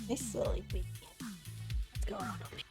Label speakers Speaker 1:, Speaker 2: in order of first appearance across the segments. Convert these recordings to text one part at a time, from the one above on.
Speaker 1: Hey, silly baby. What's going on over here?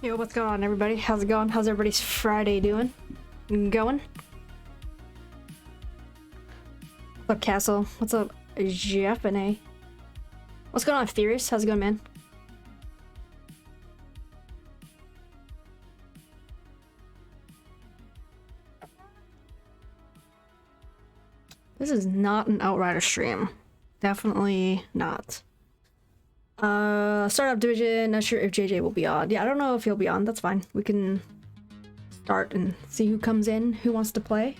Speaker 1: Yo, what's going on, everybody? How's it going? How's everybody's Friday doing? Going? What's up, Castle? What's up, Jeff and A? What's going on, Furious? How's it going, man? This is not an Outrider stream. Definitely not. Startup Division, not sure if JJ will be on. Yeah, I don't know if he'll be on. That's fine. We can start and see who comes in, who wants to play.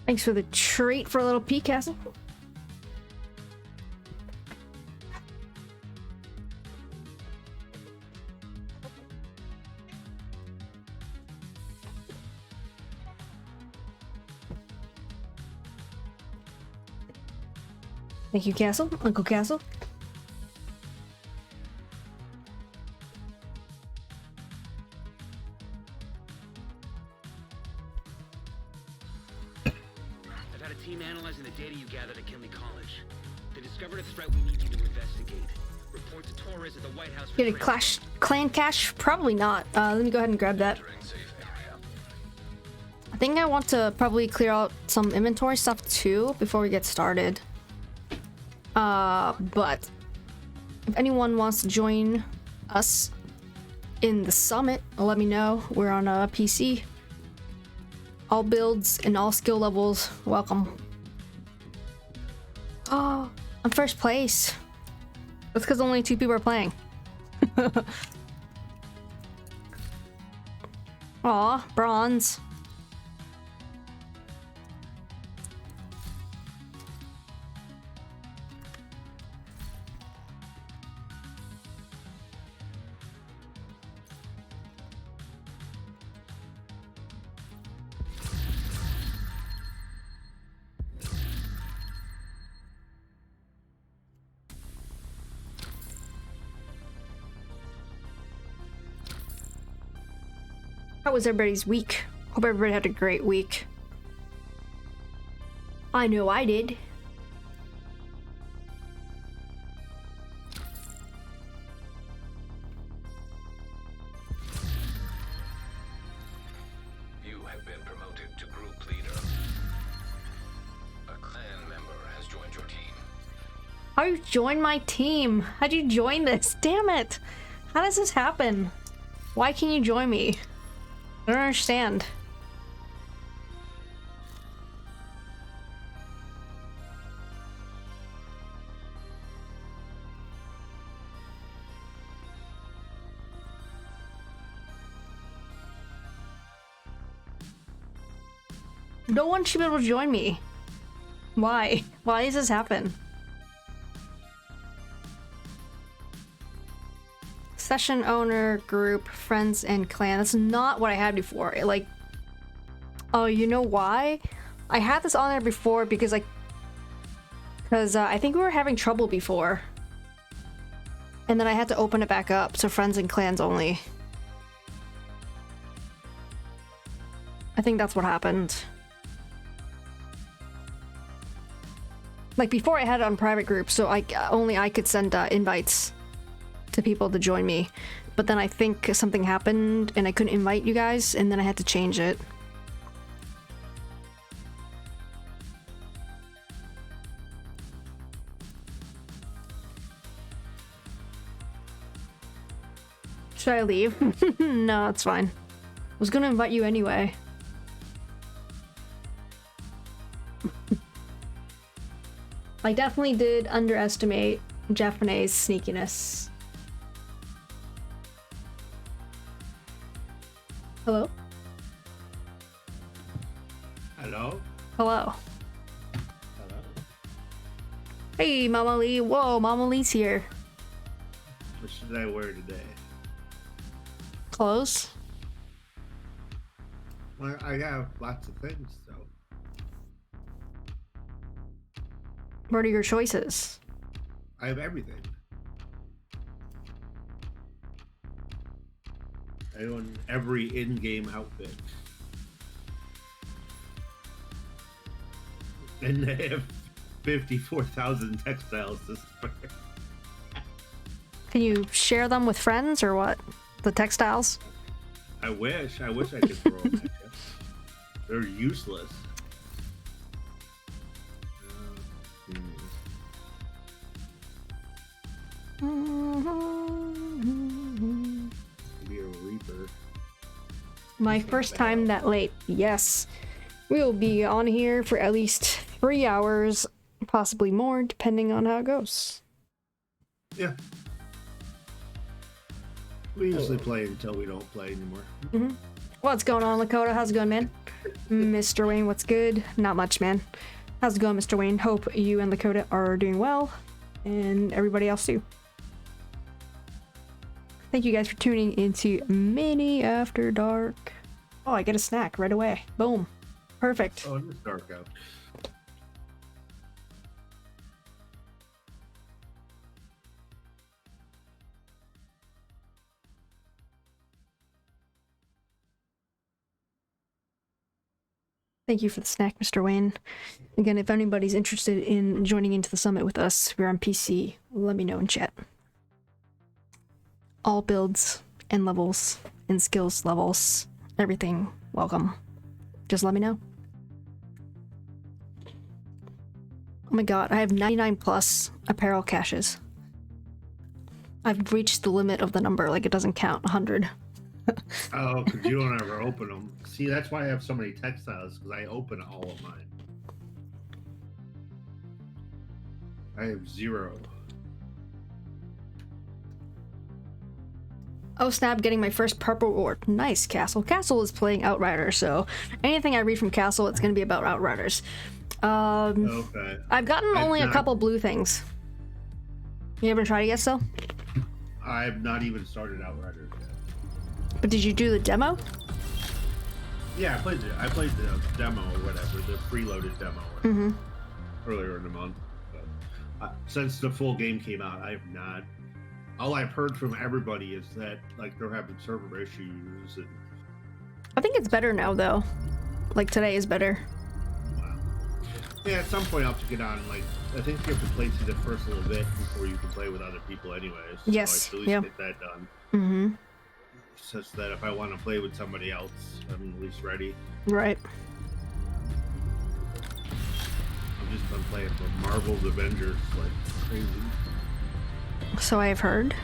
Speaker 1: Thanks for the treat for a little peek, Castle. Thank you, Castle. Uncle Castle.
Speaker 2: team analyzing the data you gathered at Kinley College. They discovered a threat we need you to investigate. Report to Torres at the White House.
Speaker 1: Get a clan cache? Probably not. Let me go ahead and grab that. I think I want to probably clear out some inventory stuff too before we get started. But if anyone wants to join us in the summit, let me know. We're on a PC. All builds and all skill levels, welcome. Oh, I'm first place. That's because only 2 people are playing. Aw, bronze. How was everybody's week? Hope everybody had a great week. I know I did.
Speaker 3: You have been promoted to group leader. A clan member has joined your team.
Speaker 1: How you join my team? How'd you join this? Damn it! How does this happen? Why can't you join me? I don't understand. No one should be able to join me. Why? Why does this happen? Session owner, group, friends, and clan. That's not what I had before. Oh, you know why? I had this on there before because I think we were having trouble before. And then I had to open it back up, so friends and clans only. I think that's what happened. Like before I had it on private groups, so only I could send invites to people to join me, but then I think something happened and I couldn't invite you guys, and then I had to change it. Should I leave? No, it's fine. I was gonna invite you anyway. I definitely did underestimate Japanese sneakiness. Hello?
Speaker 4: Hello?
Speaker 1: Hello.
Speaker 4: Hello?
Speaker 1: Hey, Mama Lee. Whoa, Mama Lee's here.
Speaker 4: What should I wear today?
Speaker 1: Clothes?
Speaker 4: Well, I have lots of things, so.
Speaker 1: What are your choices?
Speaker 4: I have everything. I own every in-game outfit. And I have 54,000 textiles to spare.
Speaker 1: Can you share them with friends or what? The textiles?
Speaker 4: I wish I could throw them at you. They're useless. Be a reaper.
Speaker 1: My first time that late. Yes. We'll be on here for at least 3 hours, possibly more, depending on how it goes.
Speaker 4: Yeah. We usually play until we don't play anymore.
Speaker 1: Mm-hmm. What's going on, Lakota? How's it going, man? Mr. Wayne, what's good? Not much, man. How's it going, Mr. Wayne? Hope you and Lakota are doing well, and everybody else too. Thank you guys for tuning into Mini After Dark. Oh, I get a snack right away. Boom. Perfect.
Speaker 4: Oh, it's dark out.
Speaker 1: Thank you for the snack, Mr. Wayne. Again, if anybody's interested in joining into the summit with us, we're on PC. Let me know in chat. All builds and levels and skills levels, everything, welcome. Just let me know. Oh my god, I have 99 plus apparel caches. I've reached the limit of the number, like it doesn't count 100.
Speaker 4: Oh, because you don't ever open them. See, that's why I have so many textiles, because I open all of mine. I have 0.
Speaker 1: Oh snap, getting my first purple reward. Nice, Castle. Castle is playing Outriders, so anything I read from Castle, it's going to be about Outriders.
Speaker 4: Okay.
Speaker 1: I've gotten only a couple blue things. You haven't tried it yet, still?
Speaker 4: I have not even started Outriders yet.
Speaker 1: But did you do the demo?
Speaker 4: Yeah, I played the demo or whatever, the preloaded demo earlier in the month. But since the full game came out, I have not. All I've heard from everybody is that like they're having server issues and.
Speaker 1: I think it's better now, though. Like today is better.
Speaker 4: Wow. Yeah, at some point I'll have to get on. Like I think you have to play through the first little bit before you can play with other people, anyways.
Speaker 1: Yes.
Speaker 4: So I should at least get that done.
Speaker 1: Mm-hmm.
Speaker 4: Such that if I want to play with somebody else, I'm at least ready.
Speaker 1: Right.
Speaker 4: I've just been playing for Marvel's Avengers like crazy.
Speaker 1: So I have heard.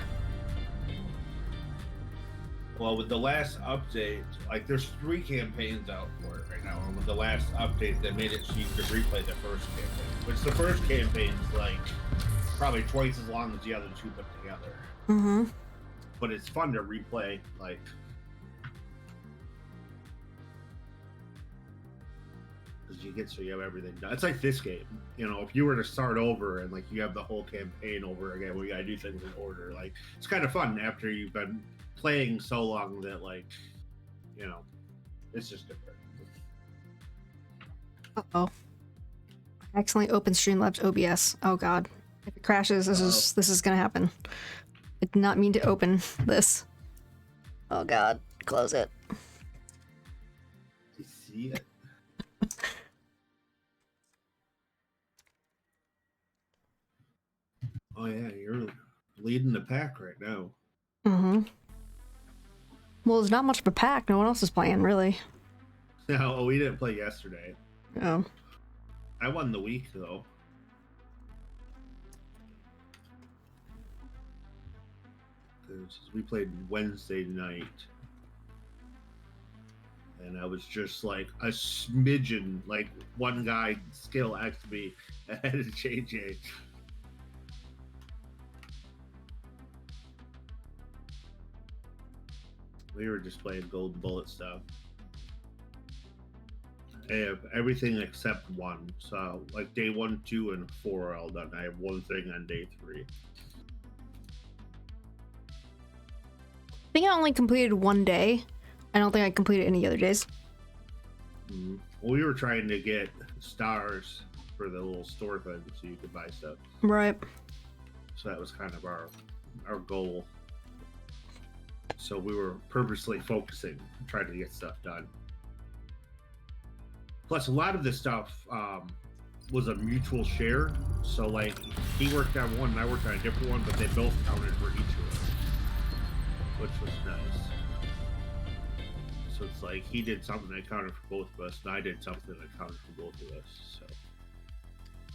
Speaker 4: Well, with the last update, like there's 3 campaigns out for it right now, and with the last update, they made it so you could replay the first campaign. Which the first campaign's like probably twice as long as the other 2 put together.
Speaker 1: Mm-hmm.
Speaker 4: But it's fun to replay, like. Because you get so you have everything done. It's like this game, you know. If you were to start over and like you have the whole campaign over again, we gotta do things in order. Like it's kind of fun after you've been playing so long that like, you know, it's just different.
Speaker 1: Uh-oh. I accidentally opened Streamlabs OBS. Oh god. If it crashes, this is gonna happen. I did not mean to open this. Oh god. Close it.
Speaker 4: You see it? Oh yeah, you're leading the pack right now.
Speaker 1: Mm-hmm. Well, there's not much of a pack. No one else is playing, really.
Speaker 4: No, we didn't play yesterday.
Speaker 1: Oh.
Speaker 4: I won the week though. Because we played Wednesday night. And I was just like a smidgen, like one guy skill XP ahead of JJ. We were just playing golden bullet stuff. I have everything except 1. So like day 1, 2, and 4 are all done. I have 1 thing on day 3.
Speaker 1: I think I only completed 1 day. I don't think I completed any other days.
Speaker 4: Mm-hmm. Well, we were trying to get stars for the little store thing so you could buy stuff.
Speaker 1: Right.
Speaker 4: So that was kind of our goal. So we were purposely focusing, trying to get stuff done. Plus, a lot of this stuff was a mutual share. So, like, he worked on one and I worked on a different one, but they both counted for each of us, which was nice. So it's like he did something that counted for both of us, and I did something that counted for both of us. So.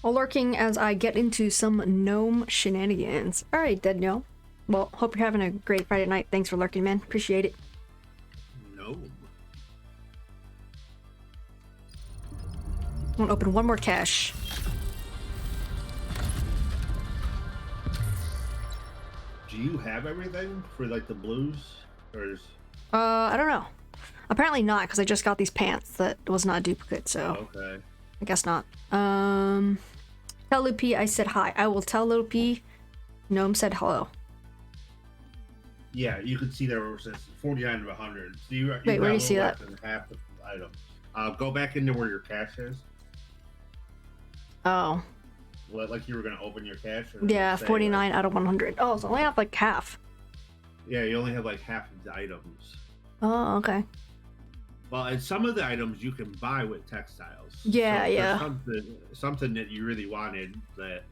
Speaker 1: Well, lurking as I get into some gnome shenanigans. All right, Dead Gnome. Well, hope you're having a great Friday night. Thanks for lurking, man. Appreciate it.
Speaker 4: No.
Speaker 1: I'm gonna open one more cache.
Speaker 4: Do you have everything for like the blues, or is...
Speaker 1: I don't know. Apparently not, because I just got these pants that was not a duplicate, so
Speaker 4: Okay.
Speaker 1: I guess not. Tell Lil P I said hi. I will tell Lil P Gnome said hello.
Speaker 4: Yeah, you can see there where it says 49 of 100. So
Speaker 1: Wait, where do you see that?
Speaker 4: Half the item. Go back into where your cache is.
Speaker 1: Oh.
Speaker 4: What, like you were gonna open your cache? Or
Speaker 1: Yeah,
Speaker 4: say,
Speaker 1: 49
Speaker 4: like,
Speaker 1: out of 100. Oh, so I only have like half.
Speaker 4: Yeah, you only have like half of the items.
Speaker 1: Oh, okay.
Speaker 4: Well, and some of the items you can buy with textiles.
Speaker 1: Yeah,
Speaker 4: so if
Speaker 1: yeah.
Speaker 4: there's something that you really wanted that.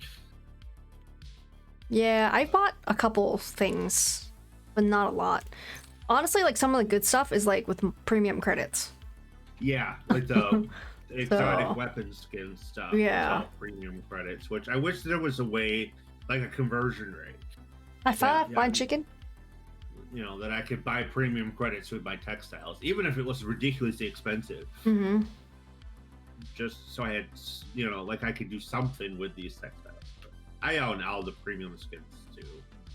Speaker 1: Yeah, I bought a couple things, but not a lot. Honestly, like some of the good stuff is like with premium credits.
Speaker 4: Yeah, like the exotic
Speaker 1: So-
Speaker 4: weapon skin stuff.
Speaker 1: Yeah.
Speaker 4: It's all premium credits, which I wish there was a way, like a conversion rate.
Speaker 1: High five,
Speaker 4: yeah.
Speaker 1: fine chicken.
Speaker 4: You know, that I could buy premium credits with my textiles, even if it was ridiculously expensive.
Speaker 1: Mm-hmm.
Speaker 4: Just so I had, you know, like I could do something with these textiles. I own all the premium skins too,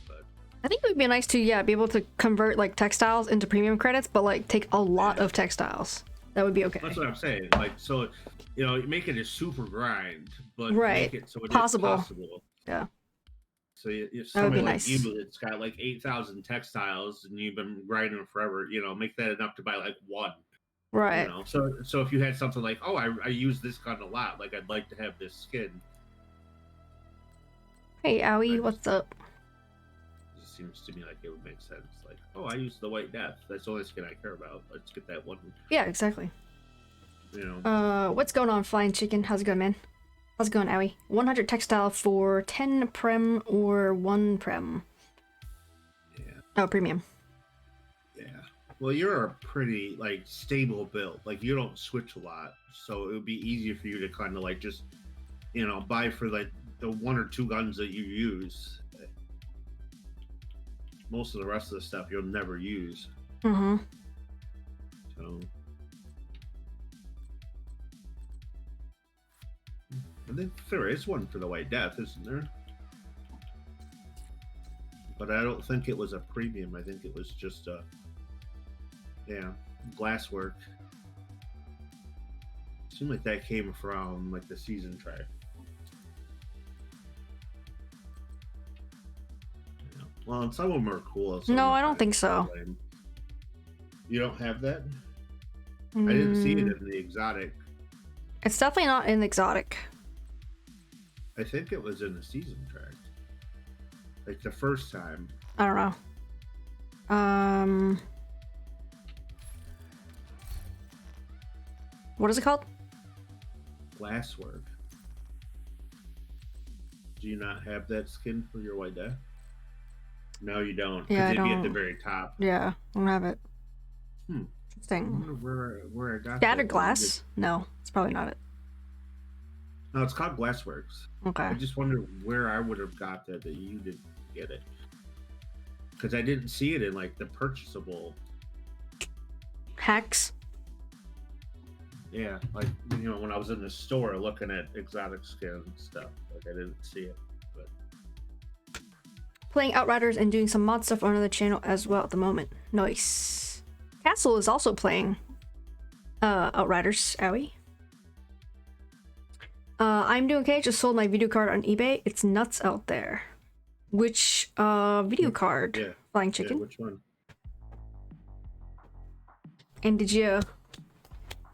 Speaker 4: but
Speaker 1: I think it would be nice to, yeah, be able to convert like textiles into premium credits, but like take a lot of textiles. That would be okay.
Speaker 4: that's what I'm saying. Like, so, you know, make it a super grind, but
Speaker 1: Right.
Speaker 4: make it so it is
Speaker 1: Possible.
Speaker 4: possible.
Speaker 1: Yeah.
Speaker 4: So if
Speaker 1: That would
Speaker 4: somebody
Speaker 1: be
Speaker 4: like
Speaker 1: nice.
Speaker 4: you that's got like 8,000 textiles and you've been grinding forever, you know, make that enough to buy like one.
Speaker 1: Right.
Speaker 4: You know, so if you had something like, oh, I use this gun a lot, like I'd like to have this skin.
Speaker 1: Hey, Owie, what's up?
Speaker 4: It just seems to me like it would make sense. Like, oh, I use the White Death. That's the only skin I care about. Let's get that one.
Speaker 1: Yeah, exactly.
Speaker 4: You know.
Speaker 1: What's going on, Flying Chicken? How's it going, man? How's it going, Owie? 100 textile for 10 prem or 1 prem.
Speaker 4: Yeah.
Speaker 1: Oh, premium.
Speaker 4: Yeah. Well, you're a pretty like stable build. Like you don't switch a lot, so it would be easier for you to kind of like just, you know, buy for like the 1 or 2 guns that you use. Most of the rest of the stuff you'll never use.
Speaker 1: Mm-hmm.
Speaker 4: So. I think there is one for the White Death, isn't there? But I don't think it was a premium. I think it was just a, glasswork. Seemed like that came from like the season track. Yeah. Well, and some of them are cool. some
Speaker 1: No,
Speaker 4: are
Speaker 1: I don't
Speaker 4: kind
Speaker 1: think
Speaker 4: of
Speaker 1: so.
Speaker 4: lame. You don't have that? I didn't see it
Speaker 1: Mm,
Speaker 4: in the exotic.
Speaker 1: It's definitely not in exotic.
Speaker 4: I think it was in the season track. Like the first time.
Speaker 1: I don't know. What is it called?
Speaker 4: Glasswork. Do you not have that skin for your White Death? No, you don't. 'Cause
Speaker 1: Yeah, I
Speaker 4: it'd be at the
Speaker 1: don't.
Speaker 4: very top.
Speaker 1: Yeah, I don't have it.
Speaker 4: I
Speaker 1: Interesting.
Speaker 4: wonder where I got
Speaker 1: Scattered
Speaker 4: that.
Speaker 1: glass? No, it's probably not it.
Speaker 4: No, it's called Glassworks. I
Speaker 1: Okay.
Speaker 4: just wonder where I would have got that you didn't get it. Because I didn't see it in like the purchasable.
Speaker 1: Hacks.
Speaker 4: Yeah, like you know when I was in the store looking at exotic skin stuff, like I didn't see it. But
Speaker 1: Playing Outriders and doing some mod stuff on another channel as well at the moment. Nice. Castle is also playing Outriders, owie. I'm doing okay, just sold my video card on eBay. It's nuts out there. Which video card?
Speaker 4: yeah,
Speaker 1: Flying
Speaker 4: yeah,
Speaker 1: Chicken?
Speaker 4: which one?
Speaker 1: And did you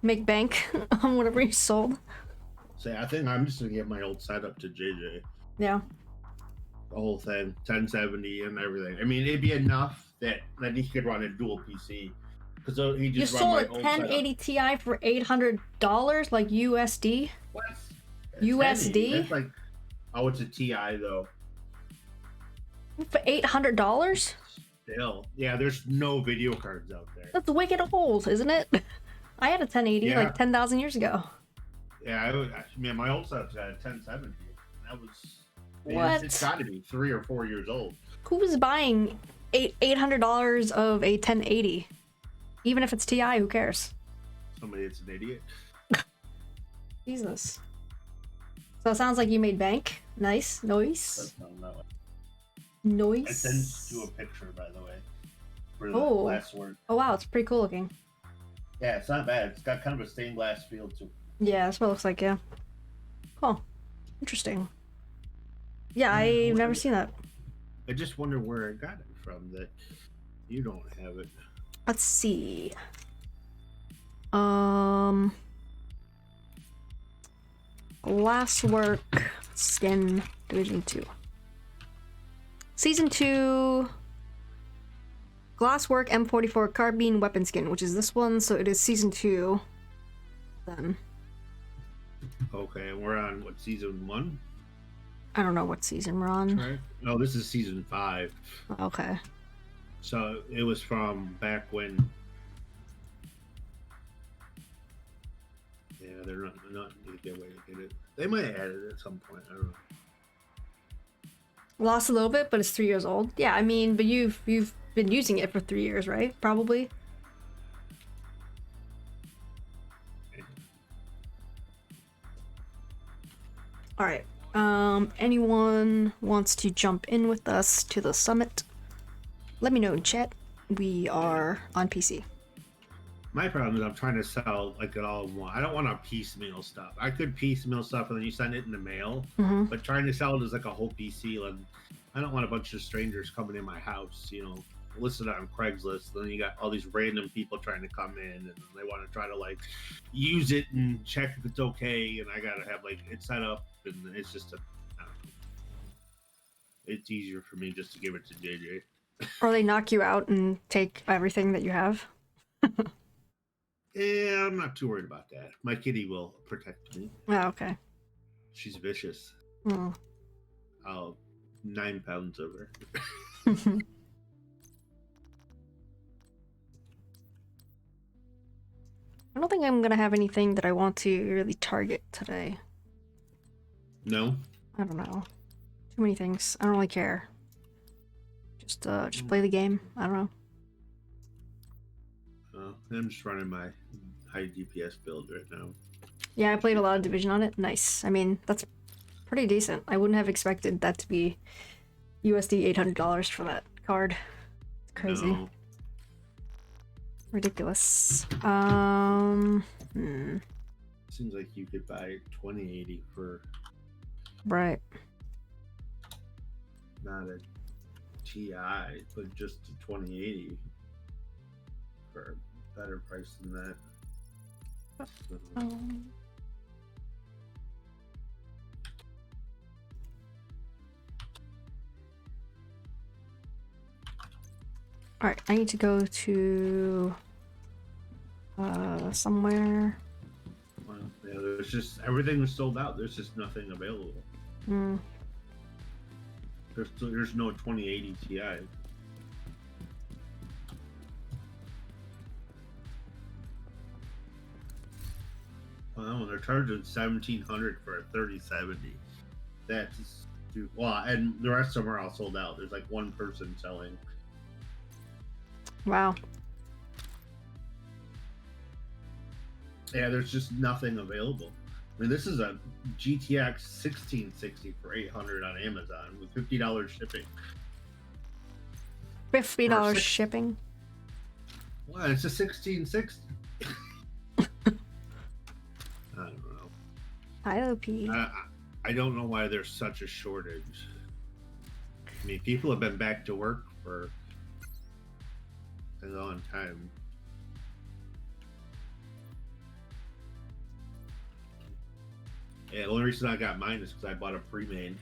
Speaker 1: make bank on whatever you sold?
Speaker 4: Say, I think I'm just gonna get my old setup to JJ.
Speaker 1: Yeah.
Speaker 4: The whole thing, 1070 and everything. I mean, it'd be enough that he could run a dual PC. Because he
Speaker 1: You
Speaker 4: just run
Speaker 1: sold
Speaker 4: my
Speaker 1: a
Speaker 4: old
Speaker 1: 1080 Ti for $800, like USD?
Speaker 4: setup. What?
Speaker 1: USD?
Speaker 4: That's like, oh, it's a TI though.
Speaker 1: For $800?
Speaker 4: Still, yeah. There's no video cards out there.
Speaker 1: That's wicked old, isn't it? I had a 1080
Speaker 4: Yeah.
Speaker 1: like 10,000 years ago.
Speaker 4: Yeah, I mean, my old setup's at 1070. That was.
Speaker 1: What?
Speaker 4: It's got to be 3 or 4 years old.
Speaker 1: Who was buying $800 of a 1080? Even if it's TI, who cares?
Speaker 4: Somebody that's an idiot.
Speaker 1: Jesus. So it sounds like you made bank. Nice. Nice.
Speaker 4: That's not that way. I
Speaker 1: Nice.
Speaker 4: sent you a picture, by the way, for the
Speaker 1: Oh.
Speaker 4: last word.
Speaker 1: Oh wow, it's pretty cool looking.
Speaker 4: Yeah, it's not bad. It's got kind of a stained glass feel to it.
Speaker 1: Yeah, that's what it looks like, yeah. Cool. Interesting. Yeah, I've never seen that.
Speaker 4: I just wonder where I got it from that you don't have it.
Speaker 1: Let's see. Glasswork Skin Division 2. Season 2 Glasswork M44 Carbine Weapon Skin, which is this one, so it is Season 2. Then.
Speaker 4: Okay, we're on, what, Season 1?
Speaker 1: I don't know what season we're on.
Speaker 4: Right. No, this is Season 5.
Speaker 1: Okay.
Speaker 4: So it was from back when. Yeah, they're not going to get away to get it. They might have added it at some point. I don't know.
Speaker 1: Lost a little bit, but it's 3 years old. Yeah, I mean, but you've been using it for 3 years, right? Probably. All right. Anyone wants to jump in with us to the summit? Let me know in chat. We are on PC.
Speaker 4: My problem is I'm trying to sell like it all in one. I don't want to piecemeal stuff. I could piecemeal stuff and then you send it in the mail, but trying to sell it as like a whole PC, and I don't want a bunch of strangers coming in my house, you know, listed on Craigslist. Then you got all these random people trying to come in and they want to try to like use it and check if it's okay, and I gotta have like it set up, and it's just I don't know. It's easier for me just to give it to JJ.
Speaker 1: Or they knock you out and take everything that you have.
Speaker 4: Yeah, I'm not too worried about that. My kitty will protect me.
Speaker 1: Oh, okay.
Speaker 4: She's vicious.
Speaker 1: Oh.
Speaker 4: I'll 9 pounds of her.
Speaker 1: I don't think I'm gonna have anything that I want to really target today.
Speaker 4: No?
Speaker 1: I don't know. Too many things. I don't really care. Just play the game. I don't know.
Speaker 4: I'm just running my high DPS build right now.
Speaker 1: Yeah, I played a lot of Division on it. Nice. I mean, that's pretty decent. I wouldn't have expected that to be USD $800 for that card. It's crazy.
Speaker 4: No.
Speaker 1: Ridiculous.
Speaker 4: Seems like you could buy 2080 for
Speaker 1: Right.
Speaker 4: not a TI, but just a 2080 for a better price than that. So,
Speaker 1: Alright, I need to go to somewhere.
Speaker 4: well, yeah, there's just everything was sold out. There's just nothing available. There's no 2080 Ti. Well, they're charging $1,700 for a 3070. That's too, well, and the rest of them are all sold out. There's like one person selling.
Speaker 1: Wow.
Speaker 4: Yeah, there's just nothing available. I mean, this is a GTX 1660 for $800 on Amazon with $50 shipping.
Speaker 1: $50 shipping?
Speaker 4: Well, it's a 1660. I don't know.
Speaker 1: IOP.
Speaker 4: I don't know why there's such a shortage. I mean, people have been back to work for a long time. Yeah, the only reason I got mine is because I bought a pre-made.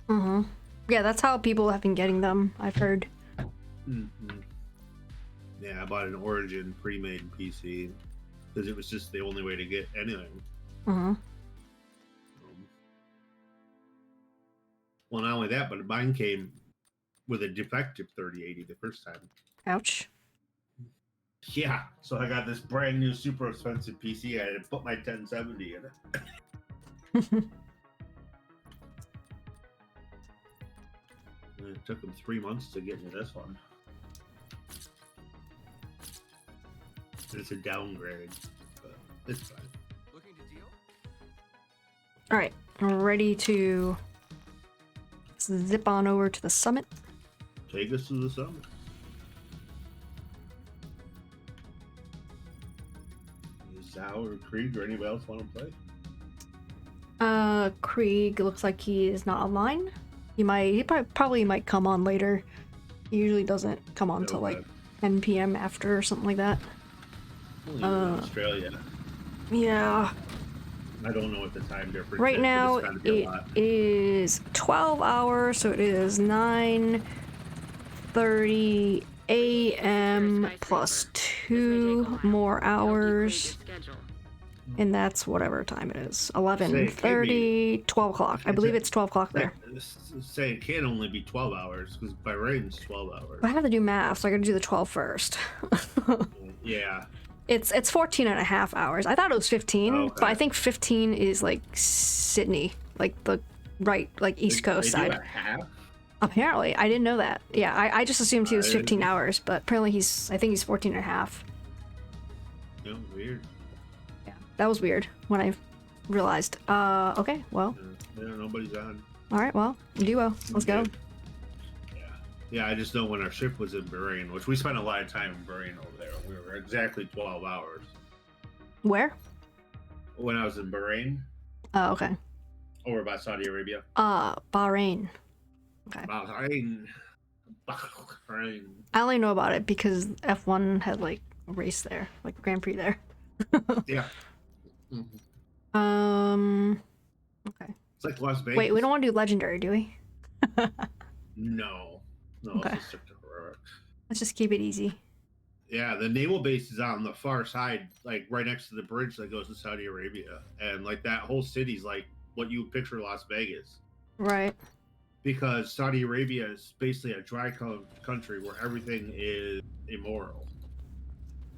Speaker 1: Yeah, that's how people have been getting them, I've heard.
Speaker 4: Yeah, I bought an Origin pre-made PC because it was just the only way to get anything. Well, not only that, but mine came with a defective 3080 the first time.
Speaker 1: Ouch.
Speaker 4: Yeah, so I got this brand new super expensive PC. I had to put my 1070 in it. And it took them 3 months to get me this one. It's a downgrade, but it's fine.
Speaker 2: Looking to deal?
Speaker 1: Alright, we're ready to zip on over to the summit.
Speaker 4: Take us to the summit. Zhao or Krieg or anybody else want to play?
Speaker 1: Krieg looks like he is not online. He probably might come on later. He usually doesn't come on till like 10 p.m. after or something like that.
Speaker 4: Only in Australia.
Speaker 1: Yeah.
Speaker 4: I don't know what the time difference
Speaker 1: Right
Speaker 4: is,
Speaker 1: now
Speaker 4: but it's gotta be a
Speaker 1: it
Speaker 4: lot.
Speaker 1: is 12 hours, so it is 9:38 a.m. plus 2 more hours. And that's whatever time it is. 11:30, 12 o'clock. I believe it's 12 o'clock there.
Speaker 4: Say it can only be 12 hours because Bahrain's 12 hours.
Speaker 1: I have to do math, so I gotta do the 12 first.
Speaker 4: Yeah.
Speaker 1: It's 14 and a half hours. I thought it was 15,
Speaker 4: Okay.
Speaker 1: but I think 15 is like Sydney, like the East Coast
Speaker 4: They do
Speaker 1: side.
Speaker 4: a half?
Speaker 1: Apparently, I didn't know that. Yeah, I just assumed he was
Speaker 4: I
Speaker 1: 15
Speaker 4: didn't-
Speaker 1: hours, but apparently I think he's 14 and a half.
Speaker 4: No, weird.
Speaker 1: Yeah, that was weird when I realized. Okay, well,
Speaker 4: Yeah, nobody's on.
Speaker 1: all right, well, duo, let's go.
Speaker 4: Yeah. Yeah, I just know when our ship was in Bahrain, which we spent a lot of time in Bahrain over there. We were exactly 12 hours.
Speaker 1: Where?
Speaker 4: When I was in Bahrain,
Speaker 1: Oh, okay.
Speaker 4: over by Saudi Arabia.
Speaker 1: Bahrain. Okay.
Speaker 4: Bahrain. Bahrain.
Speaker 1: I only know about it because F1 had like a race there, like a Grand Prix there.
Speaker 4: Yeah.
Speaker 1: Okay.
Speaker 4: It's like Las Vegas.
Speaker 1: Wait, we don't want to do legendary, do we?
Speaker 4: No. No,
Speaker 1: Okay.
Speaker 4: let's just stick to heroic.
Speaker 1: Let's just keep it easy.
Speaker 4: Yeah, the naval base is on the far side, like right next to the bridge that goes to Saudi Arabia. And like that whole city's like what you would picture Las Vegas.
Speaker 1: Right.
Speaker 4: Because Saudi Arabia is basically a dry country where everything is immoral.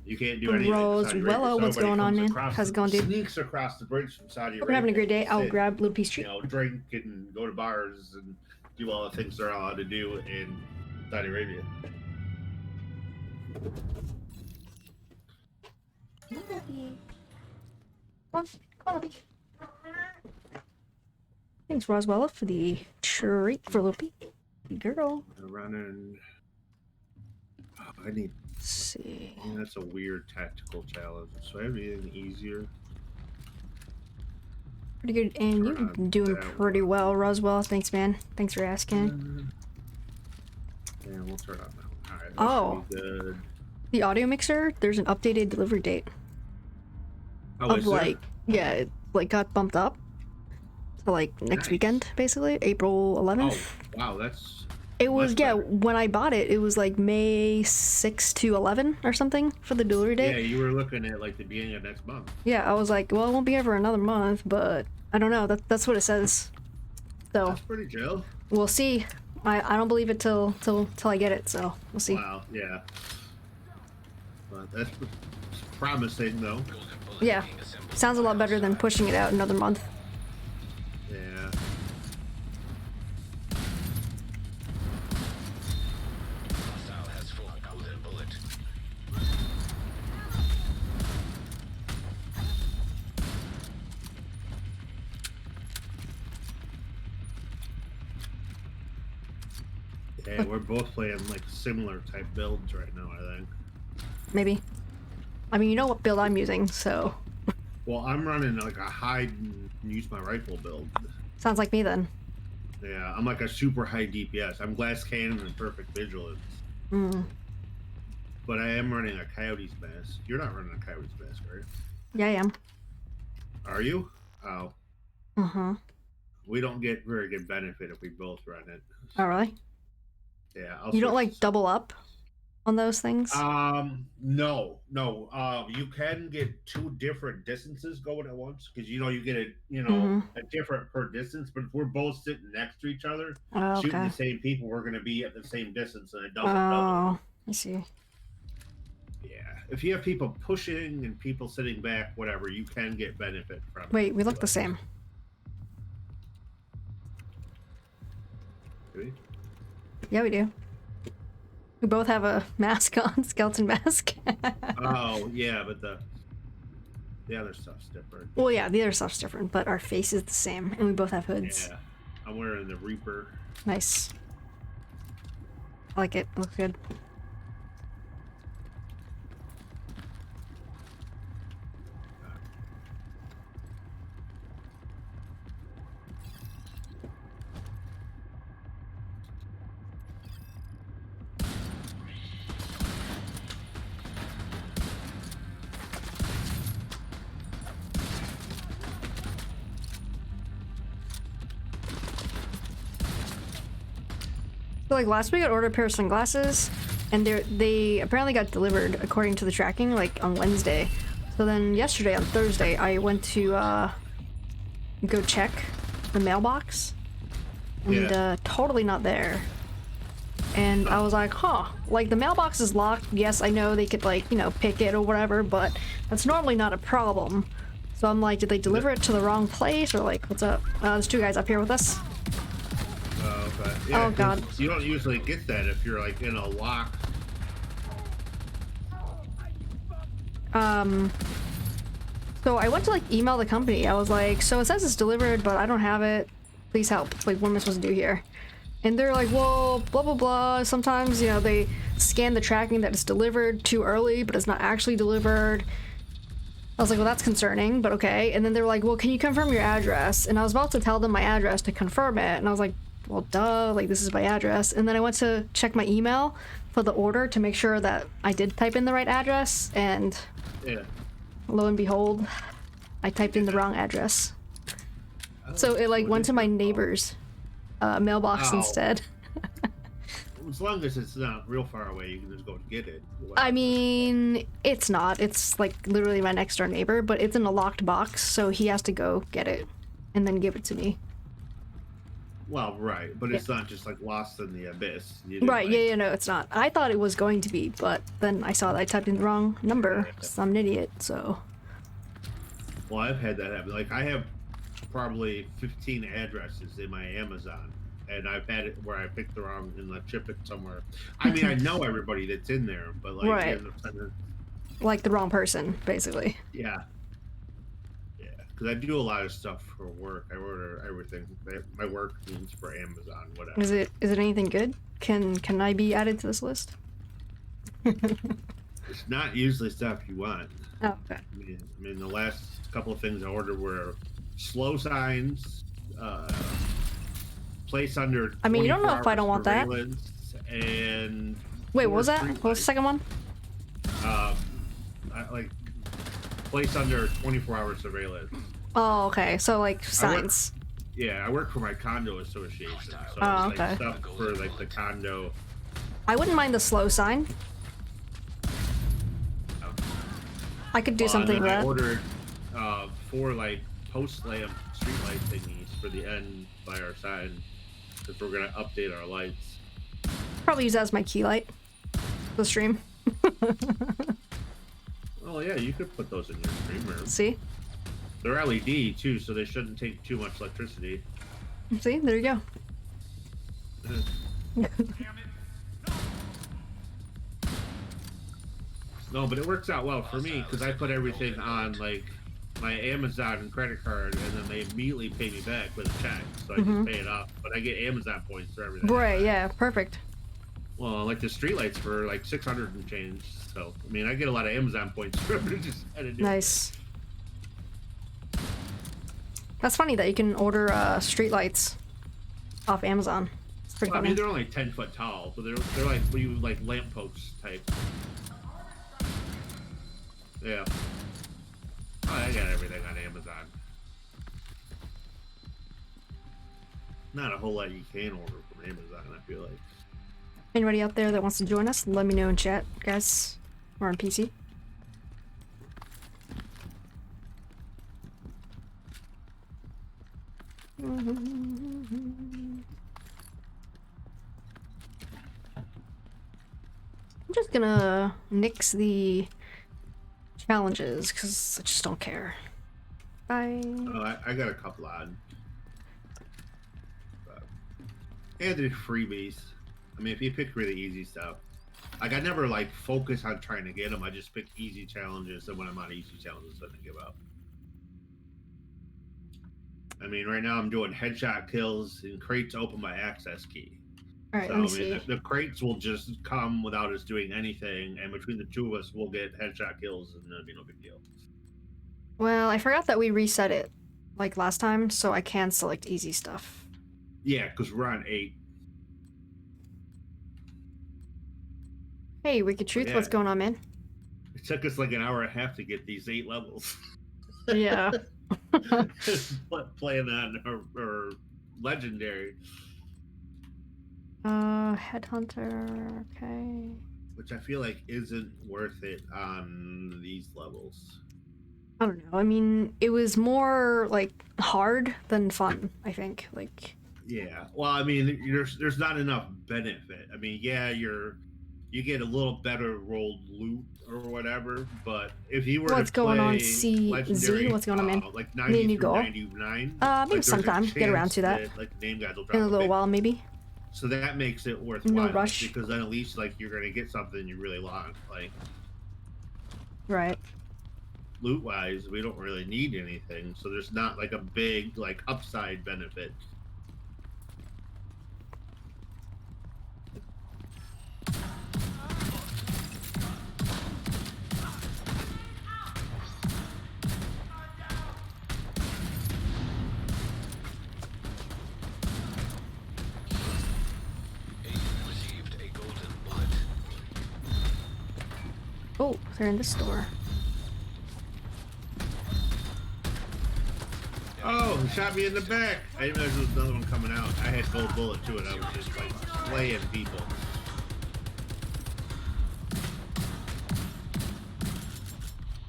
Speaker 4: You can't do anything. in
Speaker 1: Rose
Speaker 4: Saudi Arabia,
Speaker 1: Willow,
Speaker 4: so
Speaker 1: what's
Speaker 4: everybody
Speaker 1: going on,
Speaker 4: comes
Speaker 1: man?
Speaker 4: across
Speaker 1: How's it
Speaker 4: the-
Speaker 1: going, dude?
Speaker 4: Sneaks across the bridge from Saudi
Speaker 1: Hope
Speaker 4: Arabia.
Speaker 1: you're having a great day. I'll
Speaker 4: sit,
Speaker 1: grab Little Peace Treat.
Speaker 4: drink and go to bars and do all the things they're allowed to do in Saudi Arabia.
Speaker 1: Come on, Loopy. Thanks, Roswell, for the treat for Loopy. Girl.
Speaker 4: Running. Oh, I need.
Speaker 1: Let's see.
Speaker 4: That's a weird tactical challenge. So I have anything easier.
Speaker 1: Pretty good, and you've been doing pretty well, Roswell. Thanks, man. Thanks for asking.
Speaker 4: And we'll turn on that one. All right.
Speaker 1: Oh.
Speaker 4: That should be good.
Speaker 1: The audio mixer, there's an updated delivery date
Speaker 4: Oh,
Speaker 1: of
Speaker 4: is there?
Speaker 1: like, yeah, it like got bumped up to like next
Speaker 4: Nice.
Speaker 1: weekend, basically, April 11th.
Speaker 4: Oh, wow, that's
Speaker 1: It was,
Speaker 4: much
Speaker 1: yeah,
Speaker 4: better.
Speaker 1: when I bought it, it was like May 6 to 11 or something for the delivery
Speaker 4: yeah.
Speaker 1: date.
Speaker 4: You were looking at like the beginning of next month.
Speaker 1: Yeah, I was like, well, it won't be here for another month, but I don't know. That's what it says. So
Speaker 4: That's pretty chill.
Speaker 1: we'll see. I don't believe it till I get it. So we'll see.
Speaker 4: Wow, yeah. But that's promising, though.
Speaker 1: Yeah, sounds a lot better than pushing it out another month.
Speaker 4: Yeah.
Speaker 3: Hostile has full golden bullet.
Speaker 4: Yeah, we're both playing like similar type builds right now, I think.
Speaker 1: Maybe. I mean, you know what build I'm using, so
Speaker 4: Well, I'm running like a hide and use my rifle build.
Speaker 1: sounds like me then.
Speaker 4: Yeah, I'm like a super high DPS. I'm glass cannon and perfect vigilance.
Speaker 1: Mm.
Speaker 4: But I am running a coyote's mask. You're not running a coyote's mask, right?
Speaker 1: Yeah, I am.
Speaker 4: Are you? Oh.
Speaker 1: Uh-huh.
Speaker 4: We don't get very good benefit if we both run it.
Speaker 1: Oh, really?
Speaker 4: Yeah. I'll
Speaker 1: You don't
Speaker 4: switch
Speaker 1: like
Speaker 4: to-
Speaker 1: double up on those things?
Speaker 4: No. You can get two different distances going at once because you get a different per distance. But if we're both sitting next to each other,
Speaker 1: Oh,
Speaker 4: shooting
Speaker 1: okay.
Speaker 4: the same people, we're going to be at the same distance, and it doesn't double.
Speaker 1: Oh, I see.
Speaker 4: Yeah. If you have people pushing and people sitting back, whatever, you can get benefit from it.
Speaker 1: Wait, we look the same.
Speaker 4: Do we?
Speaker 1: Yeah, we do. We both have a mask on, skeleton mask.
Speaker 4: Oh, yeah, but the other stuff's different.
Speaker 1: Well, yeah, the other stuff's different, but our face is the same, and we both have hoods.
Speaker 4: Yeah. I'm wearing the Reaper.
Speaker 1: Nice. I like it. Looks good. So, like last week, I ordered a pair of sunglasses, and they apparently got delivered according to the tracking like on Wednesday. So then yesterday on Thursday I went to go check the mailbox, and totally not there. And I was like, huh, like the mailbox is locked. Yes, I know they could like, you know, pick it or whatever, but that's normally not a problem. So I'm like, did they deliver it to the wrong place or like, what's up? There's two guys up here with us.
Speaker 4: Okay. Yeah,
Speaker 1: Oh god.
Speaker 4: You don't usually get that if you're like in a lock.
Speaker 1: So I went to like email the company. I was like, so it says it's delivered, but I don't have it. Please help. Like, what am I supposed to do here? And they're like, well, blah, blah, blah. Sometimes, you know, they scan the tracking that it's delivered too early, but it's not actually delivered. I was like, well, that's concerning, but okay. And then they were like, well, can you confirm your address? And I was about to tell them my address to confirm it. And I was like, well, duh, like, this is my address. And then I went to check my email for the order to make sure that I did type in the right address. And lo and behold, I typed in the wrong address. So it like went to my neighbor's mailbox instead.
Speaker 4: As long as it's not real far away, you can just go and get it.
Speaker 1: I mean, it's not. It's like literally my next door neighbor, but it's in a locked box, so he has to go get it and then give it to me.
Speaker 4: Well, right, but it's not just like lost in the abyss.
Speaker 1: Right, yeah, no, it's not. I thought it was going to be, but then I saw that I typed in the wrong number, because I'm an idiot, so...
Speaker 4: Well, I've had that happen. Like, I have probably 15 addresses in my Amazon, and I've had it where I picked the wrong and I chip it somewhere. I mean, I know everybody that's in there, but like,
Speaker 1: right. Like the wrong person, basically.
Speaker 4: Yeah. Because I do a lot of stuff for work. I order everything. My work means for Amazon, whatever.
Speaker 1: Is it anything good? Can I be added to this list?
Speaker 4: It's not usually stuff you want.
Speaker 1: Oh, okay.
Speaker 4: I mean, the last couple of things I ordered were slow signs, place under.
Speaker 1: I mean, you don't know if I don't want that.
Speaker 4: And
Speaker 1: wait, what was that? What was the second one?
Speaker 4: Like place under 24-hour surveillance.
Speaker 1: Oh, okay. So like signs.
Speaker 4: I work for my condo association, so it's
Speaker 1: okay.
Speaker 4: like stuff for like the condo.
Speaker 1: I wouldn't mind the slow sign. I could do something with that.
Speaker 4: I ordered 4 like post lamp street light thingies for the end by our sign because we're gonna update our lights.
Speaker 1: Probably use that as my key light. The stream.
Speaker 4: Oh yeah, you could put those in your streamer.
Speaker 1: See?
Speaker 4: They're LED too, so they shouldn't take too much electricity.
Speaker 1: See? There you go.
Speaker 4: No, but it works out well for me because I put everything on like my Amazon credit card, and then they immediately pay me back with a check, so I just pay it off. But I get Amazon points for everything.
Speaker 1: Right? Yeah. Perfect.
Speaker 4: Well, like the streetlights for like 600 and change. So I mean, I get a lot of Amazon points for just
Speaker 1: nice. That's funny that you can order streetlights off Amazon. It's pretty funny.
Speaker 4: I mean, they're only 10 foot tall, but they're like like lampposts type. Yeah. Oh, I got everything on Amazon. Not a whole lot you can order from Amazon, I feel like.
Speaker 1: Anybody out there that wants to join us, let me know in chat, guys. We're on PC. I'm just gonna nix the challenges because I just don't care. Bye.
Speaker 4: Oh, I got a couple on. And the freebies. I mean, if you pick really easy stuff, like I never like focus on trying to get them. I just pick easy challenges, and when I'm on easy challenges, then I give up. I mean, right now I'm doing headshot kills and crates open by access key.
Speaker 1: All right,
Speaker 4: so,
Speaker 1: let me
Speaker 4: I mean,
Speaker 1: see.
Speaker 4: the crates will just come without us doing anything, and between the two of us, we'll get headshot kills, and it'll be no big deal.
Speaker 1: Well, I forgot that we reset it like last time, so I can select easy stuff.
Speaker 4: Yeah, because we're on 8.
Speaker 1: Hey, Wicked Truth, what's going on, man?
Speaker 4: It took us like an hour and a half to get these 8 levels.
Speaker 1: Yeah.
Speaker 4: Playing on or legendary.
Speaker 1: Headhunter, okay.
Speaker 4: which I feel like isn't worth it on these levels.
Speaker 1: I don't know. I mean, it was more like hard than fun, I think. Like,
Speaker 4: Yeah. Well, I mean, there's not enough benefit. I mean, yeah, you get a little better rolled loot or whatever, but if you were to
Speaker 1: what's going on,
Speaker 4: play
Speaker 1: CZ?
Speaker 4: legendary,
Speaker 1: What's going on, man?
Speaker 4: like
Speaker 1: Need a
Speaker 4: 90
Speaker 1: new
Speaker 4: through
Speaker 1: goal?
Speaker 4: 99,
Speaker 1: Maybe
Speaker 4: like there's a
Speaker 1: sometime. Get around
Speaker 4: chance
Speaker 1: to that.
Speaker 4: like name guys will
Speaker 1: In
Speaker 4: drop
Speaker 1: a
Speaker 4: a
Speaker 1: little
Speaker 4: big
Speaker 1: while,
Speaker 4: one.
Speaker 1: maybe.
Speaker 4: So that makes it
Speaker 1: No
Speaker 4: worthwhile
Speaker 1: rush.
Speaker 4: because then at least like you're gonna get something you really want. Like
Speaker 1: Right.
Speaker 4: loot wise, we don't really need anything, so there's not like a big like upside benefit.
Speaker 3: Received a golden bullet.
Speaker 1: Oh, they're in the store.
Speaker 4: Oh, he shot me in the back. I didn't realize there was another one coming out. I had gold bullet too, and I was just like slaying people.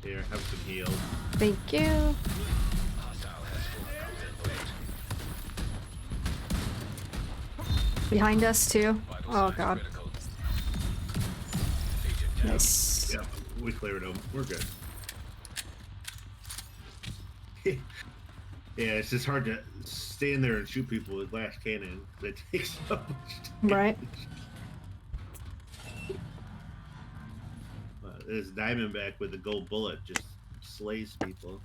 Speaker 4: Here, have some heals.
Speaker 1: Thank you.
Speaker 3: Hostile has full golden bullet.
Speaker 1: Behind us too.
Speaker 3: Vital
Speaker 1: Oh
Speaker 3: signs
Speaker 1: god.
Speaker 3: critical. Agent down.
Speaker 1: Nice.
Speaker 4: Yeah, we cleared them. We're good. Yeah, it's just hard to stand there and shoot people with glass cannon. It takes so much time.
Speaker 1: Right.
Speaker 4: This Diamondback with the gold bullet just slays people.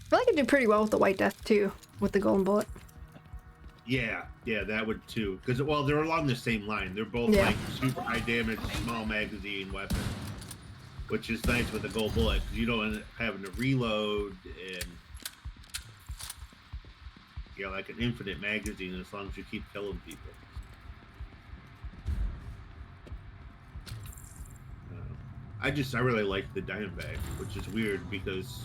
Speaker 1: I feel like I did pretty well with the White Death too, with the golden bullet.
Speaker 4: Yeah, that would too. Because well, they're along the same line. They're both
Speaker 1: Yeah.
Speaker 4: like super high damage, small magazine weapon, which is nice with the gold bullet because you don't end up having to reload and like an infinite magazine as long as you keep killing people. I really like the Diamondback, which is weird because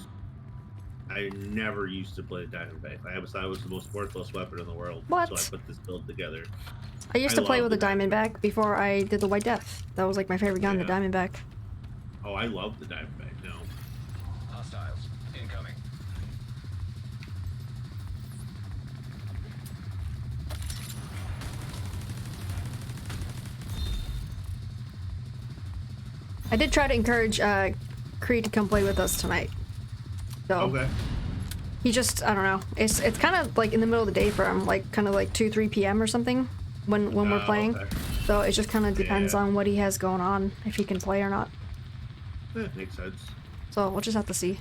Speaker 4: I never used to play Diamondback. I always thought it was the most worthless weapon in the world.
Speaker 1: What?
Speaker 4: So I put this build together.
Speaker 1: I used
Speaker 4: I
Speaker 1: to play
Speaker 4: love
Speaker 1: with the
Speaker 4: the
Speaker 1: Diamondback before I did the White Death. That was like my favorite gun, the
Speaker 4: Yeah.
Speaker 1: Diamondback.
Speaker 4: Oh, I love the Diamondback now.
Speaker 3: Hostiles incoming.
Speaker 1: I did try to encourage Creed to come play with us tonight. So
Speaker 4: Okay.
Speaker 1: he just, I don't know. It's kind of like in the middle of the day for him, like kind of like 2-3 p.m. or something when we're playing.
Speaker 4: Okay.
Speaker 1: So it just kind of depends
Speaker 4: Yeah.
Speaker 1: on what he has going on, if he can play or not.
Speaker 4: Makes sense.
Speaker 1: So we'll just have to see.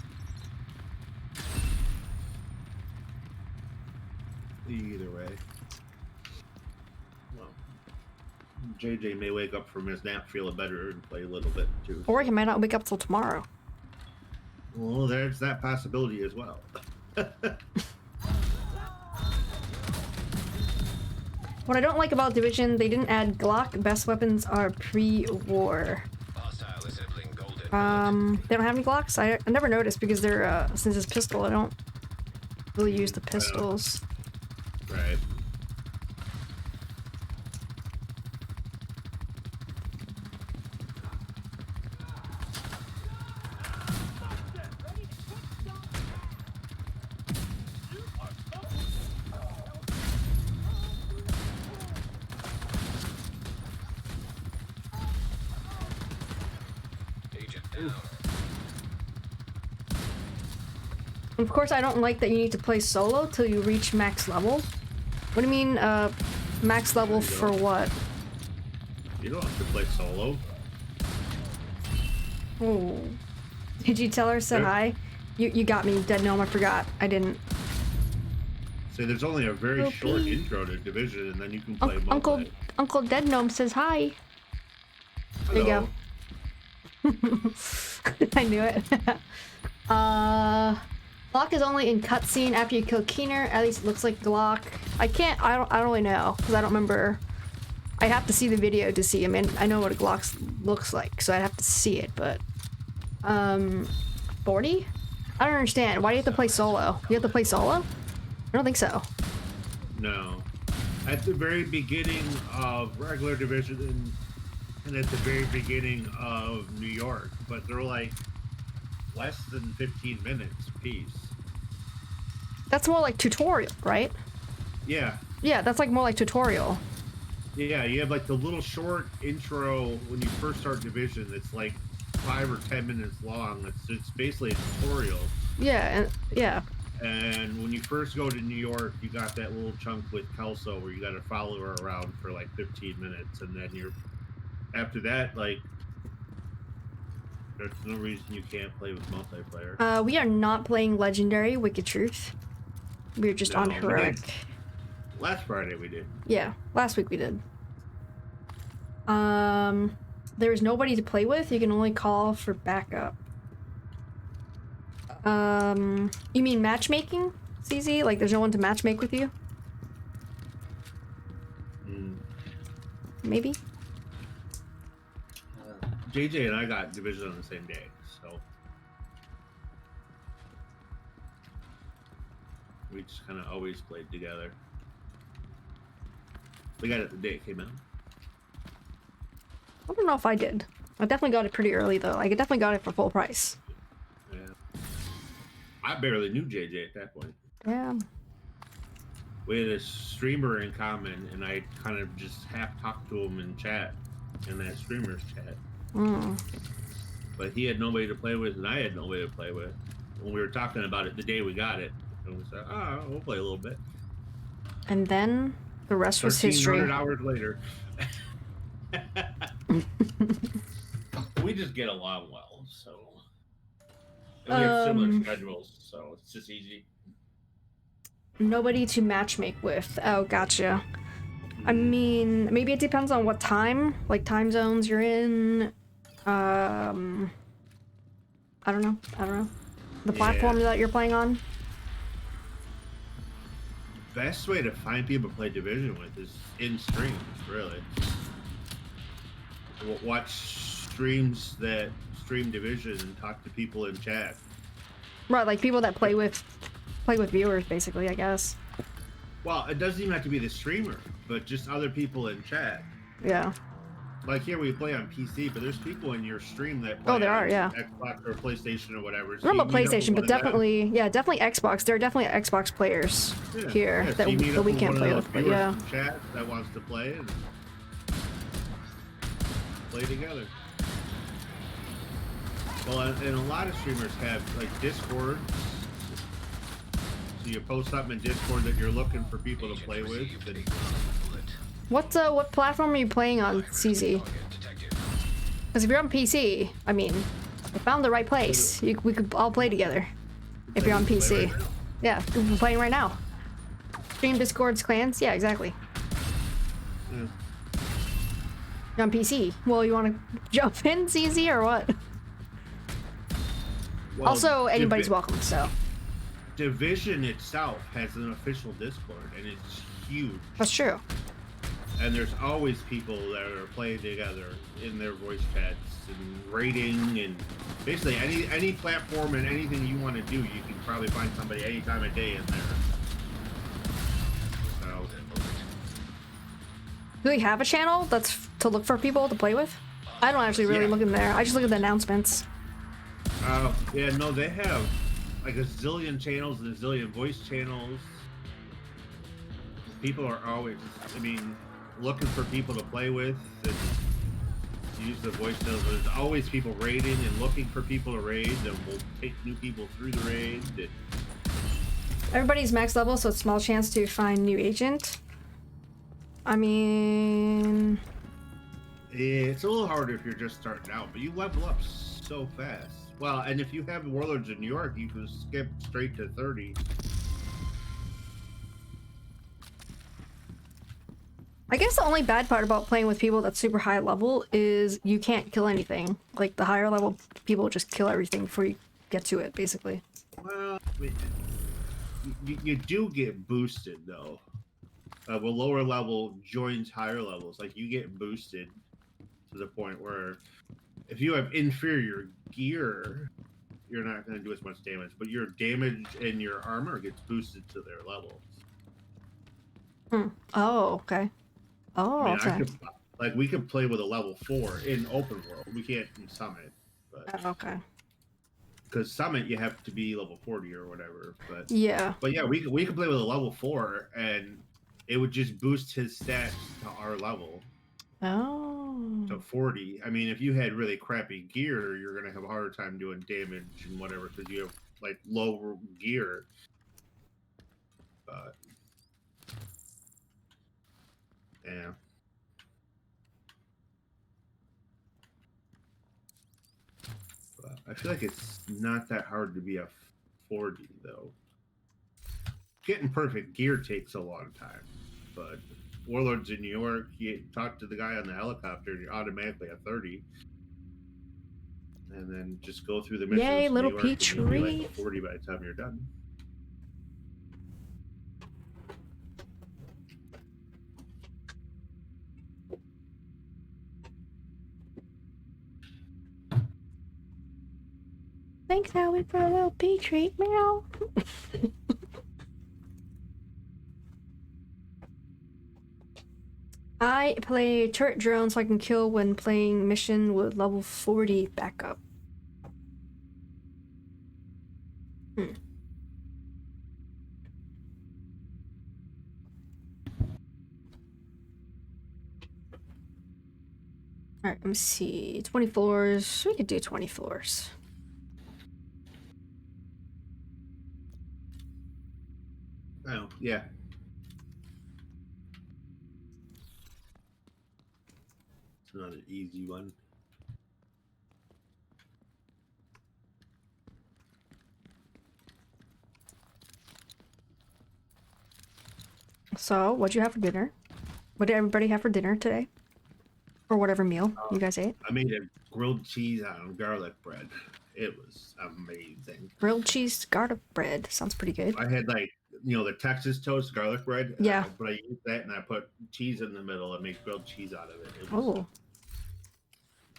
Speaker 4: Either way. Well, JJ may wake up from his nap feeling better and play a little bit too.
Speaker 1: Or he might not wake up till tomorrow.
Speaker 4: Well, there's that possibility as well.
Speaker 1: What I don't like about Division, they didn't add Glock. Best weapons are pre-war.
Speaker 3: Hostile is sibling golden.
Speaker 1: They don't have any Glocks? I never noticed because they're, since it's pistol, I don't really use the pistols.
Speaker 4: Right.
Speaker 3: Agent down.
Speaker 1: Of course, I don't like that you need to play solo till you reach max level. What do you mean, max level for what?
Speaker 4: You don't have to play solo.
Speaker 1: Oh. Did you tell her said
Speaker 4: Yeah.
Speaker 1: hi? You got me, Dead Gnome, I forgot. I didn't.
Speaker 4: So there's only a very
Speaker 1: Okay.
Speaker 4: short intro to Division, and then you can play
Speaker 1: Uncle
Speaker 4: multi.
Speaker 1: Uncle Dead Gnome says hi. There you go.
Speaker 4: Hello.
Speaker 1: I knew it. Glock is only in cutscene after you kill Keener. At least it looks like Glock. I don't really know because I don't remember. I have to see the video to see. I mean, I know what a Glock looks like, so I'd have to see it. But 40? I don't understand. Why do you have to play solo? You have to play solo? I don't think so.
Speaker 4: No. at the very beginning of regular division and at the very beginning of New York, but they're like less than 15 minutes apiece.
Speaker 1: That's more like tutorial, right?
Speaker 4: Yeah.
Speaker 1: Yeah, that's like more like tutorial.
Speaker 4: Yeah, you have like the little short intro when you first start division. It's like 5 or 10 minutes long. It's basically a tutorial.
Speaker 1: Yeah, and yeah.
Speaker 4: And when you first go to New York, you got that little chunk with Kelso where you got to follow her around for like 15 minutes, and then you're after that, like, there's no reason you can't play with multiplayer.
Speaker 1: We are not playing Legendary Wicked Truth. We're just on Heroic.
Speaker 4: Last Friday we did.
Speaker 1: Yeah, last week we did. There is nobody to play with. You can only call for backup. You mean matchmaking, CZ? Like there's no one to matchmake with you? Maybe?
Speaker 4: JJ and I got division on the same day, so we just kind of always played together. We got it the day it came out.
Speaker 1: I don't know if I did. I definitely got it pretty early though. Like I definitely got it for full price.
Speaker 4: Yeah. I barely knew JJ at that point.
Speaker 1: Yeah.
Speaker 4: We had a streamer in common, and I kind of just half talked to him in chat, in that streamer's chat. But he had nobody to play with, and I had nobody to play with. When we were talking about it the day we got it, and we said, "Oh, we'll play a little bit."
Speaker 1: And then the rest was history.
Speaker 4: 1,300 hours later. We just get along well, so. And we have similar schedules, so it's just easy.
Speaker 1: Nobody to matchmake with. Oh, gotcha. I mean, maybe it depends on what time, like time zones you're in. I don't know. The platform that you're playing on.
Speaker 4: Best way to find people to play Division with is in streams, really. Watch streams that stream Division and talk to people in chat.
Speaker 1: Right, like people that play with viewers, basically, I guess.
Speaker 4: Well, it doesn't even have to be the streamer, but just other people in chat.
Speaker 1: Yeah.
Speaker 4: Like here we play on PC, but there's people in your stream that play
Speaker 1: on
Speaker 4: Xbox or PlayStation or whatever. So
Speaker 1: I don't know PlayStation, but definitely, definitely Xbox. There are definitely Xbox players here that we can't play with, but yeah.
Speaker 4: Chat that wants to play and play together. Well, and a lot of streamers have like Discord. So you post something in Discord that you're looking for people to play with. And
Speaker 1: what platform are you playing on, CZ? Because if you're on PC, I mean, I found the right place. We could all play together. If you're on PC.
Speaker 4: Right,
Speaker 1: yeah, we're playing right now. Stream Discord's clans? Yeah, exactly.
Speaker 4: yeah.
Speaker 1: You're on PC. Well, you want to jump in, CZ, or what?
Speaker 4: Well,
Speaker 1: also, anybody's welcome, so.
Speaker 4: Division itself has an official Discord, and it's huge.
Speaker 1: That's true.
Speaker 4: And there's always people that are playing together in their voice chats and rating, and basically any platform and anything you want to do, you can probably find somebody any time of day in there. So,
Speaker 1: do they have a channel that's to look for people to play with? I don't actually really look in there. I just look at the announcements.
Speaker 4: yeah, no, they have like a zillion channels and a zillion voice channels. People are always, I mean, looking for people to play with and use the voice channels. There's always people raiding and looking for people to raid, and we'll take new people through the raid.
Speaker 1: Everybody's max level, so it's small chance to find new agent. I mean,
Speaker 4: it's a little harder if you're just starting out, but you level up so fast. Well, and if you have Warlords in New York, you can skip straight to 30.
Speaker 1: I guess the only bad part about playing with people that's super high level is you can't kill anything. Like, the higher level people just kill everything before you get to it, basically.
Speaker 4: Well, I mean, you do get boosted, though. A lower level joins higher levels. Like, you get boosted to the point where if you have inferior gear, you're not going to do as much damage, but your damage and your armor gets boosted to their levels.
Speaker 1: Hmm. Oh, okay.
Speaker 4: I
Speaker 1: Oh,
Speaker 4: mean, I
Speaker 1: okay.
Speaker 4: could like we could play with a level 4 in open world. We can't in Summit, but
Speaker 1: Oh, okay.
Speaker 4: because Summit you have to be level 40 or whatever.
Speaker 1: Yeah.
Speaker 4: But yeah, we could play with a level 4 and it would just boost his stats to our level to
Speaker 1: Oh.
Speaker 4: 40. I mean, if you had really crappy gear, you're gonna have a harder time doing damage and whatever because you have like low gear. But yeah. But I feel like it's not that hard to be a 40 though. Getting perfect gear takes a long time, but Warlords in New York, you talk to the guy on the helicopter, and you're automatically a 30, and then just go through the
Speaker 1: Yay,
Speaker 4: missions in New
Speaker 1: little
Speaker 4: York, and
Speaker 1: peach
Speaker 4: you'll be like
Speaker 1: tree.
Speaker 4: a 40 by the time you're done.
Speaker 1: Thanks, Howie, for a little peach tree. Meow. I play turret drone so I can kill when playing mission with level 40 backup. Hmm. Alright, let me see. 20 floors. We could do 20 floors.
Speaker 4: Oh, yeah. It's not an easy one.
Speaker 1: So, what'd you have for dinner? What did everybody have for dinner today? Or whatever meal you guys ate?
Speaker 4: I made a grilled cheese on garlic bread. It was amazing.
Speaker 1: Grilled cheese garlic bread. Sounds pretty good.
Speaker 4: I had like the Texas toast garlic bread.
Speaker 1: Yeah.
Speaker 4: But I used that and I put cheese in the middle and made grilled cheese out of it. It was
Speaker 1: Oh.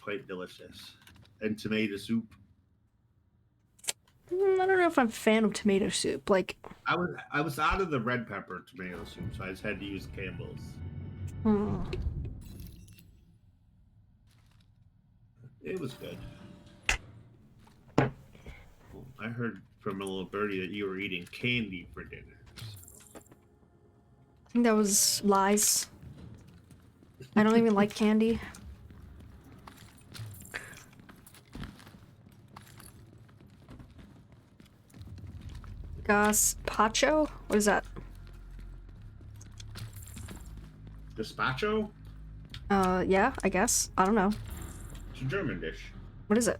Speaker 4: quite delicious. And tomato soup.
Speaker 1: I don't know if I'm a fan of tomato soup. Like,
Speaker 4: I was out of the red pepper tomato soup, so I just had to use Campbell's.
Speaker 1: hmm.
Speaker 4: It was good. Well, I heard from a little birdie that you were eating candy for dinner.
Speaker 1: I think that was lies. I don't even like candy. Gazpacho? What is that?
Speaker 4: Gazpacho?
Speaker 1: Yeah, I guess. I don't know.
Speaker 4: It's a German dish.
Speaker 1: What is it?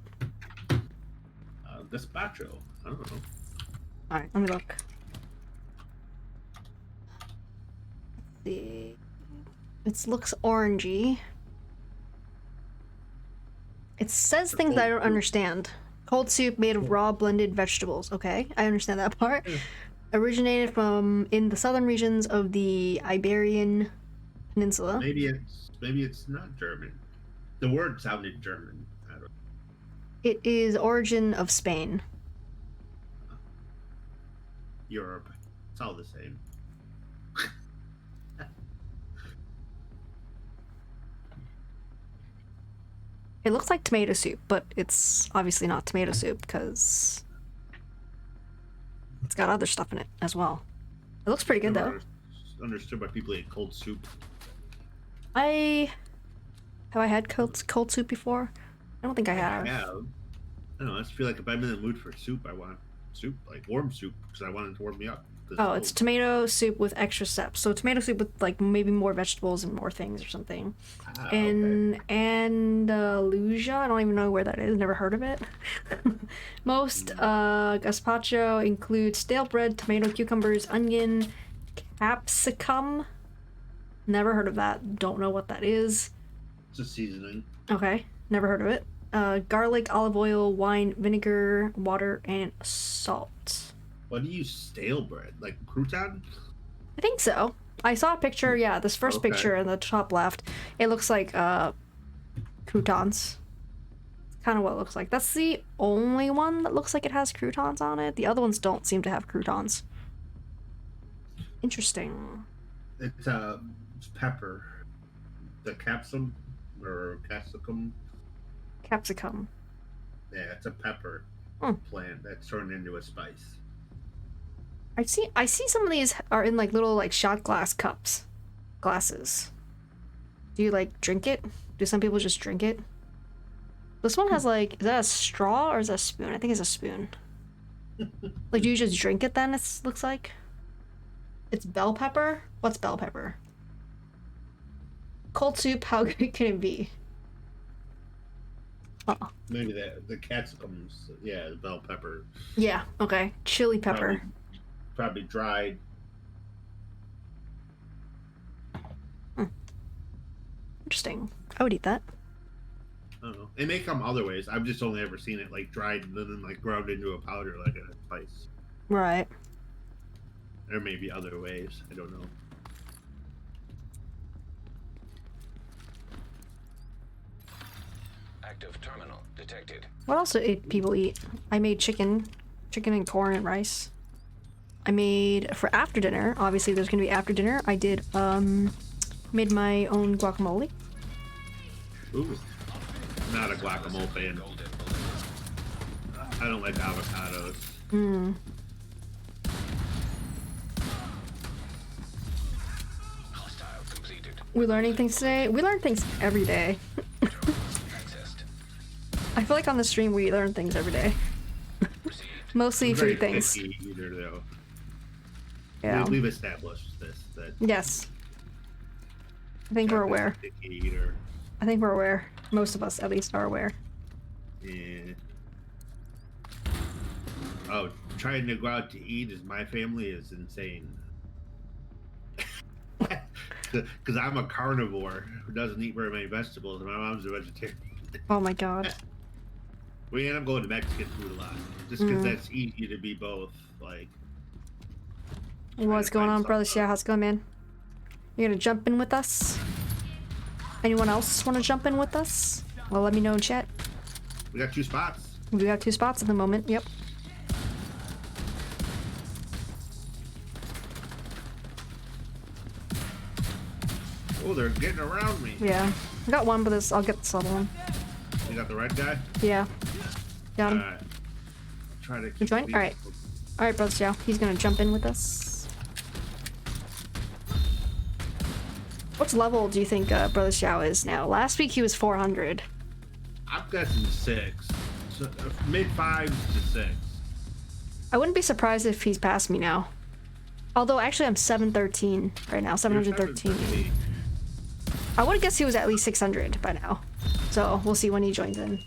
Speaker 4: Gazpacho. I don't know.
Speaker 1: Alright, let me look. See. It looks orangey. It says things that I don't understand. Cold soup made of raw blended vegetables. Okay, I understand that part. Originated from in the southern regions of the Iberian Peninsula.
Speaker 4: Maybe it's not German. The word sounded German. I don't know.
Speaker 1: It is origin of Spain.
Speaker 4: Europe. It's all the same.
Speaker 1: It looks like tomato soup, but it's obviously not tomato soup because it's got other stuff in it as well. It looks pretty good though.
Speaker 4: Never understood why people eat cold soup.
Speaker 1: Have I had cold soup before? I don't think I have.
Speaker 4: I don't know. I just feel like if I'm in the mood for soup, I want soup, like warm soup, because I want it to warm me up.
Speaker 1: Oh, it's tomato soup with extra steps. So tomato soup with like maybe more vegetables and more things or something. In Andalusia, I don't even know where that is. Never heard of it. Most gazpacho includes stale bread, tomato, cucumbers, onion, capsicum. Never heard of that. Don't know what that is.
Speaker 4: It's a seasoning.
Speaker 1: Okay, never heard of it. Garlic, olive oil, wine, vinegar, water, and salt.
Speaker 4: What do you use stale bread? Like crouton?
Speaker 1: I think so. I saw a picture, yeah, this first
Speaker 4: Okay.
Speaker 1: picture in the top left. It looks like croutons. Kind of what it looks like. That's the only one that looks like it has croutons on it. The other ones don't seem to have croutons. Interesting.
Speaker 4: It's pepper. The capsicum or capsicum.
Speaker 1: Capsicum.
Speaker 4: Yeah, it's a pepper
Speaker 1: Hmm.
Speaker 4: plant that's turned into a spice.
Speaker 1: I see some of these are in like little like shot glass cups. Glasses. Do you like drink it? Do some people just drink it? This one has like, is that a straw or is that a spoon? I think it's a spoon. Like, do you just drink it then, it looks like? It's bell pepper? What's bell pepper? Cold soup, how good can it be? Oh.
Speaker 4: Maybe the capsicums. Yeah, the bell pepper.
Speaker 1: Yeah, okay. Chili pepper.
Speaker 4: Probably dried.
Speaker 1: Interesting. I would eat that.
Speaker 4: I don't know. It may come other ways. I've just only ever seen it like dried and then like ground into a powder like a spice.
Speaker 1: Right.
Speaker 4: There may be other ways. I don't know.
Speaker 3: Active terminal detected.
Speaker 1: What else do people eat? I made chicken and corn and rice. I made, for after dinner, obviously there's gonna be after dinner, I did, made my own guacamole.
Speaker 4: Ooh. Not a guacamole fan. I don't like avocados.
Speaker 1: Hmm.
Speaker 3: Hostile completed.
Speaker 1: We're learning things today. We learn things every day.
Speaker 3: Accessed.
Speaker 1: I feel like on the stream we learn things every day. Mostly
Speaker 4: I'm very
Speaker 1: food things.
Speaker 4: picky eater, though.
Speaker 1: Yeah.
Speaker 4: We've established this. That
Speaker 1: Yes. I think we're
Speaker 4: Jeff is a
Speaker 1: aware.
Speaker 4: picky eater.
Speaker 1: I think we're aware. Most of us, at least, are aware.
Speaker 4: Yeah. Oh, trying to go out to eat as my family is insane. Because I'm a carnivore who doesn't eat very many vegetables, and my mom's a vegetarian.
Speaker 1: Oh my god.
Speaker 4: We end up going to Mexican food a lot, just because that's easy to be both. Like,
Speaker 1: What's
Speaker 4: to
Speaker 1: going
Speaker 4: find
Speaker 1: on, brother?
Speaker 4: something.
Speaker 1: Yeah, how's it going, man? You gonna jump in with us? Anyone else want to jump in with us? Well, let me know in chat.
Speaker 4: We got 2 spots.
Speaker 1: We got 2 spots at the moment. Yep.
Speaker 4: Oh, they're getting around me.
Speaker 1: Yeah. I got one, but I'll get this other one.
Speaker 4: You got the red guy?
Speaker 1: Yeah. Got him.
Speaker 4: Alright. Try to
Speaker 1: You
Speaker 4: keep
Speaker 1: join?
Speaker 4: these-
Speaker 1: Alright. Alright, brother Xiao. He's gonna jump in with us. What level do you think brother Xiao is now? Last week he was 400.
Speaker 4: I'm guessing 6. So, mid 5s to 6.
Speaker 1: I wouldn't be surprised if he's past me now. Although, actually, I'm 713 right now. 713.
Speaker 4: 713.
Speaker 1: I would guess he was at least 600 by now. So, we'll see when he joins in.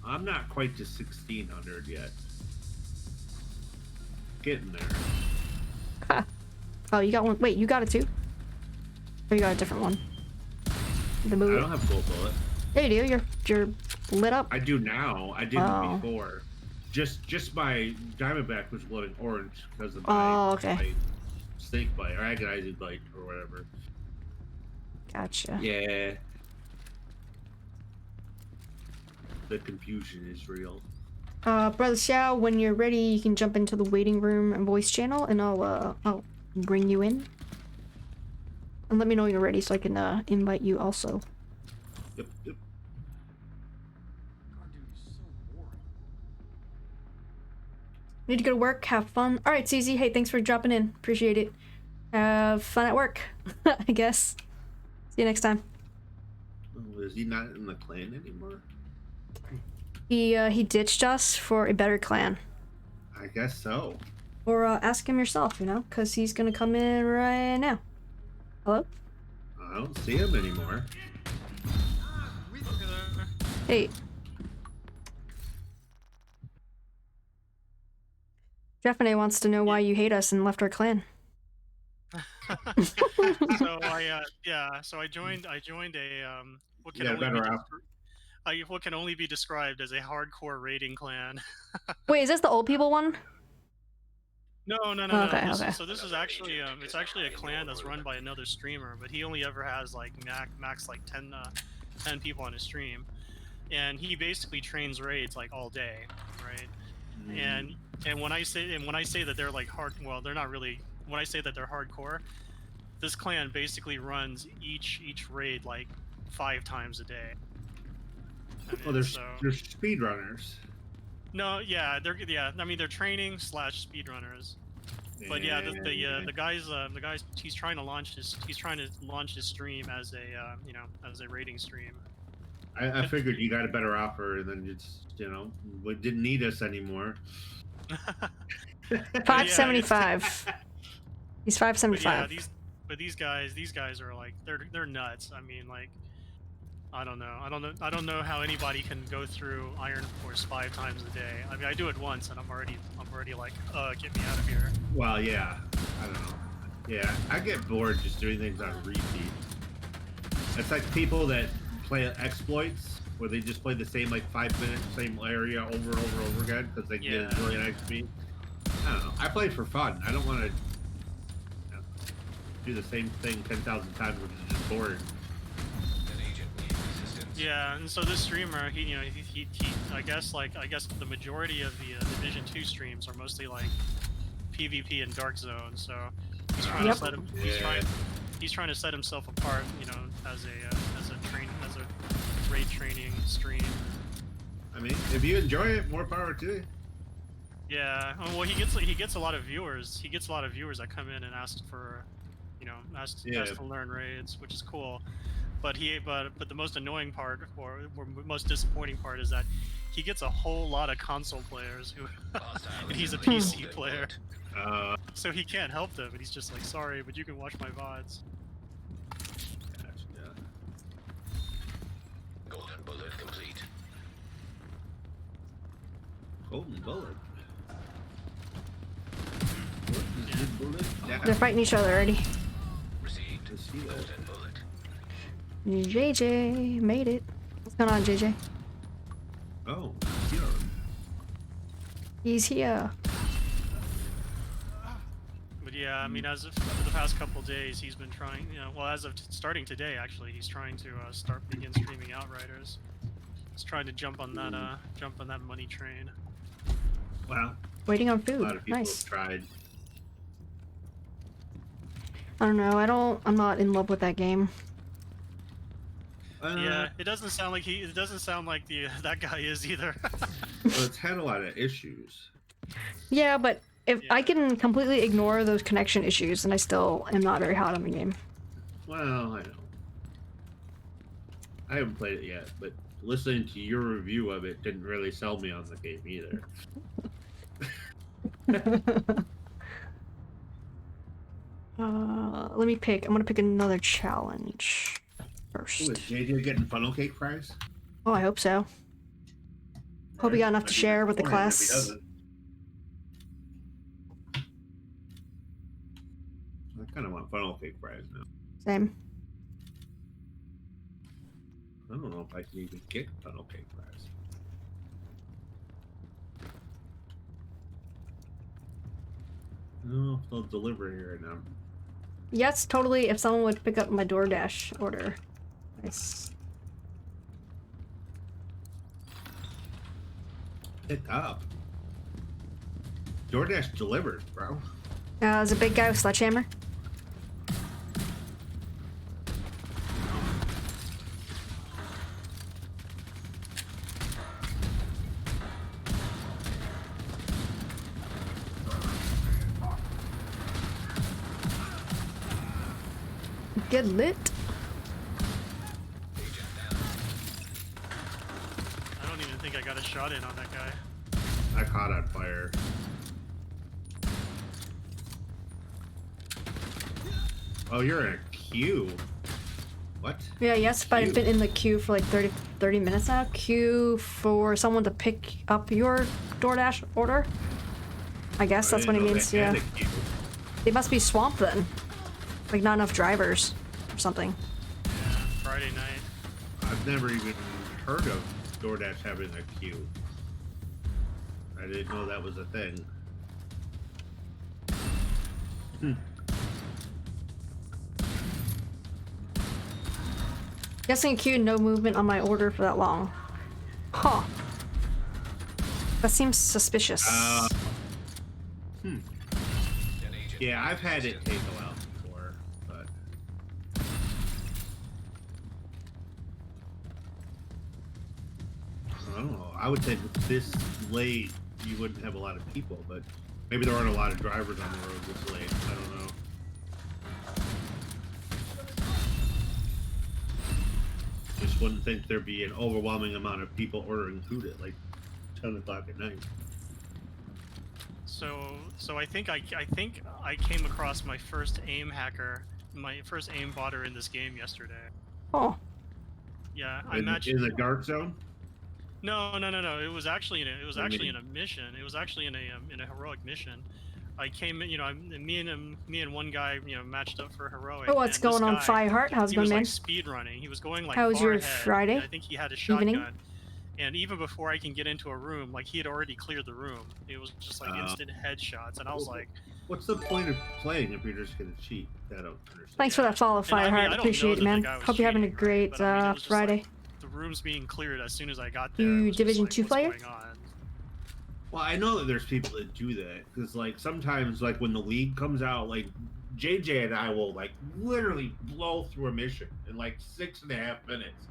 Speaker 4: I'm not quite to 1600 yet. Getting there.
Speaker 1: Huh. Oh, you got one. Wait, you got it too? Or you got a different one? The
Speaker 4: I
Speaker 1: movie.
Speaker 4: don't have gold bullet.
Speaker 1: There you do. You're lit up.
Speaker 4: I do now. I didn't
Speaker 1: Oh.
Speaker 4: before. Just my diamondback was glowing orange because of
Speaker 1: Oh, okay.
Speaker 4: my snake bite or agonizing bite or whatever.
Speaker 1: Gotcha.
Speaker 4: Yeah. The confusion is real.
Speaker 1: Brother Xiao, when you're ready, you can jump into the waiting room and voice channel, and I'll bring you in. And let me know when you're ready so I can invite you also.
Speaker 4: Yep, yep.
Speaker 1: Need to go to work, have fun. Alright, CZ, hey, thanks for dropping in. Appreciate it. Have fun at work, I guess. See you next time.
Speaker 4: Oh, is he not in the clan anymore?
Speaker 1: He ditched us for a better clan.
Speaker 4: I guess so.
Speaker 1: Or ask him yourself, you know, because he's gonna come in right now. Hello?
Speaker 4: I don't see him anymore.
Speaker 1: Hey. Stephanie wants to know why you hate us and left our clan.
Speaker 5: So I joined a what can
Speaker 4: Yeah,
Speaker 5: only be
Speaker 4: better out.
Speaker 5: what can only be described as a hardcore raiding clan.
Speaker 1: Wait, is this the old people one?
Speaker 5: No.
Speaker 1: Okay, okay.
Speaker 5: So this is actually it's actually a clan that's run by another streamer, but he only ever has like max like 10 people on his stream, and he basically trains raids like all day, right? And when I say that they're like they're not really. When I say that they're hardcore, this clan basically runs each raid like 5 times a day.
Speaker 4: Well, there's speedrunners.
Speaker 5: No, yeah, I mean, they're training / speedrunners. But yeah, the guys he's trying to launch his stream as a as a rating stream.
Speaker 4: I figured you got a better offer than just we didn't need us anymore.
Speaker 1: 575. He's 575.
Speaker 5: Yeah, these guys are like they're nuts. I mean, like, I don't know how anybody can go through Iron Force 5 times a day. I mean, I do it once and I'm already like, get me out of here.
Speaker 4: Well, yeah, I don't know. Yeah, I get bored just doing things on repeat. It's like people that play exploits where they just play the same like 5 minutes, same area over and over and over again because they get it really nice speed. I don't know. I play for fun. I don't want to do the same thing 10,000 times, which is just boring.
Speaker 5: Yeah, and so this streamer, he I guess the majority of the Division 2 streams are mostly like PvP and Dark Zone. So he's trying to set him. He's trying to set himself apart, as a raid training stream. I
Speaker 4: mean, if you enjoy it, more power to you.
Speaker 5: Yeah, well, he gets a lot of viewers. He gets a lot of viewers that come in and ask for, ask to learn raids, which is cool. But the most annoying part, or most disappointing part, is that he gets a whole lot of console players who, and he's a PC player, so he can't help them. And he's just like, sorry, but you can watch my VODs.
Speaker 3: Gotcha. Golden bullet complete.
Speaker 4: Golden bullet.
Speaker 1: They're fighting each other already.
Speaker 3: Received. Golden bullet.
Speaker 1: JJ made it. What's going on, JJ?
Speaker 4: Oh, here.
Speaker 1: He's here.
Speaker 5: But yeah, I mean, as of for the past couple days, he's been trying. Well, as of starting today, actually, he's trying to begin streaming Outriders. He's trying to jump on that money train.
Speaker 4: Wow.
Speaker 1: Waiting on food.
Speaker 4: A lot of people
Speaker 1: Nice.
Speaker 4: have tried.
Speaker 1: I don't know. I'm not in love with that game.
Speaker 5: Yeah, it doesn't sound like that guy is either.
Speaker 4: Well, it's had a lot of issues.
Speaker 1: Yeah, but if I can completely ignore those connection issues, then I still am not very hot on the game.
Speaker 4: Well, I know. I haven't played it yet, but listening to your review of it didn't really sell me on the game either.
Speaker 1: Let me pick. I'm gonna pick another challenge first.
Speaker 4: Ooh, is JJ getting funnel cake fries?
Speaker 1: Oh, I hope so. Hope he got enough to share with the class.
Speaker 4: I kind of want funnel cake fries now.
Speaker 1: Same.
Speaker 4: I don't know if I can even get funnel cake fries. I don't know if they'll deliver here or not.
Speaker 1: Yes, totally. If someone would pick up my DoorDash order. Nice.
Speaker 4: Pick up. DoorDash delivers, bro.
Speaker 1: There's a big guy with sledgehammer. Get lit.
Speaker 5: I don't even think I got a shot in on that guy.
Speaker 4: I caught on fire. Oh, you're in a queue. What?
Speaker 1: Yeah, yes, but I've been in the queue for like 30 minutes now. Queue for someone to pick up your DoorDash order. I guess that's what it means, yeah. They must be swamped then. Like not enough drivers or something.
Speaker 5: Yeah, Friday night.
Speaker 4: I've never even heard of DoorDash having a queue. I didn't know that was a thing.
Speaker 1: Guessing queue, no movement on my order for that long. Huh. That seems suspicious.
Speaker 4: Yeah, I've had it take a while before, but don't know. I would say this late you wouldn't have a lot of people, but maybe there aren't a lot of drivers on the road this late. I don't know. Just wouldn't think there'd be an overwhelming amount of people ordering food at like 10 o'clock at night.
Speaker 5: So I think I came across my first aim hacker, my first aim botter in this game yesterday.
Speaker 1: Oh.
Speaker 5: Yeah, I
Speaker 4: In the dark zone.
Speaker 5: No. It was actually in a mission. It was actually in a heroic mission. I came in, me and one guy, matched up for heroic.
Speaker 1: Oh, what's going on, Fireheart? How's it going, man?
Speaker 5: He was like speed running. He was going like
Speaker 1: How was
Speaker 5: far
Speaker 1: your
Speaker 5: ahead,
Speaker 1: Friday?
Speaker 5: and I think he had a shotgun.
Speaker 1: Evening?
Speaker 5: And even before I can get into a room, like he had already cleared the room. It was just like instant headshots, and I was like,
Speaker 4: "What's the point of playing if you're just gonna cheat?" I don't understand.
Speaker 1: Thanks for that follow, Fireheart. Appreciate it, man. Hope you're having a great Friday.
Speaker 5: Like, the room's being cleared as soon as I got there.
Speaker 1: You Division 2 player?
Speaker 4: Well, I know that there's people that do that because, like, sometimes, like when the league comes out, like JJ and I will like literally blow through a mission in like 6.5 minutes.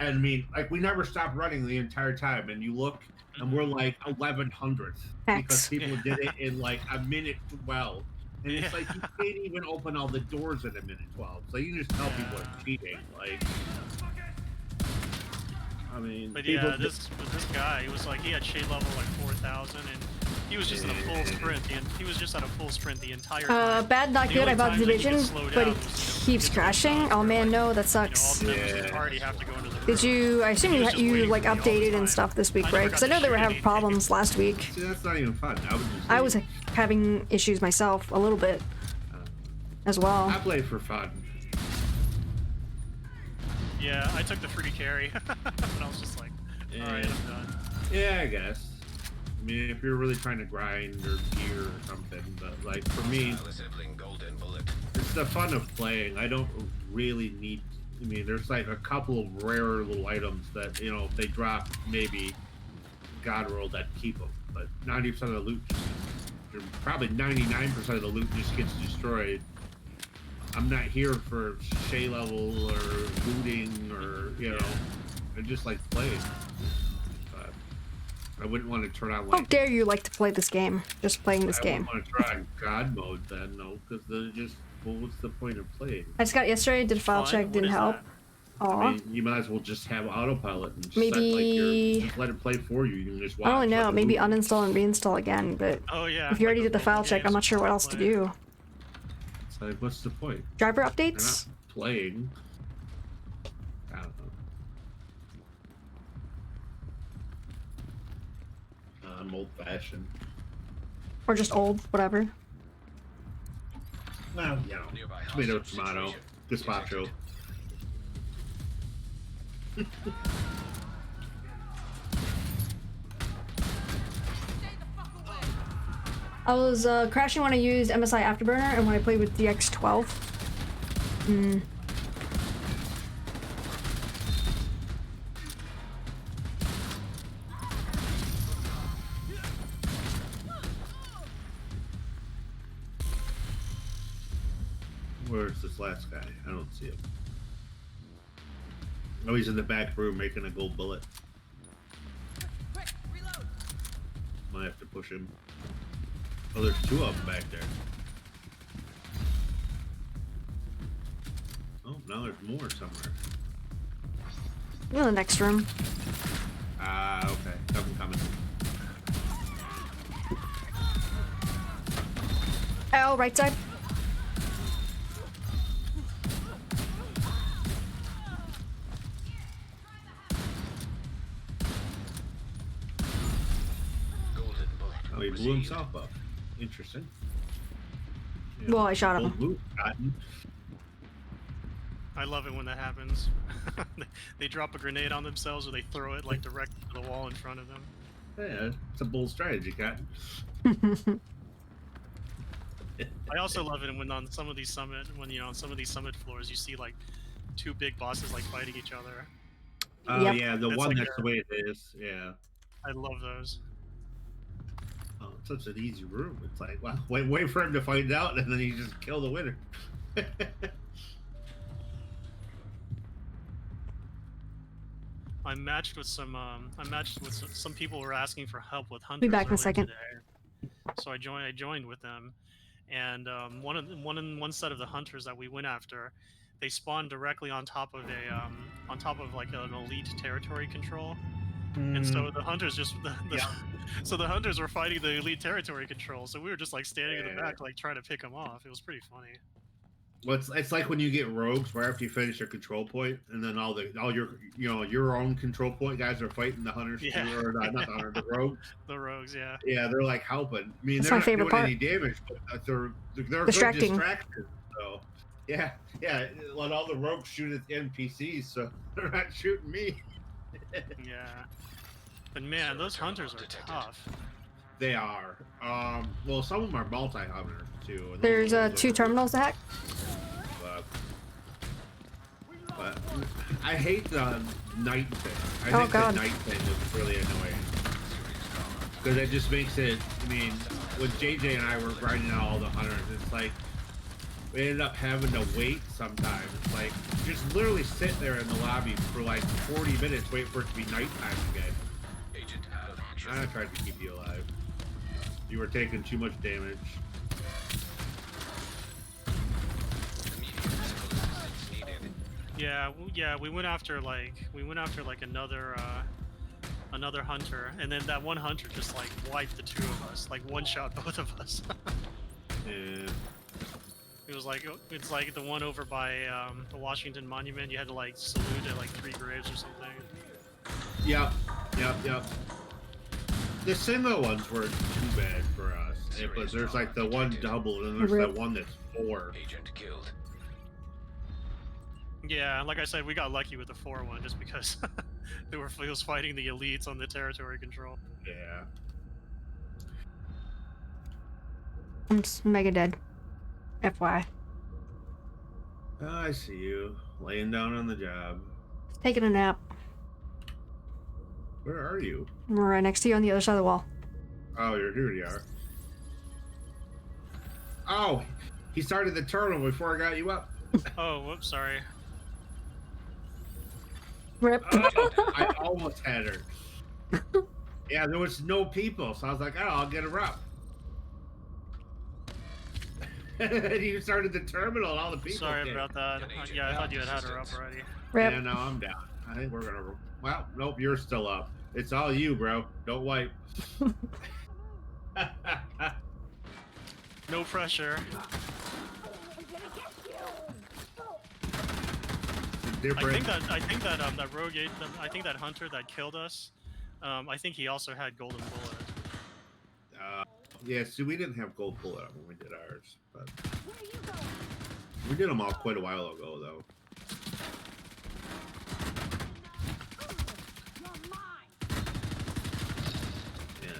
Speaker 4: And I mean, like, we never stop running the entire time. And you look, and we're like 1100th because people did it in like a minute 12. And it's like you can't even open all the doors in a minute 12. So you just tell people are cheating. Like, I mean,
Speaker 5: but yeah, this guy, he was like, he had shade level like 4,000, and he was just in a full sprint. He was just at a full sprint the entire time.
Speaker 1: Bad, not good. I bought the Division, but he keeps crashing. Oh man, no, that sucks. Did you? I assume you like updated and stuff this week, right? Because I know they were having problems last week.
Speaker 4: See, that's not even fun.
Speaker 1: I was having issues myself a little bit as well.
Speaker 4: I play for fun.
Speaker 5: Yeah, I took the free carry, and I was just like, alright, I'm done.
Speaker 4: Yeah, I guess. I mean, if you're really trying to grind or gear or something, but like for me, it's the fun of playing. I don't really need. I mean, there's like a couple of rare little items that, if they drop, maybe God rolled, I'd keep them. But 90% of the loot, probably 99% of the loot just gets destroyed. I'm not here for Shay level or looting or, I just like playing. But I wouldn't want to turn on like...
Speaker 1: How dare you like to play this game? Just playing this game.
Speaker 4: I wouldn't want to try on God mode then, no, because then just... Well, what's the point of playing?
Speaker 1: I just got it yesterday, did a file check, didn't help.
Speaker 4: I mean, you might as well just have autopilot and just just let it play for you. You can just watch.
Speaker 1: I don't know, maybe uninstall and reinstall again, but if you already did the file check, I'm not sure what else to do.
Speaker 4: It's like, what's the point?
Speaker 1: Driver updates?
Speaker 4: They're not playing. I don't know. I'm old-fashioned.
Speaker 1: Or just old, whatever.
Speaker 4: Well, tomato, gazpacho.
Speaker 1: I was crashing when I used MSI Afterburner and when I played with DX12.
Speaker 4: Where's this last guy? I don't see him. Oh, he's in the back room making a gold bullet. Might have to push him. Oh, there's two of them back there. Oh, now there's more somewhere.
Speaker 1: In the next room.
Speaker 4: Ah, okay. I'm coming.
Speaker 1: Oh, right side.
Speaker 4: Oh, he blew himself up. Interesting.
Speaker 1: Yeah. Well, I shot him.
Speaker 4: Loot,
Speaker 5: I love it when that happens. They drop a grenade on themselves or they throw it like directly to the wall in front of them.
Speaker 4: Yeah, it's a bold strategy, Cotton.
Speaker 5: I also love it when on some of these summit floors you see like two big bosses like fighting each other.
Speaker 4: Oh yeah, the one that's the way it is. Yeah.
Speaker 5: I love those.
Speaker 4: Oh, it's such an easy room. It's like, wow, wait for him to find out, and then you just kill the winner.
Speaker 5: I matched with some some people who were asking for help with hunters
Speaker 1: Be back in a
Speaker 5: earlier
Speaker 1: second.
Speaker 5: today. So I joined with them, and one set of the hunters that we went after, they spawned directly on top of like an elite territory control. And so the hunters
Speaker 4: Yeah.
Speaker 5: so the hunters were fighting the elite territory control. So we were just like standing in the
Speaker 4: Yeah.
Speaker 5: back, like trying to pick them off. It was pretty funny.
Speaker 4: Well, it's like when you get rogues right after you finish your control point, and then all your own control point guys are fighting the hunters,
Speaker 5: Yeah.
Speaker 4: or not the hunter, the rogues.
Speaker 5: The rogues, yeah.
Speaker 4: Yeah, they're like helping. I mean,
Speaker 1: That's
Speaker 4: they're
Speaker 1: my
Speaker 4: not
Speaker 1: favorite
Speaker 4: doing
Speaker 1: part.
Speaker 4: any damage, but they're good
Speaker 1: Distracting.
Speaker 4: distractions. So yeah, let all the rogues shoot at the NPCs, so they're not shooting me.
Speaker 5: Yeah. But man, those hunters are tough.
Speaker 4: They are. Well, some of them are multi-hunters too. and
Speaker 1: There's
Speaker 4: those
Speaker 1: 2
Speaker 4: are-
Speaker 1: terminals to hack.
Speaker 4: But I hate the night thing. I
Speaker 1: Oh,
Speaker 4: think
Speaker 1: God.
Speaker 4: the night thing is really annoying. Because it just makes it, I mean, when JJ and I were grinding out all the hunters, it's like, we ended up having to wait sometimes. It's like, just literally sit there in the lobby for like 40 minutes, wait for it to be nighttime again.
Speaker 3: Agent out of action.
Speaker 4: I tried to keep you alive. You were taking too much damage.
Speaker 3: Immediate physical assistance needed.
Speaker 5: Yeah, we went after like another hunter, and then that one hunter just like wiped the 2 of us, like one shot both of us.
Speaker 4: Yeah.
Speaker 5: It's like the one over by the Washington Monument. You had to like salute at like 3 graves or something.
Speaker 4: Yep. The single ones were too bad for us. But there's like the one double, and there's
Speaker 1: Rip.
Speaker 4: that one that's 4.
Speaker 3: Agent killed.
Speaker 5: Yeah, like I said, we got lucky with the 4 one just because it was fighting the elites on the territory control.
Speaker 4: Yeah.
Speaker 1: I'm just mega dead. FYI.
Speaker 4: Oh, I see you laying down on the job.
Speaker 1: Taking a nap.
Speaker 4: Where are you?
Speaker 1: I'm right next to you on the other side of the wall.
Speaker 4: Oh, here you are. Oh, he started the terminal before I got you up.
Speaker 5: Oh, whoops, sorry.
Speaker 1: Rip.
Speaker 4: Oh, I almost had her. Yeah, there was no people, so I was like, oh, I'll get her up. And you started the terminal, and all the people
Speaker 5: Sorry
Speaker 4: came.
Speaker 5: about that. Yeah, I thought you had her up already.
Speaker 1: Rip.
Speaker 4: Yeah, no, I'm down. I think we're gonna. Well, nope, you're still up. It's all you, bro. Don't wipe.
Speaker 5: No pressure.
Speaker 4: Different.
Speaker 5: I think that that rogue, I think that hunter that killed us, I think he also had golden bullet.
Speaker 4: Yeah, see, we didn't have gold bullet when we did ours, but we did them all quite a while ago, though. Yeah.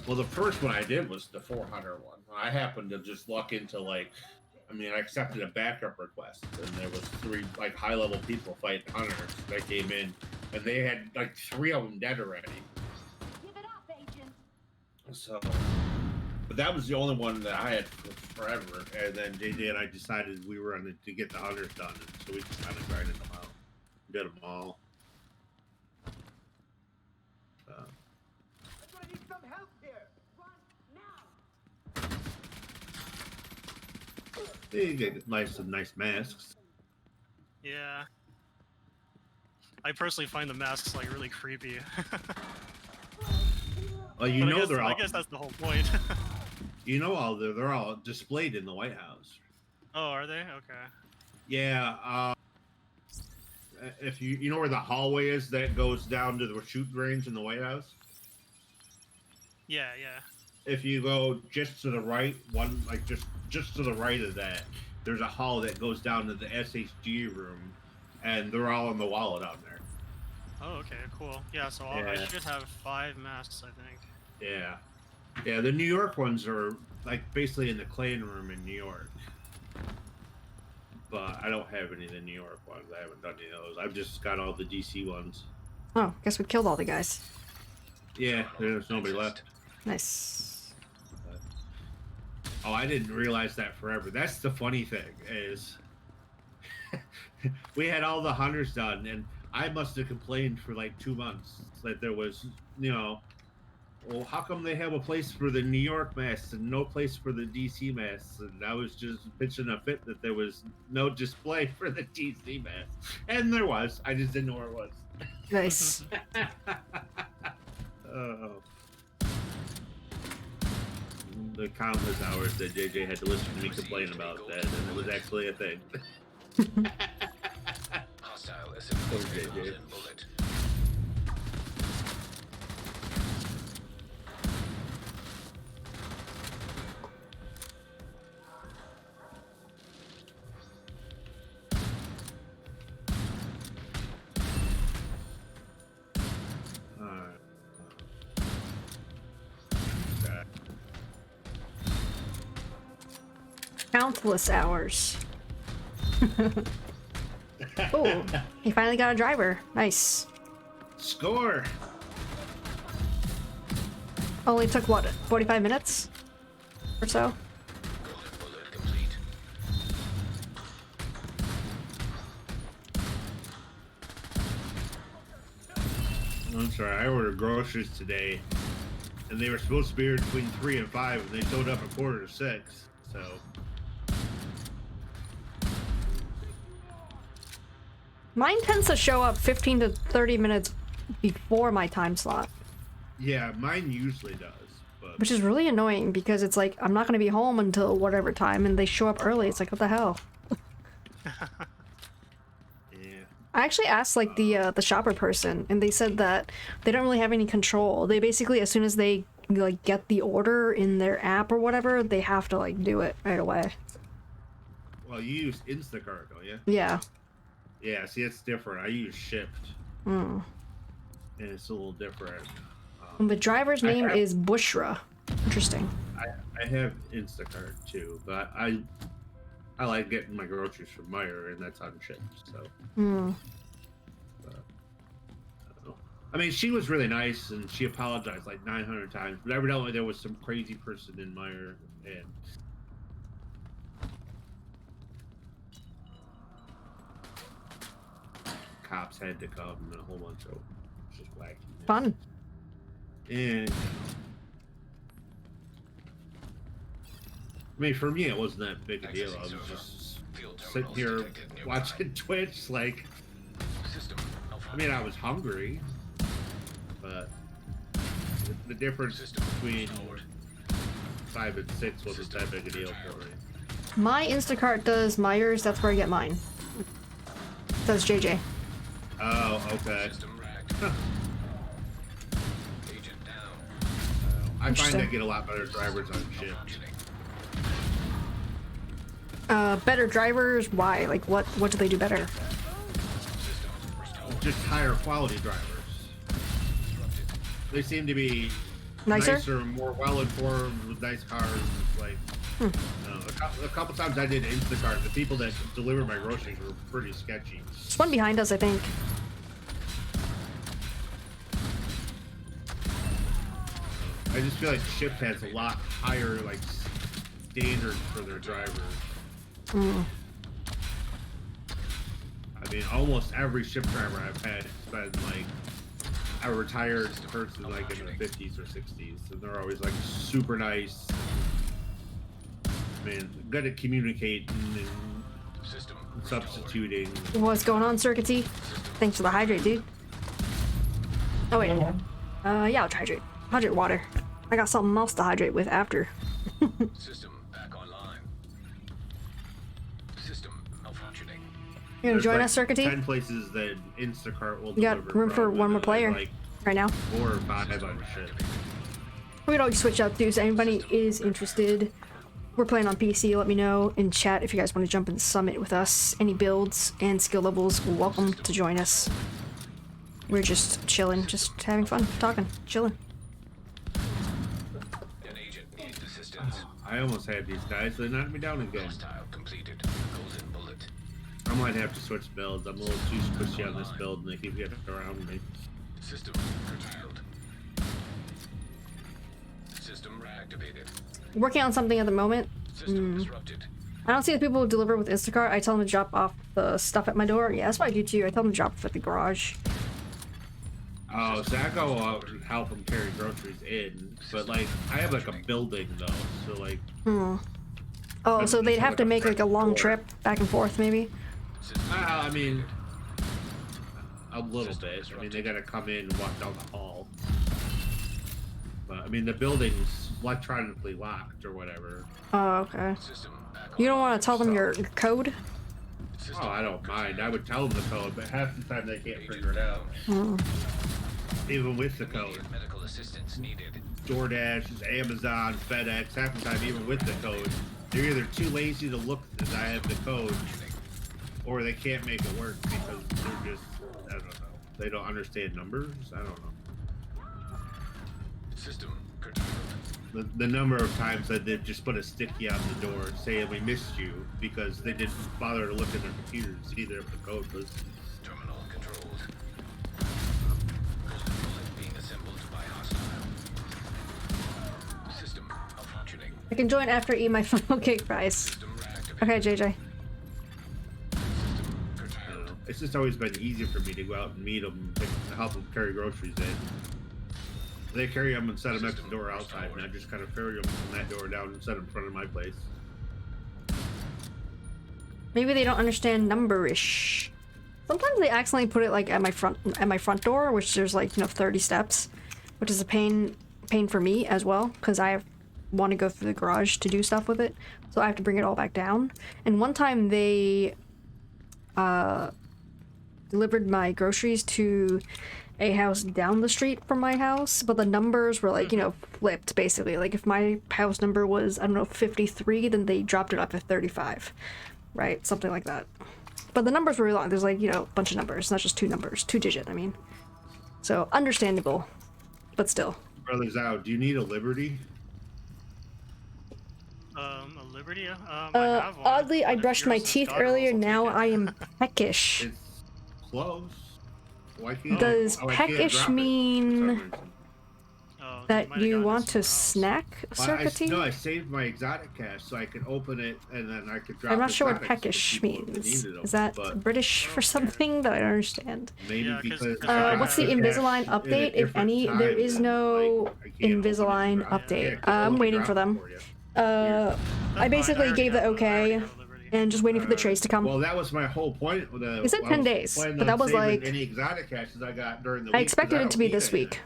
Speaker 4: Well, the first one I did was the 400 one. I happened to just luck into I accepted a backup request, and there was 3 like high-level people fighting hunters. They came in, and they had like 3 of them dead already.
Speaker 6: Give it up, agent.
Speaker 4: So, but that was the only one that I had for forever. And then JJ and I decided we were on to get the hunters done, and so we just kind of grinded them out, did them all.
Speaker 6: I need some help here. Run now.
Speaker 4: They get nice masks.
Speaker 5: Yeah. I personally find the masks like really creepy.
Speaker 4: Well, you
Speaker 5: But
Speaker 4: know they're all.
Speaker 5: I guess that's the whole point.
Speaker 4: You know they're all displayed in the White House.
Speaker 5: Oh, are they? Okay.
Speaker 4: Yeah. If you know where the hallway is that goes down to the shooting range in the White House.
Speaker 5: Yeah.
Speaker 4: If you go just to the right, just to the right of that, there's a hall that goes down to the SHG room, and they're all on the wall down there.
Speaker 5: Oh, okay, cool. Yeah, so I
Speaker 4: Yeah.
Speaker 5: should have 5 masks, I think.
Speaker 4: Yeah. Yeah, the New York ones are like basically in the clan room in New York. But I don't have any of the New York ones. I haven't done any of those. I've just got all the DC ones.
Speaker 1: Oh, guess we killed all the guys.
Speaker 4: Yeah, there's nobody left.
Speaker 1: Nice.
Speaker 4: Oh, I didn't realize that forever. That's the funny thing is we had all the hunters done, and I must have complained for like 2 months that there was, well, how come they have a place for the New York masks and no place for the DC masks? And I was just pitching a fit that there was no display for the DC masks. And there was. I just didn't know where it was.
Speaker 1: Nice.
Speaker 4: Oh. The countless hours that JJ had to listen to me complain about that, and it was actually a thing.
Speaker 3: Hostile assembly vehicles in bullet.
Speaker 1: Countless hours. Oh, he finally got a driver. Nice.
Speaker 4: Score!
Speaker 1: Only took what, 45 minutes or so?
Speaker 3: Golden bullet complete.
Speaker 4: I'm sorry, I ordered groceries today, and they were supposed to be here between 3 and 5, and they showed up at 5:45, so...
Speaker 1: Mine tends to show up 15 to 30 minutes before my time slot,
Speaker 4: Yeah, mine usually does, but...
Speaker 1: which is really annoying because it's like I'm not going to be home until whatever time and they show up early. It's like, what the hell?
Speaker 4: Yeah.
Speaker 1: I actually asked like the shopper person and they said that they don't really have any control. They basically, as soon as they like get the order in their app or whatever, they have to like do it right away.
Speaker 4: Well, you use Instacart, don't you?
Speaker 1: Yeah.
Speaker 4: Yeah, see, it's different. I use Shipt,
Speaker 1: Mm.
Speaker 4: and it's a little different.
Speaker 1: And the driver's
Speaker 4: I
Speaker 1: name
Speaker 4: have-
Speaker 1: is Bushra. Interesting.
Speaker 4: I have Instacart too, but I like getting my groceries from Meyer, and that's on Shipt. So,
Speaker 1: Mm.
Speaker 4: but, I don't know. I mean, she was really nice, and she apologized like 900 times. But evidently, there was some crazy person in Meyer, and cops had to come, and a whole bunch of just wacky.
Speaker 1: Fun.
Speaker 4: And I mean, for me, it wasn't that big a deal. I was just
Speaker 3: Field
Speaker 4: sitting
Speaker 3: terminals
Speaker 4: here
Speaker 3: detected nearby.
Speaker 4: watching Twitch. Like,
Speaker 3: System
Speaker 4: I mean, I was hungry, but the difference between 5 and 6 wasn't that big a deal for me.
Speaker 1: My Instacart does Myers. That's where I get mine. Does JJ.
Speaker 4: Oh, okay.
Speaker 3: System racked. Agent down.
Speaker 4: I find
Speaker 1: Interesting.
Speaker 4: I get a lot better drivers on shift.
Speaker 3: Functioning.
Speaker 1: Better drivers? Why? Like, what do they do better?
Speaker 3: Systems restored.
Speaker 4: Just higher quality drivers.
Speaker 3: Disrupted.
Speaker 4: They seem to be
Speaker 1: Nicer?
Speaker 4: more well informed with nice cars. Like, a couple times I did Instacart. The people that delivered my groceries were pretty sketchy.
Speaker 1: There's one behind us, I think.
Speaker 4: I just feel like Shipt has a lot higher like standards for their drivers.
Speaker 1: Mm.
Speaker 4: I mean, almost every Shipt driver I've had has been like a retired person like in the 50s or 60s, and they're always like super nice. Man, good at communicating and
Speaker 3: System
Speaker 4: substituting.
Speaker 1: What's going on, Circuity? Thanks for the hydrate, dude. Oh, wait. Yeah, I'll hydrate. Hydrate water. I got something else to hydrate with after.
Speaker 3: restored. System back online. System malfunctioning.
Speaker 1: You gonna
Speaker 4: There's
Speaker 1: join
Speaker 4: like
Speaker 1: us, Circuity?
Speaker 4: 10 places that Instacart will
Speaker 1: You got
Speaker 4: deliver
Speaker 1: room for
Speaker 4: from,
Speaker 1: one
Speaker 4: and
Speaker 1: more
Speaker 4: then,
Speaker 1: player
Speaker 4: Like
Speaker 1: right now?
Speaker 4: 4 or 5 on shit.
Speaker 1: We could always switch up, dudes. Anybody is interested. We're playing on PC. Let me know in chat if you guys want to jump in the summit with us. Any builds and skill levels, welcome to join us. We're just chilling, just having fun, talking, chilling.
Speaker 3: An agent needs assistance.
Speaker 4: I almost had these guys. They knocked me down again.
Speaker 3: Hostile completed. Golden bullet.
Speaker 4: I might have to switch builds. I'm a little too squishy on this build, and they keep getting around me.
Speaker 3: System curtailed. System reactivated.
Speaker 1: Working on something at the moment.
Speaker 3: System disrupted.
Speaker 1: I don't see the people who deliver with Instacart. I tell them to drop off the stuff at my door. Yeah, that's what I do too. I tell them to drop off at the garage.
Speaker 4: Oh, so I go out and help them carry groceries in, but like I have like a building though, so like.
Speaker 1: Oh, so they'd have to make like a long
Speaker 4: floor.
Speaker 1: trip back and forth, maybe.
Speaker 4: I mean, a little bit. I mean, they gotta come in and walk down the hall. But I mean, the building's electronically locked or whatever.
Speaker 1: Oh, okay.
Speaker 3: System back
Speaker 1: You don't
Speaker 3: online.
Speaker 1: want to tell them your code?
Speaker 4: Oh, I don't mind. I would tell them the code, but half the time they can't figure it out. Even with the code.
Speaker 3: Immediate medical assistance needed.
Speaker 4: DoorDash, Amazon, FedEx, half the time, even with the code, they're either too lazy to look that I have the code, or they can't make it work because they're just, I don't know. They don't understand numbers? I don't know.
Speaker 3: System curtailed.
Speaker 4: The number of times that they've just put a sticky on the door saying we missed you because they didn't bother to look at their computer to see if the code was.
Speaker 3: Terminal controlled. Bullet being assembled by hostile. System malfunctioning.
Speaker 1: I can join after I eat my funnel cake fries.
Speaker 3: System reactivated.
Speaker 1: Okay, JJ.
Speaker 3: System
Speaker 4: I don't
Speaker 3: curtailed.
Speaker 4: know. It's just always been easier for me to go out and meet them to help them carry groceries in. They carry them and set them next to the door outside, and I just kind of ferry them from that door down and set them in front of my place.
Speaker 1: Maybe they don't understand numberish. Sometimes they accidentally put it like at my front door, which there's like 30 steps, which is a pain for me as well because I want to go through the garage to do stuff with it, so I have to bring it all back down. And one time they delivered my groceries to a house down the street from my house, but the numbers were like flipped basically. Like if my house number was, I don't know, 53, then they dropped it up to 35. Right, something like that. But the numbers were really long. There's like, a bunch of numbers, not just two numbers, 2-digit, I mean. So, understandable, but still.
Speaker 4: Brothers out, do you need a Liberty?
Speaker 5: A Liberty? I have one,
Speaker 1: Oddly, I
Speaker 5: but
Speaker 1: brushed
Speaker 5: if
Speaker 1: my
Speaker 5: yours is
Speaker 1: teeth
Speaker 5: God
Speaker 1: earlier,
Speaker 5: awful,
Speaker 1: now
Speaker 5: take it.
Speaker 1: I am peckish.
Speaker 4: It's close. Why can't
Speaker 1: Does
Speaker 4: I can't
Speaker 1: peckish
Speaker 4: drop it for
Speaker 1: mean
Speaker 4: some reason.
Speaker 5: Oh,
Speaker 1: that
Speaker 5: might have
Speaker 1: you
Speaker 5: gotten it
Speaker 1: want to
Speaker 5: somewhere else.
Speaker 1: snack,
Speaker 4: Well,
Speaker 1: Circuity?
Speaker 4: no, I saved my exotic cache so I could open it and then I could drop
Speaker 1: I'm not sure what
Speaker 4: exotics to
Speaker 1: peckish
Speaker 4: people if they
Speaker 1: means.
Speaker 4: needed them,
Speaker 1: Is that
Speaker 4: but
Speaker 1: British for something that I don't understand?
Speaker 4: maybe
Speaker 5: Yeah, 'cause-
Speaker 4: because
Speaker 5: 'cause
Speaker 4: I
Speaker 1: What's the
Speaker 4: have cache
Speaker 1: Invisalign
Speaker 4: in a
Speaker 1: update? If
Speaker 4: different
Speaker 1: any, there
Speaker 4: time,
Speaker 1: is
Speaker 4: then,
Speaker 1: no
Speaker 4: like, I can't open it
Speaker 1: Invisalign
Speaker 4: and drop it.
Speaker 1: update.
Speaker 4: Yeah, 'cause
Speaker 1: I'm
Speaker 4: only
Speaker 1: waiting
Speaker 4: drop
Speaker 1: for
Speaker 4: it
Speaker 1: them.
Speaker 4: for you.
Speaker 1: I
Speaker 5: That's
Speaker 1: basically
Speaker 5: fine,
Speaker 1: gave the
Speaker 5: I already
Speaker 1: okay
Speaker 5: have a Liberty.
Speaker 1: and just waiting for the trays to come.
Speaker 4: Well, that was my whole point.
Speaker 1: It said 10 days, but that was like-
Speaker 4: any exotic caches I got during the week.
Speaker 1: I
Speaker 4: 'cause
Speaker 1: expected it
Speaker 4: don't
Speaker 1: to be
Speaker 4: need
Speaker 1: this
Speaker 4: any.
Speaker 1: week.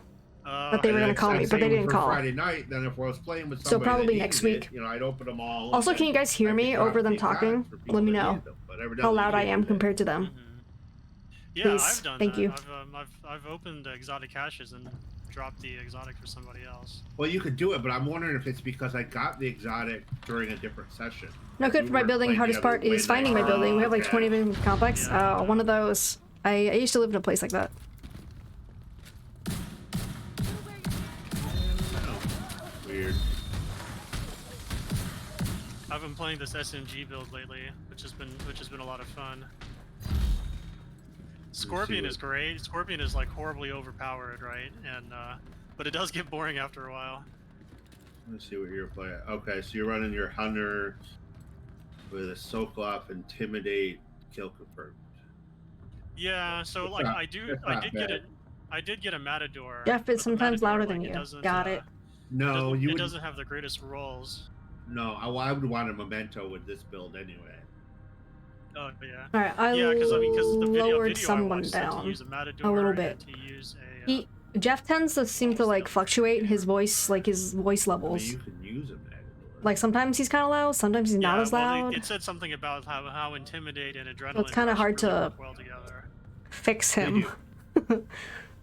Speaker 1: But they were
Speaker 4: And
Speaker 1: gonna call
Speaker 4: I'd
Speaker 1: me, but they
Speaker 4: save them
Speaker 1: didn't
Speaker 4: for
Speaker 1: call.
Speaker 4: Friday night, then if I was playing with
Speaker 1: So
Speaker 4: somebody
Speaker 1: probably
Speaker 4: that
Speaker 1: next
Speaker 4: needed
Speaker 1: week.
Speaker 4: it, I'd open them all.
Speaker 1: Also,
Speaker 4: and
Speaker 1: can you guys hear
Speaker 4: I could
Speaker 1: me
Speaker 4: drop
Speaker 1: over them
Speaker 4: the
Speaker 1: talking?
Speaker 4: exotics for people
Speaker 1: Let me
Speaker 4: that
Speaker 1: know
Speaker 4: needed them, but evidently
Speaker 1: how
Speaker 4: you
Speaker 1: loud I
Speaker 4: can't
Speaker 1: am
Speaker 4: do that.
Speaker 1: compared to them.
Speaker 5: Yeah,
Speaker 1: Please,
Speaker 5: I've done
Speaker 1: thank
Speaker 5: that.
Speaker 1: you.
Speaker 5: I've opened exotic caches and dropped the exotic for somebody else.
Speaker 4: Well, you could do it, but I'm wondering if it's because I got the exotic during a different session.
Speaker 1: No good
Speaker 4: You
Speaker 1: for my
Speaker 4: weren't
Speaker 1: building.
Speaker 4: playing
Speaker 1: Hardest
Speaker 4: the other
Speaker 1: part is
Speaker 4: way
Speaker 1: finding my
Speaker 4: night.
Speaker 1: building. We have like
Speaker 4: Okay.
Speaker 1: 20 building complex.
Speaker 5: Yeah.
Speaker 1: One of those. I used to live in a place like that.
Speaker 4: Weird.
Speaker 5: I've been playing this SMG build lately, which has been a lot of fun. Scorpion
Speaker 4: what-
Speaker 5: is great. Scorpion is like horribly overpowered, right? And but it does get boring after a while.
Speaker 4: Let's see what you're playing. Okay, so you're running your hunter with a soak off, intimidate, kill confirmed.
Speaker 5: Yeah, so
Speaker 4: It's
Speaker 5: like
Speaker 4: not-
Speaker 5: I
Speaker 4: it's
Speaker 5: did
Speaker 4: not
Speaker 5: get
Speaker 4: bad.
Speaker 5: it. I did get a Matador.
Speaker 1: Jeff
Speaker 5: but
Speaker 1: is
Speaker 5: the
Speaker 1: sometimes
Speaker 5: Matador,
Speaker 1: louder than
Speaker 5: like,
Speaker 1: you.
Speaker 5: doesn't,
Speaker 1: Got it.
Speaker 4: No, you
Speaker 5: it
Speaker 4: would.
Speaker 5: doesn't have the greatest rolls.
Speaker 4: No, I would want a memento with this build anyway.
Speaker 5: Oh yeah.
Speaker 1: All right, I
Speaker 5: Yeah, because the video
Speaker 1: lowered
Speaker 5: I
Speaker 1: someone
Speaker 5: watched said
Speaker 1: down.
Speaker 5: to use a Matador
Speaker 1: a little
Speaker 5: and
Speaker 1: bit.
Speaker 5: to use a.
Speaker 1: Jeff tends to seem to like fluctuate his voice, like his voice
Speaker 4: I mean,
Speaker 1: levels.
Speaker 4: you can use a matador.
Speaker 1: Like sometimes he's kind of loud, sometimes he's not
Speaker 5: Yeah,
Speaker 1: as
Speaker 5: well,
Speaker 1: loud.
Speaker 5: It said something about how intimidate and adrenaline.
Speaker 1: it's kinda
Speaker 5: rush
Speaker 1: hard
Speaker 5: really
Speaker 1: to-
Speaker 5: work well together.
Speaker 1: Fix
Speaker 4: They
Speaker 1: him.
Speaker 4: do.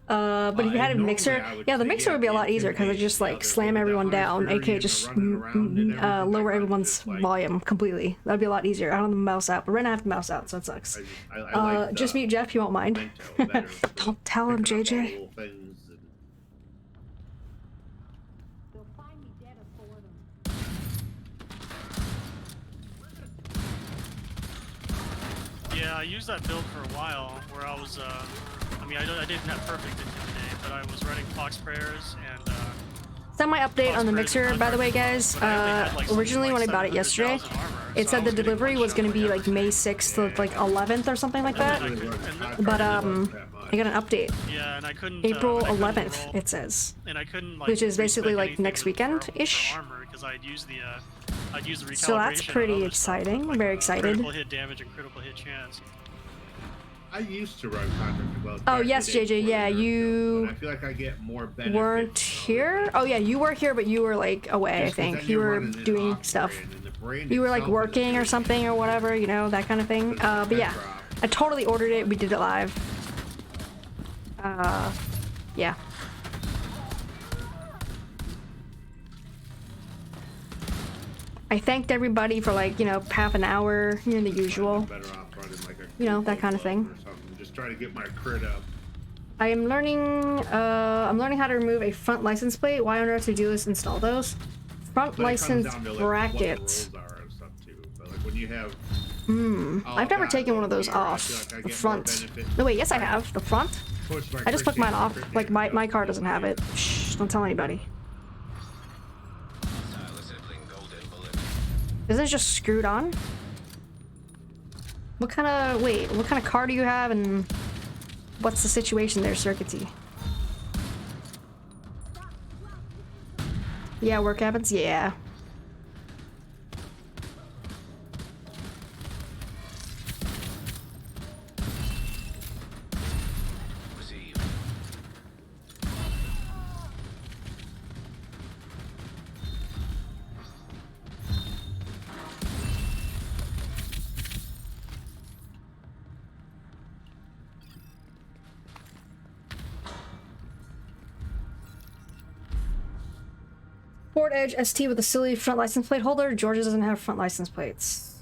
Speaker 1: But if you had a
Speaker 4: Normally
Speaker 1: mixer,
Speaker 4: I would
Speaker 1: yeah, the
Speaker 4: say,
Speaker 1: mixer would be a lot easier because it
Speaker 4: intimidate
Speaker 1: just
Speaker 4: the
Speaker 1: like
Speaker 4: other
Speaker 1: slam
Speaker 4: people
Speaker 1: everyone
Speaker 4: down,
Speaker 1: down, aka
Speaker 4: and
Speaker 1: just
Speaker 4: running around and everything.
Speaker 1: lower
Speaker 4: I
Speaker 1: everyone's
Speaker 4: just, like-
Speaker 1: volume completely. That'd be a lot easier. I don't have the mouse out, but right now I have the mouse out, so it sucks.
Speaker 4: I like
Speaker 1: Just
Speaker 4: the
Speaker 1: mute Jeff, you won't mind.
Speaker 4: memento better for
Speaker 1: Don't tell him,
Speaker 4: picking up all
Speaker 1: JJ.
Speaker 4: little things and-
Speaker 6: They'll find me dead of boredom.
Speaker 5: Yeah, I used that build for a while where I was. I mean, I didn't have perfect intimidate, but I was running fox prayers and.
Speaker 1: Semi-update on the mixer, by the way, guys. Originally when I bought it yesterday, it said the delivery was going to be like May 6th to like 11th or something like that. But I got an update.
Speaker 5: Yeah, and I couldn't.
Speaker 1: April
Speaker 5: and I couldn't
Speaker 1: 11th,
Speaker 5: roll-
Speaker 1: it says.
Speaker 5: And I couldn't like.
Speaker 1: Which is basically
Speaker 5: respec
Speaker 1: like
Speaker 5: anything
Speaker 1: next
Speaker 5: with the
Speaker 1: weekend-ish.
Speaker 5: armor because I'd used the recalibration.
Speaker 1: So that's
Speaker 5: and
Speaker 1: pretty
Speaker 5: other stuff,
Speaker 1: exciting.
Speaker 5: like,
Speaker 1: Very excited.
Speaker 5: Critical hit damage and critical hit chance.
Speaker 4: I used to run contract well.
Speaker 1: Oh
Speaker 4: back
Speaker 1: yes,
Speaker 4: in the day
Speaker 1: JJ. Yeah,
Speaker 4: before the
Speaker 1: you
Speaker 4: but I feel like I get more benefit.
Speaker 1: weren't here. Oh yeah, you were here, but you were like away. I
Speaker 4: Just 'cause
Speaker 1: think
Speaker 4: then
Speaker 1: you
Speaker 4: you're
Speaker 1: were
Speaker 4: running an
Speaker 1: doing
Speaker 4: off
Speaker 1: stuff.
Speaker 4: brand, and the brand
Speaker 1: You were like
Speaker 4: itself is
Speaker 1: working or
Speaker 4: good.
Speaker 1: something or whatever, you know, that kind of thing. But yeah, I totally ordered it. We did it live. Yeah. I thanked everybody for like, you know, half an hour, you know, the usual.
Speaker 4: Better off running like a
Speaker 1: You know, that kind of
Speaker 4: glove
Speaker 1: thing.
Speaker 4: or something. Just try to get my crit up.
Speaker 1: I am learning, I'm learning how to remove a front license plate. Why on earth did you just install those? Front
Speaker 4: But it comes
Speaker 1: license
Speaker 4: down to, like,
Speaker 1: brackets.
Speaker 4: What the rules are and stuff too. But like when you have
Speaker 1: I've never taken one of those off. The front. No, wait, yes I have. The front? I just took mine off. Like, my car doesn't have it. Shh, don't tell anybody. Isn't it just screwed on? What kind of car do you have and what's the situation there, Circuity? Yeah, work habits? Yeah.
Speaker 3: Receive.
Speaker 1: Ford Edge ST with a silly front license plate holder. Georgia doesn't have front license plates.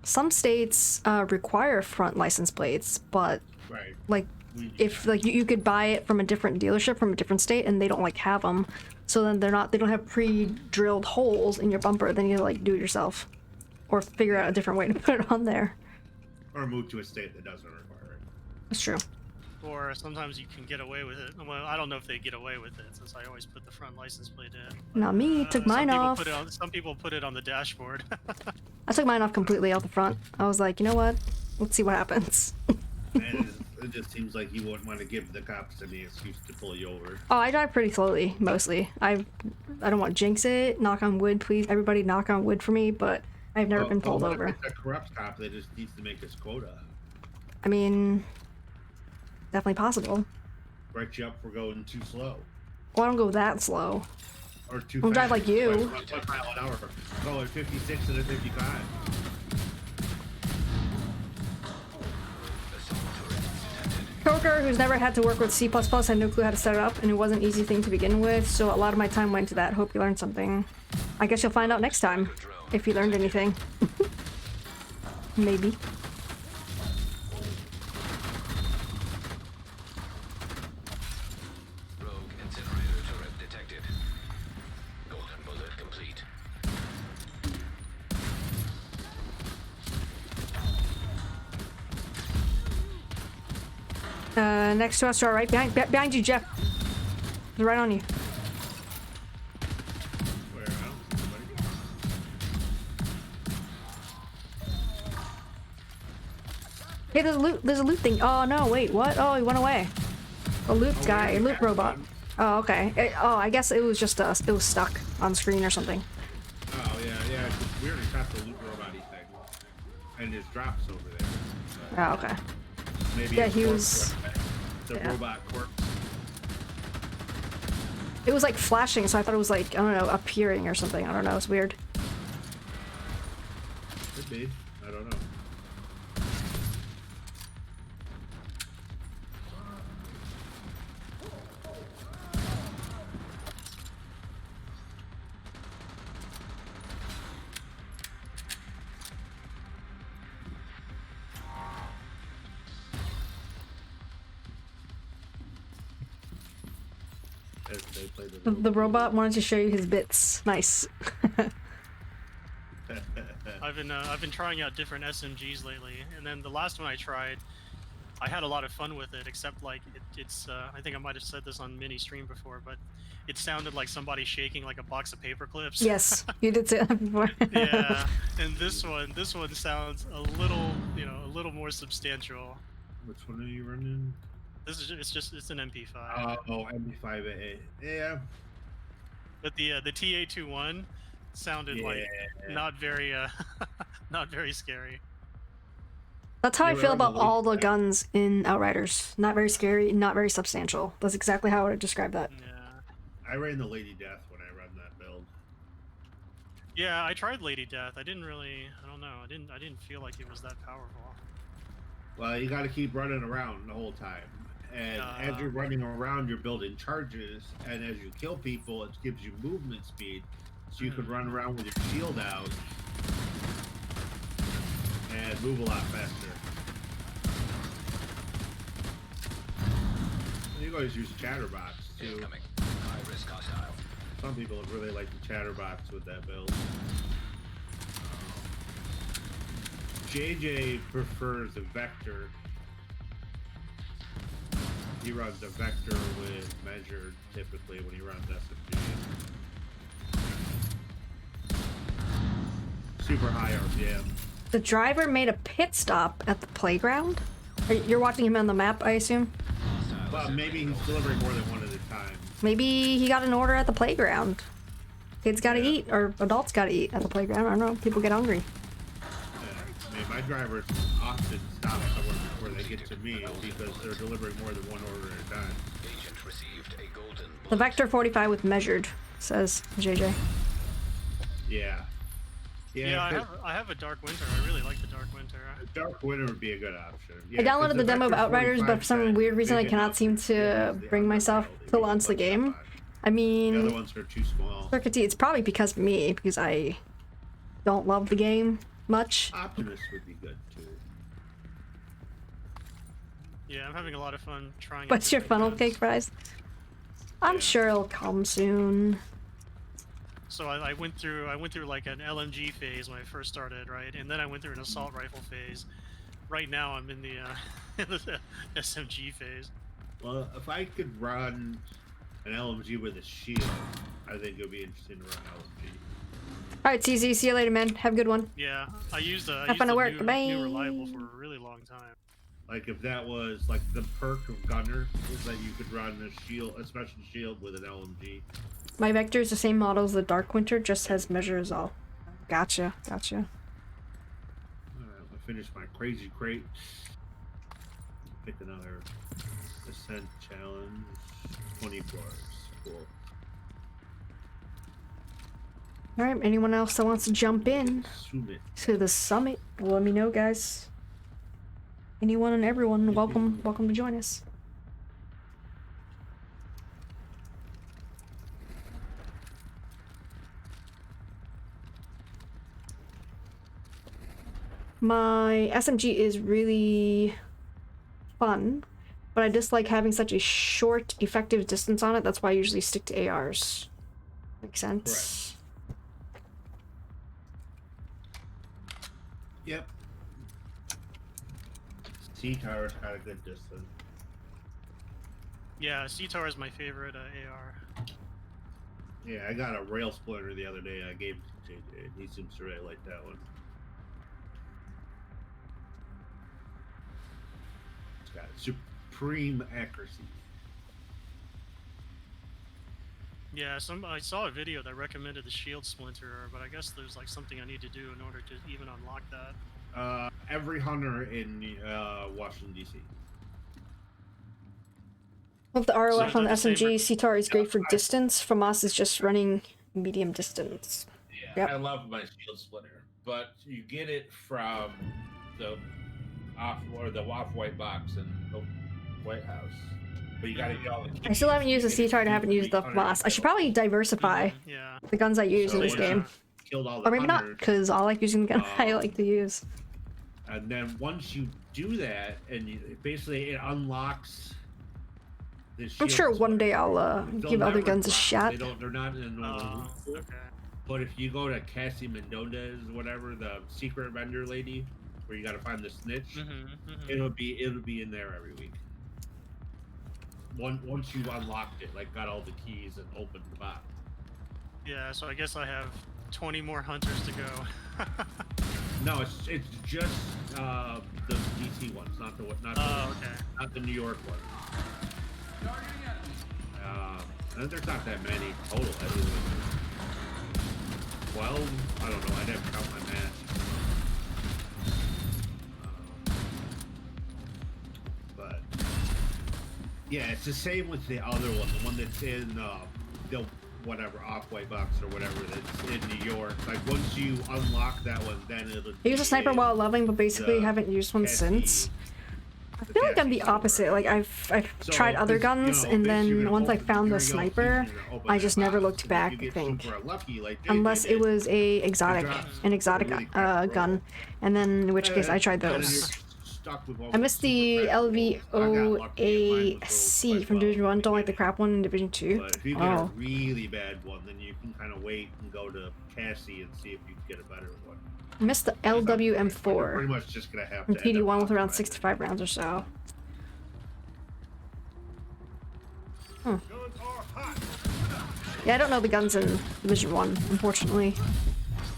Speaker 1: Some states require front license plates, but
Speaker 4: Right.
Speaker 1: like if like you could buy it from a different dealership from a different state and they don't like have them, so then they don't have pre-drilled holes in your bumper. Then you like do it yourself, or figure out a different way to put it on there.
Speaker 4: Or move to a state that doesn't require it.
Speaker 1: That's true.
Speaker 5: Or sometimes you can get away with it. Well, I don't know if they get away with it since I always put the front license plate in.
Speaker 1: Not me. Took mine off.
Speaker 5: Some people put it on the dashboard.
Speaker 1: I took mine off completely out the front. I was like, you know what? Let's see what happens.
Speaker 4: And it just seems like you wouldn't want to give the cops any excuse to pull you over.
Speaker 1: Oh, I drive pretty slowly, mostly. I don't want to jinx it. Knock on wood, please. Everybody knock on wood for me, but I've never been pulled
Speaker 4: what
Speaker 1: over.
Speaker 4: if it's a corrupt cop that just needs to make his quota?
Speaker 1: I mean, definitely possible.
Speaker 4: Write you up for going too slow.
Speaker 1: Well, I don't go that slow.
Speaker 4: Or too
Speaker 1: I don't drive
Speaker 4: fast.
Speaker 1: like you.
Speaker 4: Like 1 mile an hour. Going 56 and a 55.
Speaker 1: Coworker who's never had to work with C++ had no clue how to set it up, and it wasn't an easy thing to begin with, so a lot of my time went to that. Hope you learned something. I guess you'll find out next time, if you learned anything. Maybe.
Speaker 3: Rogue incinerator turret detected. Golden bullet complete.
Speaker 1: Next to us to our right. Behind you, Jeff. He's right on you.
Speaker 4: Where else? Somebody?
Speaker 1: Hey, there's a loot thing. Oh no, wait, what? Oh, he went away. A loot guy, a loot robot. Oh, okay. I guess it was just it was stuck on screen or something.
Speaker 4: Oh, yeah. We already shot the loot robot thing. And his drops over there.
Speaker 1: Oh, okay.
Speaker 4: Maybe
Speaker 1: Yeah,
Speaker 4: his
Speaker 1: he
Speaker 4: corpse
Speaker 1: was-
Speaker 4: went back. The
Speaker 1: yeah.
Speaker 4: robot corpse.
Speaker 1: It was like flashing, so I thought it was like, I don't know, appearing or something. I don't know, it's weird.
Speaker 4: Could be. I don't know. As they play
Speaker 1: The robot wanted to show you his bits. Nice.
Speaker 5: I've been trying out different SMGs lately, and then the last one I tried, I had a lot of fun with it, except like it's. I think I might have said this on mini stream before, but it sounded like somebody shaking like a box of paper clips.
Speaker 1: Yes, you did say that before.
Speaker 5: Yeah, and this one sounds a little, you know, a little more substantial.
Speaker 4: Which one are you running?
Speaker 5: This is it's an MP5.
Speaker 4: Oh, MP5A. Yeah.
Speaker 5: But the TA21 sounded like not very not very scary.
Speaker 1: That's how I
Speaker 4: You were
Speaker 1: feel
Speaker 4: on the
Speaker 1: about all the
Speaker 4: lead.
Speaker 1: guns in Outriders. Not very scary, not very substantial. That's exactly how I would describe that.
Speaker 5: Yeah.
Speaker 4: I ran the Lady Death when I run that build.
Speaker 5: Yeah, I tried Lady Death. I didn't really. I don't know. I didn't feel like it was that powerful.
Speaker 4: Well, you got to keep running around the whole time. And as you're running around, you're building charges. And as you kill people, it gives you movement speed. So you could run around with your shield out and move a lot faster. You can always use Chatterbox too.
Speaker 3: Incoming. High risk hostile.
Speaker 4: Some people have really liked the Chatterbox with that build. JJ prefers the Vector. He runs the Vector with measured typically when he runs SMG. Super high RPM.
Speaker 1: The driver made a pit stop at the playground. You're watching him on the map, I assume?
Speaker 4: Well, maybe he's delivering more than one at a time.
Speaker 1: Maybe he got an order at the playground. Kids gotta
Speaker 4: Yeah.
Speaker 1: eat, or adults gotta eat at the playground. I don't know. People get hungry.
Speaker 4: I mean, my drivers often stop somewhere before they get to me because they're delivering more than one order at a time.
Speaker 3: Agent received a golden
Speaker 1: The
Speaker 3: bullet.
Speaker 1: Vector 45 with measured, says JJ.
Speaker 4: Yeah.
Speaker 5: Yeah, I have a Dark Winter. I really like the Dark Winter.
Speaker 4: Dark Winter would be a good option.
Speaker 1: I downloaded the demo of Outriders, but for some weird reason I cannot seem to bring myself to launch the game. I
Speaker 4: The other
Speaker 1: mean,
Speaker 4: ones are too small.
Speaker 1: Circuit T, it's probably because of me, because I don't love the game much.
Speaker 4: Optimus would be good too.
Speaker 5: Yeah, I'm having a lot of fun trying. out
Speaker 1: What's your
Speaker 5: different
Speaker 1: funnel
Speaker 5: guns.
Speaker 1: cake fries? I'm sure it'll come soon.
Speaker 5: So I went through like an LMG phase when I first started, right? And then I went through an assault rifle phase. Right now I'm in the the SMG phase.
Speaker 4: Well, if I could run an LMG with a shield, I think it would be interesting to run LMG.
Speaker 1: Alright, CZ, see you later, man. Have a good one.
Speaker 5: Yeah, I used a
Speaker 1: Have fun at work.
Speaker 5: new,
Speaker 1: Bye.
Speaker 5: new reliable for a really long time.
Speaker 4: Like if that was like the perk of Gunner is that you could run a shield, a special shield with an LMG.
Speaker 1: My Vector is the same model as the Dark Winter, just has measures all. Gotcha, gotcha.
Speaker 4: I finished my crazy crate. Pick another ascent challenge. 20 floors. Cool.
Speaker 1: Alright, anyone else that wants to jump in
Speaker 4: Summit.
Speaker 1: to the summit, let me know, guys. Anyone and everyone, welcome to join us. My SMG is really fun, but I dislike having such a short effective distance on it. That's why I usually stick to ARs. Makes sense?
Speaker 4: Yep. C-Tower's got a good distance.
Speaker 5: Yeah, C-Tar is my favorite AR.
Speaker 4: Yeah, I got a rail splitter the other day. I gave it to JJ, and he seems to really like that one. It's got supreme accuracy.
Speaker 5: Yeah, I saw a video that recommended the shield splinter, but I guess there's like something I need to do in order to even unlock that.
Speaker 4: Every hunter in Washington, D.C.
Speaker 1: With the ROF
Speaker 5: So
Speaker 1: on the
Speaker 5: is that the
Speaker 1: SMG,
Speaker 5: same
Speaker 1: CTAR is great for distance. FAMAS is just running medium distance.
Speaker 4: Yeah,
Speaker 1: Yep.
Speaker 4: I love my shield splitter, but you get it from the off-white box in the White House. But you gotta get all the.
Speaker 1: I still haven't used the CTAR and I haven't used the FAMAS. I should probably diversify
Speaker 5: Yeah.
Speaker 1: the guns I use
Speaker 4: So
Speaker 1: in this
Speaker 4: when
Speaker 1: game.
Speaker 4: Killed all the
Speaker 1: Or maybe not,
Speaker 4: hunters,
Speaker 1: because I like using the gun I like to use.
Speaker 4: and then once you do that, and basically it unlocks. The
Speaker 1: I'm
Speaker 4: shield
Speaker 1: sure one day
Speaker 4: splitter.
Speaker 1: I'll
Speaker 4: They'll
Speaker 1: give other
Speaker 4: never
Speaker 1: guns a
Speaker 4: drop.
Speaker 1: shot.
Speaker 4: They're not in a normal loot pool.
Speaker 5: Okay.
Speaker 4: But if you go to Cassie Mendonez, whatever, the secret vendor lady, where you got to find the snitch.
Speaker 5: Mm-hmm.
Speaker 4: It'll be in there every week. Once you've unlocked it, like got all the keys and opened the box.
Speaker 5: Yeah, so I guess I have 20 more hunters to go.
Speaker 4: No, it's just the DC ones, not the
Speaker 5: Okay.
Speaker 4: not the New York ones. And there's not that many total. I think 12. I don't know. I'd have to count my math. But yeah, it's the same with the other one, the one that's in the whatever off-white box or whatever that's in New York. Like once you unlock that one, then it'll.
Speaker 1: I used a sniper while loving, but basically haven't used one since. I feel like I'm the opposite. Like I've tried other guns, and then once I found the sniper, I just never looked back. I think, unless it was an exotic gun, and then in which case I tried those. I missed the LVOAC from Division 1. Don't like the crap one in Division 2.
Speaker 4: But if you get a really bad one, then you can kind of wait and go to Cassie and see if you can get a better one.
Speaker 1: I missed the
Speaker 4: You're
Speaker 1: LWM4
Speaker 4: pretty much just gonna have
Speaker 1: from
Speaker 4: to end up
Speaker 1: PD1 with around
Speaker 4: optimizing.
Speaker 1: 65 rounds or so. Yeah, I don't know the guns in Division 1, unfortunately.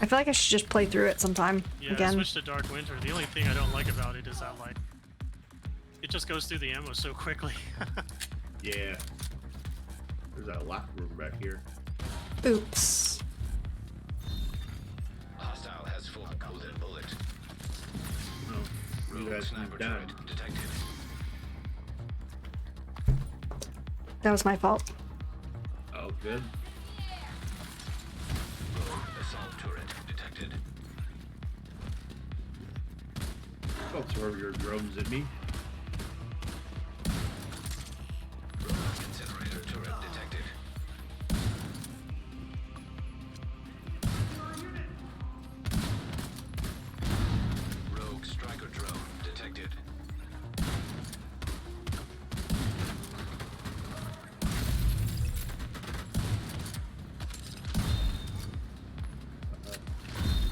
Speaker 1: I feel like I should just play through it sometime
Speaker 5: Yeah,
Speaker 1: again.
Speaker 5: switch to Dark Winter. The only thing I don't like about it is that, like, it just goes through the ammo so quickly.
Speaker 4: Yeah. There's a locker room back here.
Speaker 1: Oops.
Speaker 3: Hostile has full golden bullet.
Speaker 4: Oh, you guys moved down.
Speaker 3: Detected.
Speaker 1: That was my fault.
Speaker 4: Oh, good.
Speaker 3: Assault turret detected.
Speaker 4: Don't throw your drones at me.
Speaker 3: Incinerator turret detected. Rogue striker drone detected.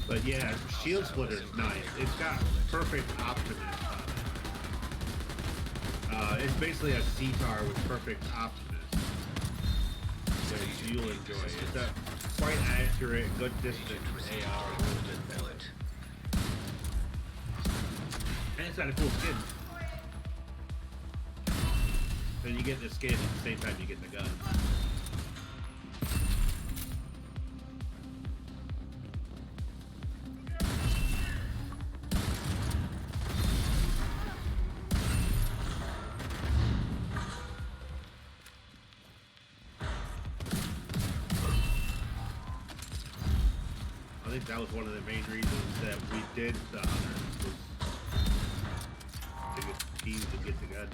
Speaker 4: But yeah, shield splitter's nice. It's got perfect optimus on it. It's basically a CTAR with perfect optimus, which you'll enjoy. It's a quite accurate, good distance AR.
Speaker 3: Bullet.
Speaker 4: And it's got a cool skin. So you get the skin at the same time you get the gun. I think that was one of the main reasons that we did the hunters, was to get the keys to get the gun.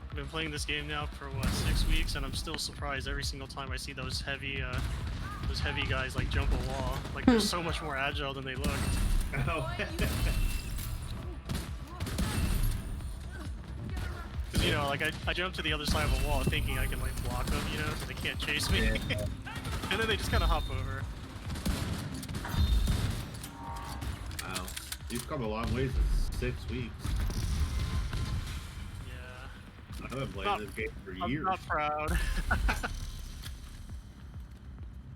Speaker 5: I've been playing this game now for what, 6 weeks, and I'm still surprised every single time I see those heavy guys like jump a wall. Like they're so much more agile than they look.
Speaker 4: Oh.
Speaker 5: Cause you know, like I jump to the other side of a wall thinking I can like block them, you know, so they can't chase me.
Speaker 4: Yeah.
Speaker 5: And then they just kind of hop over.
Speaker 4: Wow. You've come a long ways in 6 weeks.
Speaker 5: Yeah.
Speaker 4: I've been playing this game for
Speaker 5: I'm
Speaker 4: years.
Speaker 5: not proud.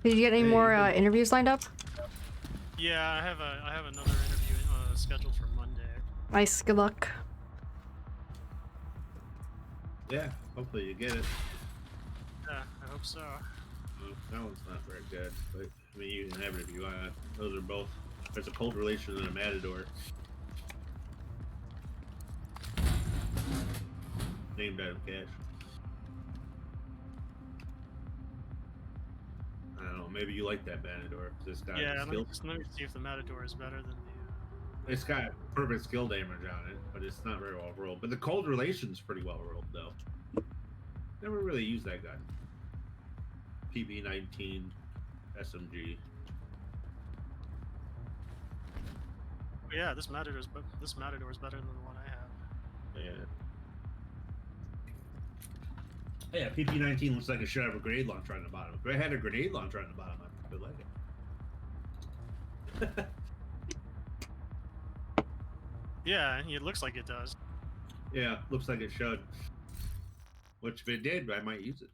Speaker 1: Did you get any
Speaker 4: Hey,
Speaker 1: more
Speaker 4: you can-
Speaker 1: interviews lined up?
Speaker 5: Yeah, I have another interview scheduled for Monday.
Speaker 1: Nice, good luck.
Speaker 4: Yeah, hopefully you get it.
Speaker 5: Yeah, I hope so.
Speaker 4: That one's not very good, but I mean, you can have it if you want. Those are both. There's a cold relation and a matador. Named Adam Cash. I don't know. Maybe you like that matador. This guy.
Speaker 5: Yeah,
Speaker 4: skill,
Speaker 5: let me see if the Matador is better than the.
Speaker 4: it's got perfect skill damage on it, but it's not very well rolled. But the cold relation's pretty well rolled though. Never really used that gun. PB-19 SMG.
Speaker 5: Yeah, this Matador is better than the one I have.
Speaker 4: Yeah. Yeah, PP-19 looks like it should have a grenade launcher on the bottom. If it had a grenade launcher on the bottom, I would like it.
Speaker 5: Yeah, it looks like it does.
Speaker 4: Yeah, looks like it should. Which, if it did, I might use it.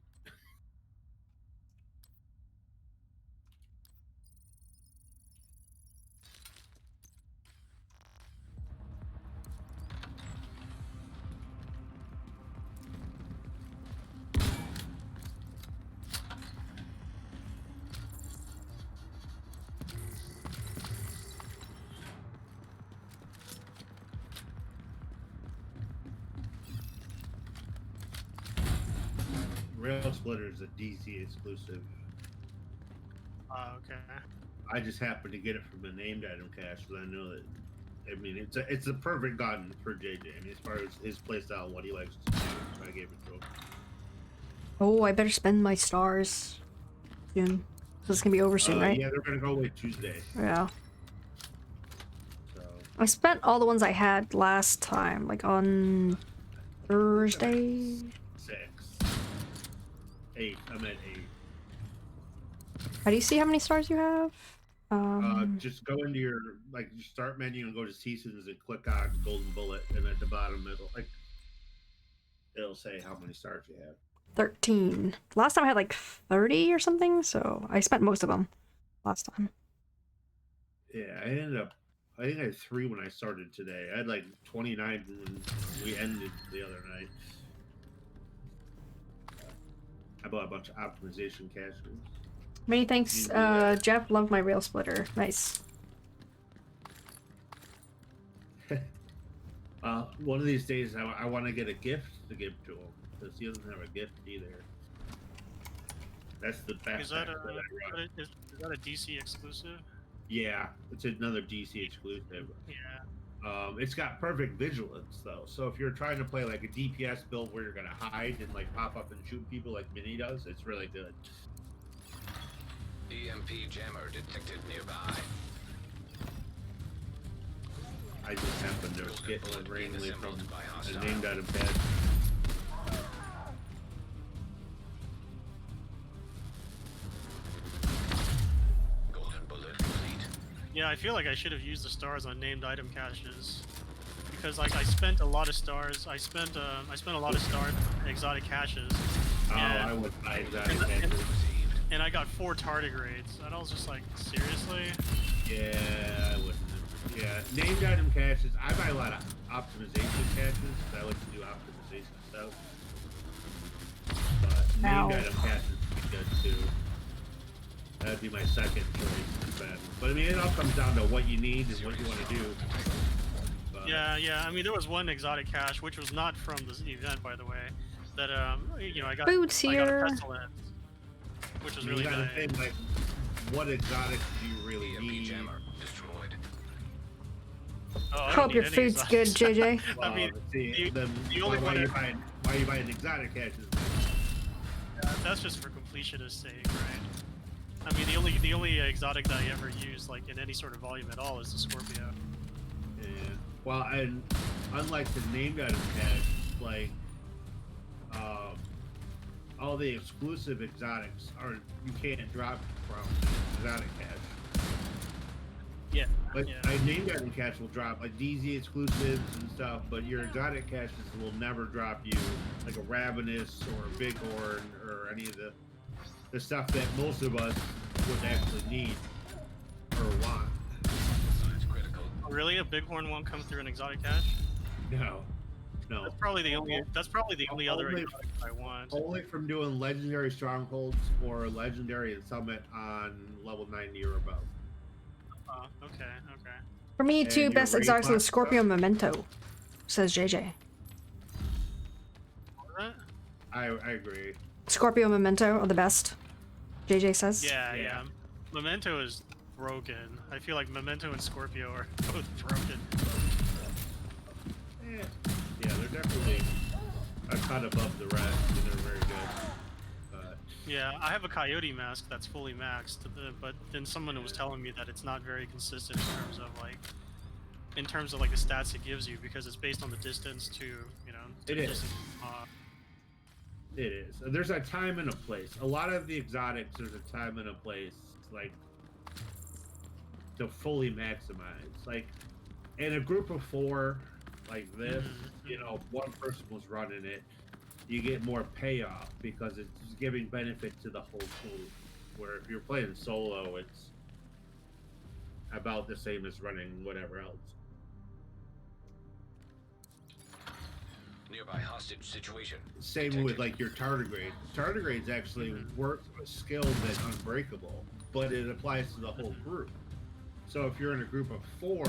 Speaker 4: Rail Splitter is a DC exclusive.
Speaker 5: Okay.
Speaker 4: I just happened to get it from a named item cache, so I know that. I mean, it's a perfect gun for JJ. I mean, as far as his playstyle, what he likes to do, so I gave it to him.
Speaker 1: Oh, I better spend my stars soon. This is gonna be over soon, right?
Speaker 4: Yeah, they're gonna go away Tuesday.
Speaker 1: Yeah.
Speaker 4: So
Speaker 1: I spent all the ones I had last time, like on Thursday.
Speaker 4: 6, 8. I'm at 8.
Speaker 1: How do you see how many stars you have?
Speaker 4: Just go into your your start menu and go to seasons and click on Golden Bullet, and at the bottom it'll say how many stars you have.
Speaker 1: 13. Last time I had like 30 or something, so I spent most of them last time.
Speaker 4: Yeah, I think I had 3 when I started today. I had like 29 when we ended the other night. I bought a bunch of optimization caches.
Speaker 1: Many thanks, Jeff. Love my rail splitter. Nice.
Speaker 4: One of these days, I want to get a gift to give to him because he doesn't have a gift either. That's the best.
Speaker 5: Is that a DC exclusive?
Speaker 4: Yeah, it's another DC exclusive.
Speaker 5: Yeah.
Speaker 4: It's got perfect vigilance though, so if you're trying to play like a DPS build where you're gonna hide and like pop up and shoot people like Mini does, it's really good.
Speaker 3: EMP jammer detected nearby.
Speaker 4: I just happened to get one randomly from a named item pad.
Speaker 3: Golden bullet complete.
Speaker 5: Yeah, I feel like I should have used the stars on named item caches because like I spent a lot of stars. I spent a lot of stars in exotic caches.
Speaker 4: Oh, I would buy exotic caches.
Speaker 5: And I got 4 tardigrades, and I was just like, seriously?
Speaker 4: Yeah, I wouldn't. Yeah, named item caches. I buy a lot of optimization caches. I like to do optimization stuff. But named item caches would be good too. That'd be my second choice. But I mean, it all comes down to what you need and what you want to do. But,
Speaker 5: Yeah. I mean, there was one exotic cache, which was not from this event, by the way, that I got.
Speaker 1: Boots
Speaker 5: I got a
Speaker 1: here.
Speaker 5: pestilence, which was
Speaker 4: you
Speaker 5: really
Speaker 4: gotta
Speaker 5: good.
Speaker 4: think like, what exotics do you really
Speaker 3: EMP
Speaker 4: need?
Speaker 3: jammer destroyed.
Speaker 5: Oh, I don't
Speaker 1: Hope
Speaker 5: need
Speaker 1: your
Speaker 5: any
Speaker 1: food's good,
Speaker 5: exotics.
Speaker 1: JJ.
Speaker 5: I mean,
Speaker 4: see,
Speaker 5: the
Speaker 4: then
Speaker 5: only
Speaker 4: why
Speaker 5: one
Speaker 4: are you buying exotic caches?
Speaker 5: that's just for completionist sake, right? I mean, the only exotic that I ever use, like in any sort of volume at all, is the Scorpio.
Speaker 4: Yeah. Well, and unlike the named item cache, like all the exclusive exotics are you can't drop from exotic cache.
Speaker 5: Yeah.
Speaker 4: Like
Speaker 5: Yeah.
Speaker 4: a named item cache will drop like DZ exclusives and stuff, but your exotic caches will never drop you like a Ravenous or a Bighorn or any of the stuff that most of us would actually need or want.
Speaker 3: Science critical.
Speaker 5: Really, a bighorn won't come through an exotic cache?
Speaker 4: No.
Speaker 5: That's probably the only. That's probably the only other
Speaker 4: Only-
Speaker 5: exotic I want.
Speaker 4: Only from doing legendary strongholds or legendary and summit on level 90 or above.
Speaker 5: Okay.
Speaker 1: For me,
Speaker 4: And
Speaker 1: 2
Speaker 4: your
Speaker 1: best
Speaker 4: raid
Speaker 1: exotics are the
Speaker 4: box
Speaker 1: Scorpio
Speaker 4: stuff?
Speaker 1: Memento, says JJ.
Speaker 5: What was that?
Speaker 4: I agree.
Speaker 1: Scorpio Memento are the best, JJ says.
Speaker 5: Yeah. Memento is broken. I feel like Memento and Scorpio are both broken.
Speaker 4: Yeah, they're definitely a cut above the rest, and they're very good. But
Speaker 5: Yeah, I have a Coyote mask that's fully maxed, but then someone was telling me that it's not very consistent in terms of like in terms of like the stats it gives you, because it's based on the distance to, you know, to
Speaker 4: It
Speaker 5: the
Speaker 4: is.
Speaker 5: distance.
Speaker 4: It is. There's a time and a place. A lot of the exotics, there's a time and a place, like, to fully maximize. Like, in a group of 4, like this, you know, one person was running it, you get more payoff because it's giving benefit to the whole group. Where if you're playing solo, it's about the same as running whatever else.
Speaker 3: Nearby hostage situation.
Speaker 4: Same
Speaker 3: detected.
Speaker 4: with like your tardigrade. Tardigrades actually work with skills that Unbreakable, but it applies to the whole group. So if you're in a group of 4,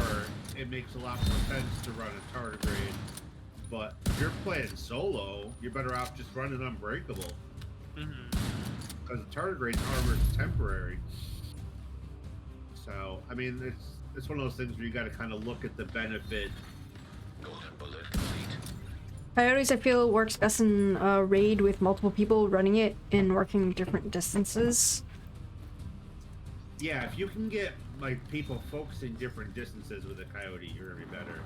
Speaker 4: it makes a lot more sense to run a tardigrade. But if you're playing solo, you're better off just running Unbreakable. Because the tardigrade's armor is temporary. So I mean, it's one of those things where you got to kind of look at the benefit.
Speaker 3: Golden bullet complete.
Speaker 1: Coyotes, I feel, works best in a raid with multiple people running it and working different distances.
Speaker 4: Yeah, if you can get like people focusing different distances with a coyote, you're gonna be better.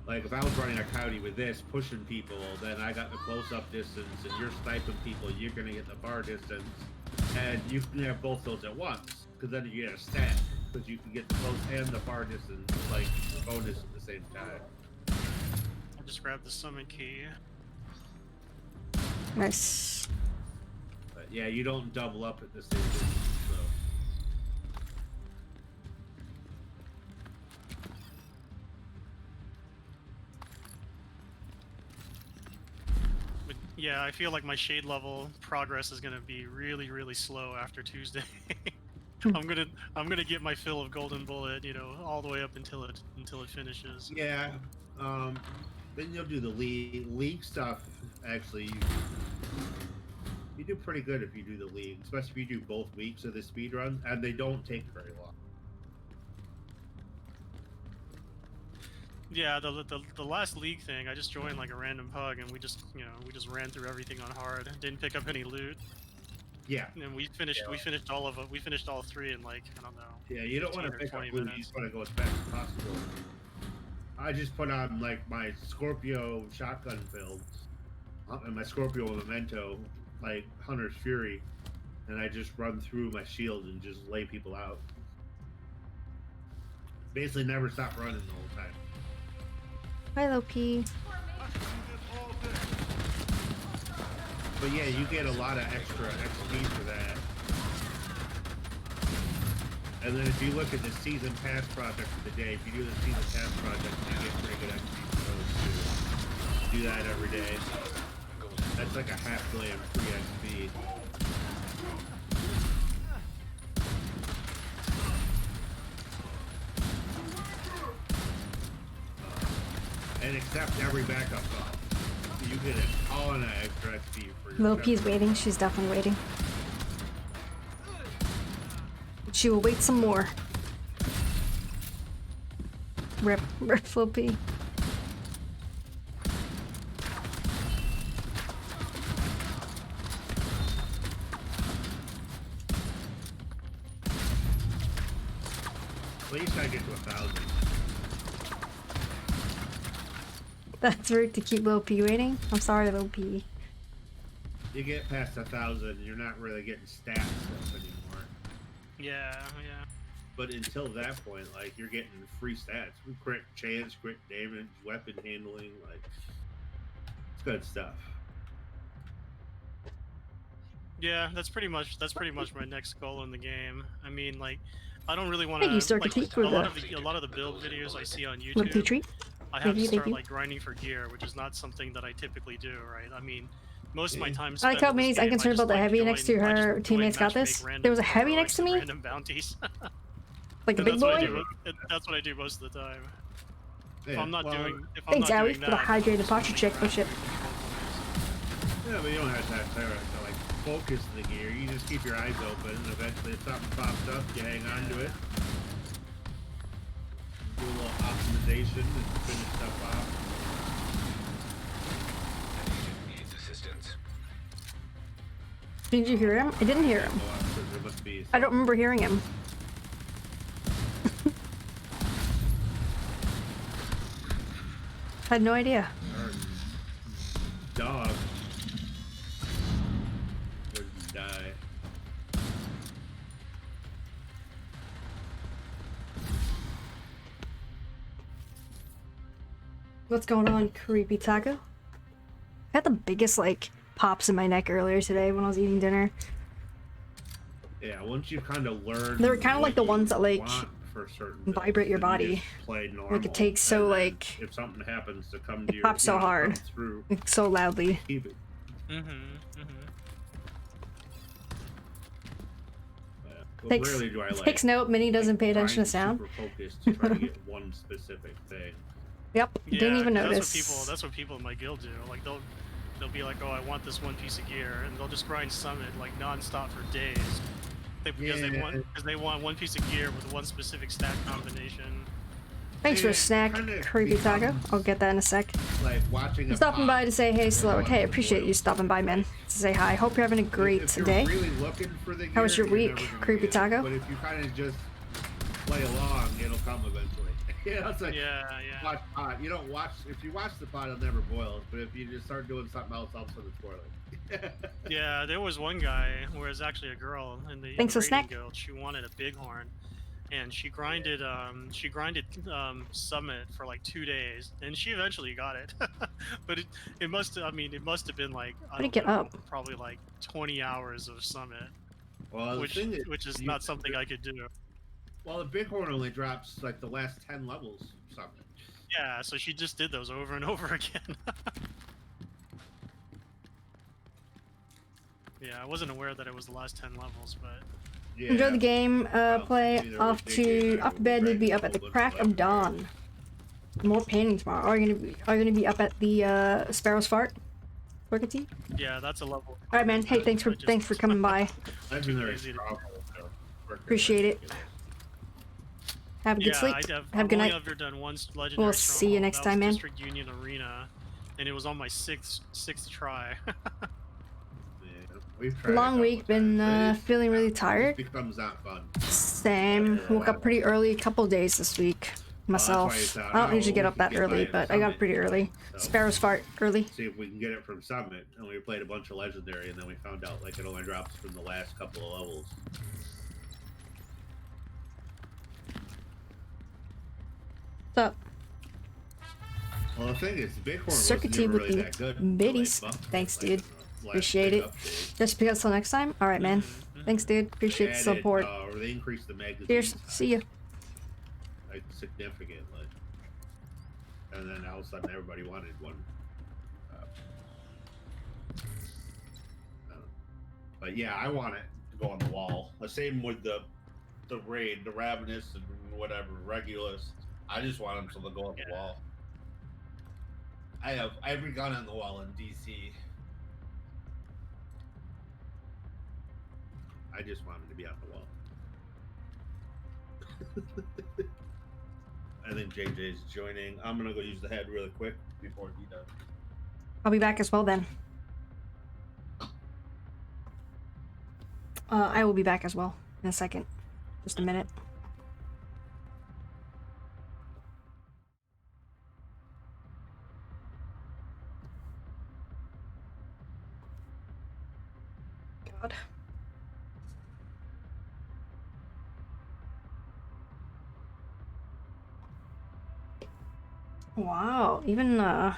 Speaker 4: Like if I was running a coyote with this, pushing people, then I got the close-up distance, and you're sniping people, you're gonna get the far distance, and you can have both those at once, because then you get a stack, because you can get the close and the far distance, like bonus at the same time.
Speaker 5: I just grabbed the summon key.
Speaker 1: Nice.
Speaker 4: But yeah, you don't double up at the same distance, so.
Speaker 5: But yeah, I feel like my shade level progress is gonna be really, really slow after Tuesday. I'm gonna get my fill of golden bullet, you know, all the way up until it finishes.
Speaker 4: Yeah, then you'll do the league stuff. Actually, you do pretty good if you do the league, especially if you do both weeks of the speed run, and they don't take very long.
Speaker 5: Yeah, the last league thing, I just joined like a random pug, and we just ran through everything on hard. Didn't pick up any loot.
Speaker 4: Yeah.
Speaker 5: And we finished all of it. We finished all 3 in like, I don't know.
Speaker 4: Yeah, you don't want to
Speaker 5: 15 or
Speaker 4: pick up
Speaker 5: 20
Speaker 4: loot. You
Speaker 5: minutes.
Speaker 4: just want to go as fast as possible. I just put on like my Scorpio shotgun build and my Scorpio Memento, like Hunter's Fury, and I just run through my shield and just lay people out. Basically, never stop running the whole time.
Speaker 1: Hi, Loki.
Speaker 4: But yeah, you get a lot of extra XP for that. And then if you look at the season pass project for the day, if you do the season pass project, you get pretty good XP for those too. Do that every day. That's like a $500,000 free XP. And accept every backup call. You get a ton of extra XP for your
Speaker 1: Loki's
Speaker 4: shotgun.
Speaker 1: waiting. She's definitely waiting. She will wait some more. Rip Loki.
Speaker 4: At least I get to 1,000.
Speaker 1: That's rude to keep Loki waiting. I'm sorry, Loki.
Speaker 4: You get past 1,000, you're not really getting stats stuff anymore.
Speaker 5: Yeah.
Speaker 4: But until that point, like, you're getting free stats. Crit chance, crit damage, weapon handling, like, it's good stuff.
Speaker 5: Yeah, that's pretty much my next goal in the game. I mean, like, I don't really want to.
Speaker 1: Thank you, Sir
Speaker 5: Like,
Speaker 1: Critique, for
Speaker 5: a lot
Speaker 1: the
Speaker 5: of the build videos I see on
Speaker 1: Loki
Speaker 5: YouTube,
Speaker 1: treat.
Speaker 5: I have
Speaker 1: Thank
Speaker 5: to
Speaker 1: you, thank
Speaker 5: start
Speaker 1: you.
Speaker 5: like grinding for gear, which is not something that I typically do, right? I mean, most of my time
Speaker 1: I
Speaker 5: spent
Speaker 1: like how
Speaker 5: in this
Speaker 1: Minis
Speaker 5: game,
Speaker 1: unconcerned
Speaker 5: I just
Speaker 1: about the
Speaker 5: like
Speaker 1: heavy
Speaker 5: join-
Speaker 1: next to
Speaker 5: I just
Speaker 1: her
Speaker 5: join
Speaker 1: teammates got
Speaker 5: matchmake
Speaker 1: this.
Speaker 5: random
Speaker 1: There was a heavy
Speaker 5: heroics
Speaker 1: next to
Speaker 5: and
Speaker 1: me?
Speaker 5: Random bounties.
Speaker 1: Like the
Speaker 5: And
Speaker 1: big
Speaker 5: that's what I
Speaker 1: boy?
Speaker 5: do. That's what I do most of the time. If
Speaker 4: Yeah,
Speaker 5: I'm not
Speaker 4: well,
Speaker 5: doing, if I'm
Speaker 1: Thanks,
Speaker 5: not
Speaker 1: Howie,
Speaker 5: doing
Speaker 1: for the
Speaker 5: that,
Speaker 1: hydrated
Speaker 5: just
Speaker 1: posture
Speaker 5: only
Speaker 1: check,
Speaker 5: crash
Speaker 1: bullshit.
Speaker 4: Yeah, but you don't have to have terror to, like, focus the gear. You just keep your eyes open, and eventually if something pops up, you hang on to it. Do a little optimization and finish stuff off.
Speaker 3: Needs assistance.
Speaker 1: Did you hear him? I didn't hear him.
Speaker 4: There must be
Speaker 1: I don't remember hearing him. Had no idea.
Speaker 4: Our dog would die.
Speaker 1: What's going on, Creepy Taco? I had the biggest, like, pops in my neck earlier today when I was eating dinner.
Speaker 4: Yeah, once you kind of learn,
Speaker 1: They were kind of like the
Speaker 4: what
Speaker 1: ones
Speaker 4: you
Speaker 1: that, like,
Speaker 4: want for certain
Speaker 1: vibrate
Speaker 4: things,
Speaker 1: your
Speaker 4: then you
Speaker 1: body.
Speaker 4: just play normal,
Speaker 1: Like, it takes so,
Speaker 4: and then
Speaker 1: like,
Speaker 4: if something happens to come to
Speaker 1: it
Speaker 4: your,
Speaker 1: pops so
Speaker 4: you know,
Speaker 1: hard.
Speaker 4: come through,
Speaker 1: Like, so loudly.
Speaker 4: keep it. Well,
Speaker 1: Takes,
Speaker 4: rarely do I like.
Speaker 1: takes note, Minnie doesn't pay attention to sound.
Speaker 4: Super focused to try to get one specific thing.
Speaker 1: Yep,
Speaker 5: Yeah,
Speaker 1: didn't even
Speaker 5: 'cause
Speaker 1: notice.
Speaker 5: That's what people in my guild do. Like they'll be like, oh, I want this one piece of gear, and they'll just grind summit like non-stop for days. Because they want one piece of gear with one specific stat combination.
Speaker 1: Thanks for a
Speaker 4: It
Speaker 1: snack,
Speaker 4: kinda
Speaker 1: Creepy Taco.
Speaker 4: becomes
Speaker 1: I'll get that in a sec.
Speaker 4: Like watching a
Speaker 1: Stopping
Speaker 4: pop
Speaker 1: by to say hey, Slow.
Speaker 4: once
Speaker 1: Hey,
Speaker 4: in a
Speaker 1: appreciate
Speaker 4: while.
Speaker 1: you stopping by, man. To say hi. Hope you're having a great
Speaker 4: If you're
Speaker 1: day.
Speaker 4: really looking for the
Speaker 1: How was
Speaker 4: gear,
Speaker 1: your
Speaker 4: you're
Speaker 1: week,
Speaker 4: never gonna
Speaker 1: Creepy
Speaker 4: get it.
Speaker 1: Taco?
Speaker 4: But if you kind of just play along, it'll come eventually. You know, it's like
Speaker 5: Yeah.
Speaker 4: watch pot. You don't watch. If you watch the pot, it'll never boil. But if you just start doing something else, all of a sudden it's boiling.
Speaker 5: Yeah, there was one guy where it's actually a girl in the
Speaker 1: Thanks for
Speaker 5: raiding
Speaker 1: snack.
Speaker 5: guild. She wanted a bighorn, and she grinded summit for like 2 days, and she eventually got it. But it must have been like I
Speaker 1: How do you
Speaker 5: don't
Speaker 1: get
Speaker 5: know,
Speaker 1: up?
Speaker 5: probably like 20 hours of summit,
Speaker 4: Well,
Speaker 5: which is
Speaker 4: you-
Speaker 5: not something I could do.
Speaker 4: Well, the bighorn only drops like the last 10 levels. Something.
Speaker 5: Yeah, so she just did those over and over again. Yeah, I wasn't aware that it was the last 10 levels, but
Speaker 4: Yeah.
Speaker 1: Enjoy the game.
Speaker 4: Well,
Speaker 1: Play
Speaker 4: either
Speaker 1: off
Speaker 4: we take it
Speaker 1: to
Speaker 4: or
Speaker 1: off to
Speaker 4: we
Speaker 1: bed. Need to
Speaker 4: drag
Speaker 1: be
Speaker 4: a
Speaker 1: up at the
Speaker 4: whole bunch
Speaker 1: crack
Speaker 4: of
Speaker 1: of dawn. More painting tomorrow. Are you gonna be up at the Sparrow's Fart? Work T?
Speaker 5: yeah, that's a level.
Speaker 1: All right, man. Hey, thanks for coming by.
Speaker 4: Legendary
Speaker 5: lazy to-
Speaker 4: struggle, so
Speaker 1: Appreciate it. Have a good sleep.
Speaker 5: I've
Speaker 1: Have a good
Speaker 5: only
Speaker 1: night.
Speaker 5: ever done one legendary.
Speaker 1: We'll see you
Speaker 5: stronghold.
Speaker 1: next
Speaker 5: That
Speaker 1: time,
Speaker 5: was
Speaker 1: man.
Speaker 5: District Union Arena, and it was on my sixth try.
Speaker 4: Yeah, we've tried a
Speaker 1: Long
Speaker 4: couple
Speaker 1: week.
Speaker 4: of
Speaker 1: Been
Speaker 4: times, but
Speaker 1: feeling really
Speaker 4: it
Speaker 1: tired.
Speaker 4: becomes not fun.
Speaker 1: Same. Woke up pretty early a couple days this week. Myself.
Speaker 4: it's,
Speaker 1: I don't usually get up that early, but I got up pretty early.
Speaker 4: So,
Speaker 1: Sparrow's Fart early.
Speaker 4: see if we can get it from Summit, and we played a bunch of Legendary, and then we found out like it only drops from the last couple of levels.
Speaker 1: What's up?
Speaker 4: Well, the thing is, Bighorn
Speaker 1: Circuit
Speaker 4: wasn't
Speaker 1: T
Speaker 4: even
Speaker 1: with
Speaker 4: really
Speaker 1: the
Speaker 4: that good. until they
Speaker 1: biddies.
Speaker 4: buffed it,
Speaker 1: Thanks,
Speaker 4: like,
Speaker 1: dude.
Speaker 4: in the last
Speaker 1: Appreciate
Speaker 4: big
Speaker 1: it.
Speaker 4: update.
Speaker 1: Just because till next time? Alright, man. Thanks, dude. Appreciate the
Speaker 4: They
Speaker 1: support.
Speaker 4: added, or they increased the magazine
Speaker 1: Cheers.
Speaker 4: size,
Speaker 1: See ya.
Speaker 4: like significantly, and then all of a sudden everybody wanted one. But yeah, I want it to go on the wall. The same with the raid, the Ravenous and whatever, Regulus. I just want them to go on the wall. I have every gun on the wall in DC. I just want them to be on the wall. I think JJ's joining. I'm gonna go use the head really quick before he does.
Speaker 1: I'll be back as well then. I will be back as well in a second. Just a minute. God. Wow, even my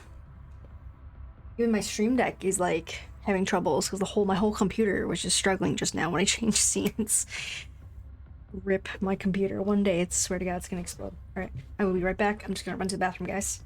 Speaker 1: stream deck is like having troubles because my whole computer was just struggling just now when I changed scenes. Rip my computer. One day, it's swear to God, it's gonna explode. All right, I will be right back. I'm just gonna run to the bathroom, guys.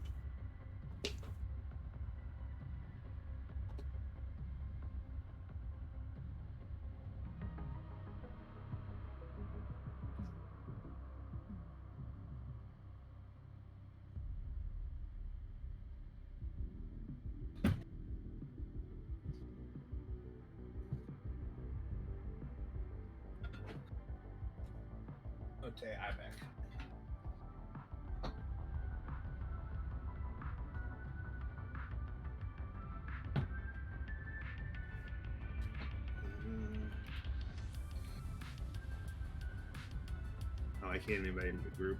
Speaker 4: Okay, I'm back. Oh, I can't invite into the group.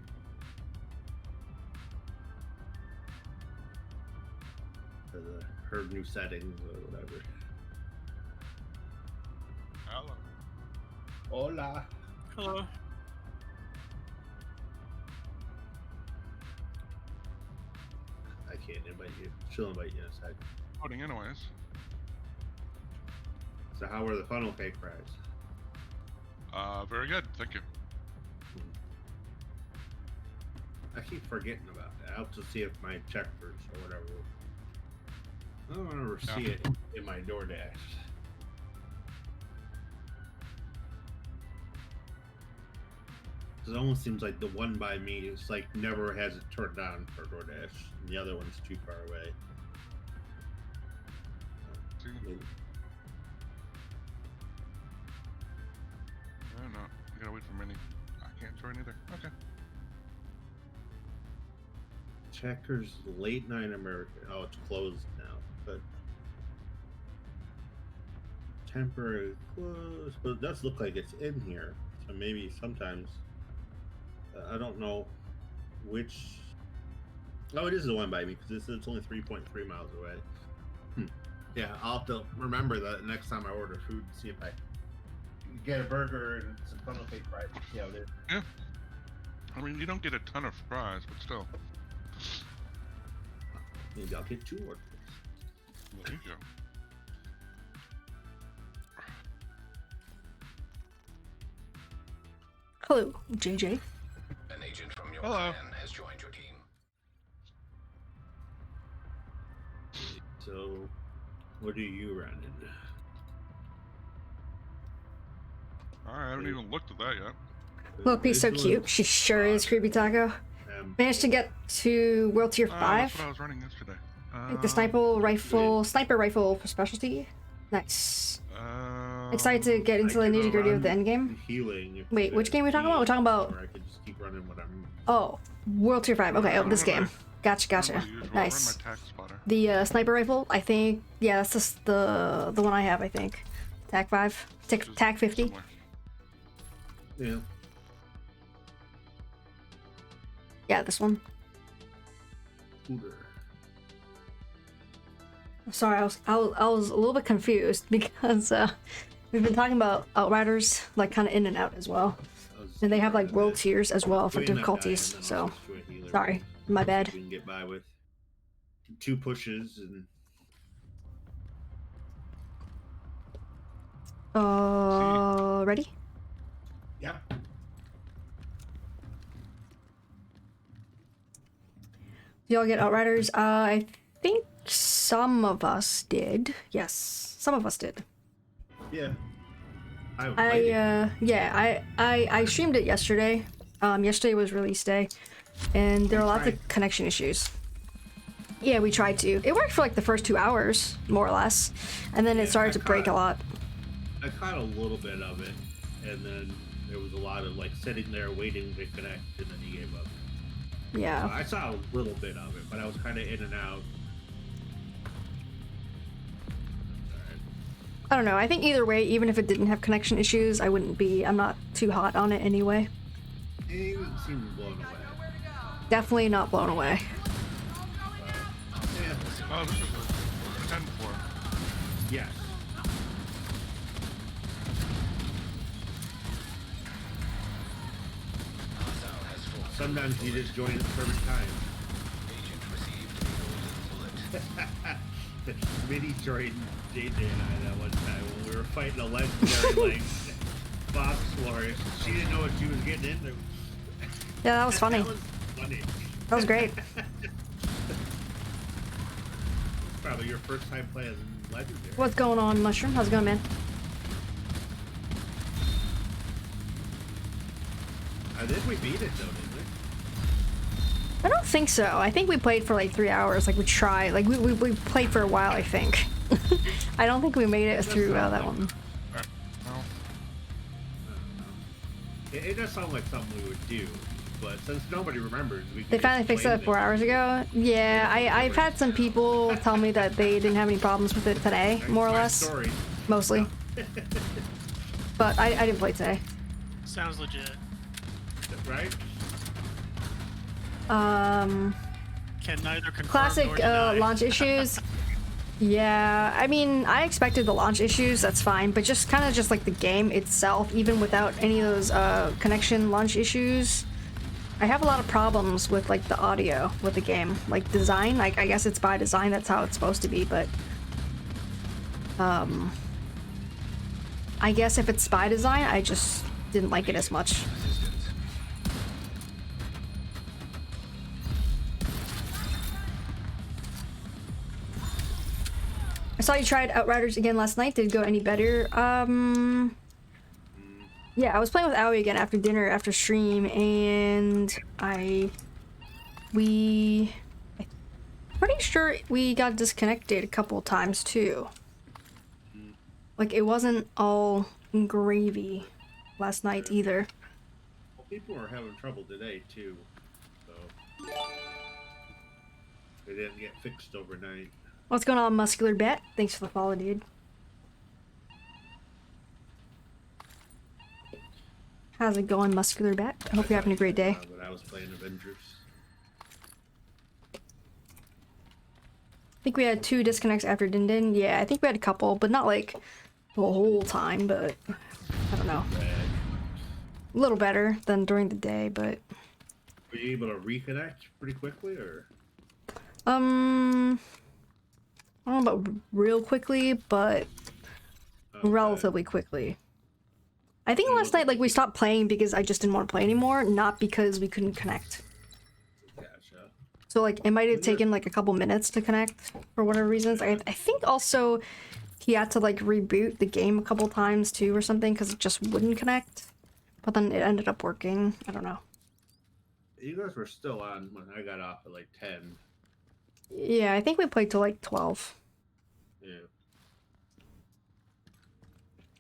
Speaker 4: her new settings or whatever.
Speaker 7: Hello.
Speaker 4: Hola.
Speaker 5: Hello.
Speaker 4: I can't invite you. She'll invite you in a second.
Speaker 7: Voting anyways.
Speaker 4: So how were the funnel cake fries?
Speaker 7: Very good. Thank you.
Speaker 4: I keep forgetting about that. I'll have to see if my checkers or whatever. I don't ever see it in my DoorDash. It almost seems like the one by me is like never has it turned on for DoorDash, and the other one's too far away.
Speaker 7: See?
Speaker 4: Maybe.
Speaker 7: I don't know. I gotta wait for Minnie. I can't join either. Okay.
Speaker 4: Checkers Late Night American. Oh, it's closed now, but temporary closed. But it does look like it's in here, so maybe sometimes. I don't know which. Oh, it is the one by me because it's only 3.3 miles away. Yeah, I'll have to remember that next time I order food. See if I get a burger and some funnel cake fries. See how it is.
Speaker 7: Yeah. I mean, you don't get a ton of fries, but still.
Speaker 4: Maybe I'll get 2 orders.
Speaker 7: Well, there you go.
Speaker 1: Hello, JJ.
Speaker 3: An agent from your
Speaker 7: Hello.
Speaker 3: clan has joined your team.
Speaker 4: So, what are you running?
Speaker 7: Alright, I haven't even looked at that yet.
Speaker 1: Loki's so cute. She sure is, Creepy Taco. Managed to get to World Tier 5.
Speaker 7: That's what I was running yesterday.
Speaker 1: The sniper rifle for specialty. Nice. Excited to get into the nitty gritty of the end game.
Speaker 4: Healing.
Speaker 1: Wait, which game are we talking about? We're talking about.
Speaker 4: Or I could just keep running what I'm.
Speaker 1: Oh, World Tier 5. Okay, oh, this game. Gotcha. Nice. The sniper rifle, I think. Yeah, that's just the one I have, I think. TAC 5. TAC 50.
Speaker 7: Somewhere.
Speaker 4: Yeah.
Speaker 1: Yeah, this one.
Speaker 4: Scooter.
Speaker 1: Sorry, I was a little bit confused because we've been talking about Outriders like kind of in and out as well, and they have like world tiers as well for difficulties. So sorry, my bad.
Speaker 4: We can get by with 2 pushes and.
Speaker 1: Ready?
Speaker 4: Yeah.
Speaker 1: Y'all get Outriders? I think some of us did. Yes, some of us did.
Speaker 4: Yeah.
Speaker 1: I streamed it yesterday. Yesterday was release day, and there were lots of connection issues. Yeah, we tried to. It worked for like the first 2 hours, more or less, and then it started to break a lot.
Speaker 4: I caught a little bit of it, and then there was a lot of like sitting there waiting to connect, and then he gave up.
Speaker 1: Yeah.
Speaker 4: I saw a little bit of it, but I was kind of in and out.
Speaker 1: I don't know. I think either way, even if it didn't have connection issues, I'm not too hot on it anyway.
Speaker 4: It didn't seem blown away.
Speaker 1: Definitely not blown away.
Speaker 4: Yeah.
Speaker 7: Oh, this is a 10 floor.
Speaker 4: Yes. Sometimes you just join at the perfect time. Mini joined JJ and I that one time when we were fighting a legendary like box floor. She didn't know what she was getting into.
Speaker 1: Yeah, that was funny.
Speaker 4: That was funny.
Speaker 1: That was great.
Speaker 4: Probably your first time playing legendary.
Speaker 1: What's going on, Mushroom? How's it going, man?
Speaker 4: I think we beat it though, didn't we?
Speaker 1: I don't think so. I think we played for like 3 hours. Like we tried. Like we played for a while, I think. I don't think we made it through that one.
Speaker 7: Well,
Speaker 4: It does sound like something we would do, but since nobody remembers, we can
Speaker 1: They
Speaker 4: just
Speaker 1: finally fixed
Speaker 4: blame
Speaker 1: it 4
Speaker 4: them.
Speaker 1: hours ago. Yeah, I've had some people tell me that they didn't have any problems with it today, more or
Speaker 4: My
Speaker 1: less.
Speaker 4: story.
Speaker 1: Mostly. But I didn't play today.
Speaker 5: Sounds legit.
Speaker 4: Right?
Speaker 5: Can neither confirm
Speaker 1: Classic
Speaker 5: nor deny.
Speaker 1: launch issues. Yeah, I mean, I expected the launch issues, that's fine, but just kind of just like the game itself, even without any of those connection launch issues, I have a lot of problems with like the audio with the game. Like design, like I guess it's by design, that's how it's supposed to be, but I guess if it's by design, I just didn't like it as much. I saw you tried Outriders again last night. Did it go any better? Yeah, I was playing with Aoi again after dinner, after stream, and I'm pretty sure we got disconnected a couple times too. Like it wasn't all gravy last night either.
Speaker 4: Well, people are having trouble today too, so they didn't get fixed overnight.
Speaker 1: What's going on, Muscular Bet? Thanks for the follow, dude. How's it going, Muscular Bet? I hope you're having a great day.
Speaker 4: But I was playing Avengers.
Speaker 1: I think we had 2 disconnects after Din Din. Yeah, I think we had a couple, but not like the whole time, but I don't know. A little better than during the day, but...
Speaker 4: Were you able to reconnect pretty quickly, or?
Speaker 1: I don't know about real quickly, but relatively quickly. I think last night, like, we stopped playing because I just didn't want to play anymore, not because we couldn't connect.
Speaker 4: Gotcha.
Speaker 1: So, like, it might have taken, like, a couple minutes to connect for whatever reasons. I think also he had to, like, reboot the game a couple times, too, or something, because it just wouldn't connect. But then it ended up working. I don't know.
Speaker 4: You guys were still on when I got off at, like, 10.
Speaker 1: Yeah, I think we played till, like, 12.
Speaker 4: Yeah.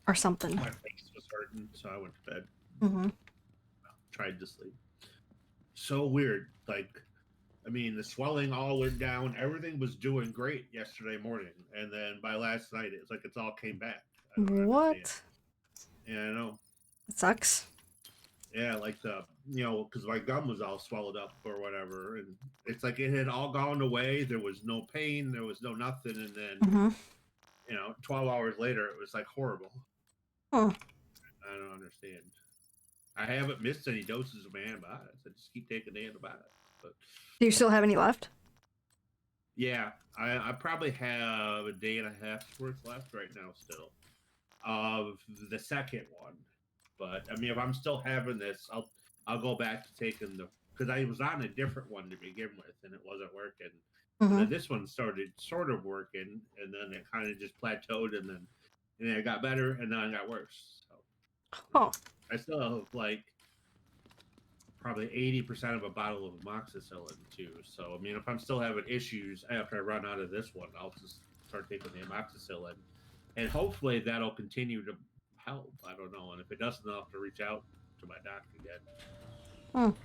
Speaker 1: Or something.
Speaker 4: My face was hurting, so I went to bed.
Speaker 1: Mm-hmm.
Speaker 4: Tried to sleep. So weird. Like, I mean, the swelling all went down. Everything was doing great yesterday morning, and then by last night, it's like it's all came back. I don't
Speaker 1: What?
Speaker 4: understand. Yeah, I know.
Speaker 1: It sucks.
Speaker 4: Yeah, like because my gum was all swelled up or whatever, and it's like it had all gone away. There was no pain. There was no nothing, and then 12 hours later, it was like horrible.
Speaker 1: Oh.
Speaker 4: I don't understand. I haven't missed any doses of my antibiotics. I just keep taking the antibiotics. But
Speaker 1: Do you still have any left?
Speaker 4: yeah, I probably have a day and a half's worth left right now still of the second one. But I mean, if I'm still having this, I'll go back to taking because I was on a different one to begin with and it wasn't working. And then this one started sort of working, and then it kind of just plateaued, and then it got better, and then it got worse. So I still have like probably 80% of a bottle of amoxicillin too. So I mean, if I'm still having issues after I run out of this one, I'll just start taking the amoxicillin, and hopefully that'll continue to help. I don't know, and if it doesn't, I'll have to reach out to my doctor again. I don't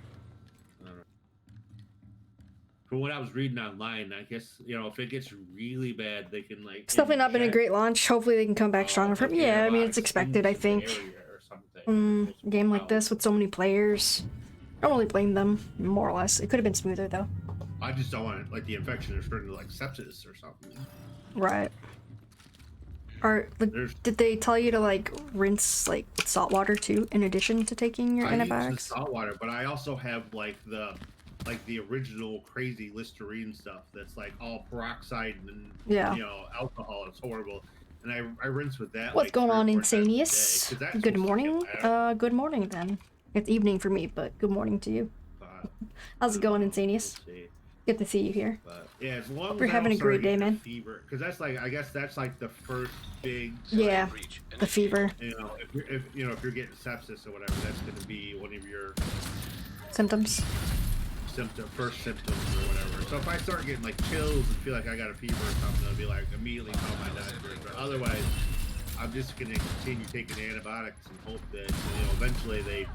Speaker 4: know. From what I was reading online, I guess if it gets really bad, they can like.
Speaker 1: It's definitely not been a great launch. Hopefully they can come back stronger from. Yeah, I mean it's expected. I think. A game like this with so many players, I don't really blame them. More or less, it could have been smoother though.
Speaker 4: I just don't want like the infection to turn into like sepsis or something.
Speaker 1: Right. Or did they tell you to like rinse like salt water too, in addition to taking your antibiotics?
Speaker 4: I use the salt water, but I also have like the original crazy Listerine stuff that's like all peroxide and alcohol. It's horrible, and I rinse with that.
Speaker 1: What's
Speaker 4: like
Speaker 1: going on,
Speaker 4: 3 or 4 times a
Speaker 1: Insanius?
Speaker 4: day,
Speaker 1: Good morning. Good morning then. It's evening for me, but good morning to you. How's it going, Insanius? Good to see you here.
Speaker 4: But yeah, as long
Speaker 1: Hope
Speaker 4: as
Speaker 1: you're having a great day, man.
Speaker 4: Fever, because that's like I guess that's like the first big.
Speaker 1: Yeah, the fever.
Speaker 4: If you're getting sepsis or whatever, that's going to be one of your
Speaker 1: symptoms.
Speaker 4: First symptoms or whatever. So if I start getting like chills and feel like I got a fever or something, I'll be like immediately call my doctor. But otherwise, I'm just going to continue taking antibiotics and hope that eventually they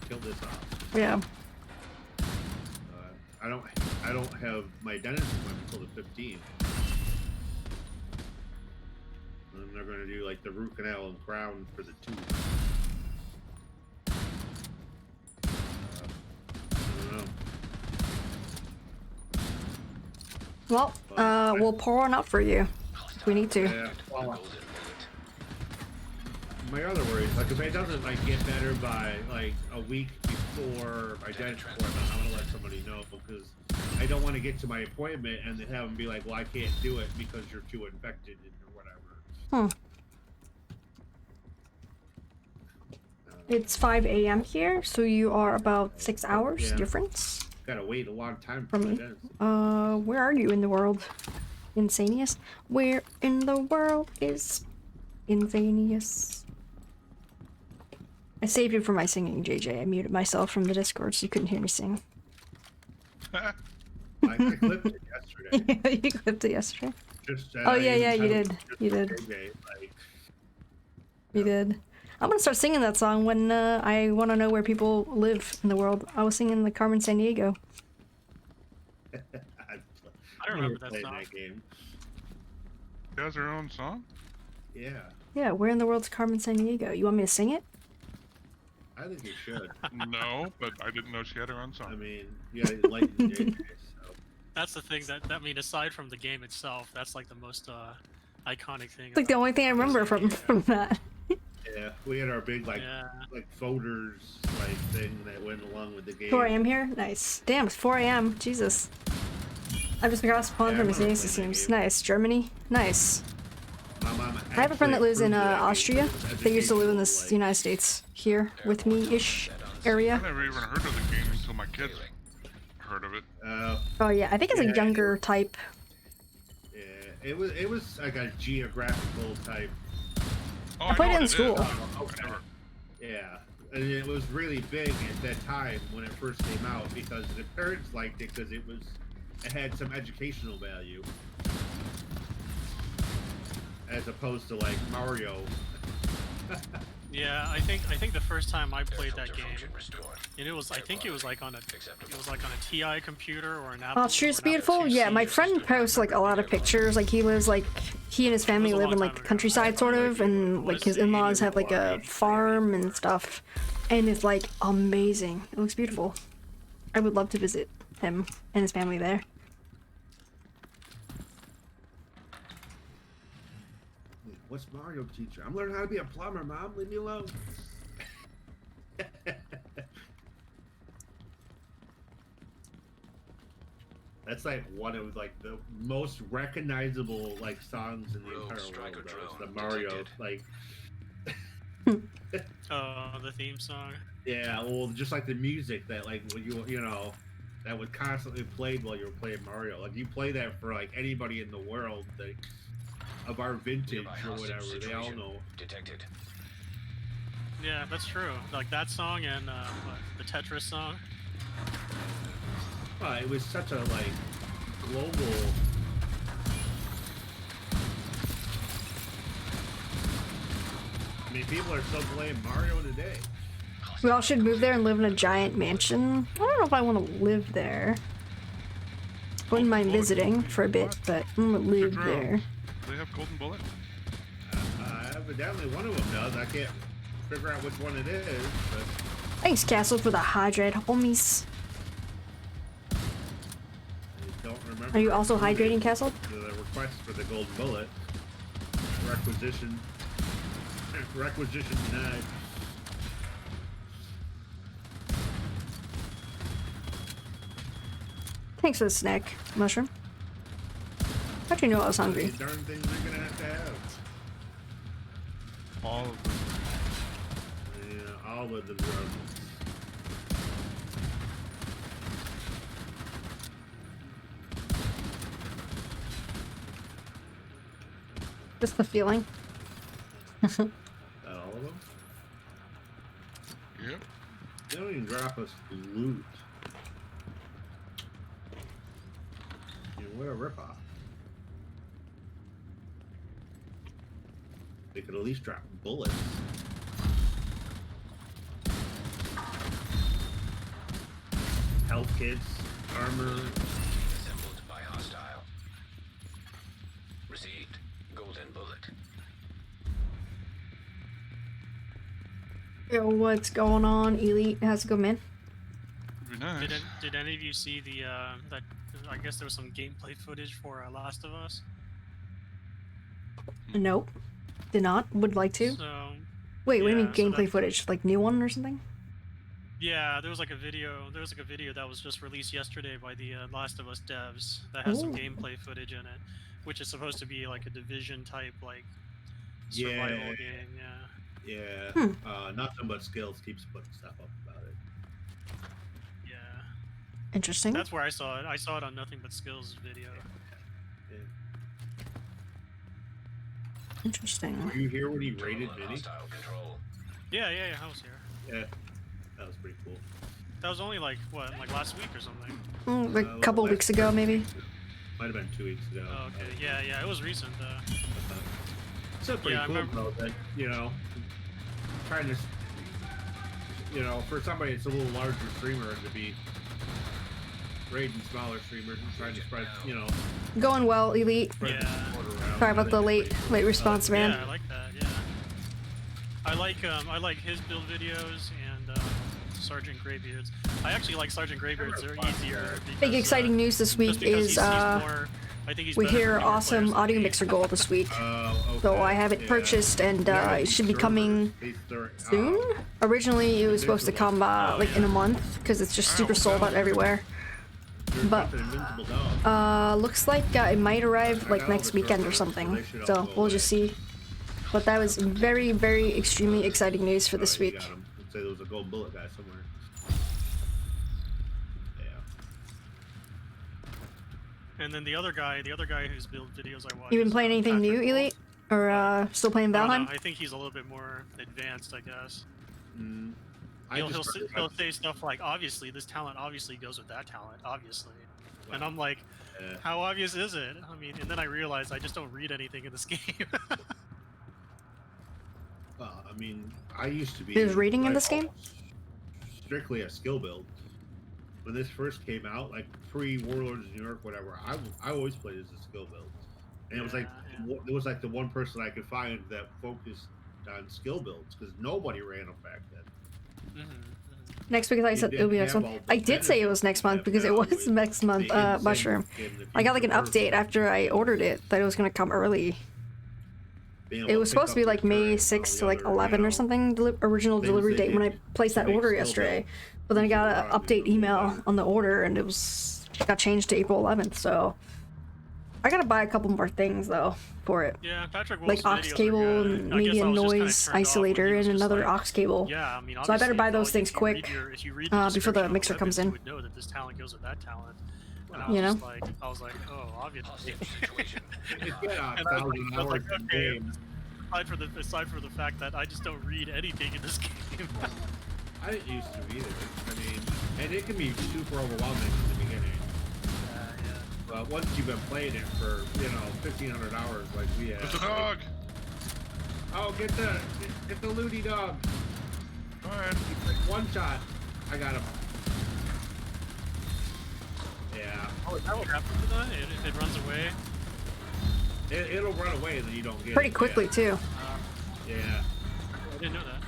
Speaker 4: kill this off.
Speaker 1: Yeah.
Speaker 4: I don't have my dentist appointment until the 15th. And they're going to do like the root canal and crown for the tooth. I don't know.
Speaker 1: Well, we'll pour one out for you. We need to.
Speaker 4: Yeah. Well, my other worry is like if it doesn't like get better by like a week before my dentist appointment, I'm gonna let somebody know because I don't want to get to my appointment and then have them be like, "Well, I can't do it because you're too infected or whatever."
Speaker 1: It's 5 a.m. here, so you are about 6 hours
Speaker 4: Yeah.
Speaker 1: difference
Speaker 4: Gotta wait a long time
Speaker 1: from
Speaker 4: for my
Speaker 1: me.
Speaker 4: dentist.
Speaker 1: Where are you in the world? Insanius? Where in the world is Insanius? I saved you for my singing, JJ. I muted myself from the Discord so you couldn't hear me sing.
Speaker 4: I clipped it yesterday.
Speaker 1: You clipped it yesterday?
Speaker 4: Just,
Speaker 1: Oh yeah,
Speaker 4: even
Speaker 1: yeah, you
Speaker 4: titled
Speaker 1: did.
Speaker 4: just
Speaker 1: You did.
Speaker 4: JJ, like,
Speaker 1: You did. I'm gonna start singing that song when I want to know where people live in the world. I was singing the Carmen San Diego.
Speaker 5: I don't remember that
Speaker 4: playing
Speaker 5: song.
Speaker 4: that game.
Speaker 7: She has her own song?
Speaker 4: Yeah,
Speaker 1: Yeah, where in the world's Carmen San Diego? You want me to sing it?
Speaker 4: I think you should.
Speaker 7: No, but I didn't know she had her own
Speaker 4: I
Speaker 7: song.
Speaker 4: mean, you gotta like the JJ. So.
Speaker 5: That's the thing that I mean, aside from the game itself, that's like the most iconic thing.
Speaker 1: It's like the
Speaker 5: about
Speaker 1: only thing I remember
Speaker 5: Carmen
Speaker 1: from that.
Speaker 4: Yeah, we had our big like
Speaker 5: Yeah.
Speaker 4: voters like thing that went along with the game.
Speaker 1: 4 a.m. here? Nice. Damn, it's 4 a.m. Jesus. I just forgot to spawn
Speaker 4: Yeah, I
Speaker 1: for
Speaker 4: remember
Speaker 1: Mercedes, it
Speaker 4: playing that
Speaker 1: seems.
Speaker 4: game.
Speaker 1: Nice. Germany? Nice.
Speaker 4: My mom
Speaker 1: I have a friend that lives in
Speaker 4: approved that game,
Speaker 1: Austria.
Speaker 4: but it was
Speaker 1: They used to live in
Speaker 4: educational,
Speaker 1: the
Speaker 4: like,
Speaker 1: United States here with me-ish area.
Speaker 7: I never even heard of the game until my kids heard of it.
Speaker 1: Oh yeah, I think it's a
Speaker 4: Yeah,
Speaker 1: younger type.
Speaker 4: Yeah, it was like a geographical type.
Speaker 7: Oh,
Speaker 1: I played
Speaker 7: know
Speaker 1: it in
Speaker 7: what
Speaker 1: school.
Speaker 7: is.
Speaker 4: Okay.
Speaker 7: Never.
Speaker 4: Yeah, and it was really big at that time when it first came out because the parents liked it because it had some educational value as opposed to like Mario.
Speaker 5: Yeah, I think the first time I played that game,
Speaker 3: Restored.
Speaker 5: and I think it was like on a TI computer or an Apple.
Speaker 1: Austria's
Speaker 5: or an Apple
Speaker 1: beautiful. Yeah,
Speaker 5: IIc
Speaker 1: my
Speaker 5: or
Speaker 1: friend
Speaker 5: something.
Speaker 1: posts like a lot of pictures. Like he and his family
Speaker 5: a
Speaker 1: live
Speaker 5: long
Speaker 1: in like
Speaker 5: time
Speaker 1: the
Speaker 5: ago.
Speaker 1: countryside sort of, and like his in-laws have like a farm and stuff, and it's like amazing. It looks beautiful. I would love to visit him and his family there.
Speaker 4: What's Mario teacher? I'm learning how to be a plumber, Mom. Leave me alone. That's like one of like the most recognizable like songs in the
Speaker 3: Rogue
Speaker 4: entire
Speaker 3: striker
Speaker 4: world. Though, is the
Speaker 3: drone
Speaker 4: Mario
Speaker 3: detected.
Speaker 4: like
Speaker 5: The theme song.
Speaker 4: yeah, well, just like the music that like when you know that would constantly played while you were playing Mario. Like you play that for like anybody in the world like of our vintage
Speaker 3: Nearby
Speaker 4: or
Speaker 3: hostage
Speaker 4: whatever. They all
Speaker 3: situation
Speaker 4: know.
Speaker 3: Detected.
Speaker 5: Yeah, that's true. Like that song and the Tetris song.
Speaker 4: It was such a like global. I mean, people are still playing Mario today.
Speaker 1: We all should move there and live in a giant mansion. I don't know if I want to live there. Wouldn't mind visiting for a bit, but I'm gonna live
Speaker 7: True.
Speaker 1: there.
Speaker 7: Do they have Golden Bullet?
Speaker 4: Evidently, one of them does. I can't figure out which one it is, but
Speaker 1: Thanks, Castle, for the hydrate, homies.
Speaker 4: I don't remember.
Speaker 1: Are you also hydrating, Castle?
Speaker 4: The request for the golden bullet. Requisition denied.
Speaker 1: Thanks for the snack, mushroom. How'd you know I was hungry?
Speaker 4: These darn things are gonna have to have.
Speaker 7: All of them.
Speaker 4: Yeah, all of the drugs.
Speaker 1: Just the feeling.
Speaker 4: Is that all of them?
Speaker 7: Yep.
Speaker 4: They don't even drop us loot. You know, what a ripoff. They could at least drop bullets. Health kits, armor.
Speaker 3: Assembled by hostile. Received. Golden bullet.
Speaker 1: Yo, what's going on, Elite? How's it go, man?
Speaker 7: Would be nice.
Speaker 5: Did any of you see that? I guess there was some gameplay footage for Last of Us.
Speaker 1: Nope. Did not. Would like to.
Speaker 5: So
Speaker 1: Wait, what do you
Speaker 5: yeah,
Speaker 1: mean
Speaker 5: so
Speaker 1: gameplay
Speaker 5: that-
Speaker 1: footage? Like new one or something?
Speaker 5: yeah, there was like a video. There was like a video that was just released yesterday by the Last of Us devs that has some
Speaker 1: Ooh.
Speaker 5: gameplay footage in it, which is supposed to be like a Division type like
Speaker 4: Yeah.
Speaker 5: survival game. Yeah.
Speaker 4: Yeah. Nothing but skills keeps putting stuff up about it.
Speaker 5: Yeah.
Speaker 1: Interesting.
Speaker 5: That's where I saw it. I saw it on Nothing But Skills video.
Speaker 4: Yeah.
Speaker 1: Interesting.
Speaker 4: Were you here when he raided
Speaker 3: Total and
Speaker 4: Vinny?
Speaker 3: hostile control.
Speaker 5: Yeah, I was here.
Speaker 4: Yeah. That was pretty cool.
Speaker 5: That was only like what, like last week or something.
Speaker 1: Like a couple weeks ago, maybe.
Speaker 4: Might have been 2 weeks ago.
Speaker 5: Oh, okay. Yeah, it was recent.
Speaker 4: It's still pretty
Speaker 5: Yeah, I
Speaker 4: cool
Speaker 5: remember-
Speaker 4: though that, you know, trying to, you know, for somebody that's a little larger streamer to be raiding smaller streamers and trying to spread, you know,
Speaker 1: Going well, Elite.
Speaker 4: spread
Speaker 5: Yeah.
Speaker 4: the support around.
Speaker 1: Sorry about the late response, man.
Speaker 5: Yeah, I like that. Yeah. I like his build videos and Sergeant Greybeard's. I actually like Sergeant Greybeard's. They're easier. Because,
Speaker 1: Big exciting news this
Speaker 5: just
Speaker 1: week
Speaker 5: because
Speaker 1: is
Speaker 5: he's more, I think he's
Speaker 1: we
Speaker 5: better
Speaker 1: hear
Speaker 5: for newer
Speaker 1: awesome
Speaker 5: players than
Speaker 1: audio
Speaker 5: me.
Speaker 1: mixer goal this week.
Speaker 4: Okay.
Speaker 1: So I have it purchased and it should be coming soon. Originally it was supposed to come like in a month because it's just super sold out everywhere. But looks like it might arrive like next weekend or something. So we'll just see. But that was very, very extremely exciting news for this week.
Speaker 4: Say there was a gold bullet guy somewhere. Yeah.
Speaker 5: And then the other guy whose build videos I watch.
Speaker 1: You been
Speaker 5: is,
Speaker 1: playing anything new,
Speaker 5: Patrick Wolf.
Speaker 1: Elite? Or still playing
Speaker 5: I don't know,
Speaker 1: Valheim?
Speaker 5: I think he's a little bit more advanced, I guess.
Speaker 4: I
Speaker 5: He'll,
Speaker 4: just
Speaker 5: he'll say stuff like, obviously, this talent obviously goes with that talent, obviously. And I'm like, how obvious is it? I mean, and then I realized I just don't read anything in this game.
Speaker 4: I mean, I used to be.
Speaker 1: There's reading in
Speaker 4: like,
Speaker 1: this game?
Speaker 4: Strictly a skill build. When this first came out, like pre-Warlords of New York, whatever, I always played as a skill build, and it was like it was like the one person I could find that focused on skill builds because nobody ran them back then.
Speaker 1: Next week, I said it'll be next month. I did say it was next month because it was next month. Mushroom. I got like an update after I ordered it that it was gonna come early. It was supposed to be like May 6th to like 11 or something, original delivery date when I placed that order yesterday. But then I got an update email on the order and it got changed to April 11th. So I gotta buy a couple more things though for it.
Speaker 5: Yeah, Patrick
Speaker 1: Like
Speaker 5: Wolf's
Speaker 1: aux
Speaker 5: videos are
Speaker 1: cable
Speaker 5: good.
Speaker 1: and
Speaker 5: I
Speaker 1: maybe
Speaker 5: guess
Speaker 1: a
Speaker 5: I was just kinda
Speaker 1: noise
Speaker 5: turned off when he
Speaker 1: isolator
Speaker 5: was
Speaker 1: and
Speaker 5: just
Speaker 1: another
Speaker 5: like,
Speaker 1: aux cable.
Speaker 5: Yeah, I mean,
Speaker 1: So I better
Speaker 5: obviously,
Speaker 1: buy
Speaker 5: if
Speaker 1: those
Speaker 5: all-
Speaker 1: things
Speaker 5: if you read
Speaker 1: quick,
Speaker 5: if you read
Speaker 1: before the
Speaker 5: description on
Speaker 1: mixer comes
Speaker 5: weapons,
Speaker 1: in.
Speaker 5: You would know that this talent goes with that talent. And I
Speaker 1: You
Speaker 5: was
Speaker 1: know?
Speaker 5: just like, oh, obviously.
Speaker 3: Hostage situation.
Speaker 4: It's been a
Speaker 5: And I was
Speaker 4: thousand
Speaker 5: like,
Speaker 4: hours
Speaker 5: okay,
Speaker 4: game.
Speaker 5: aside for the fact that I just don't read anything in this game.
Speaker 4: I didn't used to either. I mean, and it can be super overwhelming in the beginning. But once you've been playing it for 1,500 hours like we have.
Speaker 7: There's a dog!
Speaker 4: Oh, get the looty dog.
Speaker 7: Alright.
Speaker 4: One shot. I got him. Yeah.
Speaker 5: Oh, is that what happens to that? If it runs away?
Speaker 4: It'll run away and then you don't get
Speaker 1: Pretty
Speaker 4: it.
Speaker 1: quickly too.
Speaker 4: Yeah.
Speaker 5: I didn't know that.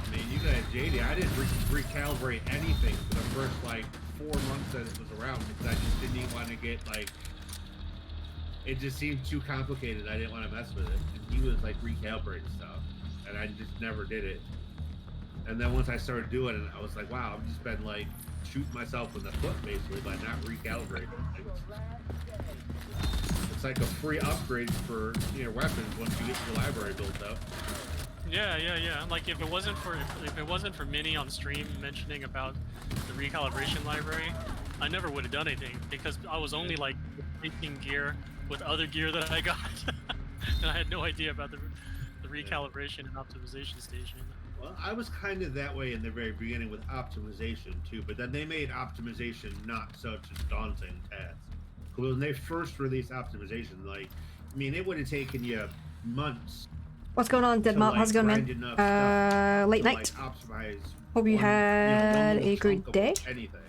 Speaker 4: I mean, you got JD. I didn't recalibrate anything for the first like 4 months that it was around because I just didn't want to get like. It just seemed too complicated. I didn't want to mess with it. And he was like recalibrating stuff, and I just never did it. And then once I started doing it, I was like, wow, I've just been like shooting myself in the foot basically by not recalibrating. It's like a free upgrade for weapons once you get your library built up.
Speaker 5: Yeah. Like if it wasn't for Minnie on stream mentioning about the recalibration library, I never would have done anything because I was only like making gear with other gear that I got, and I had no idea about the recalibration and optimization station.
Speaker 4: Well, I was kind of that way in the very beginning with optimization too, but then they made optimization not such a daunting task. When they first released optimization, like, I mean, it would have taken you months.
Speaker 1: What's going on, Dead
Speaker 4: to,
Speaker 1: Mom?
Speaker 4: like,
Speaker 1: How's it going,
Speaker 4: grind
Speaker 1: man?
Speaker 4: enough stuff to,
Speaker 1: Late
Speaker 4: like,
Speaker 1: night.
Speaker 4: optimize
Speaker 1: Hope you
Speaker 4: one,
Speaker 1: had
Speaker 4: one little
Speaker 1: a great
Speaker 4: chunk of
Speaker 1: day.
Speaker 4: Anything.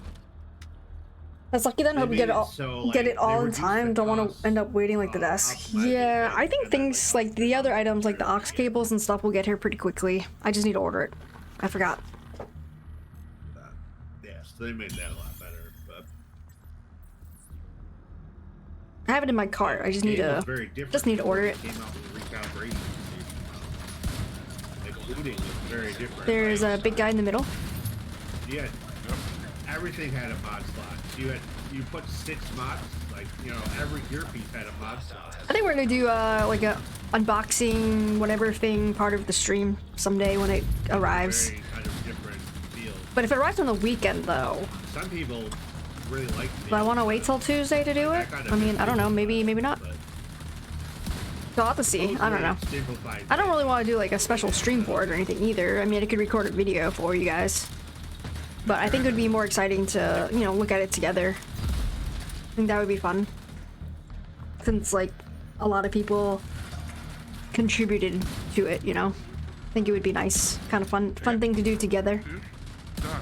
Speaker 1: That's lucky then.
Speaker 4: They
Speaker 1: Hope you
Speaker 4: made
Speaker 1: get it
Speaker 4: it
Speaker 1: all,
Speaker 4: so,
Speaker 1: get
Speaker 4: like,
Speaker 1: it all
Speaker 4: they
Speaker 1: in
Speaker 4: reduced
Speaker 1: time.
Speaker 4: the
Speaker 1: Don't want
Speaker 4: cost
Speaker 1: to end up waiting like the
Speaker 4: of
Speaker 1: desk.
Speaker 4: optimizing
Speaker 1: Yeah,
Speaker 4: it,
Speaker 1: I think
Speaker 4: and then,
Speaker 1: things like the other items, like the aux cables and stuff, will get here pretty quickly. I just need to order it. I forgot.
Speaker 4: Yeah, so they made that a lot better. But
Speaker 1: I have it in my cart. I just need
Speaker 4: Game was
Speaker 1: to
Speaker 4: very different
Speaker 1: just need to order it.
Speaker 4: when Came out with the recalibration. Like looting was very different.
Speaker 1: There's a big guy in the middle.
Speaker 4: Yeah, everything had a mod slot. You put 6 mods, like every earpiece had a mod slot.
Speaker 1: I think we're gonna do like a unboxing whatever thing part of the stream someday when it arrives.
Speaker 4: Very kind of different feel.
Speaker 1: But if it arrives on the weekend though,
Speaker 4: Some people really like.
Speaker 1: do I want to wait till Tuesday to do it? I mean, I don't know. Maybe not. So I'll have to see. I don't know. I don't really want to do like a special stream for it or anything either. I mean, I could record a video for you guys. But I think it would be more exciting to, look at it together. I think that would be fun. Since, like, a lot of people contributed to it, I think it would be nice. Kind of fun thing to do together.
Speaker 7: Dude, die.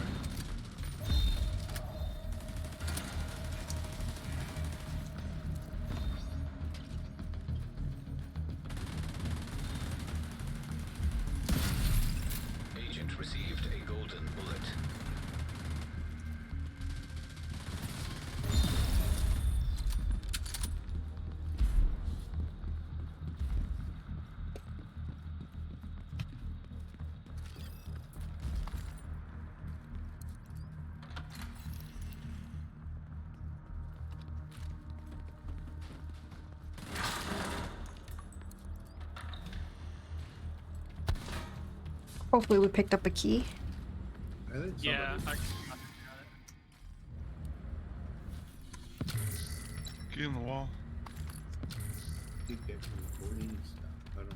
Speaker 3: Agent received a golden bullet.
Speaker 1: Hopefully we picked up a key.
Speaker 4: I think
Speaker 5: Yeah.
Speaker 4: somebody-
Speaker 7: Key in the wall.
Speaker 4: keep getting green stuff. I don't.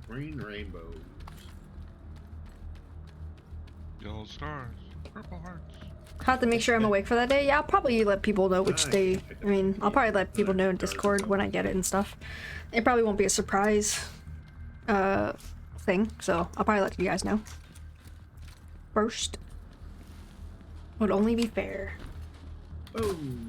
Speaker 4: Green rainbows.
Speaker 7: Yellow stars. Purple hearts.
Speaker 1: Have to make sure I'm awake for that day. Yeah, I'll probably let people know which day. I mean, I'll probably let people know in Discord when I get it and stuff. It probably won't be a surprise thing, so I'll probably let you guys know first. Would only be fair.
Speaker 4: Boom.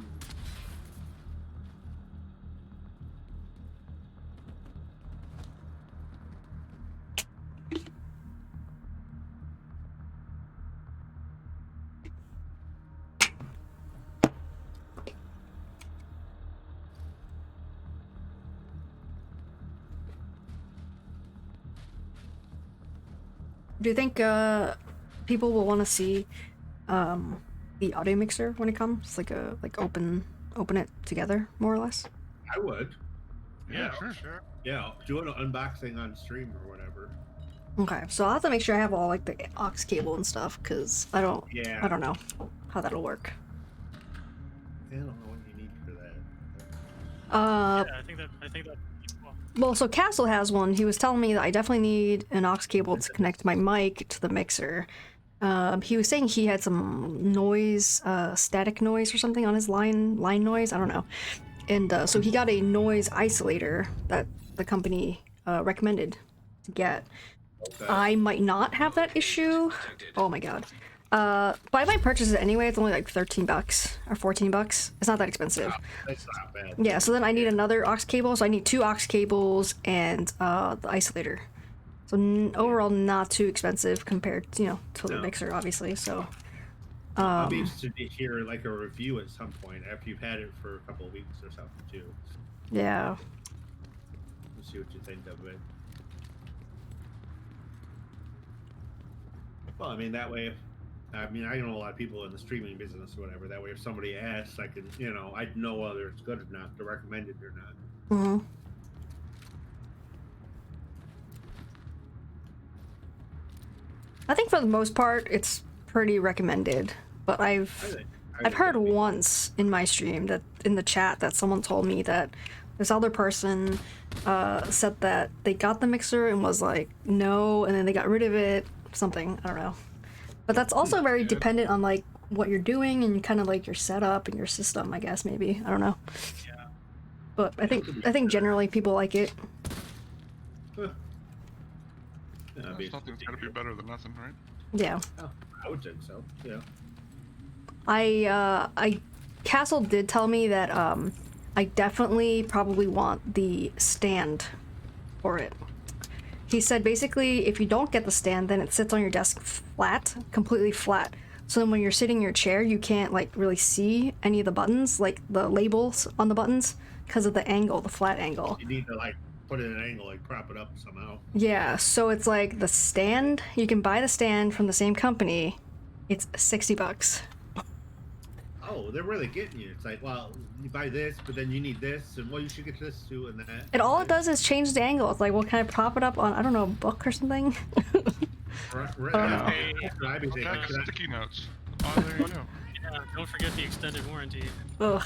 Speaker 1: Do you think people will want to see the audio mixer when it comes? Like open it together more or less.
Speaker 4: I would.
Speaker 7: Yeah, sure.
Speaker 4: Yeah, do an unboxing on stream or whatever.
Speaker 1: Okay, so I'll have to make sure I have all like the aux cable and stuff because I don't
Speaker 4: Yeah.
Speaker 1: know how that'll work.
Speaker 4: I don't know what you need for that.
Speaker 5: Yeah, I think that.
Speaker 1: Well, so Castle has one. He was telling me that I definitely need an aux cable to connect my mic to the mixer. He was saying he had some noise, static noise or something on his line noise. I don't know. And so he got a noise isolator that the company recommended to get.
Speaker 4: Okay.
Speaker 1: I might not have that issue. Oh my god. But I might purchase it anyway. It's only like $13 or $14. It's not that expensive.
Speaker 4: That's not bad.
Speaker 1: Yeah, so then I need another aux cable. So I need 2 aux cables and the isolator. So overall, not too expensive compared, to the
Speaker 4: No.
Speaker 1: mixer, obviously. So
Speaker 4: I'll be interested to hear like a review at some point after you've had it for a couple of weeks or something too.
Speaker 1: yeah,
Speaker 4: We'll see what you think of it. Well, I mean that way. I know a lot of people in the streaming business or whatever. That way, if somebody asks, I can, I'd know whether it's good or not to recommend it or not.
Speaker 1: hmm I think for the most part, it's pretty recommended. But I've heard once in my stream that in the chat that someone told me that this other person said that they got the mixer and was like no, and then they got rid of it. Something, I don't know. But that's also very dependent on like what you're doing and kind of like your setup and your system, I guess maybe. I don't know.
Speaker 5: Yeah.
Speaker 1: But I think generally people like it.
Speaker 4: Yeah, I'd be
Speaker 7: Something's gotta be better than nothing, right?
Speaker 1: Yeah.
Speaker 4: I would think so. Yeah.
Speaker 1: Castle did tell me that I definitely probably want the stand for it. He said basically if you don't get the stand, then it sits on your desk flat, completely flat. So then when you're sitting in your chair, you can't like really see any of the buttons, like the labels on the buttons, because of the angle, the flat angle.
Speaker 4: You need to like put it at an angle, like prop it up somehow.
Speaker 1: Yeah, so it's like the stand, you can buy the stand from the same company. It's $60.
Speaker 4: Oh, they're really getting you. It's like, well, you buy this, but then you need this, and well, you should get this too, and that.
Speaker 1: And all it does is change the angle. It's like, well, can I prop it up on, I don't know, a book or something?
Speaker 7: Hey, got sticky notes. Oh, there you go.
Speaker 5: Yeah, don't forget the extended warranty.
Speaker 1: Ugh.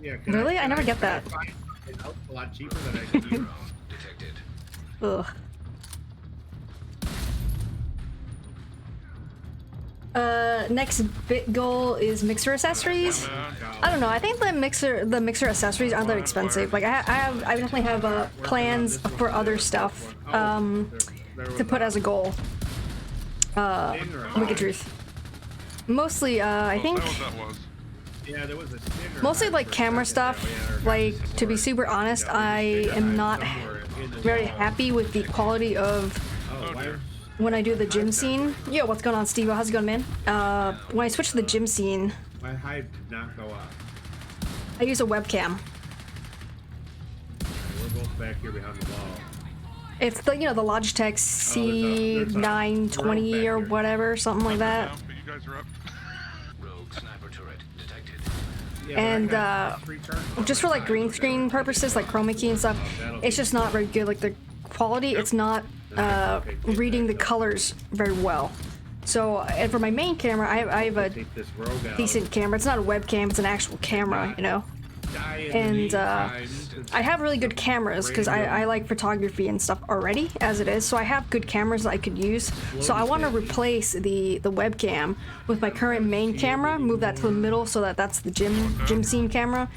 Speaker 4: Yeah,
Speaker 1: Really? I never get that.
Speaker 4: Find something else a lot cheaper than I can use.
Speaker 3: Detected.
Speaker 1: Ugh. Next bit goal is mixer accessories. I don't know. I think the mixer accessories aren't that expensive. Like I definitely have plans for other stuff to put as a goal. Wicked truth. Mostly, I think.
Speaker 4: Yeah, there was a stinger.
Speaker 1: Mostly like camera stuff. Like to be super honest, I am not very happy with the quality of when I do the gym scene. Yo, what's going on, Steve? How's it going, man? When I switch to the gym scene,
Speaker 4: My hive did not go up.
Speaker 1: I use a webcam.
Speaker 4: We're both back here behind the wall.
Speaker 1: It's the, you know, the Logitech C920 or whatever, something like that.
Speaker 7: But you guys are up.
Speaker 3: Rogue sniper turret detected.
Speaker 4: Yeah,
Speaker 1: And
Speaker 4: but I got three charges.
Speaker 1: just for like green screen purposes, like chroma key and stuff, it's just not very good. Like the quality, it's not reading the colors very well. So, and for my main camera, I have a
Speaker 4: Take this rogue out.
Speaker 1: decent camera. It's not a webcam, it's an actual camera, you know?
Speaker 4: Die in the
Speaker 1: And
Speaker 4: meantime.
Speaker 1: I have really good cameras because I like photography and stuff already as it is. So I have good cameras that I could use. So I want to replace the webcam with my current main camera, move that to the middle so that that's the gym scene camera,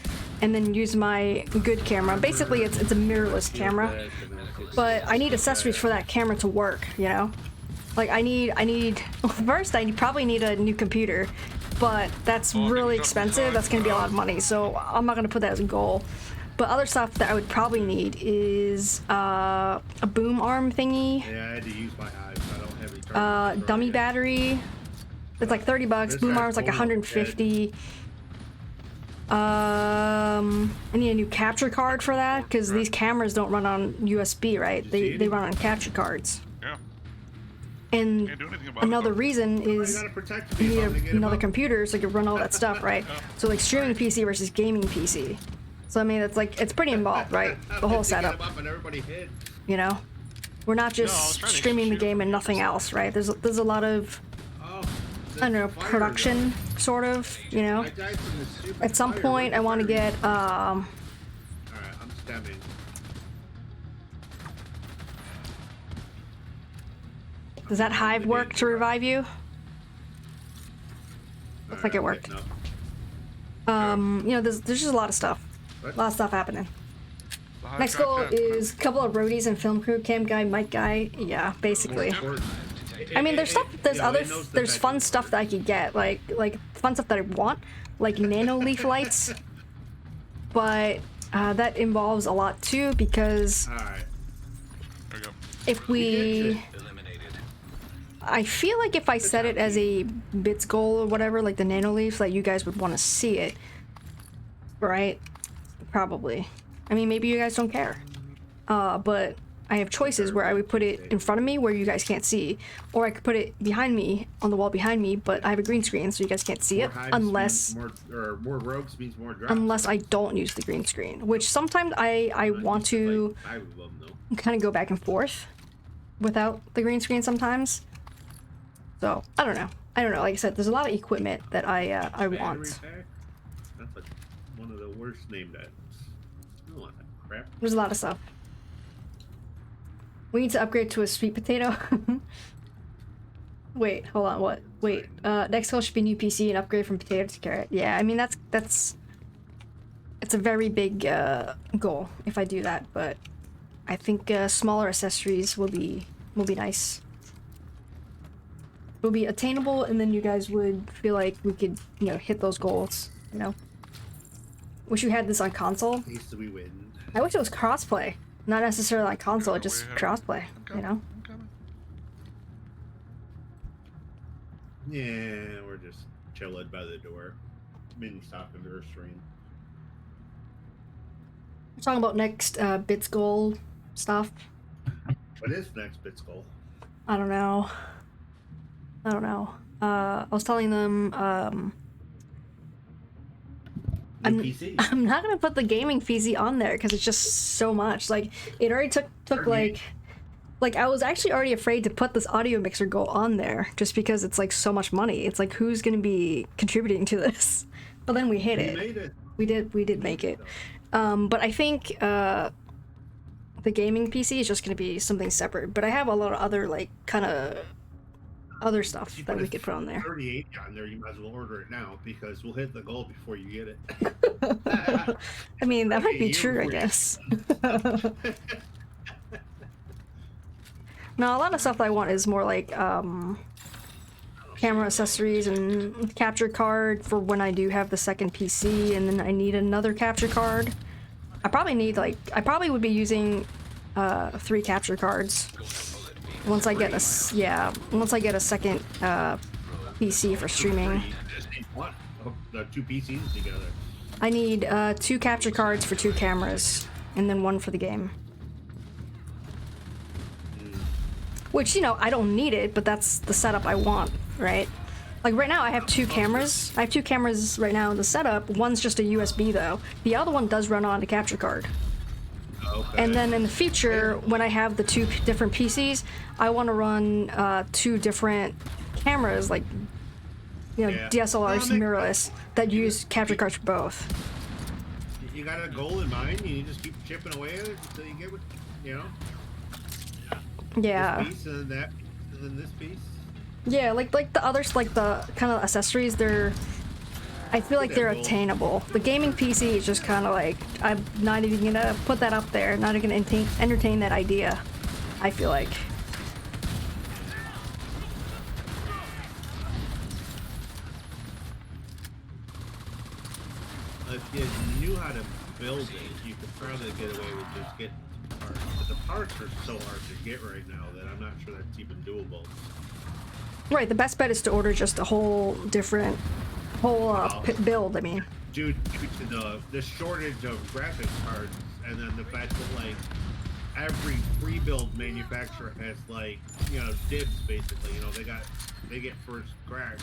Speaker 1: and then use my good camera. Basically, it's a mirrorless camera, but I need accessories for that camera to work, you know? Like I need first I probably need a new computer, but that's really expensive. That's gonna be a lot of money, so I'm not gonna put that as a goal. But other stuff that I would probably need is a boom arm thingy,
Speaker 4: Yeah, I had to use my hive, so I don't have any charges.
Speaker 1: dummy battery. It's like $30.
Speaker 4: This
Speaker 1: Boom
Speaker 4: guy's
Speaker 1: arm's like
Speaker 4: total
Speaker 1: 150. I need a new capture card for that because these cameras don't run on USB, right? They run on capture cards.
Speaker 7: Yeah.
Speaker 1: And
Speaker 7: Can't do anything about
Speaker 1: another
Speaker 7: it.
Speaker 1: reason
Speaker 4: You
Speaker 1: is
Speaker 4: gotta protect
Speaker 1: you
Speaker 4: people
Speaker 1: need
Speaker 4: to get
Speaker 1: another
Speaker 4: them up.
Speaker 1: computer so you can run all that stuff, right? So like streaming PC versus gaming PC. So I mean, it's like it's pretty involved, right? The whole
Speaker 4: Get
Speaker 1: setup,
Speaker 4: them up and everybody hit.
Speaker 1: you know. We're not
Speaker 5: No, I was
Speaker 1: just
Speaker 5: trying to
Speaker 1: streaming the
Speaker 5: shoot
Speaker 1: game and nothing else, right? There's a lot of
Speaker 4: Oh,
Speaker 1: I don't know production, sort of, you know.
Speaker 4: I died from this stupid
Speaker 1: At some
Speaker 4: fire.
Speaker 1: point,
Speaker 4: Where'd
Speaker 1: I
Speaker 4: the
Speaker 1: want to
Speaker 4: fire
Speaker 1: get
Speaker 4: Alright, I'm stemming.
Speaker 1: Does that hive work to revive you? Looks like it worked.
Speaker 4: Getting up.
Speaker 1: You know, there's just a lot of stuff. A lot of stuff happening.
Speaker 7: The hive
Speaker 1: Next
Speaker 7: got
Speaker 1: goal
Speaker 7: that.
Speaker 1: is a couple of roadies and film crew, cam guy, mic guy. Yeah, basically. I mean, there's stuff. There's
Speaker 4: Yeah,
Speaker 1: other.
Speaker 4: they knows the
Speaker 1: There's fun
Speaker 4: veterans
Speaker 1: stuff that I could get, like fun stuff that I want, like nano leaf lights. But that involves a lot too because
Speaker 4: Alright.
Speaker 7: There you go.
Speaker 1: if we,
Speaker 3: Eliminated.
Speaker 1: I feel like if I set it as a bits goal or whatever, like the nano leaf, like you guys would want to see it, right? Probably. I mean, maybe you guys don't care. But I have choices where I would put it in front of me where you guys can't see, or I could put it behind me on the wall behind me, but I have a green screen so you guys can't see it
Speaker 4: More hives
Speaker 1: unless
Speaker 4: means more rogues means more drops.
Speaker 1: unless I don't use the green screen, which sometimes I want to
Speaker 4: Like, 5 of them, though.
Speaker 1: kind of go back and forth without the green screen sometimes. So I don't know. Like I said, there's a lot of equipment that I
Speaker 4: Battery
Speaker 1: want.
Speaker 4: pack? That's like one of the worst named items. I don't want that crap.
Speaker 1: There's a lot of stuff. We need to upgrade to a sweet potato. Wait, hold on. What? Wait. Next goal should be new PC and upgrade from potato to carrot. Yeah, I mean that's it's a very big goal if I do that, but I think smaller accessories will be nice. Will be attainable, and then you guys would feel like we could, you know, hit those goals. You know. Wish you had this on console.
Speaker 4: Needs to be win.
Speaker 1: I wish it was crossplay, not necessarily on console, just
Speaker 7: we have-
Speaker 1: crossplay. You know.
Speaker 7: I'm coming.
Speaker 4: Yeah, we're just chilling by the door. Mini stopping her stream.
Speaker 1: We're talking about next bits goal stuff.
Speaker 4: What is next Bits goal?
Speaker 1: I don't know. I was telling them
Speaker 4: New PC.
Speaker 1: I'm not gonna put the gaming PC on there because it's just so much. Like it already took like I was actually already afraid to put this audio mixer goal on there just because it's like so much money. It's like who's gonna be contributing to this? But then we hit
Speaker 4: We
Speaker 1: it.
Speaker 4: made it.
Speaker 1: We did make it. But I think the gaming PC is just gonna be something separate. But I have a lot of other like kind of other stuff
Speaker 4: You
Speaker 1: that we
Speaker 4: a
Speaker 1: could put on there.
Speaker 4: 3080 on there, you might as well order it now because we'll hit the goal before you get it.
Speaker 1: I mean, that might be
Speaker 4: You
Speaker 1: true, I
Speaker 4: were-
Speaker 1: guess. No, a lot of stuff that I want is more like camera accessories and capture card for when I do have the second PC, and then I need another capture card. I probably would be using 3 capture cards once I get a second PC for streaming.
Speaker 4: You just need one of the 2 PCs together.
Speaker 1: I need 2 capture cards for 2 cameras, and then 1 for the game. Which, you know, I don't need it, but that's the setup I want, right? Like right now I have 2 cameras. I have 2 cameras right now in the setup. One's just a USB though. The other one does run on a capture card.
Speaker 4: Okay.
Speaker 1: And then in the future, when I have the 2 different PCs, I want to run 2 different cameras, like, you know,
Speaker 4: Yeah.
Speaker 1: DSLRs,
Speaker 4: Well,
Speaker 1: mirrorless, that use capture cards for both.
Speaker 4: You got a goal in mind, and you just keep chipping away at it until you get what, you know,
Speaker 1: Yeah.
Speaker 4: this piece and then that piece and then this piece.
Speaker 1: Yeah, like the others, like the kind of accessories, I feel like they're attainable. The gaming PC is just kind of like, I'm not even gonna put that up there, not even gonna entertain that idea, I feel like.
Speaker 4: If you knew how to build it, you could probably get away with just getting parts. But the parts are so hard to get right now that I'm not sure that's even doable.
Speaker 1: Right, the best bet is to order just a whole different, build, I mean.
Speaker 4: Due to the shortage of graphics cards, and then the fact that like every pre-build manufacturer has like, you know, dibs basically. You know, they get first crack.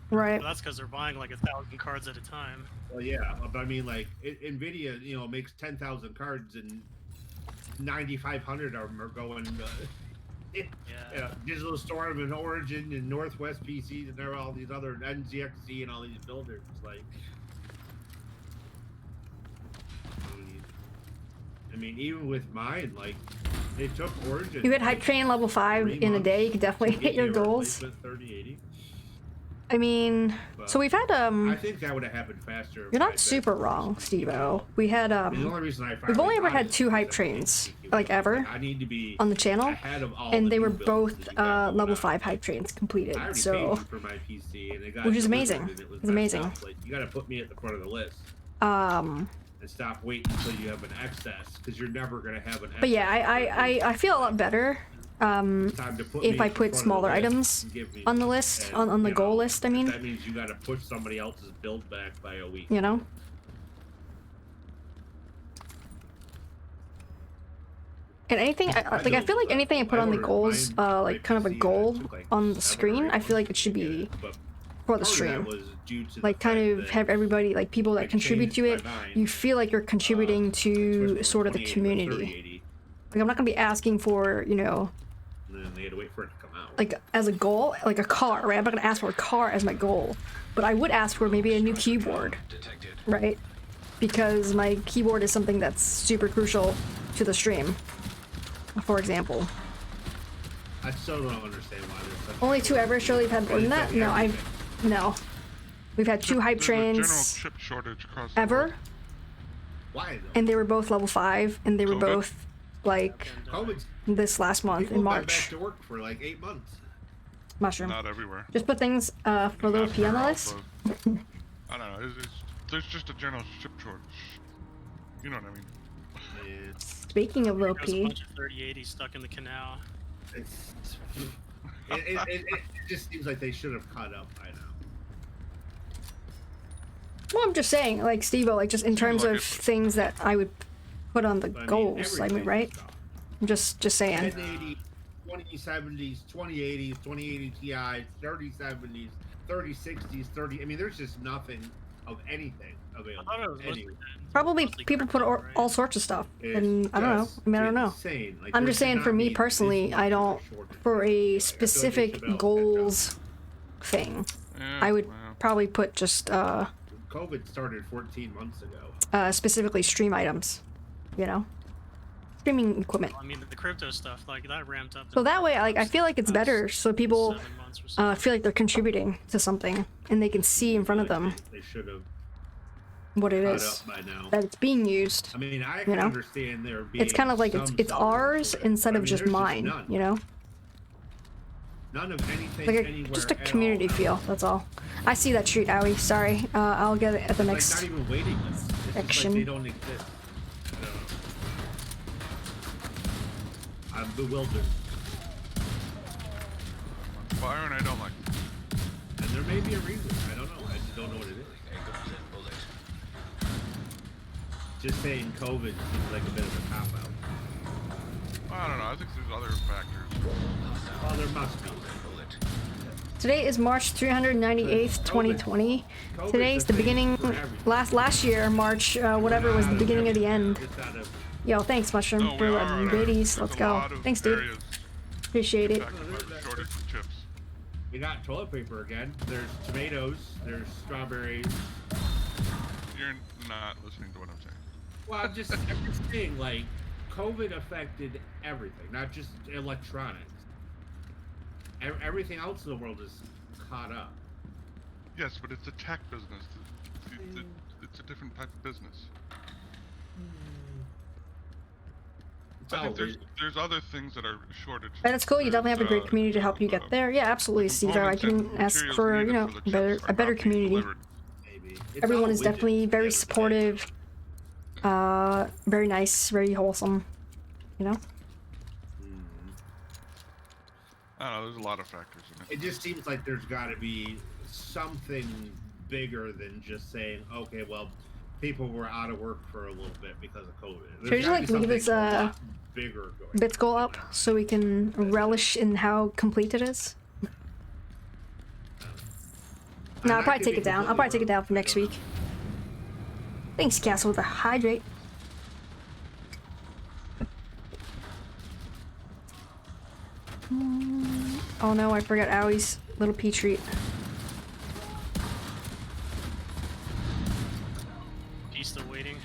Speaker 1: Right.
Speaker 5: Well, that's because they're buying like 1,000 cards at a time.
Speaker 4: Well, yeah, but I mean, like Nvidia, you know, makes 10,000 cards, and 9,500 of them are going.
Speaker 5: Yeah.
Speaker 4: Digital Storm and Origin and Northwest PCs, and there are all these other NZXC and all these builders. Like, I mean, even with mine, like, they took Origin.
Speaker 1: You hit Hype Train level 5 in a day, you could definitely hit your goals.
Speaker 4: 3080.
Speaker 1: I mean, so we've had
Speaker 4: I think that would have happened faster.
Speaker 1: You're not super wrong, Steve-O. We had
Speaker 4: The only reason I
Speaker 1: we've only ever
Speaker 4: finally
Speaker 1: had
Speaker 4: got
Speaker 1: 2
Speaker 4: it
Speaker 1: hype
Speaker 4: is
Speaker 1: trains,
Speaker 4: that
Speaker 1: like ever,
Speaker 4: I need to be
Speaker 1: on the channel,
Speaker 4: ahead of all
Speaker 1: and
Speaker 4: the
Speaker 1: they
Speaker 4: new
Speaker 1: were
Speaker 4: builds
Speaker 1: both
Speaker 4: that you got going
Speaker 1: level
Speaker 4: on.
Speaker 1: 5 hype trains completed,
Speaker 4: I already
Speaker 1: so
Speaker 4: paid you for my PC, and it got
Speaker 1: which is
Speaker 4: delivered,
Speaker 1: amazing.
Speaker 4: and it was
Speaker 1: It's amazing.
Speaker 4: messed up. Like, you got to put me at the front of the list
Speaker 1: um
Speaker 4: and stop waiting until you have an excess, because you're never gonna have an excess.
Speaker 1: but yeah, I feel a lot better
Speaker 4: Time to put me
Speaker 1: if I
Speaker 4: at the
Speaker 1: put
Speaker 4: front of
Speaker 1: smaller
Speaker 4: the list
Speaker 1: items
Speaker 4: and give me-
Speaker 1: on the list,
Speaker 4: and,
Speaker 1: on the
Speaker 4: you
Speaker 1: goal
Speaker 4: know,
Speaker 1: list, I mean,
Speaker 4: that means you got to push somebody else's build back by a week.
Speaker 1: you know? And anything, like, I feel like anything I put on the goals, like, kind of a goal on the screen, I feel like it should be for the stream. Like, kind of have everybody, like, people that contribute to it, you feel like you're contributing to sort of the community. Like, I'm not gonna be asking for, you know,
Speaker 4: And then they had to wait for it to come out.
Speaker 1: like, as a goal, like a car, right? I'm not gonna ask for a car as my goal, but I would ask for maybe a new keyboard, right? Because my keyboard is something that's super crucial to the stream, for example.
Speaker 4: I still don't understand why there's such
Speaker 1: Only 2 ever, surely you've had more than that? No, no. We've had 2 hype
Speaker 7: There's a general
Speaker 1: trains
Speaker 7: chip shortage across the
Speaker 1: ever,
Speaker 7: world.
Speaker 4: Why though?
Speaker 1: and they were both level 5, and they were
Speaker 7: COVID?
Speaker 1: both, like,
Speaker 4: COVID's
Speaker 1: this last month
Speaker 4: people
Speaker 1: in
Speaker 4: went back
Speaker 1: March.
Speaker 4: to work for like 8 months.
Speaker 1: Mushroom.
Speaker 7: Not everywhere.
Speaker 1: Just put things for little P on the
Speaker 7: NASCAR
Speaker 1: list.
Speaker 7: also- I don't know. There's just a general chip shortage. You know what I mean?
Speaker 4: Yeah,
Speaker 1: Speaking of little
Speaker 5: There's a
Speaker 1: P,
Speaker 5: bunch of 3080 stuck in the canal.
Speaker 4: it's It just seems like they should have caught up by now.
Speaker 1: Well, I'm just saying, like Steve-O, like just in terms
Speaker 7: like
Speaker 1: of
Speaker 7: it.
Speaker 1: things that I would put on the
Speaker 4: But,
Speaker 1: goals. I mean,
Speaker 4: everything's
Speaker 1: right?
Speaker 4: gone.
Speaker 1: I'm just saying.
Speaker 4: 1080, 2070s, 2080s, 2080 Ti, 3070s, 3060s, 30. I mean, there's just nothing of anything
Speaker 5: I
Speaker 4: available.
Speaker 5: thought it was mostly,
Speaker 4: anywhere.
Speaker 1: Probably
Speaker 5: mostly
Speaker 1: people put
Speaker 5: crypto, right?
Speaker 1: all sorts of stuff,
Speaker 4: It's
Speaker 1: and I don't know.
Speaker 4: just
Speaker 1: I mean, I don't know.
Speaker 4: insane. Like,
Speaker 1: I'm
Speaker 4: there
Speaker 1: just
Speaker 4: should
Speaker 1: saying,
Speaker 4: not
Speaker 1: for me
Speaker 4: be
Speaker 1: personally,
Speaker 4: this
Speaker 1: I
Speaker 4: much of
Speaker 1: don't.
Speaker 4: shortage.
Speaker 1: For
Speaker 4: Like, I
Speaker 1: a
Speaker 4: feel like they
Speaker 1: specific
Speaker 4: should have
Speaker 1: goals thing,
Speaker 7: Yeah,
Speaker 1: I would
Speaker 7: well,
Speaker 1: probably put just
Speaker 4: COVID started 14 months ago.
Speaker 1: specifically stream items, you know, streaming equipment.
Speaker 5: I mean, the crypto stuff, like that ramped up.
Speaker 1: So that way, like, I feel like it's better, so people
Speaker 5: 7 months or so.
Speaker 1: feel like they're contributing to something, and they can see in front of them
Speaker 4: They should have
Speaker 1: what it
Speaker 4: caught
Speaker 1: is
Speaker 4: up by now.
Speaker 1: that it's being used.
Speaker 4: I mean, I can
Speaker 1: know?
Speaker 4: understand there being.
Speaker 1: It's kind of like it's
Speaker 4: some
Speaker 1: it's
Speaker 4: sellers
Speaker 1: ours
Speaker 4: for it,
Speaker 1: instead
Speaker 4: but I
Speaker 1: of
Speaker 4: mean,
Speaker 1: just
Speaker 4: there's
Speaker 1: mine,
Speaker 4: none.
Speaker 1: you know,
Speaker 4: None of anything
Speaker 1: like
Speaker 4: anywhere.
Speaker 1: just a
Speaker 4: at
Speaker 1: community
Speaker 4: all.
Speaker 1: feel. That's all. I see that street, Owie. Sorry, I'll get it at the
Speaker 4: Like,
Speaker 1: next.
Speaker 4: not even waiting lists. It's just
Speaker 1: section.
Speaker 4: like they don't exist. I don't know. I'm bewildered,
Speaker 7: fire and I don't like it.
Speaker 4: and there may be a reason. I don't know. I just don't know what it is. Just saying COVID seems like a bit of a cop out.
Speaker 7: I don't know. I think there's other factors.
Speaker 4: Well, there must be.
Speaker 1: Today is March 398th, 2020.
Speaker 4: COVID's
Speaker 1: Today's
Speaker 4: a
Speaker 1: the
Speaker 4: thing
Speaker 1: beginning.
Speaker 4: for everything.
Speaker 1: Last year, March whatever was the beginning of the end.
Speaker 4: Just out of
Speaker 1: Yo, thanks, Mushroom,
Speaker 7: No, we
Speaker 1: for
Speaker 7: are
Speaker 1: the
Speaker 7: on a-
Speaker 1: goodies.
Speaker 7: there's
Speaker 1: Let's
Speaker 7: a
Speaker 1: go.
Speaker 7: lot of
Speaker 1: Thanks, dude.
Speaker 7: areas
Speaker 1: Appreciate it.
Speaker 7: impacted by the shortage of chips.
Speaker 4: we got toilet paper again. There's tomatoes. There's strawberries.
Speaker 7: You're not listening to what I'm saying.
Speaker 4: Well, I'm just saying, like, COVID affected everything, not just electronics. Everything else in the world is caught up.
Speaker 7: Yes, but it's a tech business. It's a different type of business.
Speaker 4: It's
Speaker 7: I think
Speaker 4: all
Speaker 7: there's other things that are shortage.
Speaker 1: And it's cool. You definitely have a great community to help you get there. Yeah, absolutely, Steve. I can ask for, you know, a better community.
Speaker 4: maybe. It's
Speaker 1: Everyone
Speaker 4: all
Speaker 1: is
Speaker 4: widgets
Speaker 1: definitely
Speaker 4: at the end
Speaker 1: very
Speaker 4: of the day.
Speaker 1: supportive, very nice, very wholesome, you know?
Speaker 7: I don't know. There's a lot of factors in it.
Speaker 4: It just seems like there's got to be something bigger than just saying, okay, well, people were out of work for a little bit because of COVID.
Speaker 1: Should we just, like, leave this,
Speaker 4: lot bigger going
Speaker 1: Bits go up so we can relish in how complete it is. No, I'll probably take it down. I'll probably take it down for next week. Thanks, Castle, with the hydrate. Oh no, I forgot Owie's little pea treat.
Speaker 5: He's still waiting.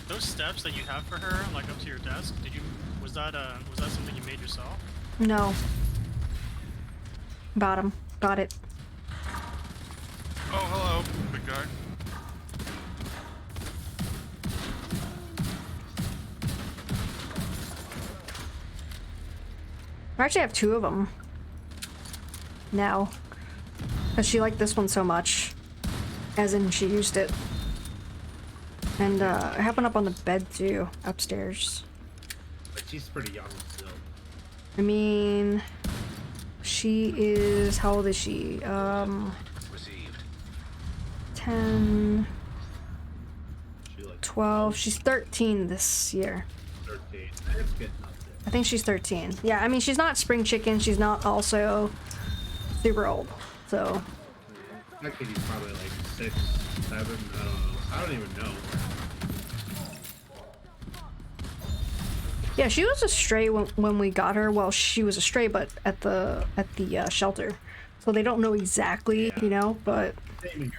Speaker 5: Those steps that you have for her, like up to your desk, was that something you made yourself?
Speaker 1: No. Bottom. Got it.
Speaker 7: Oh, hello, big guy.
Speaker 1: I actually have two of them. Now. Because she liked this one so much. As in, she used it. And, I have one up on the bed, too. Upstairs.
Speaker 4: But she's pretty young still.
Speaker 1: I mean... She is... How old is she?
Speaker 3: Received.
Speaker 1: 10...
Speaker 4: She like
Speaker 1: 12... She's 13 this year.
Speaker 4: 13. That's good enough.
Speaker 1: I think she's 13. Yeah, I mean, she's not spring chicken. She's not also super old. So...
Speaker 4: That kitty's probably like 6, 7. I don't know. I don't even know.
Speaker 1: Yeah, she was a stray when we got her. Well, she was a stray, but at the shelter, so they don't know exactly,
Speaker 4: Yeah.
Speaker 1: you know. But
Speaker 4: Same here.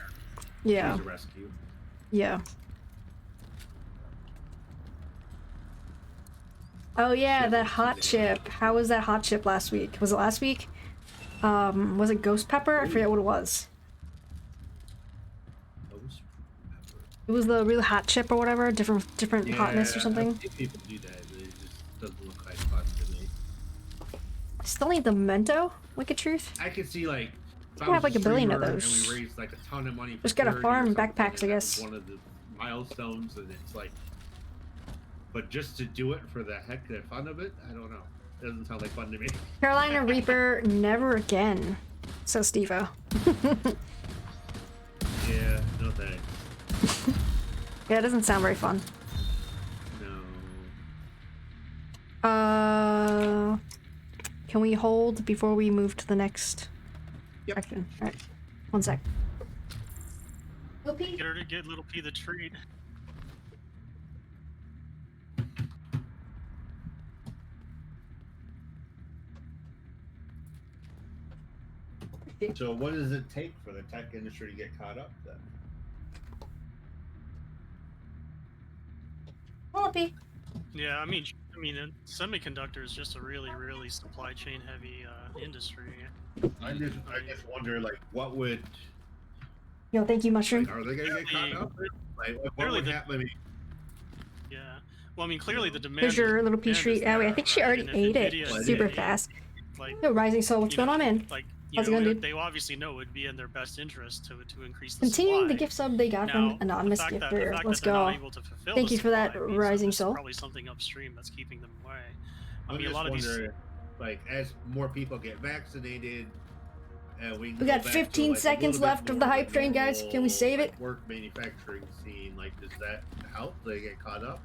Speaker 1: yeah,
Speaker 4: She's a rescue.
Speaker 1: yeah. Oh yeah, that hot chip. How was that hot chip last week? Was it last week? Was it ghost pepper? I forget what it was.
Speaker 4: Ghost pepper.
Speaker 1: It was the really hot chip or whatever, different hotness or
Speaker 4: Yeah,
Speaker 1: something.
Speaker 4: I've seen people do that. It just doesn't look like fun to me.
Speaker 1: Still need the memento. Wicked truth.
Speaker 4: I could see like. if I
Speaker 1: We have,
Speaker 4: was
Speaker 1: like, a billion of
Speaker 4: streamer
Speaker 1: those.
Speaker 4: And we raised like a ton of money. For
Speaker 1: Just gotta
Speaker 4: charity or
Speaker 1: farm
Speaker 4: something,
Speaker 1: backpacks, I
Speaker 4: and that was
Speaker 1: guess.
Speaker 4: One of the milestones, and it's like But just to do it for the heck and fun of it, I don't know. It doesn't sound like fun to me.
Speaker 1: Carolina Reaper, never again, says Steve-O.
Speaker 4: Yeah, no thanks.
Speaker 1: Yeah, it doesn't sound very fun.
Speaker 4: No.
Speaker 1: Can we hold before we move to the next
Speaker 4: Yep.
Speaker 1: section? Alright, 1 sec. Whoopie?
Speaker 5: Get her to get Little P the treat.
Speaker 4: So what does it take for the tech industry to get caught up then?
Speaker 1: Whoopie.
Speaker 5: Yeah, I mean, semiconductor is just a really, really supply chain heavy industry.
Speaker 4: I just wonder, like, what would...
Speaker 1: Yo, thank you, Mushroom.
Speaker 4: Like, are they gonna get caught up? Like, what
Speaker 5: Clearly
Speaker 4: would
Speaker 5: the-
Speaker 4: happen? I mean,
Speaker 5: Yeah. Well, I mean, clearly the demand.
Speaker 1: Here's your little pea treat. Oh, wait, I think she already ate it
Speaker 5: NVIDIA
Speaker 1: super
Speaker 5: is-
Speaker 1: fast.
Speaker 5: Like,
Speaker 1: Yo, Rising Soul, what's
Speaker 5: you
Speaker 1: going
Speaker 5: know,
Speaker 1: on, man?
Speaker 5: Like,
Speaker 1: How's it going, dude?
Speaker 5: they obviously know it would be in their best interest to increase the
Speaker 1: Continuing the
Speaker 5: supply.
Speaker 1: gift sub they got
Speaker 5: Now,
Speaker 1: from
Speaker 5: the
Speaker 1: Anonymous
Speaker 5: fact that- the
Speaker 1: Gifter.
Speaker 5: fact
Speaker 1: Let's
Speaker 5: that they're not
Speaker 1: go.
Speaker 5: able to fulfill
Speaker 1: Thank
Speaker 5: the
Speaker 1: you for that,
Speaker 5: supply means
Speaker 1: Rising
Speaker 5: there's
Speaker 1: Soul.
Speaker 5: Probably something upstream that's keeping them away. I
Speaker 4: I'm
Speaker 5: mean, a
Speaker 4: just
Speaker 5: lot of these.
Speaker 4: wondering, like, as more people get vaccinated, we
Speaker 1: We got 15 seconds left of the hype train, guys. Can we save it?
Speaker 4: Work manufacturing scene, like, does that help? They get caught up,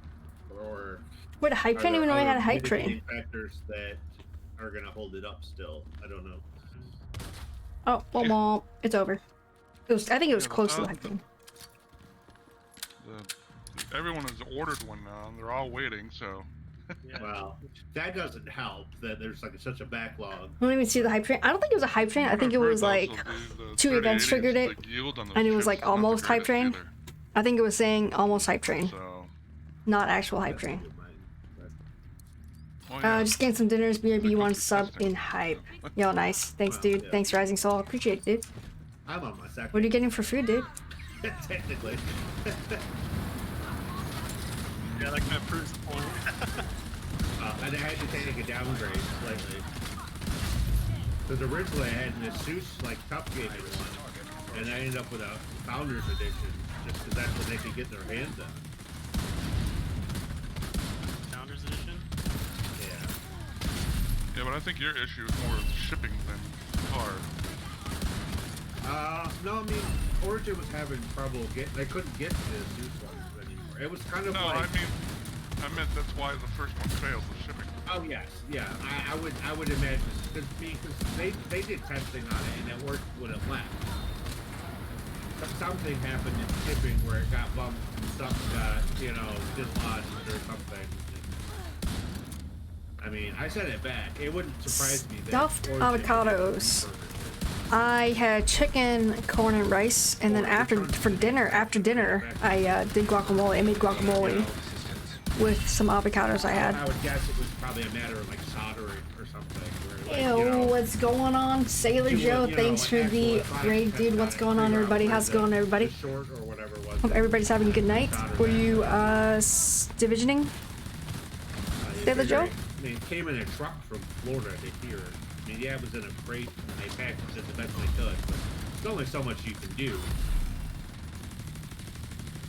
Speaker 4: or
Speaker 1: Wait, a hype
Speaker 4: are
Speaker 1: train?
Speaker 4: there
Speaker 1: Even know I had a
Speaker 4: other
Speaker 1: hype
Speaker 4: mitigating
Speaker 1: train.
Speaker 4: factors that are gonna hold it up still? I don't know.
Speaker 1: Oh, well, it's over. It was. I think it was
Speaker 7: Yeah,
Speaker 1: close to the hype train.
Speaker 7: Everyone has ordered one now, and they're all waiting. So
Speaker 5: Yeah.
Speaker 4: Wow, that doesn't help. That there's like such a backlog.
Speaker 1: I don't even see the hype train. I don't think it was a hype train. I think it was like two events triggered it, and it was like almost hype train. I think it was saying almost hype train,
Speaker 7: So,
Speaker 1: not actual hype
Speaker 4: That's
Speaker 1: train.
Speaker 4: good mind, but-
Speaker 7: well, yeah.
Speaker 1: Just getting some dinners. BRB one
Speaker 7: Cookie
Speaker 1: sub
Speaker 7: testing.
Speaker 1: in hype. Yo, nice. Thanks, dude.
Speaker 4: Yeah.
Speaker 1: Thanks, Rising Soul. Appreciate it, dude.
Speaker 4: I'm on my second.
Speaker 1: What are you getting for food, dude?
Speaker 4: Technically.
Speaker 5: Yeah, that kind of proves the point.
Speaker 4: And I had to take a downgrade slightly. Because originally I had an Asus like Tough Gaming one, and I ended up with a Founders Edition just because that's what they could get their hands on.
Speaker 5: Founders edition.
Speaker 4: Yeah.
Speaker 7: Yeah, but I think your issue is more with shipping than car.
Speaker 4: No, I mean, Origin was having trouble they couldn't get the Asus ones anymore. It was kind of
Speaker 7: No,
Speaker 4: like...
Speaker 7: I meant that's why the first one failed with shipping.
Speaker 4: Oh yes, yeah. I would imagine because they did testing on it and it worked when it left. But something happened in shipping where it got bumped and something got dislodged or something. I mean, I said it back. It wouldn't surprise me that
Speaker 1: Stuffed
Speaker 4: Origin did
Speaker 1: avocados.
Speaker 4: burgers.
Speaker 1: I had chicken, corn, and rice, and then after dinner, I did guacamole. I made guacamole with some avocados I had.
Speaker 4: I would guess it was probably a matter of like soldering or something. Where,
Speaker 1: Ew,
Speaker 4: like, you know,
Speaker 1: what's going on? Sailor
Speaker 4: you
Speaker 1: Joe,
Speaker 4: would,
Speaker 1: thanks for
Speaker 4: like,
Speaker 1: the
Speaker 4: actual
Speaker 1: great
Speaker 4: electronics
Speaker 1: dude.
Speaker 4: test
Speaker 1: What's
Speaker 4: on it,
Speaker 1: going on,
Speaker 4: figure out
Speaker 1: everybody?
Speaker 4: where
Speaker 1: How's it going, everybody?
Speaker 4: the short or whatever was.
Speaker 1: Hope everybody's having a good night. Were you divisioning? Sailor Joe?
Speaker 4: I mean, it came in a truck from Florida to here. I mean, yeah, it was in a crate and they packaged it the best they could, but there's only so much you can do.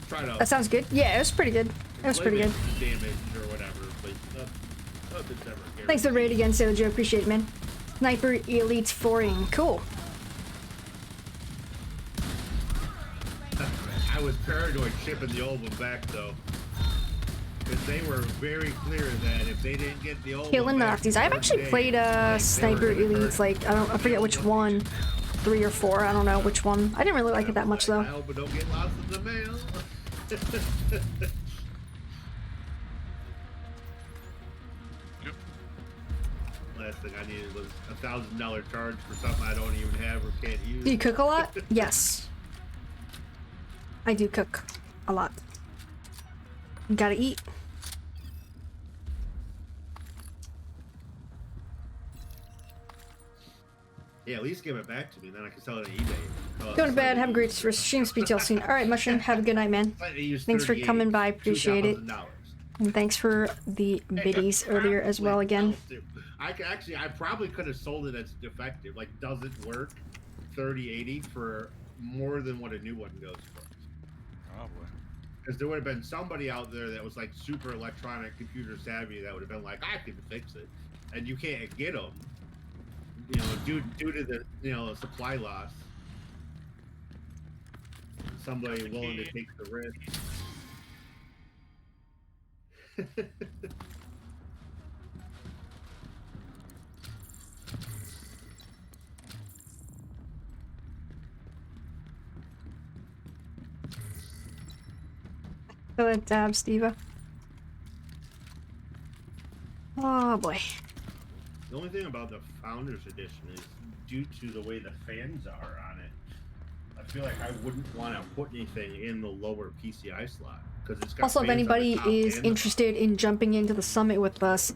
Speaker 4: Try to
Speaker 1: That sounds good. Yeah, it was pretty good. It was pretty good.
Speaker 4: limit the damage or whatever, but nothing's ever guaranteed.
Speaker 1: Thanks for the raid again, Sailor Joe. Appreciate it, man. Sniper Elite 4ing. Cool.
Speaker 4: I was paranoid shipping the old one back though. Because they were very clear that if they didn't get the old
Speaker 1: Killing
Speaker 4: one back
Speaker 1: Nazis.
Speaker 4: the
Speaker 1: I've
Speaker 4: third
Speaker 1: actually
Speaker 4: day,
Speaker 1: played
Speaker 4: they were
Speaker 1: Sniper
Speaker 4: gonna
Speaker 1: Elites,
Speaker 4: burn.
Speaker 1: like, I forget which one. 3 or 4, I don't know which one. I didn't really like it that much
Speaker 4: I
Speaker 1: though.
Speaker 4: hope I don't get lost in the mail.
Speaker 7: Yep.
Speaker 4: Last thing I needed was $1,000 charge for something I don't even have or can't use.
Speaker 1: Do you cook a lot? Yes. I do cook a lot. You gotta eat.
Speaker 4: Yeah, at least give it back to me, then I can sell it on eBay.
Speaker 1: Going to bed. Have a great stream speed till soon. Alright, Mushroom. Have a good night, man. Thanks for coming by. Appreciate it. And thanks for the biddies earlier as well again.
Speaker 4: I probably could have sold it as defective. Like, doesn't work. 3080 for more than what a new one goes for.
Speaker 7: Probably.
Speaker 4: Because there would have been somebody out there that was like super electronic, computer savvy that would have been like, I can fix it, and you can't get them. You know, due to the supply loss. Somebody
Speaker 5: Got the
Speaker 4: willing to
Speaker 5: key.
Speaker 4: take the risk.
Speaker 1: Go ahead, dab, Steva. Oh boy.
Speaker 4: The only thing about the Founders Edition is due to the way the fans are on it, I feel like I wouldn't want to put anything in the lower PCI slot because it's got.
Speaker 1: Also, if
Speaker 4: fans on the
Speaker 1: anybody
Speaker 4: top
Speaker 1: is
Speaker 4: and the
Speaker 1: interested in jumping into the summit with us,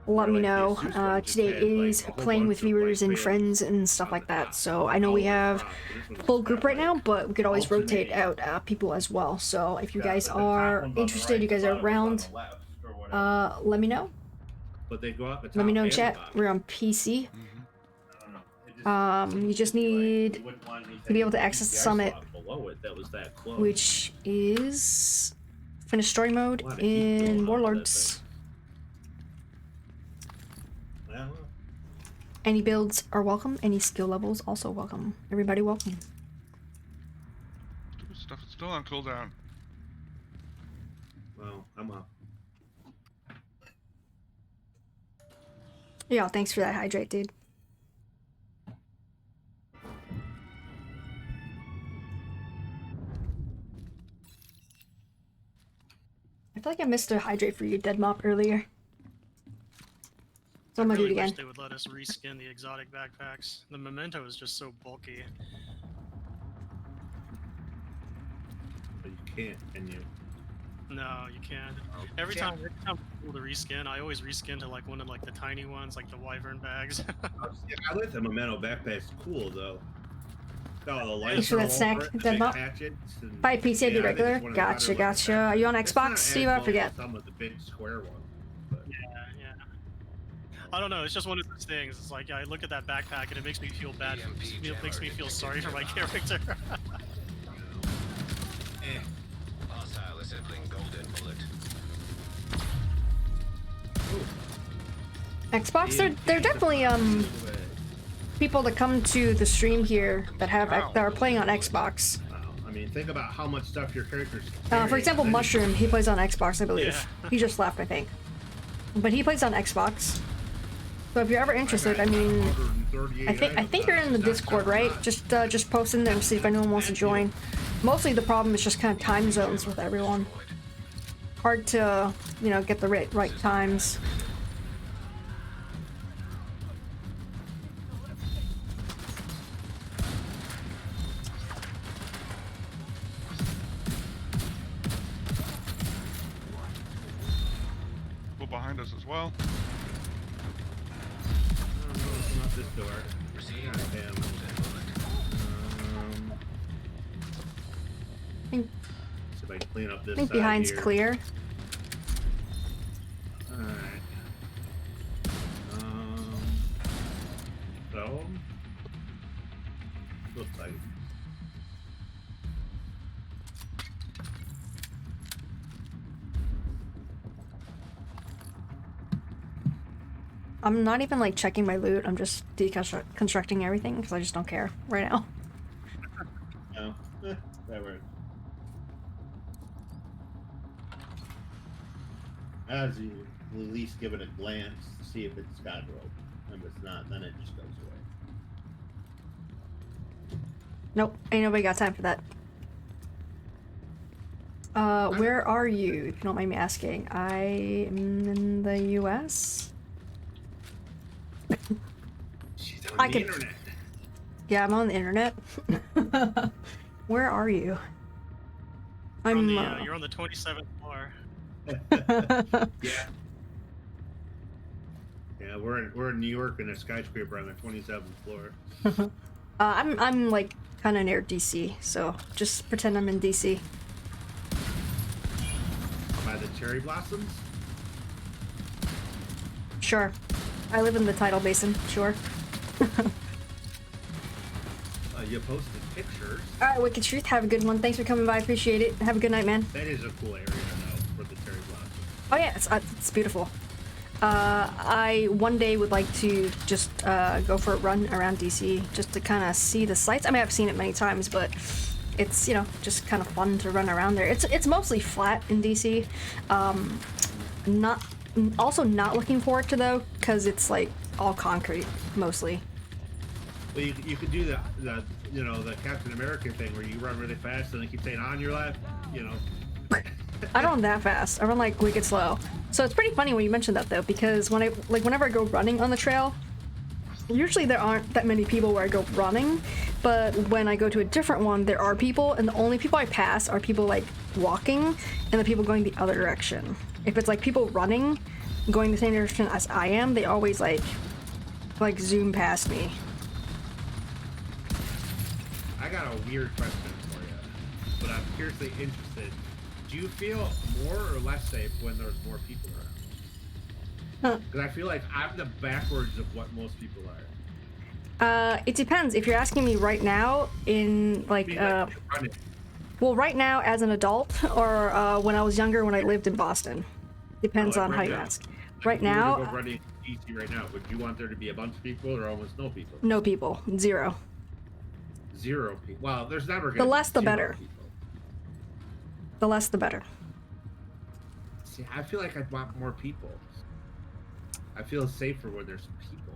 Speaker 1: let
Speaker 4: Or
Speaker 1: me
Speaker 4: like the
Speaker 1: know.
Speaker 4: Asus one just
Speaker 1: Today
Speaker 4: had, like,
Speaker 1: is
Speaker 4: a whole
Speaker 1: playing with
Speaker 4: bunch of,
Speaker 1: viewers
Speaker 4: like,
Speaker 1: and
Speaker 4: fans
Speaker 1: friends and stuff
Speaker 4: on
Speaker 1: like
Speaker 4: the
Speaker 1: that.
Speaker 4: top,
Speaker 1: So
Speaker 4: like,
Speaker 1: I know
Speaker 4: all
Speaker 1: we
Speaker 4: the way
Speaker 1: have
Speaker 4: across, but this one's
Speaker 1: full
Speaker 4: got,
Speaker 1: group right
Speaker 4: like,
Speaker 1: now, but we could always rotate
Speaker 4: alternating.
Speaker 1: out people as well. So if you
Speaker 4: Yeah,
Speaker 1: guys
Speaker 4: but the top
Speaker 1: are
Speaker 4: one's on the
Speaker 1: interested,
Speaker 4: right,
Speaker 1: you
Speaker 4: the
Speaker 1: guys are
Speaker 4: bottom one's on
Speaker 1: around,
Speaker 4: the left, or whatever.
Speaker 1: let me know.
Speaker 4: But they go out the top
Speaker 1: Let me know in
Speaker 4: and the
Speaker 1: chat.
Speaker 4: bottom.
Speaker 1: We're on PC.
Speaker 4: I don't know. It
Speaker 1: You
Speaker 4: seems
Speaker 1: just
Speaker 4: to be like
Speaker 1: need
Speaker 4: you wouldn't want
Speaker 1: to be
Speaker 4: anything
Speaker 1: able
Speaker 4: in
Speaker 1: to
Speaker 4: the
Speaker 1: access the
Speaker 4: PCI
Speaker 1: summit,
Speaker 4: slot below it that was that close.
Speaker 1: which is finish story mode
Speaker 4: A lot of heat going on
Speaker 1: in
Speaker 4: with that
Speaker 1: Warlords.
Speaker 4: Well,
Speaker 1: Any builds are welcome. Any skill levels also welcome. Everybody welcome.
Speaker 7: Stupid stuff is still on cooldown.
Speaker 4: I'm up.
Speaker 1: Yeah, thanks for that hydrate, dude. I feel like I missed a hydrate for you, Dead Mop, earlier. So
Speaker 5: I
Speaker 1: I'm gonna
Speaker 5: really
Speaker 1: do it
Speaker 5: wish
Speaker 1: again.
Speaker 5: they would let us reskin the exotic backpacks. The memento is just so bulky.
Speaker 4: But you can't, can you?
Speaker 5: No, you can't.
Speaker 4: Oh,
Speaker 5: Every
Speaker 4: shit.
Speaker 5: time I'm able to reskin, I always reskin to like one of like the tiny ones, like the wyvern bags.
Speaker 4: Yeah, I like the Memento backpack's cool though. Got all the
Speaker 1: Thanks
Speaker 4: lights
Speaker 1: for
Speaker 4: are
Speaker 1: that
Speaker 4: all
Speaker 1: snack,
Speaker 4: over it, the
Speaker 1: Dead
Speaker 4: big
Speaker 1: Mop.
Speaker 4: hatchets, and-
Speaker 1: By PC, I do
Speaker 4: yeah, think
Speaker 1: regular.
Speaker 4: it's one of the
Speaker 1: Gotcha,
Speaker 4: better looking
Speaker 1: gotcha. Are you on
Speaker 4: backpacks. It's not
Speaker 1: Xbox,
Speaker 4: as
Speaker 1: Steve? I
Speaker 4: bulky
Speaker 1: forget.
Speaker 4: as some of the big square ones. But
Speaker 5: Yeah. I don't know. It's just one of those things. It's like I look at that backpack and it makes me feel bad. It makes me feel sorry for my character.
Speaker 3: Hostile assembling golden bullet.
Speaker 1: Xbox, they're definitely people that come to the stream here that are playing on Xbox.
Speaker 4: Wow. I mean, think about how much stuff your character's
Speaker 1: For
Speaker 4: carrying,
Speaker 1: example,
Speaker 4: and then
Speaker 1: Mushroom, he plays on Xbox, I believe.
Speaker 5: Yeah.
Speaker 1: He just left, I think. But he plays on Xbox. So if you're ever interested, I mean,
Speaker 4: 138
Speaker 1: I think you're in the
Speaker 4: items.
Speaker 1: Discord, right? Just post in there and see if anyone wants to join. Mostly the problem is just kind of time zones with everyone. Hard to, get the right times.
Speaker 7: People behind us as well.
Speaker 4: Not this door. Goddamn.
Speaker 1: I think,
Speaker 4: See if I can clean up this
Speaker 1: I think
Speaker 4: side
Speaker 1: behind's
Speaker 4: here.
Speaker 1: clear.
Speaker 4: Alright. So. Looks like.
Speaker 1: I'm not even like checking my loot. I'm just deconstructing everything because I just don't care right now.
Speaker 4: No. That works. As you at least give it a glance to see if it's got rope. And if it's not, then it just goes away.
Speaker 1: Nope, ain't nobody got time for that. Where are you? If you don't mind me asking. I am in the US.
Speaker 4: She's
Speaker 1: I
Speaker 4: on the
Speaker 1: can-
Speaker 4: internet.
Speaker 1: Yeah, I'm on the internet. Where are you?
Speaker 5: You're on
Speaker 1: I'm.
Speaker 5: the, you're on the 27th floor.
Speaker 4: Yeah. Yeah, we're in New York in a skyscraper on the 27th floor.
Speaker 1: I'm like kind of near DC, so just pretend I'm in DC.
Speaker 4: By the cherry blossoms?
Speaker 1: Sure. I live in the tidal basin. Sure.
Speaker 4: You posted pictures.
Speaker 1: All right, Wicked Truth, have a good one. Thanks for coming by. Appreciate it. Have a good night, man.
Speaker 4: That is a cool area though for the cherry blossom.
Speaker 1: Oh yeah, it's beautiful. I one day would like to just go for a run around DC just to kind of see the sights. I mean, I've seen it many times, but it's, you know, just kind of fun to run around there. It's mostly flat in DC. Not looking forward to though, because it's like all concrete mostly.
Speaker 4: Well, you could do the you know, the Captain America thing where you run really fast and they keep saying on your left, you know.
Speaker 1: I don't run that fast. I run like wicked slow. So it's pretty funny when you mention that though, because whenever I go running on the trail, usually there aren't that many people where I go running, but when I go to a different one, there are people, and the only people I pass are people like walking and the people going the other direction. If it's like people running, going the same direction as I am, they always like zoom past me.
Speaker 4: I got a weird question for you, but I'm curiously interested. Do you feel more or less safe when there's more people around? Because I feel like I'm the backwards of what most people are.
Speaker 1: It depends. If you're asking me right now, in well, right now as an adult, or when I was younger, when I lived in Boston, depends on how you ask. Right now,
Speaker 4: if you were to go running in DC right now, would you want there to be a bunch of people or almost no people?
Speaker 1: no people, zero.
Speaker 4: Zero people. Well, there's never going to
Speaker 1: The
Speaker 4: be
Speaker 1: less, the
Speaker 4: zero
Speaker 1: better.
Speaker 4: people.
Speaker 1: The less, the better.
Speaker 4: See, I feel like I'd want more people. I feel safer when there's people.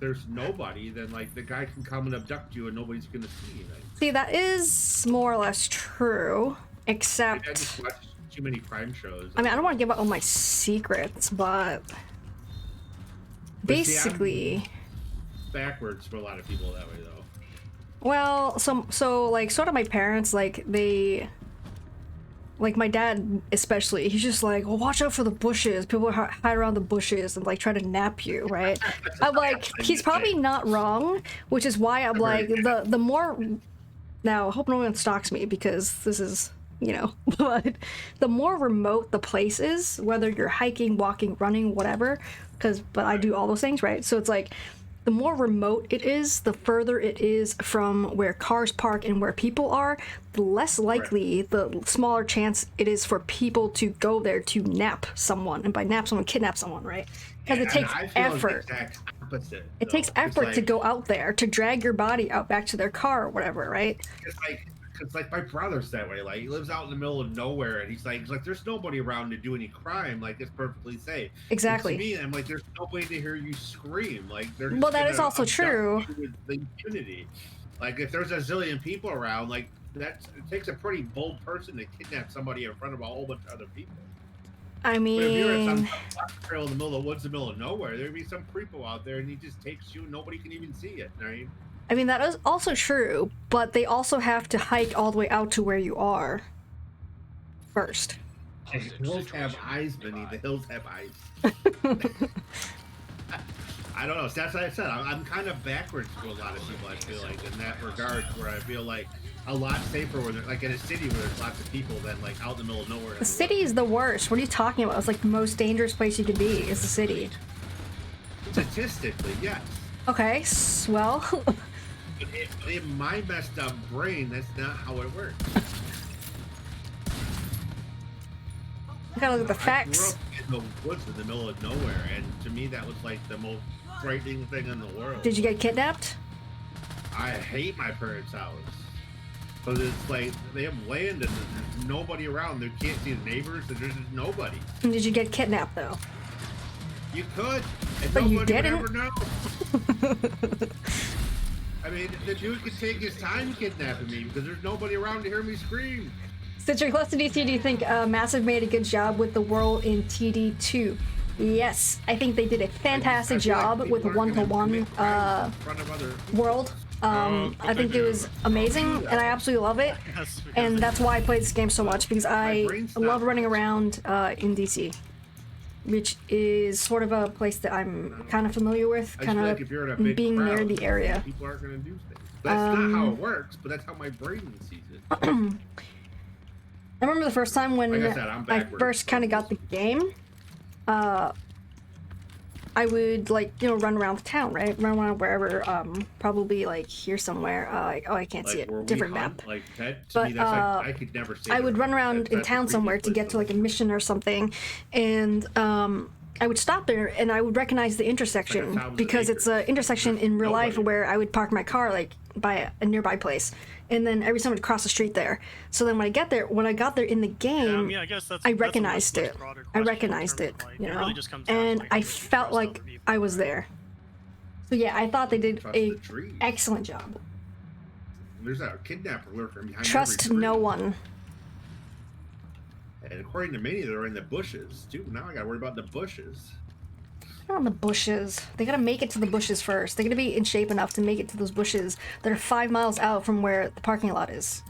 Speaker 4: There's nobody, then like the guy can come and abduct you and nobody's gonna see anything.
Speaker 1: See, that is more or less true, except...
Speaker 4: I just watch too many crime shows.
Speaker 1: I mean, I don't want to give out all my secrets, but... basically...
Speaker 4: See, backwards for a lot of people that way, though.
Speaker 1: Well, so like, sort of my parents, like, they... like, my dad especially, he's just like, well, watch out for the bushes. People hide around the bushes and, like, try to nap you, right? I'm like, he's probably not wrong, which is why I'm like, the more... Now, I hope no one stalks me, because this is, you know, but the more remote the place is, whether you're hiking, walking, running, whatever, but I do all those things, right? So it's like, the more remote it is, the further it is from where cars park and where people are, the less likely, the smaller chance it is for people to go there to nap someone. And by nap someone, kidnap someone, right? Because it takes effort. It takes effort to go out there, to drag your body out back to their car or whatever, right?
Speaker 4: Because like my brother's that way. Like he lives out in the middle of nowhere, and he's like there's nobody around to do any crime. Like it's perfectly safe.
Speaker 1: Exactly.
Speaker 4: And to me, I'm like, there's no way to hear you scream. Like they're
Speaker 1: well, that is also true.
Speaker 4: The impunity. Like if there's a zillion people around, like it takes a pretty bold person to kidnap somebody in front of a whole bunch of other people.
Speaker 1: I mean,
Speaker 4: but if you're at some trail in the middle of the woods, in the middle of nowhere, there'd be some creepo out there, and he just takes you, and nobody can even see it. Right?
Speaker 1: I mean, that is also true, but they also have to hike all the way out to where you are first.
Speaker 4: The hills have eyes, Vinny. The hills have eyes. I don't know. So that's what I said. I'm kind of backwards to a lot of people, I feel like, in that regard, where I feel like a lot safer when they're like in a city where there's lots of people than like out in the middle of nowhere.
Speaker 1: The city is the worst. What are you talking about? It's like the most dangerous place you could be is the city.
Speaker 4: Statistically, yes.
Speaker 1: Okay, well...
Speaker 4: in my messed up brain, that's not how it works.
Speaker 1: You gotta look at the facts.
Speaker 4: I grew up in the woods in the middle of nowhere, and to me that was like the most frightening thing in the world.
Speaker 1: Did you get kidnapped?
Speaker 4: I hate my parents' house. Because it's like, they have land and there's nobody around. They can't see the neighbors, and there's just nobody.
Speaker 1: And did you get kidnapped, though?
Speaker 4: You could, and
Speaker 1: but
Speaker 4: nobody
Speaker 1: you didn't.
Speaker 4: would ever know. I mean, the dude could take his time kidnapping me because there's nobody around to hear me scream.
Speaker 1: Since you're close to DC, do you think Massive made a good job with the world in TD2? Yes, I think they did a fantastic job
Speaker 4: like
Speaker 1: with one-to-one world. I think it was amazing, and I absolutely love it. And that's why I played this game so much, because I love running around in DC, which is sort of a place that I'm kind of familiar with, kind of like being near the area.
Speaker 4: People aren't going to do things. That's not how it works, but that's how my brain sees it.
Speaker 1: I remember the first time when
Speaker 4: like I said,
Speaker 1: I first kind of got the game. I would like run around the town, right? Run around wherever, probably like here somewhere. Like, oh, I can't see
Speaker 4: Like where
Speaker 1: it.
Speaker 4: we
Speaker 1: Different
Speaker 4: hunt,
Speaker 1: map.
Speaker 4: like that to
Speaker 1: But
Speaker 4: me, that's like I could never stay
Speaker 1: I
Speaker 4: there.
Speaker 1: would run around in
Speaker 4: That's a
Speaker 1: town
Speaker 4: creepy
Speaker 1: somewhere to
Speaker 4: place
Speaker 1: get to like a
Speaker 4: live.
Speaker 1: mission or something, and I would stop there and I would recognize the intersection
Speaker 4: 1,000
Speaker 1: because it's
Speaker 4: acres.
Speaker 1: an intersection
Speaker 4: There's
Speaker 1: in real life
Speaker 4: nobody.
Speaker 1: where I would park my car like by a nearby place, and then every time I'd cross the street there. So then when I got there in the game,
Speaker 5: Yeah, I mean, I guess
Speaker 1: I
Speaker 5: that's a much,
Speaker 1: recognized
Speaker 5: much
Speaker 1: it.
Speaker 5: broader
Speaker 1: I
Speaker 5: question in
Speaker 1: recognized
Speaker 5: terms
Speaker 1: it,
Speaker 5: of, like,
Speaker 1: you
Speaker 5: it
Speaker 1: know,
Speaker 5: really just comes down to,
Speaker 1: and
Speaker 5: like,
Speaker 1: I
Speaker 5: how much you
Speaker 1: felt
Speaker 5: trust
Speaker 1: like
Speaker 5: other people,
Speaker 1: I was
Speaker 5: right?
Speaker 1: there. So yeah, I thought they did
Speaker 4: Trust
Speaker 1: a
Speaker 4: the trees.
Speaker 1: excellent job.
Speaker 4: There's a kidnapper lurking behind
Speaker 1: Trust
Speaker 4: every tree.
Speaker 1: no one.
Speaker 4: And according to many, they're in the bushes. Dude, now I gotta worry about the bushes.
Speaker 1: They're on the bushes. They gotta make it to the bushes first. They gotta be in shape enough to make it to those bushes that are 5 miles out from where the parking lot is.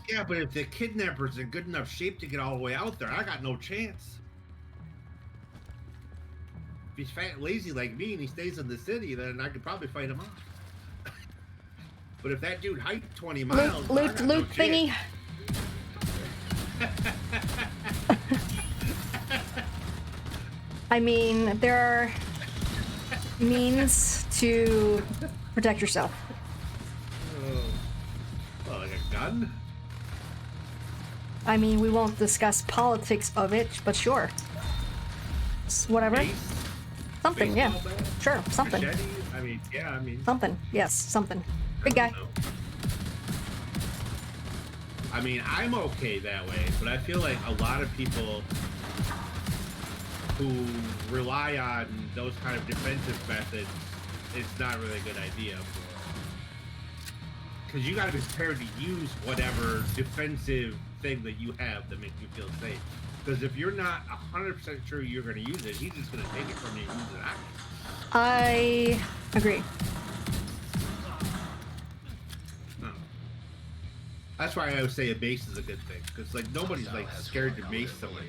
Speaker 4: Yeah, but if the kidnapper's in good enough shape to get all the way out there, I got no chance. If he's fat and lazy like me and he stays in the city, then I could probably fight him off. But if that dude hiked 20 miles, I got no
Speaker 1: Loot thingy.
Speaker 4: chance.
Speaker 1: I mean, there are means to protect yourself.
Speaker 4: Oh, like a gun?
Speaker 1: I mean, we won't discuss politics of it, but sure. Whatever.
Speaker 4: Mace?
Speaker 1: Something, yeah.
Speaker 4: Baseball bat?
Speaker 1: Sure, something.
Speaker 4: Machete? I mean, yeah, I mean.
Speaker 1: Something. Yes, something. Big
Speaker 4: I
Speaker 1: guy.
Speaker 4: don't know. I mean, I'm okay that way, but I feel like a lot of people who rely on those kind of defensive methods, it's not really a good idea for. Because you got to be prepared to use whatever defensive thing that you have to make you feel safe. Because if you're not 100% sure you're going to use it, he's just going to take it from you and use it on you.
Speaker 1: I agree.
Speaker 4: No. That's why I always say a mace is a good thing. Because like nobody's like scared to mace someone.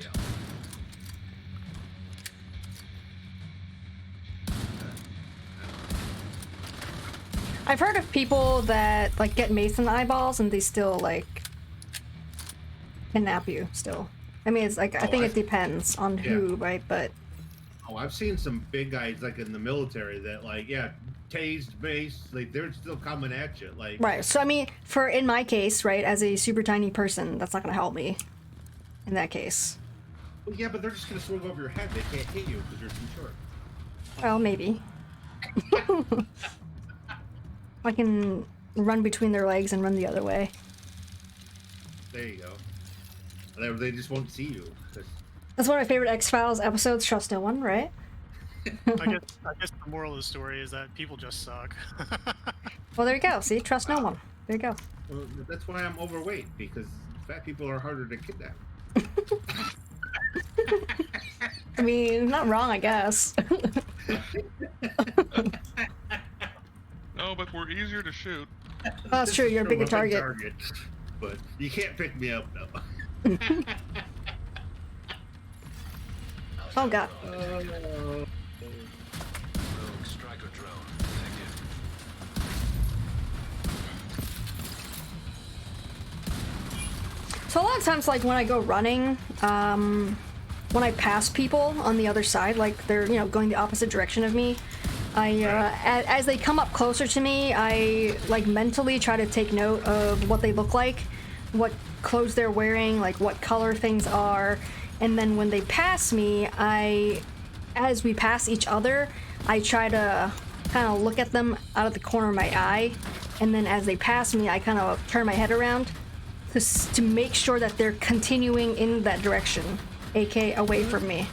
Speaker 1: I've heard of people that like get mace in the eyeballs and they still like kidnap you still. I mean, it's like I think it depends on who, right? But
Speaker 4: Oh, I've seen some big guys like in the military that like, yeah, tased, mace, like they're still coming at you. Like,
Speaker 1: right. So I mean, for in my case, right, as a super tiny person, that's not gonna help me. In that case.
Speaker 4: well, yeah, but they're just gonna swing over your head. They can't hit you because you're too short.
Speaker 1: Well, maybe. I can run between their legs and run the other way.
Speaker 4: There you go. They just won't see you. 'Cause-
Speaker 1: That's one of my favorite X-Files episodes. Trust no one, right?
Speaker 5: I guess the moral of the story is that people just suck.
Speaker 1: Well, there you go. See, trust no one. There you go.
Speaker 4: well, that's why I'm overweight because fat people are harder to kidnap.
Speaker 1: I mean, not wrong, I guess.
Speaker 7: No, but we're easier to shoot.
Speaker 1: That's true. You're a bigger target.
Speaker 4: But you can't pick me up though.
Speaker 1: Oh god.
Speaker 3: Rogue striker drone detected.
Speaker 1: So a lot of times, like when I go running, when I pass people on the other side, like they're going the opposite direction of me, as they come up closer to me, I like mentally try to take note of what they look like, what clothes they're wearing, like what color things are, and then when they pass me, as we pass each other, I try to kind of look at them out of the corner of my eye, and then as they pass me, I kind of turn my head around to make sure that they're continuing in that direction, aka away from me,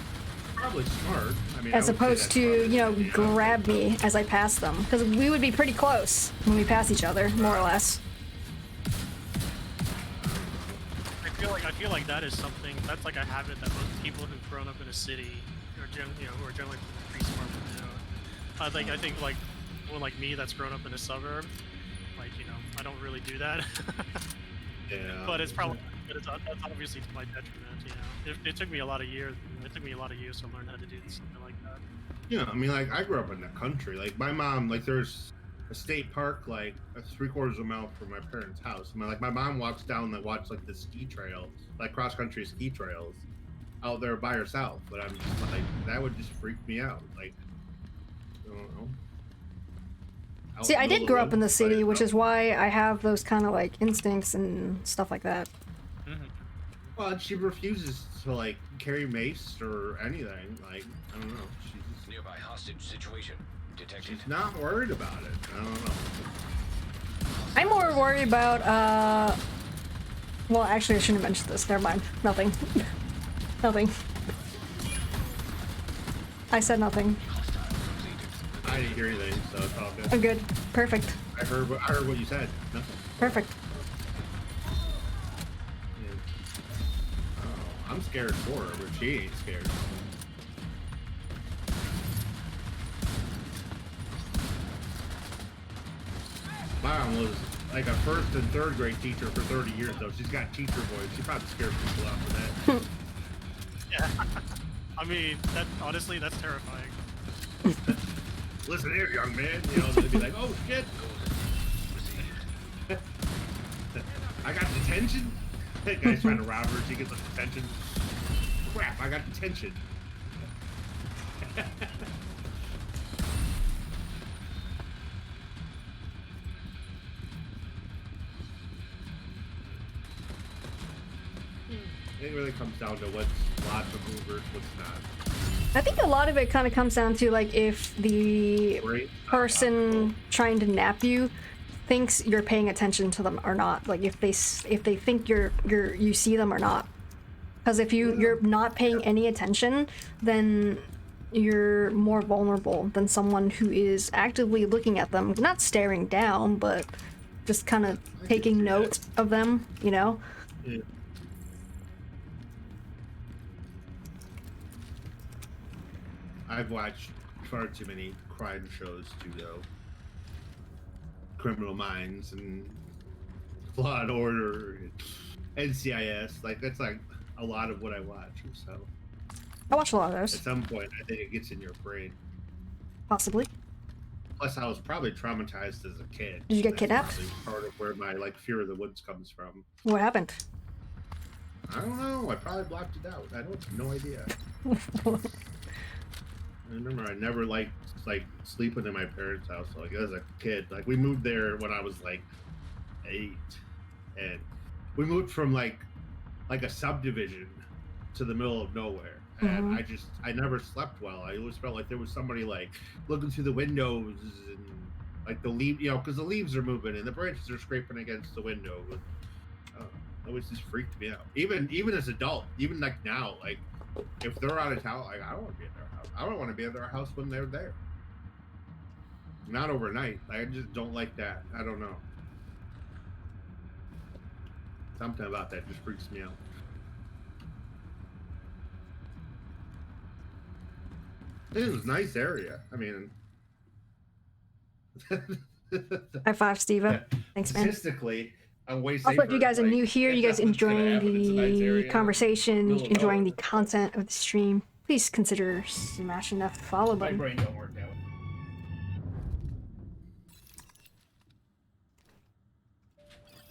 Speaker 4: Probably smart. I mean,
Speaker 1: as
Speaker 4: I would say
Speaker 1: opposed
Speaker 4: that's
Speaker 1: to
Speaker 4: probably-
Speaker 1: grab me as I pass them, because we would be pretty close when we pass each other, more or less.
Speaker 5: I feel like that is something that's like a habit that most people who've grown up in a city or who are generally pretty smart would do. I think like someone like me that's grown up in a suburb, like I don't really do that.
Speaker 4: Yeah.
Speaker 5: But it's probably that's obviously to my detriment. It took me a lot of years. It took me a lot of years to learn how to do something like that.
Speaker 4: Yeah, I mean, like I grew up in the country. Like my mom, like there's a state park like a 3/4 of a mile from my parents' house. I mean, like my mom walks down and watch like the ski trail, like cross country ski trails, out there by herself. But I'm just like that would just freak me out. Like don't know. Out
Speaker 1: See,
Speaker 4: in
Speaker 1: I
Speaker 4: the
Speaker 1: did
Speaker 4: middle
Speaker 1: grow
Speaker 4: of
Speaker 1: up in the
Speaker 4: woods by
Speaker 1: city, which is
Speaker 4: yourself.
Speaker 1: why I have those kind of like instincts and stuff like that.
Speaker 4: Well, she refuses to like carry mace or anything. Like, I don't know.
Speaker 3: Nearby hostage situation detected.
Speaker 4: She's not worried about it. I don't know.
Speaker 1: I'm more worried about, well, actually, I shouldn't have mentioned this. Never mind. Nothing. Nothing. I said nothing.
Speaker 4: I didn't hear anything, so it's all good.
Speaker 1: I'm good. Perfect.
Speaker 4: I heard what you said. Nothing.
Speaker 1: Perfect.
Speaker 4: Yeah. Oh, I'm scared for her, but she ain't scared. Mom was like a first and third grade teacher for 30 years, though. She's got teacher voice. She probably scared people out for that.
Speaker 5: Yeah. I mean, that honestly, that's terrifying.
Speaker 4: Listen here, young man. You know, they'd be like, oh, shit. I got detention. That guy's trying to rob her. She gets a detention. Crap, I got detention. It really comes down to what's logical versus what's not.
Speaker 1: I think a lot of it kind of comes down to like if the
Speaker 4: Right?
Speaker 1: person trying to nap you thinks you're paying attention to them or not. Like if they think you see them or not. Because if you're not paying any attention, then you're more vulnerable than someone who is actively looking at them, not staring down, but just kind of taking note of them, you know?
Speaker 4: Yeah. I've watched far too many crime shows to go. Criminal Minds and Law and Order and NCIS. Like, that's like a lot of what I watch. So
Speaker 1: I watch a lot of
Speaker 4: at
Speaker 1: those,
Speaker 4: some point, I think it gets in your brain.
Speaker 1: possibly.
Speaker 4: Plus, I was probably traumatized as a kid.
Speaker 1: Did you get
Speaker 4: That's
Speaker 1: kidnapped?
Speaker 4: probably part of where my like fear of the woods comes from.
Speaker 1: What happened?
Speaker 4: I don't know. I probably blocked it out. I don't. No idea. I remember I never liked like sleeping in my parents' house. Like as a kid, like we moved there when I was like 8, and we moved from like a subdivision to the middle of nowhere. And I never slept well. I always felt like there was somebody like looking through the windows and like the leaf, you know, because the leaves are moving and the branches are scraping against the window. It always just freaked me out. Even as adult, even like now, like if they're out of town, like I don't want to be in their house. I don't want to be in their house when they're there. Not overnight. I just don't like that. I don't know. Something about that just freaks me out. It was a nice area. I mean,
Speaker 1: High five, Steve-O. Thanks, man.
Speaker 4: statistically, I'm way safer.
Speaker 1: Also, if you guys are
Speaker 4: like,
Speaker 1: new here,
Speaker 4: if
Speaker 1: you guys
Speaker 4: nothing's gonna
Speaker 1: enjoying
Speaker 4: happen, it's a nice
Speaker 1: the
Speaker 4: area.
Speaker 1: conversation,
Speaker 4: Middle of
Speaker 1: enjoying the
Speaker 4: nowhere.
Speaker 1: content of the stream, please consider smashing that follow
Speaker 4: My
Speaker 1: button.
Speaker 4: brain don't work that way.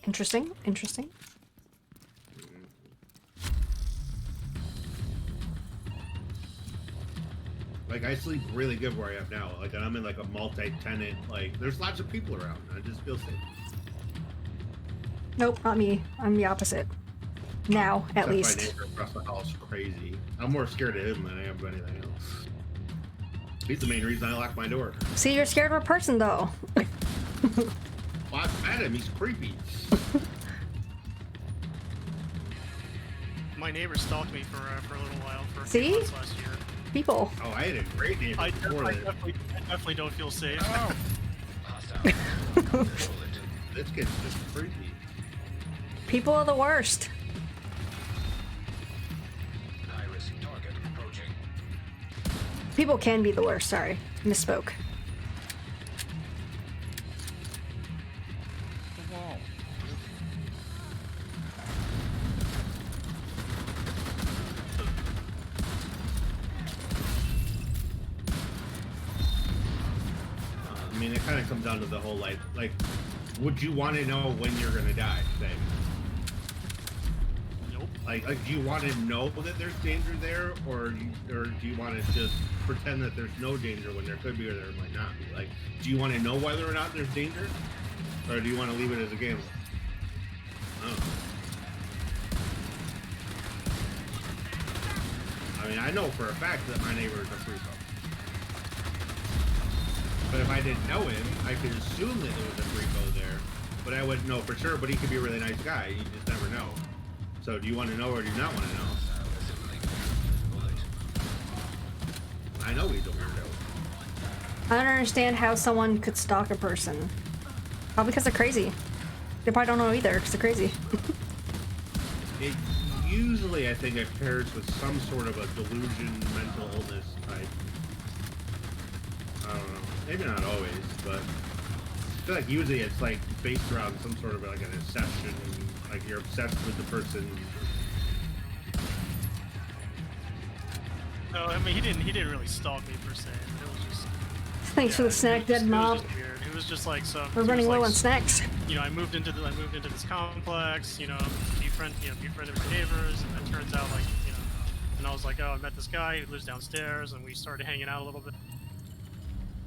Speaker 1: Interesting, interesting.
Speaker 4: Like I sleep really good where I am now. Like I'm in like a multi-tenant. Like there's lots of people around. I just feel safe.
Speaker 1: Nope, not me. I'm the opposite. Now, at
Speaker 4: Except
Speaker 1: least.
Speaker 4: my neighbor across the house is crazy. I'm more scared of him than I am of anything else. He's the main reason I lock my door.
Speaker 1: See, you're scared of a person, though.
Speaker 4: Well, I've met him. He's creepy.
Speaker 5: My neighbor stalked me for a little while for a
Speaker 1: See?
Speaker 5: few months last year.
Speaker 1: People.
Speaker 4: Oh, I had a great neighbor
Speaker 5: I
Speaker 4: before that.
Speaker 5: definitely don't feel safe.
Speaker 7: Oh,
Speaker 3: Hostile.
Speaker 4: This kid's just creepy.
Speaker 1: People are the worst.
Speaker 3: High-risk target approaching.
Speaker 1: People can be the worst, sorry. Misspoke.
Speaker 7: wow.
Speaker 4: I mean, it kind of comes down to the whole like, would you want to know when you're gonna die thing?
Speaker 5: Nope.
Speaker 4: Like, do you want to know that there's danger there, or do you want to just pretend that there's no danger when there could be or there might not be? Like, do you want to know whether or not there's danger, or do you want to leave it as a gamble? I don't know. I mean, I know for a fact that my neighbor is a freako. But if I didn't know him, I could assume that there was a freako there, but I wouldn't know for sure. But he could be a really nice guy. You just never know. So do you want to know or do you not want to know? I know he's a weirdo.
Speaker 1: I don't understand how someone could stalk a person. Probably because they're crazy. They probably don't know either because they're crazy.
Speaker 4: It usually, I think, it pairs with some sort of a delusion, mental illness type. I don't know. Maybe not always, but I feel like usually it's like based around some sort of like an obsession. Like you're obsessed with the person.
Speaker 5: No, I mean he didn't really stalk me per se. It was just.
Speaker 1: Thanks for the snack, dead mob.
Speaker 5: It was just weird. It was just like some.
Speaker 1: We're running low on snacks.
Speaker 5: You know, I moved into this complex. You know, befriended my neighbors, and it turns out like and I was like, oh, I met this guy who lives downstairs, and we started hanging out a little bit.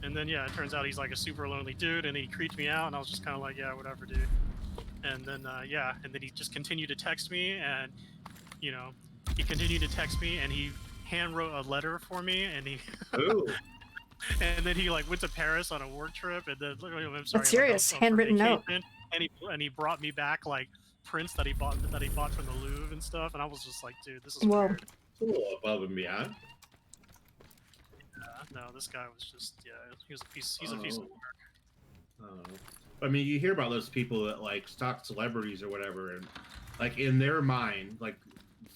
Speaker 5: And then yeah, it turns out he's like a super lonely dude, and he creeped me out, and I was just kind of like, yeah, whatever, dude. And then and then he just continued to text me, and he continued to text me, and he hand wrote a letter for me, and he
Speaker 4: Ooh.
Speaker 5: and then he like went to Paris on a work trip, and then I'm sorry,
Speaker 1: That's serious,
Speaker 5: like,
Speaker 1: handwritten note.
Speaker 5: And he brought me back like prints that he bought from the Louvre and stuff, and I was just like, dude, this is
Speaker 1: Whoa.
Speaker 5: weird.
Speaker 4: Cool, above and beyond.
Speaker 5: No, this guy was just he was a piece. He's a piece of work.
Speaker 4: I mean, you hear about those people that like stalk celebrities or whatever, and like in their mind, like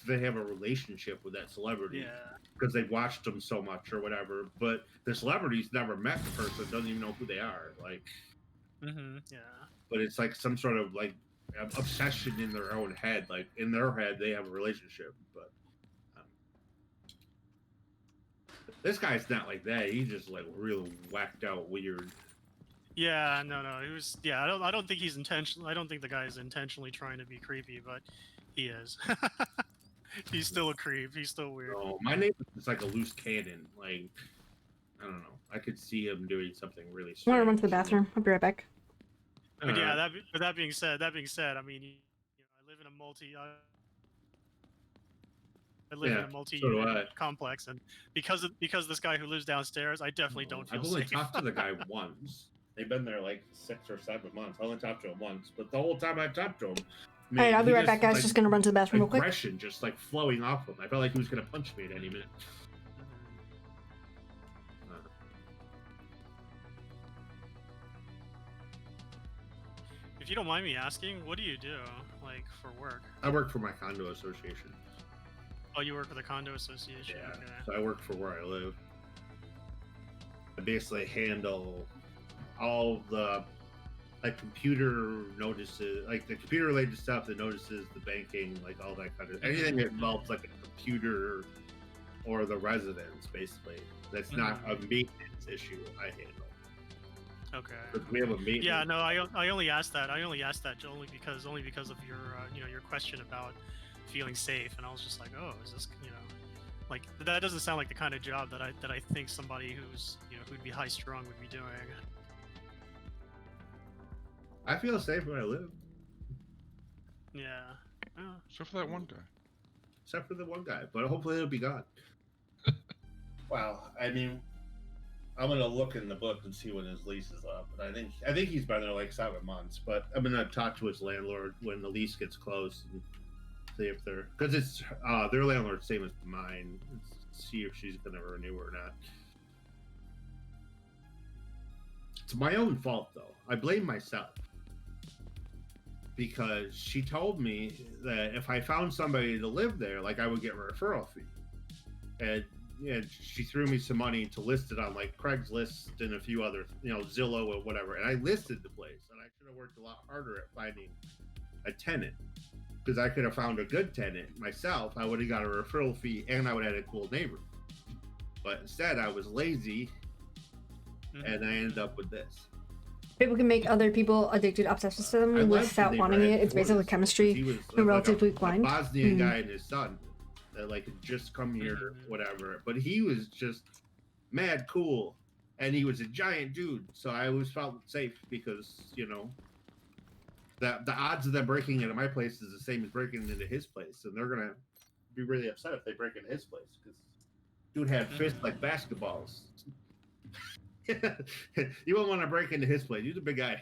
Speaker 4: they have a relationship with that celebrity because they've watched them so much or whatever. But the celebrity's never met the person, doesn't even know who they are. Like, but it's like some sort of like obsession in their own head. Like in their head, they have a relationship, but this guy's not like that. He's just like real whacked out weird.
Speaker 5: Yeah, no, he was. Yeah, I don't think he's intentional. I don't think the guy is intentionally trying to be creepy, but he is. He's still a creep. He's still weird.
Speaker 4: Oh, my neighbor is like a loose cannon. Like, I don't know. I could see him doing something really
Speaker 1: I want to
Speaker 4: strange.
Speaker 1: run to the bathroom. I'll be right back.
Speaker 5: But yeah, that being said, I mean, I live in a multi complex, and because this guy who lives downstairs, I definitely don't feel
Speaker 4: I've only
Speaker 5: safe.
Speaker 4: talked to the guy once. They've been there like 6 or 7 months. I only talked to him once, but the whole time I talked to him,
Speaker 1: All right, I'll be right back, guys.
Speaker 4: Like,
Speaker 1: just gonna run to the bathroom real quick.
Speaker 4: aggression just like flowing off him. I felt like he was gonna punch me at any minute.
Speaker 5: If you don't mind me asking, what do you do, like, for work?
Speaker 4: I work for my condo association.
Speaker 5: Oh, you work for the condo association?
Speaker 4: Yeah,
Speaker 5: Okay.
Speaker 4: so I work for where I live. I basically handle all the like computer notices, like the computer related stuff, the notices, the banking, like all that kind of anything that involves like a computer or the residence, basically. That's not a maintenance issue. I handle.
Speaker 5: Okay.
Speaker 4: We have a maintenance.
Speaker 5: Yeah, no, I only asked that. I only asked that only because of your your question about feeling safe, and I was just like, oh, is this like that doesn't sound like the kind of job that I think somebody who's who'd be high strung would be doing.
Speaker 4: I feel safe where I live.
Speaker 5: Yeah. Oh.
Speaker 7: Except for that one guy.
Speaker 4: Except for the one guy, but hopefully it'll be gone. Well, I mean, I'm gonna look in the book and see when his lease is up, but I think he's been there like 7 months. But I'm gonna talk to his landlord when the lease gets close and see if they're because it's their landlord same as mine. See if she's gonna renew or not. It's my own fault though. I blame myself. Because she told me that if I found somebody to live there, like I would get a referral fee. And she threw me some money to list it on like Craigslist and a few other, Zillow or whatever. And I listed the place, and I should have worked a lot harder at finding a tenant. Because I could have found a good tenant myself. I would have got a referral fee, and I would have had a cool neighbor. But instead, I was lazy, and I ended up with this.
Speaker 1: People can make other people addicted, obsessed to them
Speaker 4: I liked
Speaker 1: without
Speaker 4: the
Speaker 1: wanting
Speaker 4: name
Speaker 1: it. It's basically
Speaker 4: Torres,
Speaker 1: chemistry.
Speaker 4: because he was,
Speaker 1: They're
Speaker 4: like
Speaker 1: relatively
Speaker 4: a
Speaker 1: blind.
Speaker 4: Bosnian guy and his son that like had just come here, whatever. But he was just mad cool, and he was a giant dude. So I always felt safe because the odds of them breaking into my place is the same as breaking into his place, and they're gonna be really upset if they break into his place because dude had fists like basketballs. You wouldn't want to break into his place. He was a big guy.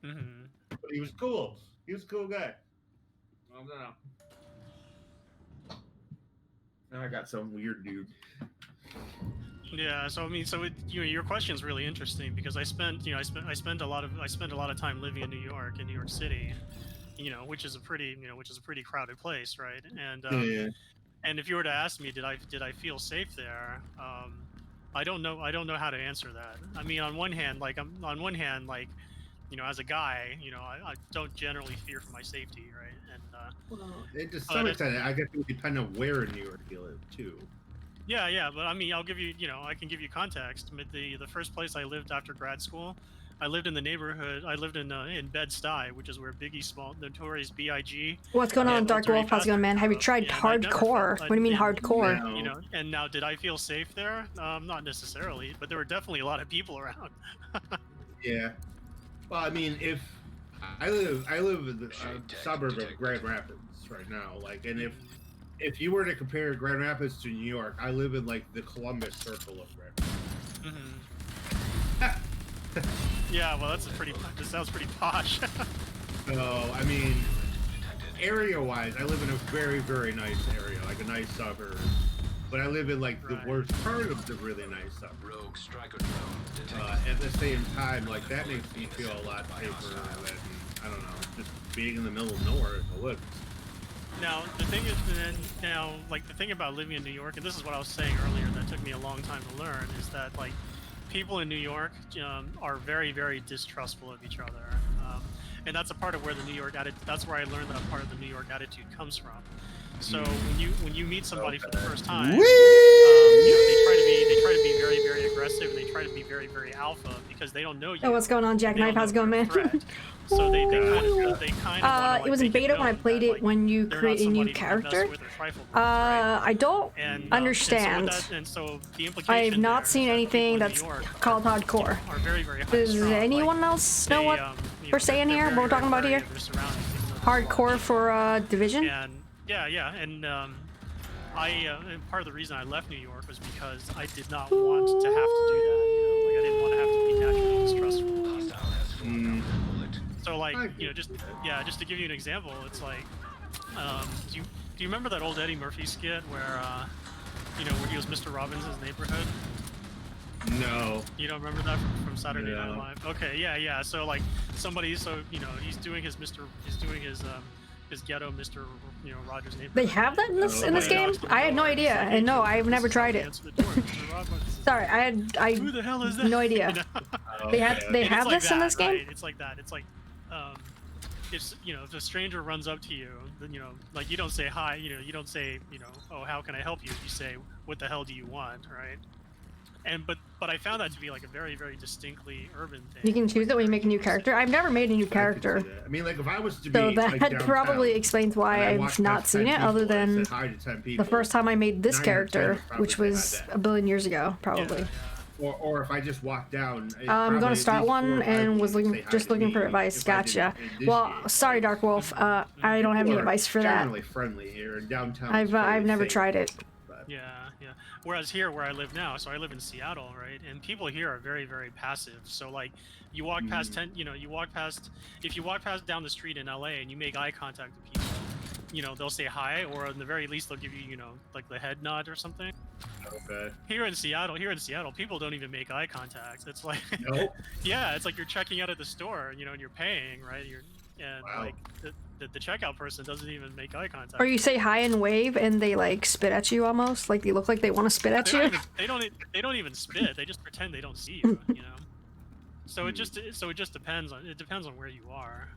Speaker 4: But he was cool. He was a cool guy. I don't know. Now I got some weird dude.
Speaker 5: Yeah, so I mean, your question's really interesting because I spent a lot of time living in New York, City, which is a pretty crowded place, right? And
Speaker 4: Yeah.
Speaker 5: and if you were to ask me, did I feel safe there? I don't know how to answer that. I mean, on one hand, like as a guy, I don't generally fear for my safety, right? And
Speaker 4: Well, to some extent, I guess it would depend on where in New York you live too.
Speaker 5: yeah, but I mean, I can give you context. The first place I lived after grad school, I lived in the neighborhood. I lived in Bed-Stuy, which is where Biggie Small, Notorious B.I.G.
Speaker 1: What's going on, Dark Wolf? How's it going, man? Have you tried hardcore? What do you mean hardcore?
Speaker 5: And now, did I feel safe there? Not necessarily, but there were definitely a lot of people around.
Speaker 4: Yeah. Well, I mean, if I live in the suburb of Grand Rapids right now, like, and if you were to compare Grand Rapids to New York, I live in like the Columbus circle of Grand Rapids.
Speaker 5: Yeah, well, that sounds pretty posh.
Speaker 4: So, I mean, area-wise, I live in a very, very nice area, like a nice suburb. But I live in like the worst part of the really nice suburb.
Speaker 3: Rogue striker drone detected.
Speaker 4: At the same time, like that makes me feel a lot safer than, I don't know, just being in the middle of nowhere in the woods.
Speaker 5: Now, the thing is, the thing about living in New York, and this is what I was saying earlier that took me a long time to learn, is that, like, people in New York are very, very distrustful of each other. And that's a part of where the New York that's where I learned that part of the New York attitude comes from. So when you meet somebody for the first time, they try to be very, very aggressive, and they try to be very, very alpha because they don't know you.
Speaker 1: Oh, what's going on, Jackknife? How's it going, man?
Speaker 5: So they kind of
Speaker 1: it was in beta when I played it when you create a new character. I don't understand. I have not seen anything that's called hardcore. Does anyone else know what we're saying here? What we're talking about here? Hardcore for Division?
Speaker 5: Yeah, and and part of the reason I left New York was because I did not want to have to do that. Like I didn't want to have to be naturally distrustful. So like, just to give you an example, it's like, do you remember that old Eddie Murphy skit where where he was Mr. Robbins' neighborhood?
Speaker 4: No.
Speaker 5: You don't remember that from Saturday Night Live? Okay, yeah. So like he's doing his ghetto Mr. Rogers neighborhood.
Speaker 1: They have that in this game? I had no idea, and no, I've never tried it. Sorry, I
Speaker 5: Who the hell is that?
Speaker 1: No idea. They have this in this game?
Speaker 5: Right? It's like that. It's like if a stranger runs up to you, then like you don't say hi. You don't say oh, how can I help you? You say, what the hell do you want, right? And but I found that to be like a very, very distinctly urban thing.
Speaker 1: You can choose it when you make a new character. I've never made a new character.
Speaker 4: I mean, like if I was to be
Speaker 1: So that
Speaker 4: like downtown,
Speaker 1: probably explains why I've not seen it, other than the first time I made this character, which was a billion years ago, probably.
Speaker 4: Or if I just walked down.
Speaker 1: I'm gonna start one and was looking for advice. Gotcha. Well, sorry, Dark Wolf. I don't have any advice for that.
Speaker 4: Generally friendly here in downtown.
Speaker 1: I've never tried it.
Speaker 5: Yeah. Whereas here, where I live now, so I live in Seattle, right? And people here are very, very passive. So like, you walk past if you walk past down the street in LA and you make eye contact with people, they'll say hi, or in the very least they'll give you, like the head nod or something.
Speaker 4: Okay.
Speaker 5: Here in Seattle, people don't even make eye contact. It's like,
Speaker 4: nope.
Speaker 5: Yeah, it's like you're checking out at the store, and you're paying, right? Like the checkout person doesn't even make eye contact.
Speaker 1: Or you say hi and wave, and they like spit at you almost, like they look like they want to spit at you.
Speaker 5: They don't even spit. They just pretend they don't see you. So it just depends on where you are.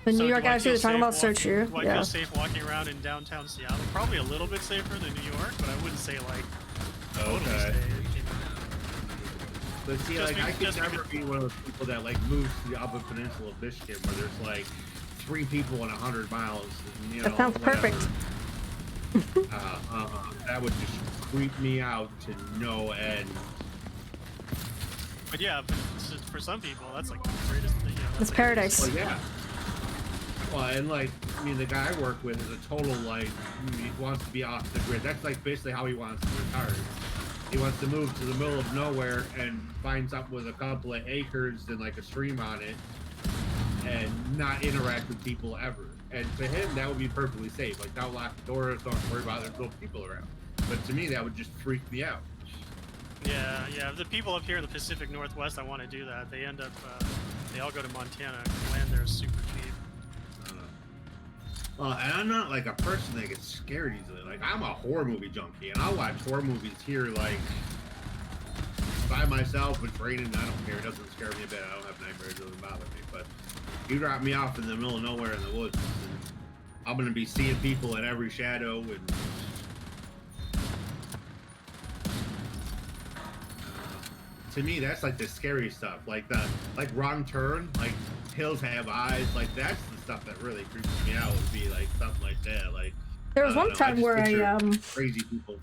Speaker 1: The New York attitude they're talking about so true.
Speaker 5: Do I feel safe walking around in downtown Seattle? Probably a little bit safer than New York, but I wouldn't say like totally safe.
Speaker 4: But see,
Speaker 5: Just
Speaker 4: like,
Speaker 5: be-
Speaker 4: I could
Speaker 5: just
Speaker 4: never
Speaker 5: because-
Speaker 4: be one of those people that, like, moves to the upper peninsula of Michigan where there's, like, 3 people in 100 miles. And, you know,
Speaker 1: That sounds
Speaker 4: whatever.
Speaker 1: perfect.
Speaker 4: That would just creep me out to no end.
Speaker 5: But yeah, but for some people, that's like the greatest thing. You know,
Speaker 1: It's
Speaker 5: like,
Speaker 1: paradise.
Speaker 4: Well, yeah. Well, and, like, I mean, the guy I work with is a total, like, he wants to be off the grid. That's, like, basically how he wants to retire. He wants to move to the middle of nowhere and find something with a couple of acres and, like, a stream on it and not interact with people ever. And to him, that would be perfectly safe. Like, don't lock the doors, don't worry about it, there's no people around. But to me, that would just freak me out.
Speaker 5: Yeah. The people up here in the Pacific Northwest, I want to do that. They end up, they all go to Montana. Land there is super cheap.
Speaker 4: Well, and I'm not like a person that gets scared easily. Like, I'm a horror movie junkie, and I'll watch horror movies here, like, by myself. It's raining, I don't care. It doesn't scare me a bit. I don't have nightmares. It doesn't bother me. But you drop me off in the middle of nowhere in the woods, and I'm going to be seeing people in every shadow. And to me, that's like the scary stuff. Like Wrong Turn, like hills have eyes. Like, that's the stuff that really creeps me out. Would be like something like that. Like,
Speaker 1: There was
Speaker 4: I don't
Speaker 1: one
Speaker 4: know,
Speaker 1: time
Speaker 4: just
Speaker 1: where
Speaker 4: picture crazy people.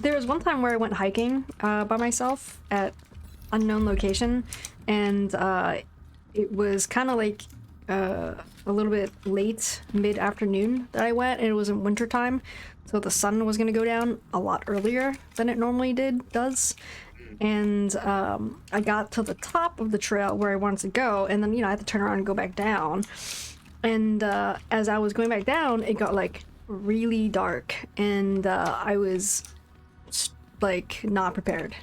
Speaker 1: There was one time where I went hiking by myself at unknown location, and it was kind of like a little bit late mid-afternoon that I went, and it was in wintertime, so the sun was going to go down a lot earlier than it normally does. And I got to the top of the trail where I wanted to go, and then, you know, I had to turn around and go back down. And as I was going back down, it got like really dark, and I was like not prepared.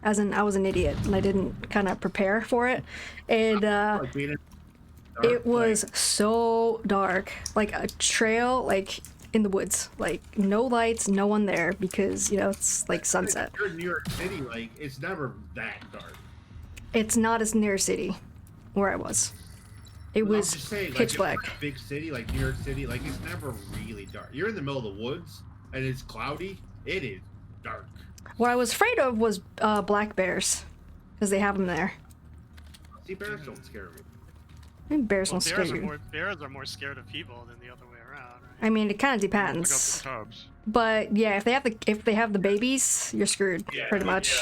Speaker 1: As in, I was an idiot, and I didn't kind of prepare for it. And
Speaker 4: Like being in the dark,
Speaker 1: it was so dark, like a trail, like in the woods, like no lights, no one there, because, you know, it's like sunset.
Speaker 4: If you're in New York City, like, it's never that dark.
Speaker 1: It's not as near city where I was. It
Speaker 4: I'm
Speaker 1: was
Speaker 4: just saying, like,
Speaker 1: pitch
Speaker 4: if you're in
Speaker 1: black.
Speaker 4: a big city like New York City, like, it's never really dark. You're in the middle of the woods and it's cloudy. It is dark.
Speaker 1: What I was afraid of was black bears, because they have them there.
Speaker 4: See, bears don't scare me.
Speaker 1: I mean, bears
Speaker 5: Well,
Speaker 1: don't scare you.
Speaker 5: bears are more scared of people than the other way around, right?
Speaker 1: I mean, it kind of
Speaker 7: Look up
Speaker 1: depends.
Speaker 7: the tubs.
Speaker 1: But yeah, if they have the babies, you're screwed,
Speaker 4: Yeah,
Speaker 1: pretty much.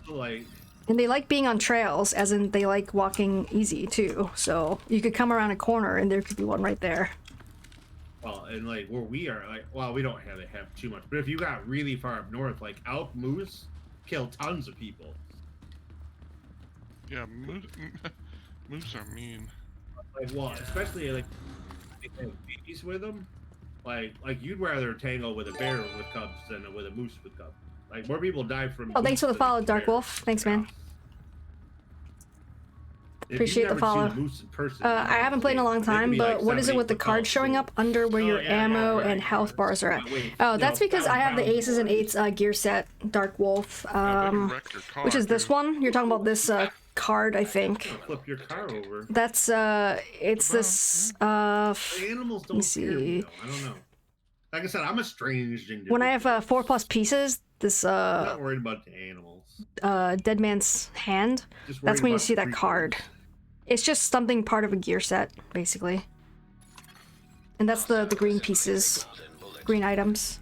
Speaker 4: So, like,
Speaker 1: And they like being on trails, as in they like walking easy too. So you could come around a corner and there could be one right there.
Speaker 4: well, and like where we are, like, well, we don't have too much. But if you got really far up north, like elk, moose, kill tons of people.
Speaker 7: Yeah, moose are mean.
Speaker 4: Like, well, especially like if they have babies with them. Like you'd rather tangle with a bear with cubs than with a moose with cubs. Like, more people die from.
Speaker 1: Oh, thanks for the
Speaker 4: moose than
Speaker 1: follow, Dark
Speaker 4: bear.
Speaker 1: Wolf. Thanks, man.
Speaker 4: If
Speaker 1: Appreciate
Speaker 4: you've
Speaker 1: the
Speaker 4: never seen a
Speaker 1: follow.
Speaker 4: moose in person,
Speaker 1: I haven't played in a long time,
Speaker 4: maybe,
Speaker 1: but
Speaker 4: like,
Speaker 1: what is it with the
Speaker 4: 70
Speaker 1: card showing up under where your
Speaker 5: yeah,
Speaker 1: ammo
Speaker 4: right.
Speaker 1: and health bars are at?
Speaker 4: Wait,
Speaker 1: Oh,
Speaker 4: you
Speaker 1: that's
Speaker 4: know,
Speaker 1: because I have the
Speaker 4: down
Speaker 1: aces and
Speaker 4: board.
Speaker 1: eights gear set, Dark Wolf,
Speaker 7: Yeah, but you wrecked your car,
Speaker 1: which is this
Speaker 7: dude.
Speaker 1: one. You're talking about this card, I think.
Speaker 4: Flip your car over.
Speaker 1: That's it's this
Speaker 4: The animals don't scare me,
Speaker 1: see.
Speaker 4: though. I don't know. Like I said, I'm a strange individual.
Speaker 1: when I have 4+ pieces. This
Speaker 4: I'm not worried about the animals.
Speaker 1: dead man's hand.
Speaker 4: Just
Speaker 1: That's
Speaker 4: worried
Speaker 1: when you
Speaker 4: about
Speaker 1: see
Speaker 4: the
Speaker 1: that card.
Speaker 4: creatures.
Speaker 1: It's just something part of a gear set, basically. And that's the green pieces, green items.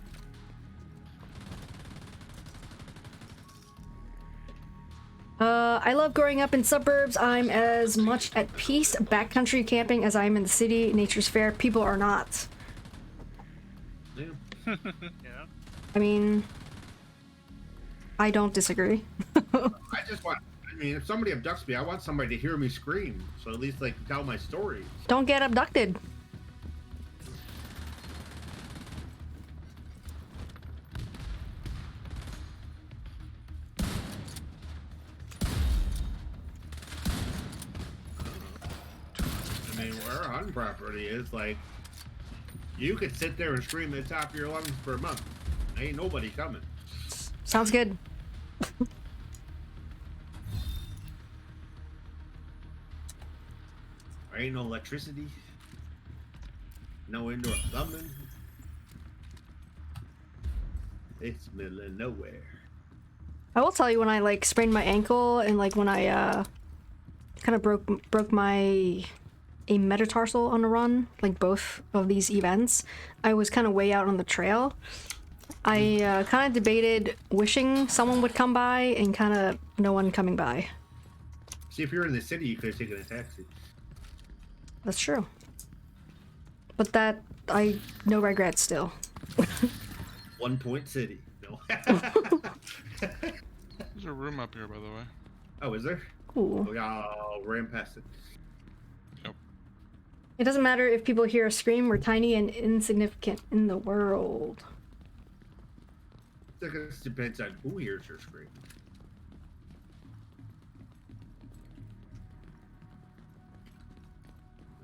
Speaker 1: I love growing up in suburbs. I'm as much at peace backcountry camping as I am in the city. Nature's fair. People are not.
Speaker 4: Yeah.
Speaker 5: Yeah.
Speaker 1: I mean, I don't disagree.
Speaker 4: I just want. I mean, if somebody abducts me, I want somebody to hear me scream, so at least they can tell my story.
Speaker 1: Don't get abducted.
Speaker 4: I mean, where our hunting property is, like, you could sit there and scream at the top of your lungs for a month. Ain't nobody coming.
Speaker 1: Sounds good.
Speaker 4: There ain't no electricity. No indoor plumbing. It's middle of nowhere.
Speaker 1: I will tell you when I like sprained my ankle and like when I kind of broke my a metatarsal on a run, like both of these events, I was kind of way out on the trail. I kind of debated wishing someone would come by and kind of no one coming by.
Speaker 4: See, if you're in the city, you could have taken a taxi.
Speaker 1: That's true. But that, no regrets still.
Speaker 4: 1 point city. No.
Speaker 7: There's a room up here, by the way.
Speaker 4: Oh, is there?
Speaker 1: Cool.
Speaker 4: We all ran past it.
Speaker 7: Yep.
Speaker 1: It doesn't matter if people hear us scream, we're tiny and insignificant in the world.
Speaker 4: I guess it depends on who hears her scream.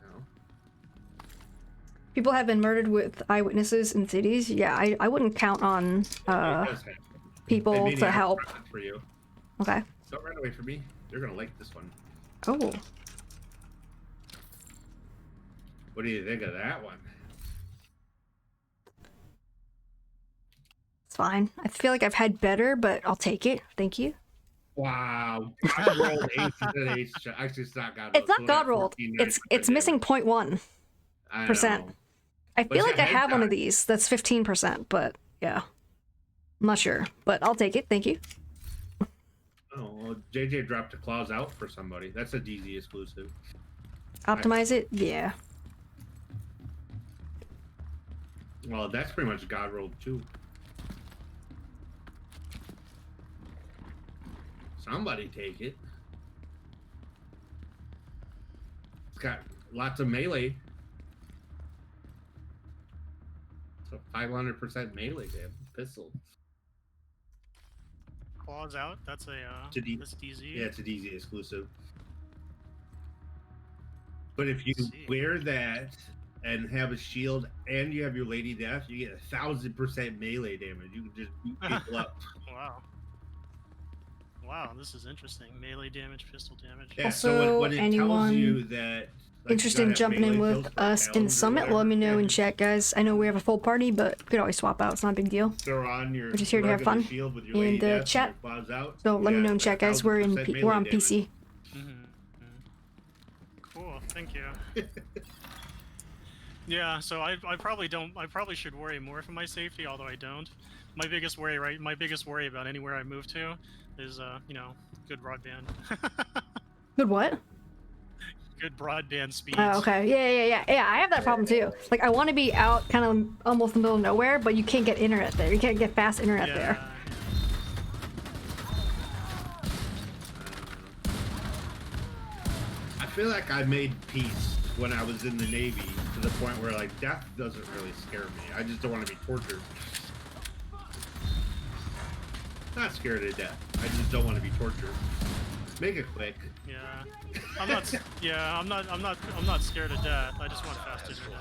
Speaker 4: No.
Speaker 1: People have been murdered with eyewitnesses in cities. Yeah, I wouldn't count on
Speaker 4: It does happen.
Speaker 1: people
Speaker 4: Hey, Minnie,
Speaker 1: to
Speaker 4: I have a
Speaker 1: help.
Speaker 4: present for you.
Speaker 1: Okay.
Speaker 4: Don't run away from me. You're gonna like this one.
Speaker 1: Oh.
Speaker 4: What do you think of that one?
Speaker 1: It's fine. I feel like I've had better, but I'll take it. Thank you.
Speaker 4: Wow. I rolled ace instead of ace. Actually, it's not God rolled.
Speaker 1: It's not
Speaker 4: so
Speaker 1: God
Speaker 4: that's
Speaker 1: rolled.
Speaker 4: 14,
Speaker 1: It's missing 0.1%.
Speaker 4: I know.
Speaker 1: I
Speaker 4: But
Speaker 1: feel
Speaker 4: it's
Speaker 1: like I
Speaker 4: a head
Speaker 1: have one of
Speaker 4: die.
Speaker 1: these. That's 15%, but yeah. I'm not sure, but I'll take it. Thank you.
Speaker 4: Oh, well, JJ dropped a claws out for somebody. That's a DZ exclusive.
Speaker 1: Optimize it? Yeah.
Speaker 4: Well, that's pretty much God rolled too. Somebody take it. It's got lots of melee. So 500% melee damn pistol.
Speaker 5: Claws out. That's a that's DZ.
Speaker 4: Yeah, it's a DZ exclusive. But if you
Speaker 5: Let's see.
Speaker 4: wear that and have a shield and you have your Lady Death, you get 1000% melee damage. You can just beat people up.
Speaker 5: Wow. Wow, this is interesting. Melee damage, pistol damage.
Speaker 4: Yeah,
Speaker 1: Also,
Speaker 4: so when it tells
Speaker 1: anyone
Speaker 4: you that like,
Speaker 1: Interested in
Speaker 4: you gotta have
Speaker 1: jumping in
Speaker 4: melee
Speaker 1: with
Speaker 4: kills for
Speaker 1: us in
Speaker 4: towns or
Speaker 1: Summit?
Speaker 4: whatever,
Speaker 1: Let me know
Speaker 4: yeah,
Speaker 1: in
Speaker 4: just
Speaker 1: chat, guys. I know we have a full party, but we could always swap out. It's not a big deal.
Speaker 4: throw on your
Speaker 1: We're just here to have
Speaker 4: regular
Speaker 1: fun.
Speaker 4: shield with your
Speaker 1: And,
Speaker 4: Lady Death and
Speaker 1: chat.
Speaker 4: your claws out.
Speaker 1: So let me
Speaker 4: Yeah,
Speaker 1: know in
Speaker 4: it's
Speaker 1: chat, guys. We're
Speaker 4: 1000%
Speaker 1: we're
Speaker 4: melee
Speaker 1: on
Speaker 4: damage.
Speaker 1: PC.
Speaker 5: Cool, thank you. Yeah, so I probably don't. I probably should worry more for my safety, although I don't. My biggest worry, right? My biggest worry about anywhere I move to is, you know, good broadband.
Speaker 1: Good what?
Speaker 5: Good broadband speeds.
Speaker 1: Oh, okay. Yeah. I have that problem too. Like, I want to be out kind of almost in the middle of nowhere, but you can't get internet there. You can't get fast internet there.
Speaker 4: I feel like I made peace when I was in the Navy to the point where like death doesn't really scare me. I just don't want to be tortured. Not scared of death. I just don't want to be tortured. Make it quick.
Speaker 5: Yeah. I'm not. Yeah, I'm not scared of death. I just want fast internet.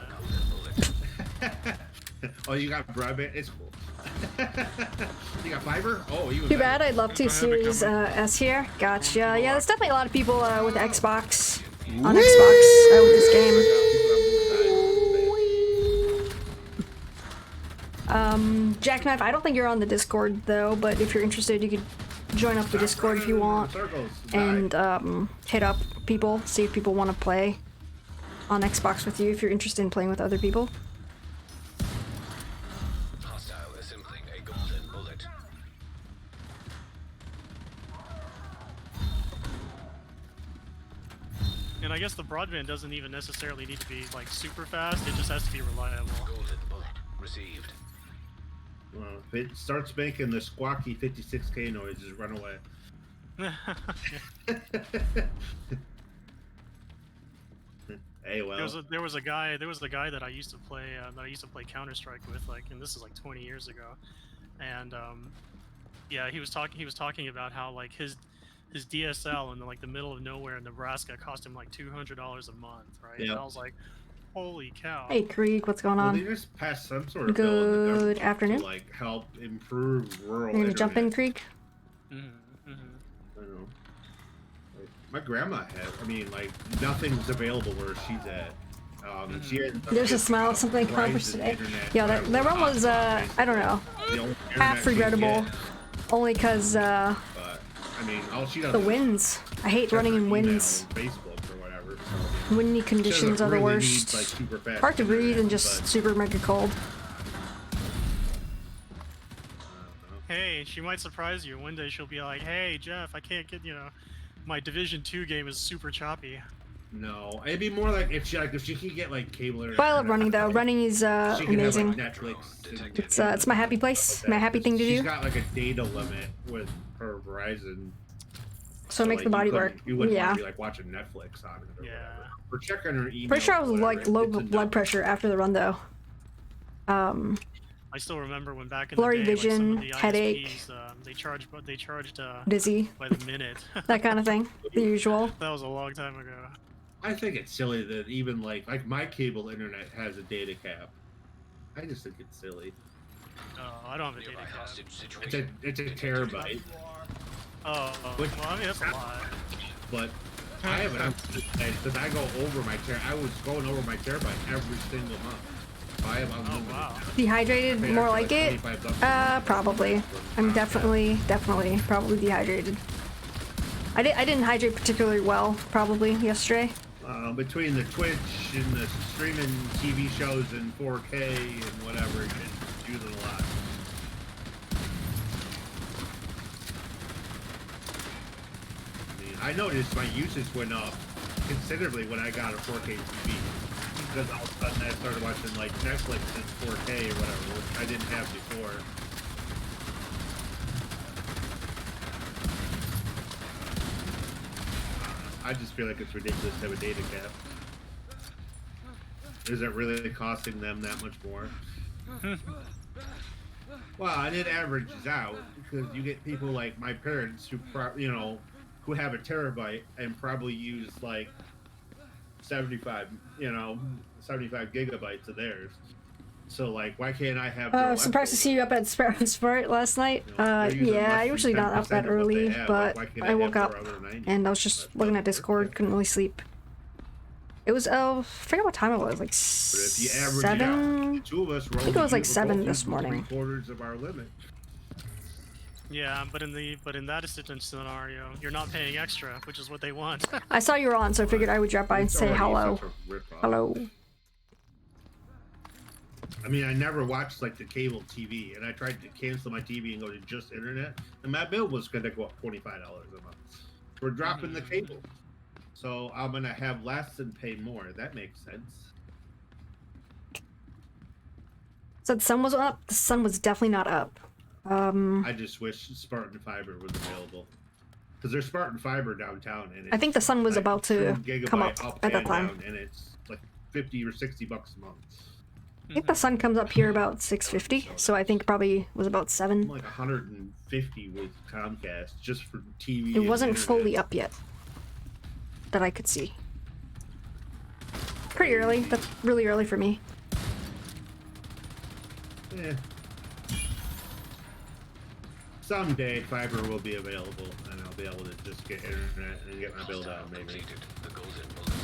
Speaker 4: Oh, you got broadband? It's cool. You got fiber? Oh, even
Speaker 1: Too bad.
Speaker 4: better.
Speaker 1: I'd love to. Series S here. Gotcha. Yeah, there's definitely a lot of people with Xbox on Xbox with this game. Jackknife, I don't think you're on the Discord though, but if you're interested, you could join up the Discord if you want and hit up people, see if people want to play on Xbox with you if you're interested in playing with other people.
Speaker 3: Hostile assembling a golden bullet.
Speaker 5: And I guess the broadband doesn't even necessarily need to be like super fast. It just has to be reliable.
Speaker 3: Golden bullet received.
Speaker 4: Well, if it starts making the squawky 56K noise, just run away. Hey, well.
Speaker 5: There was a guy that I used to play Counter-Strike with, like, and this is like 20 years ago, and yeah, he was talking about how like his DSL in like the middle of nowhere in Nebraska cost him like $200 a month, right?
Speaker 4: Yeah.
Speaker 5: And I was like, holy cow.
Speaker 1: Hey Krieg, what's going
Speaker 4: Well, they
Speaker 1: on?
Speaker 4: just passed some sort of bill in the
Speaker 1: Good
Speaker 4: government
Speaker 1: afternoon.
Speaker 4: to like help improve rural.
Speaker 1: You're gonna jump in,
Speaker 4: internet.
Speaker 1: Krieg?
Speaker 4: I don't know. Like, my grandma had. I mean, like nothing's available where she's at. She had,
Speaker 1: There's a smile, something accomplished today. Yeah, that one was, I don't know,
Speaker 4: The only
Speaker 1: half
Speaker 4: internet she'd
Speaker 1: regrettable.
Speaker 4: get
Speaker 1: Only because
Speaker 4: But I mean, all she does
Speaker 1: the
Speaker 4: is
Speaker 1: winds. I hate
Speaker 4: check
Speaker 1: running
Speaker 4: her
Speaker 1: in
Speaker 4: email
Speaker 1: winds.
Speaker 4: or Facebook or whatever. So, I mean,
Speaker 1: Windy
Speaker 4: she
Speaker 1: conditions
Speaker 4: doesn't
Speaker 1: are the
Speaker 4: really
Speaker 1: worst.
Speaker 4: need, like, super fast
Speaker 1: Hard to breathe
Speaker 4: internet,
Speaker 1: and just
Speaker 4: but,
Speaker 1: super mega cold.
Speaker 5: Hey, she might surprise you. One day she'll be like, "Hey, Jeff, I can't get, my Division 2 game is super choppy."
Speaker 4: no, it'd be more like if she could get like cable internet.
Speaker 1: But I love running though. Running is
Speaker 4: She can
Speaker 1: amazing.
Speaker 4: have like Netflix. And,
Speaker 1: It's my happy place. My happy thing to
Speaker 4: She's
Speaker 1: do.
Speaker 4: got like a data limit with her Verizon.
Speaker 1: So it makes
Speaker 4: like,
Speaker 1: the body
Speaker 4: you
Speaker 1: work.
Speaker 4: couldn't- You wouldn't
Speaker 1: Yeah.
Speaker 4: want to be like watching Netflix on it or
Speaker 5: Yeah.
Speaker 4: whatever. Or checking her email.
Speaker 1: Pretty sure I was like low blood pressure after the run though.
Speaker 5: I still remember when back in
Speaker 1: Blurry
Speaker 5: the day,
Speaker 1: vision,
Speaker 5: like some of the
Speaker 1: headache.
Speaker 5: ISPs, they charged
Speaker 1: Dizzy.
Speaker 5: by the minute.
Speaker 1: That kind of thing. The usual.
Speaker 5: That was a long time ago.
Speaker 4: I think it's silly that even like my cable internet has a data cap. I just think it's silly.
Speaker 5: Oh, I don't have a data
Speaker 3: Nearby
Speaker 5: cap.
Speaker 3: hostage
Speaker 4: It's
Speaker 3: situation.
Speaker 4: a terabyte,
Speaker 5: Oh,
Speaker 4: Which-
Speaker 5: well, I mean that's a lot.
Speaker 4: but I have an because I go over my I was going over my terabyte every single month. I have
Speaker 5: Oh
Speaker 4: unlimited.
Speaker 5: wow.
Speaker 1: Dehydrated,
Speaker 4: Pay
Speaker 1: more
Speaker 4: actually
Speaker 1: like it.
Speaker 4: 25 bucks a month
Speaker 1: Probably.
Speaker 4: for
Speaker 1: I'm
Speaker 4: Comcast.
Speaker 1: definitely, probably dehydrated. I didn't hydrate particularly well, probably yesterday.
Speaker 4: Between the Twitch and the streaming TV shows in 4K and whatever, it's using a lot. I mean, I noticed my usage went up considerably when I got a 4K TV. Because all of a sudden I started watching like Netflix in 4K or whatever, which I didn't have before. I just feel like it's ridiculous to have a data cap. Is it really costing them that much more? Well, and it averages out because you get people like my parents who, who have a terabyte and probably use like 75 gigabytes of theirs. So like, why can't I have?
Speaker 1: Surprised to see you up at Sport last night. Yeah, I usually not up that early, but I woke up and I was just looking at Discord, couldn't really sleep. It was, I forget what time it was, like
Speaker 4: But if you average it
Speaker 1: 7?
Speaker 4: out, the two of us
Speaker 1: I think it was like 7 this morning.
Speaker 4: 3/4 of our limit.
Speaker 5: Yeah, but in that scenario, you're not paying extra, which is what they want.
Speaker 1: I saw you were on, so I figured I would drop by and
Speaker 4: It's
Speaker 1: say
Speaker 4: already
Speaker 1: hello.
Speaker 4: such a rip-off.
Speaker 1: Hello.
Speaker 4: I mean, I never watched like the cable TV, and I tried to cancel my TV and go to just internet, and my bill was going to go up $25 a month. We're dropping the cable, so I'm going to have less and pay more. That makes sense.
Speaker 1: So the sun was up. The sun was definitely not up.
Speaker 4: I just wish Spartan Fiber was available, because there's Spartan Fiber downtown, and
Speaker 1: I think the sun was
Speaker 4: like
Speaker 1: about to
Speaker 4: 2 gigabyte
Speaker 1: come up at that
Speaker 4: and
Speaker 1: time.
Speaker 4: down, and it's like $50 or $60 a month.
Speaker 1: I think the sun comes up here about 6:50, so I think probably was about 7.
Speaker 4: Like 150 with Comcast just for TV.
Speaker 1: It
Speaker 4: and
Speaker 1: wasn't
Speaker 4: internet.
Speaker 1: fully up yet that I could see. Pretty early. That's really early for me.
Speaker 4: Eh. Someday fiber will be available, and I'll be able to just get internet and get my bill down. Maybe.
Speaker 3: Completed the golden bullet.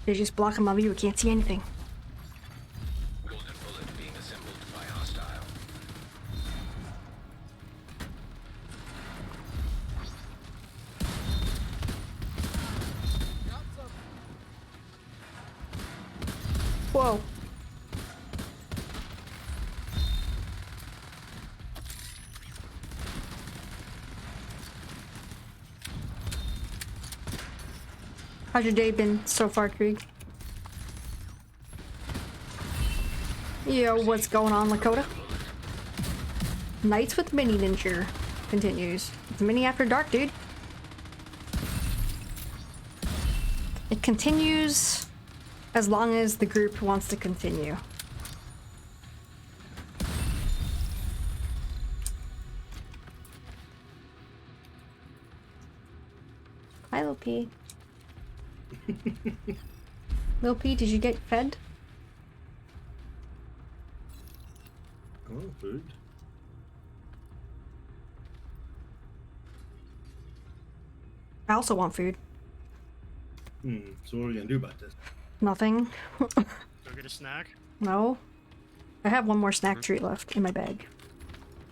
Speaker 1: They're just blocking my view. I can't see anything.
Speaker 3: Golden bullet being assembled by hostile.
Speaker 1: Whoa. How's your day been so far, Krieg? Yo, what's going on, Lakota? Nights with minininjer continues. It's mini after dark, dude. It continues as long as the group wants to continue. Hi, Lil P. Lil P, did you get fed?
Speaker 4: food.
Speaker 1: I also want food.
Speaker 4: So what are we gonna do about this?
Speaker 1: Nothing.
Speaker 5: Go get a snack.
Speaker 1: No. I have one more snack treat left in my bag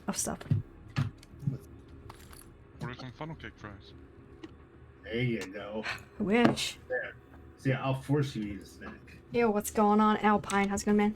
Speaker 1: of stuff.
Speaker 7: Order some funnel cake fries.
Speaker 4: There you go.
Speaker 1: I wish.
Speaker 4: There. See, I'll force you to eat a snack.
Speaker 1: Yo, what's going on, Alpine? How's it going, man?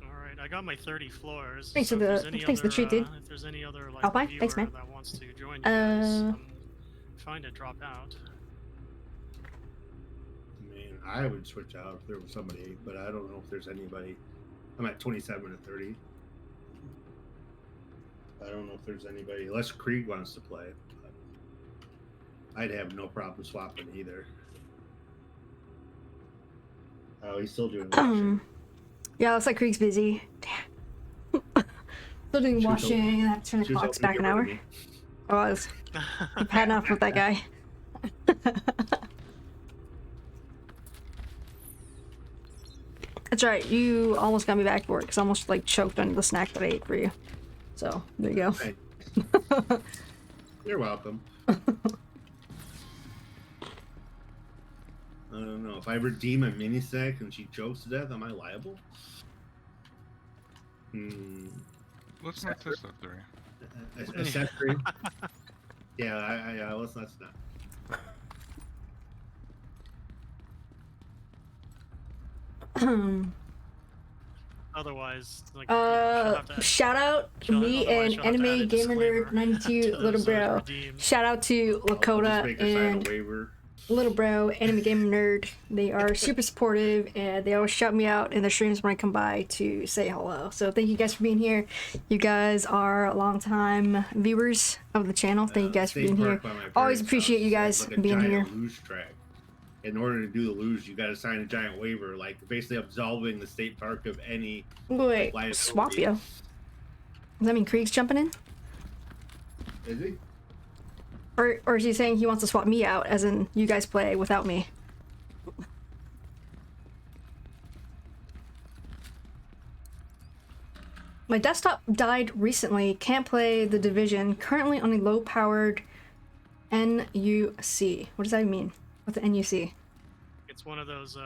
Speaker 5: Alright, I got my 30 floors.
Speaker 1: Thanks
Speaker 5: so
Speaker 1: for
Speaker 5: if there's
Speaker 1: the-
Speaker 5: any
Speaker 1: thanks for the treat, dude.
Speaker 5: If there's any other like
Speaker 1: Alpine,
Speaker 5: viewer
Speaker 1: thanks, man.
Speaker 5: that wants to join you guys, I'm trying to drop out.
Speaker 4: I mean, I would switch out if there was somebody, but I don't know if there's anybody. I'm at 27 to 30. I don't know if there's anybody, unless Krieg wants to play. But I'd have no problem swapping either. Oh, he's still doing washing.
Speaker 1: Yeah, looks like Krieg's busy. Damn. Still doing
Speaker 4: She was
Speaker 1: washing, and I have to turn the
Speaker 4: She was
Speaker 1: clocks
Speaker 4: hoping to
Speaker 1: back an
Speaker 4: get rid
Speaker 1: hour.
Speaker 4: of me.
Speaker 1: I was. I've had enough with that guy. That's right, you almost got me back to work, because I almost like choked on the snack that I ate for you. So, there you go.
Speaker 4: Hey. You're welcome. I don't know. If I redeem a mini snack and she chokes to death, am I liable?
Speaker 7: Let's not test that theory.
Speaker 4: Accessory? Yeah, let's not.
Speaker 5: Otherwise, like, she'll have to,
Speaker 1: Shout out
Speaker 5: she'll-
Speaker 1: me
Speaker 5: otherwise
Speaker 1: and
Speaker 5: she'll have to add a
Speaker 1: Anime Gamer Nerd
Speaker 5: disclaimer
Speaker 1: 92
Speaker 5: to
Speaker 1: Little
Speaker 5: those
Speaker 1: Bro.
Speaker 5: redeemed.
Speaker 1: Shout out to
Speaker 4: I'll
Speaker 1: Lakota
Speaker 4: just make her sign
Speaker 1: and
Speaker 4: a waiver.
Speaker 1: Little Bro, Anime Gamer Nerd. They are super supportive and they always shout me out in their streams when I come by to say hello. So thank you guys for being here. You guys are longtime viewers of the channel. Thank you guys for being here. Always appreciate you guys being here.
Speaker 4: Luge track. In order to do the luge, you got to sign a giant waiver, like basically absolving the state park of any
Speaker 1: Wait,
Speaker 4: liability.
Speaker 1: swap you. Does that mean Krieg's jumping in?
Speaker 4: Is he?
Speaker 1: Or is he saying he wants to swap me out, as in you guys play without me? My desktop died recently. Can't play The Division. Currently on a low-powered NUC. What does that mean? What's an NUC?
Speaker 5: It's one of those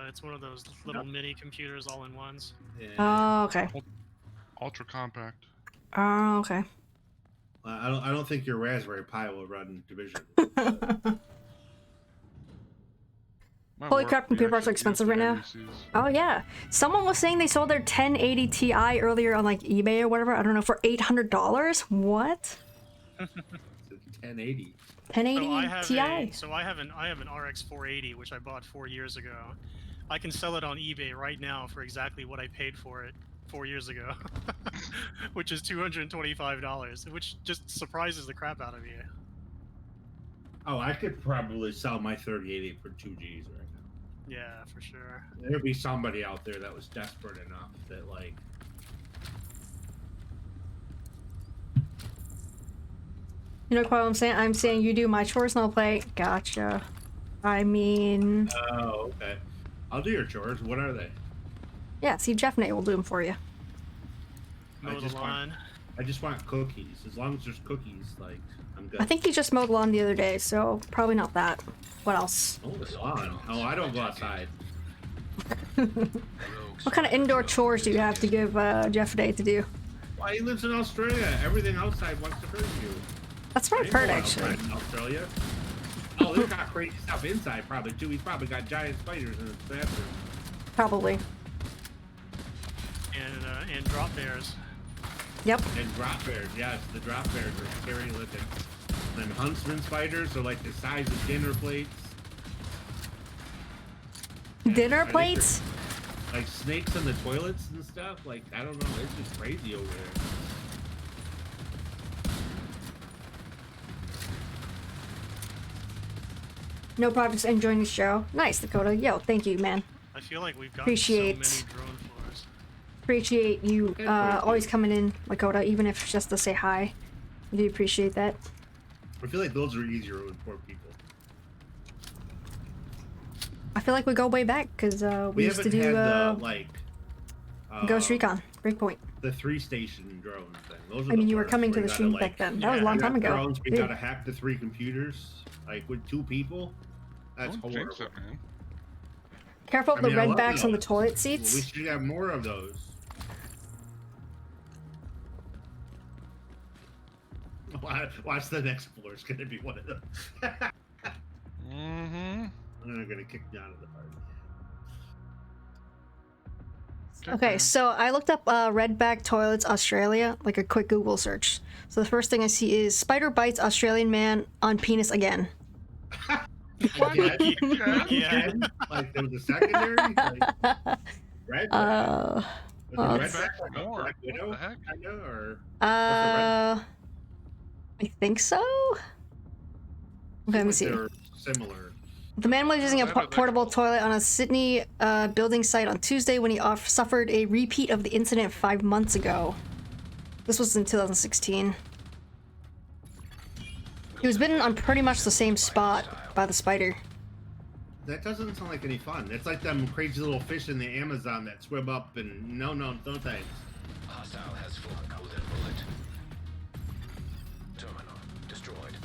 Speaker 5: little mini computers all in ones.
Speaker 4: Yeah.
Speaker 1: Oh, okay.
Speaker 7: Ultra compact.
Speaker 1: Oh, okay.
Speaker 4: I don't think your Raspberry Pi will run Division.
Speaker 7: My
Speaker 1: Holy
Speaker 7: work,
Speaker 1: crap,
Speaker 7: we
Speaker 1: computer parts are
Speaker 7: actually use
Speaker 1: expensive right
Speaker 7: the
Speaker 1: now.
Speaker 7: NECs.
Speaker 1: Oh yeah. Someone was saying they sold their 1080 Ti earlier on like eBay or whatever. I don't know, for $800. What?
Speaker 4: It's a 1080.
Speaker 1: 1080
Speaker 5: So I have
Speaker 1: Ti.
Speaker 5: I have an RX 480 which I bought 4 years ago. I can sell it on eBay right now for exactly what I paid for it 4 years ago, which is $225, which just surprises the crap out of you.
Speaker 4: Oh, I could probably sell my 3080 for 2 Gs right now.
Speaker 5: Yeah, for sure.
Speaker 4: There'd be somebody out there that was desperate enough that, like,
Speaker 1: You know what I'm saying? I'm saying you do my chores and I'll play. Gotcha. I mean,
Speaker 4: oh, okay. I'll do your chores. What are they?
Speaker 1: yeah, see, Jeff Nate will do them for you.
Speaker 5: Mow the
Speaker 4: just want-
Speaker 5: lawn.
Speaker 4: I just want cookies. As long as there's cookies, like, I'm good.
Speaker 1: I think he just mowed lawn the other day, so probably not that. What else?
Speaker 4: Oh, the lawn. Oh, I don't go outside.
Speaker 1: What kind of indoor chores do you have to give Jeff Nate to do?
Speaker 4: Why, he lives in Australia. Everything outside wants to hurt you.
Speaker 1: That's what I've
Speaker 4: Ain't no
Speaker 1: heard,
Speaker 4: one
Speaker 1: actually.
Speaker 4: outside in Australia. Oh, they've got crazy stuff inside, probably, too. He's probably got giant spiders in his bathroom.
Speaker 1: Probably.
Speaker 5: And drop bears.
Speaker 1: Yep.
Speaker 4: And drop bears, yes. The drop bears are scary looking. And huntsman spiders are like the size of dinner plates.
Speaker 1: Dinner
Speaker 4: I think
Speaker 1: plates?
Speaker 4: Like snakes in the toilets and stuff. Like, I don't know. It's just crazy over there.
Speaker 1: No projects enjoying the show. Nice, Dakota. Yo, thank you, man.
Speaker 5: feel like we've gotten
Speaker 1: Appreciate.
Speaker 5: so many drone floors.
Speaker 1: Appreciate you always coming in, Lakota, even if it's just to say hi. I do appreciate that.
Speaker 4: I feel like those are easier with 4 people.
Speaker 1: I feel like we go way back because we used to
Speaker 4: haven't
Speaker 1: do
Speaker 4: had the, like,
Speaker 1: Ghost Recon. Great point.
Speaker 4: the 3-station drone thing. Those are
Speaker 1: I mean,
Speaker 4: the
Speaker 1: you were
Speaker 4: worst,
Speaker 1: coming
Speaker 4: where
Speaker 1: to
Speaker 4: you
Speaker 1: the
Speaker 4: gotta,
Speaker 1: stream
Speaker 4: like,
Speaker 1: back then. That was a long
Speaker 4: you got
Speaker 1: time ago.
Speaker 4: drones, we
Speaker 1: Dude.
Speaker 4: gotta hack the 3 computers, like with 2 people. That's
Speaker 7: Don't jinx
Speaker 4: horrible.
Speaker 7: it, man.
Speaker 1: Careful of
Speaker 4: I
Speaker 1: the
Speaker 4: mean, I
Speaker 1: red
Speaker 4: love
Speaker 1: backs on the
Speaker 4: those.
Speaker 1: toilet
Speaker 4: Well, we
Speaker 1: seats.
Speaker 4: should have more of those. Watch the next floor. It's gonna be one of those.
Speaker 7: Mm-hmm.
Speaker 4: And they're gonna kick me out of the party.
Speaker 1: Okay, so I looked up redback toilets Australia, like a quick Google search. So the first thing I see is spider bites Australian man on penis again.
Speaker 4: Again?
Speaker 5: Yeah.
Speaker 4: Again? Like there was a secondary? Like, red
Speaker 1: Uh,
Speaker 4: was
Speaker 1: well,
Speaker 4: it red
Speaker 1: it's-
Speaker 4: back like a
Speaker 7: More.
Speaker 4: Black
Speaker 7: What
Speaker 4: Widow
Speaker 7: the heck?
Speaker 4: kinda, or
Speaker 1: I think so. Okay, let me see.
Speaker 4: they're similar.
Speaker 1: The man was using a
Speaker 7: Whatever they're
Speaker 1: portable
Speaker 7: called.
Speaker 1: toilet on a Sydney building site on Tuesday when he suffered a repeat of the incident 5 months ago. This was in 2016. He was bitten on pretty much the same spot by the spider.
Speaker 4: That doesn't sound like any fun. It's like them crazy little fish in the Amazon that swim up and no thanks.
Speaker 3: Hostile has flung out their bullet. Terminal destroyed.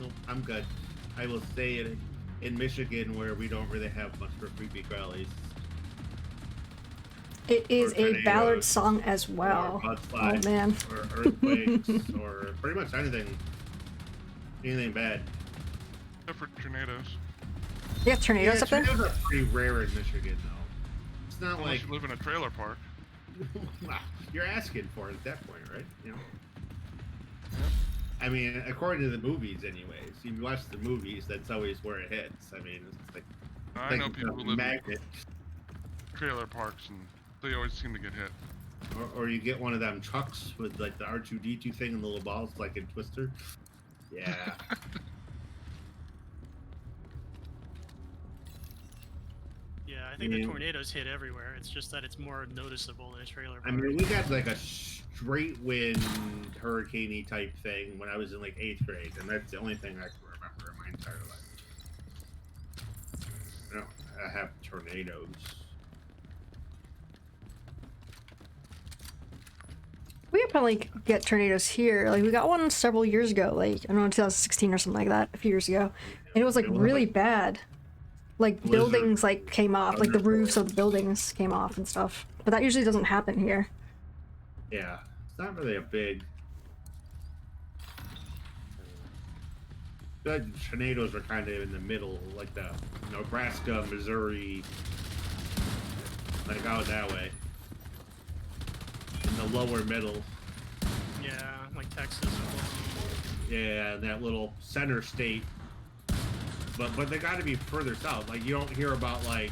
Speaker 4: Nope, I'm good. I will stay in Michigan where we don't really have much for creepy crawlies.
Speaker 1: It is
Speaker 4: Or
Speaker 1: a
Speaker 4: tornadoes,
Speaker 1: Ballard song as well.
Speaker 4: Or
Speaker 1: Oh
Speaker 4: mudslides,
Speaker 1: man.
Speaker 4: or earthquakes, or pretty much anything bad.
Speaker 7: Except for tornadoes.
Speaker 1: You got tornadoes up there?
Speaker 4: tornadoes are pretty rare in Michigan, though. It's not
Speaker 7: Unless
Speaker 4: like
Speaker 7: you live in a trailer park.
Speaker 4: well, you're asking for it at that point, right? You know. I mean, according to the movies, anyways. You watch the movies, that's always where it hits. I mean, it's like
Speaker 7: I know people who live
Speaker 4: magnet.
Speaker 7: in trailer parks and they always seem to get hit.
Speaker 4: Or you get one of them trucks with like the R2D2 thing and the little balls like in Twister. Yeah.
Speaker 5: Yeah, I think the tornadoes hit everywhere. It's just that it's more noticeable in a trailer
Speaker 4: I
Speaker 5: park.
Speaker 4: mean, we got like a straight wind hurricane-y type thing when I was in like 8th grade, and that's the only thing I can remember in my entire life. I have tornadoes.
Speaker 1: We could probably get tornadoes here. Like we got one several years ago, like I don't know, 2016 or something like that, a few years ago, and it was like
Speaker 4: It was,
Speaker 1: really
Speaker 4: like,
Speaker 1: bad. Like
Speaker 4: blizzard,
Speaker 1: buildings like came off, like the
Speaker 4: thunderstorm.
Speaker 1: roofs of the buildings came off and stuff. But that usually doesn't happen here.
Speaker 4: Yeah, it's not really a big. The tornadoes are kind of in the middle, like the Nebraska, Missouri, like out that way. In the lower middle,
Speaker 5: Yeah, like Texas.
Speaker 4: yeah, that little center state. But they got to be further south. Like you don't hear about like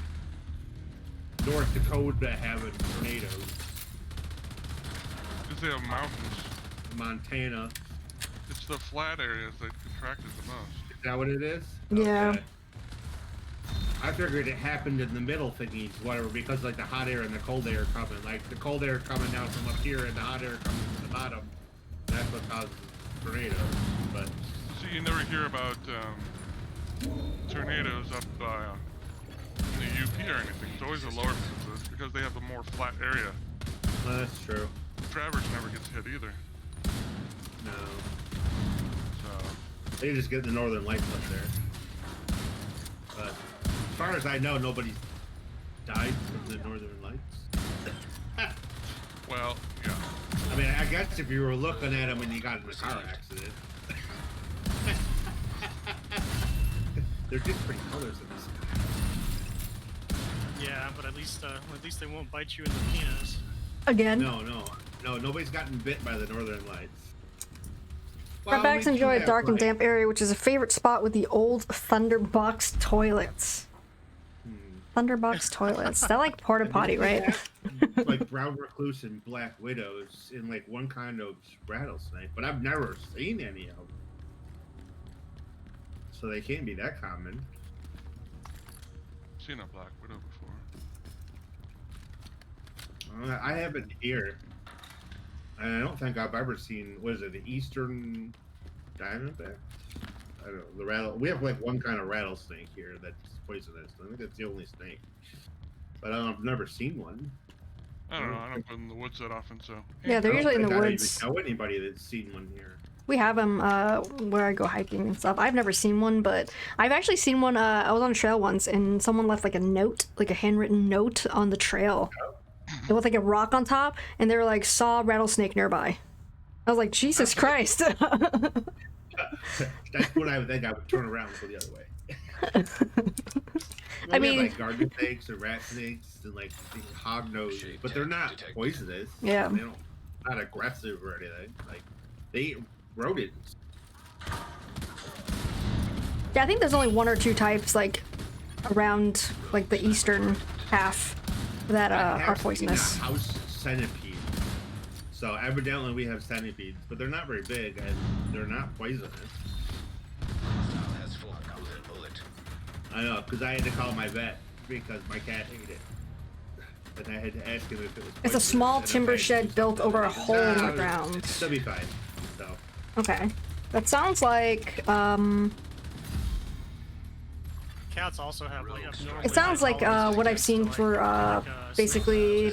Speaker 4: North Dakota having tornadoes,
Speaker 7: Because they have mountains.
Speaker 4: Montana.
Speaker 7: It's the flat areas that contract it the most.
Speaker 4: Is that what it is?
Speaker 1: Yeah.
Speaker 4: Okay. I figured it happened in the middle thingies, whatever, because like the hot air and the cold air coming, like the cold air coming down from up here and the hot air coming from the bottom. That's what causes tornadoes. But
Speaker 7: So you never hear about tornadoes up in the UP or anything. It's always the lower places because they have a more flat area.
Speaker 4: well, that's true.
Speaker 7: Traverse never gets hit either.
Speaker 4: No,
Speaker 7: So
Speaker 4: they just get the northern lights up there. But as far as I know, nobody's died from the northern lights.
Speaker 7: well, yeah.
Speaker 4: I mean, I guess if you were looking at them and you got in a car accident. They're just pretty colors in this.
Speaker 5: Yeah, but at least they won't bite you in the penis.
Speaker 1: Again.
Speaker 4: No, nobody's gotten bit by the northern lights.
Speaker 1: Redbacks
Speaker 4: we do
Speaker 1: enjoy a
Speaker 4: have,
Speaker 1: dark and
Speaker 4: like,
Speaker 1: damp area, which is a favorite spot with the old Thunderbox toilets. Thunderbox toilets. That like porta potty, right?
Speaker 4: like brown recluse and black widows in like one kind of rattlesnake, but I've never seen any of them. So they can't be that common.
Speaker 7: seen a Black Widow before.
Speaker 4: I haven't here. And I don't think I've ever seen, what is it, the Eastern Diamondback? I don't know, the rattle. We have like one kind of rattlesnake here that's poisonous. I think that's the only snake. But I've never seen one.
Speaker 7: I don't know. I don't go in the woods that often, so.
Speaker 1: Yeah, they're
Speaker 4: I don't
Speaker 1: usually in
Speaker 4: think
Speaker 1: the
Speaker 4: I
Speaker 1: woods.
Speaker 4: even know anybody that's seen one here.
Speaker 1: We have them where I go hiking and stuff. I've never seen one, but I've actually seen one. I was on a trail once, and someone left like a note, like a handwritten note on the trail. It with like a rock on top, and they were like, "Saw rattlesnake nearby." I was like, Jesus Christ.
Speaker 4: That's when I would think I would turn around and go the other way.
Speaker 1: I
Speaker 4: We have,
Speaker 1: mean-
Speaker 4: like garden snakes or rat snakes and like hog noses, but they're not poisonous.
Speaker 1: Yeah.
Speaker 4: They don't not aggressive or anything. Like they eat rodents.
Speaker 1: Yeah, I think there's only one or two types like around like the eastern half that
Speaker 4: I have
Speaker 1: are
Speaker 4: seen
Speaker 1: poisonous.
Speaker 4: a house centipede. So evidently we have centipedes, but they're not very big and they're not poisonous.
Speaker 3: Hostile has full golden bullet.
Speaker 4: I know, because I had to call my vet because my cat ate it. And I had to ask him if it was
Speaker 1: It's a
Speaker 4: poisonous,
Speaker 1: small
Speaker 4: and
Speaker 1: timber
Speaker 4: I-
Speaker 1: shed built over a hole in the
Speaker 4: No,
Speaker 1: ground.
Speaker 4: It'll be fine. So
Speaker 1: Okay. That sounds like
Speaker 5: Cats also have like abnormal.
Speaker 1: it sounds like what I've seen for basically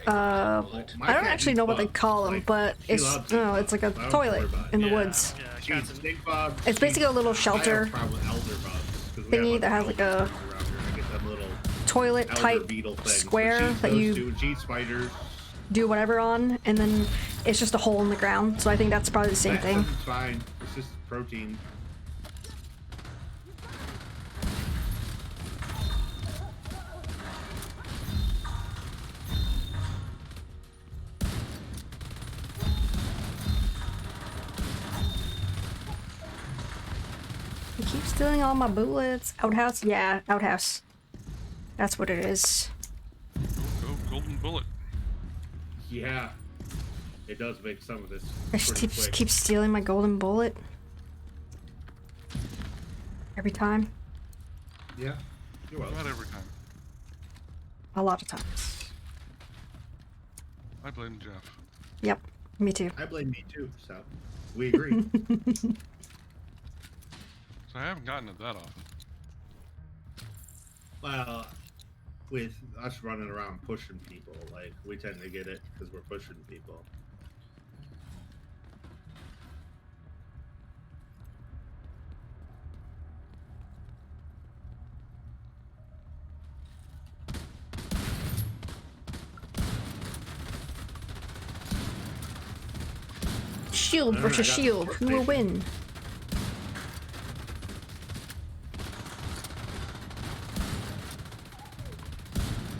Speaker 4: my
Speaker 1: I don't
Speaker 4: cat
Speaker 1: actually
Speaker 4: eats
Speaker 1: know what they
Speaker 4: bugs.
Speaker 1: call them,
Speaker 4: Like,
Speaker 1: but
Speaker 4: she
Speaker 1: it's
Speaker 4: loves
Speaker 1: no,
Speaker 4: eating
Speaker 1: it's like a
Speaker 4: bugs. I don't
Speaker 1: toilet
Speaker 4: worry about it.
Speaker 1: in the
Speaker 5: Yeah,
Speaker 1: woods.
Speaker 5: Yeah,
Speaker 4: She
Speaker 5: cats
Speaker 4: eats stink bugs.
Speaker 1: It's basically a little
Speaker 4: I
Speaker 1: shelter
Speaker 4: have a problem with elder bugs. 'Cause we
Speaker 1: thingy
Speaker 4: have
Speaker 1: that has like
Speaker 4: elder
Speaker 1: a
Speaker 4: bugs around here. I get them little
Speaker 1: toilet
Speaker 4: elder
Speaker 1: type
Speaker 4: beetle things.
Speaker 1: square
Speaker 4: But she eats
Speaker 1: that
Speaker 4: those
Speaker 1: you
Speaker 4: too, and she eats spiders.
Speaker 1: do whatever on, and then it's just a hole in the ground. So I think that's probably the same
Speaker 4: That
Speaker 1: thing.
Speaker 4: stuff is fine. It's just protein.
Speaker 1: You keep stealing all my bullets. Outhouse? Yeah, outhouse. That's what it is.
Speaker 7: Go, golden bullet.
Speaker 4: Yeah. It does make some of this
Speaker 1: I just
Speaker 4: pretty quick.
Speaker 1: keep stealing my golden bullet. Every time.
Speaker 4: Yeah. You're welcome.
Speaker 7: Not every time.
Speaker 1: A lot of times.
Speaker 7: I blame Jeff.
Speaker 1: Yep, me too.
Speaker 4: I blame me too, so we agree.
Speaker 7: So I haven't gotten it that often.
Speaker 4: Well, with us running around pushing people, like, we tend to get it because we're pushing people.
Speaker 1: Shield
Speaker 4: Alright,
Speaker 1: versus
Speaker 4: I got
Speaker 1: shield.
Speaker 4: the
Speaker 1: Who will
Speaker 4: station.
Speaker 1: win?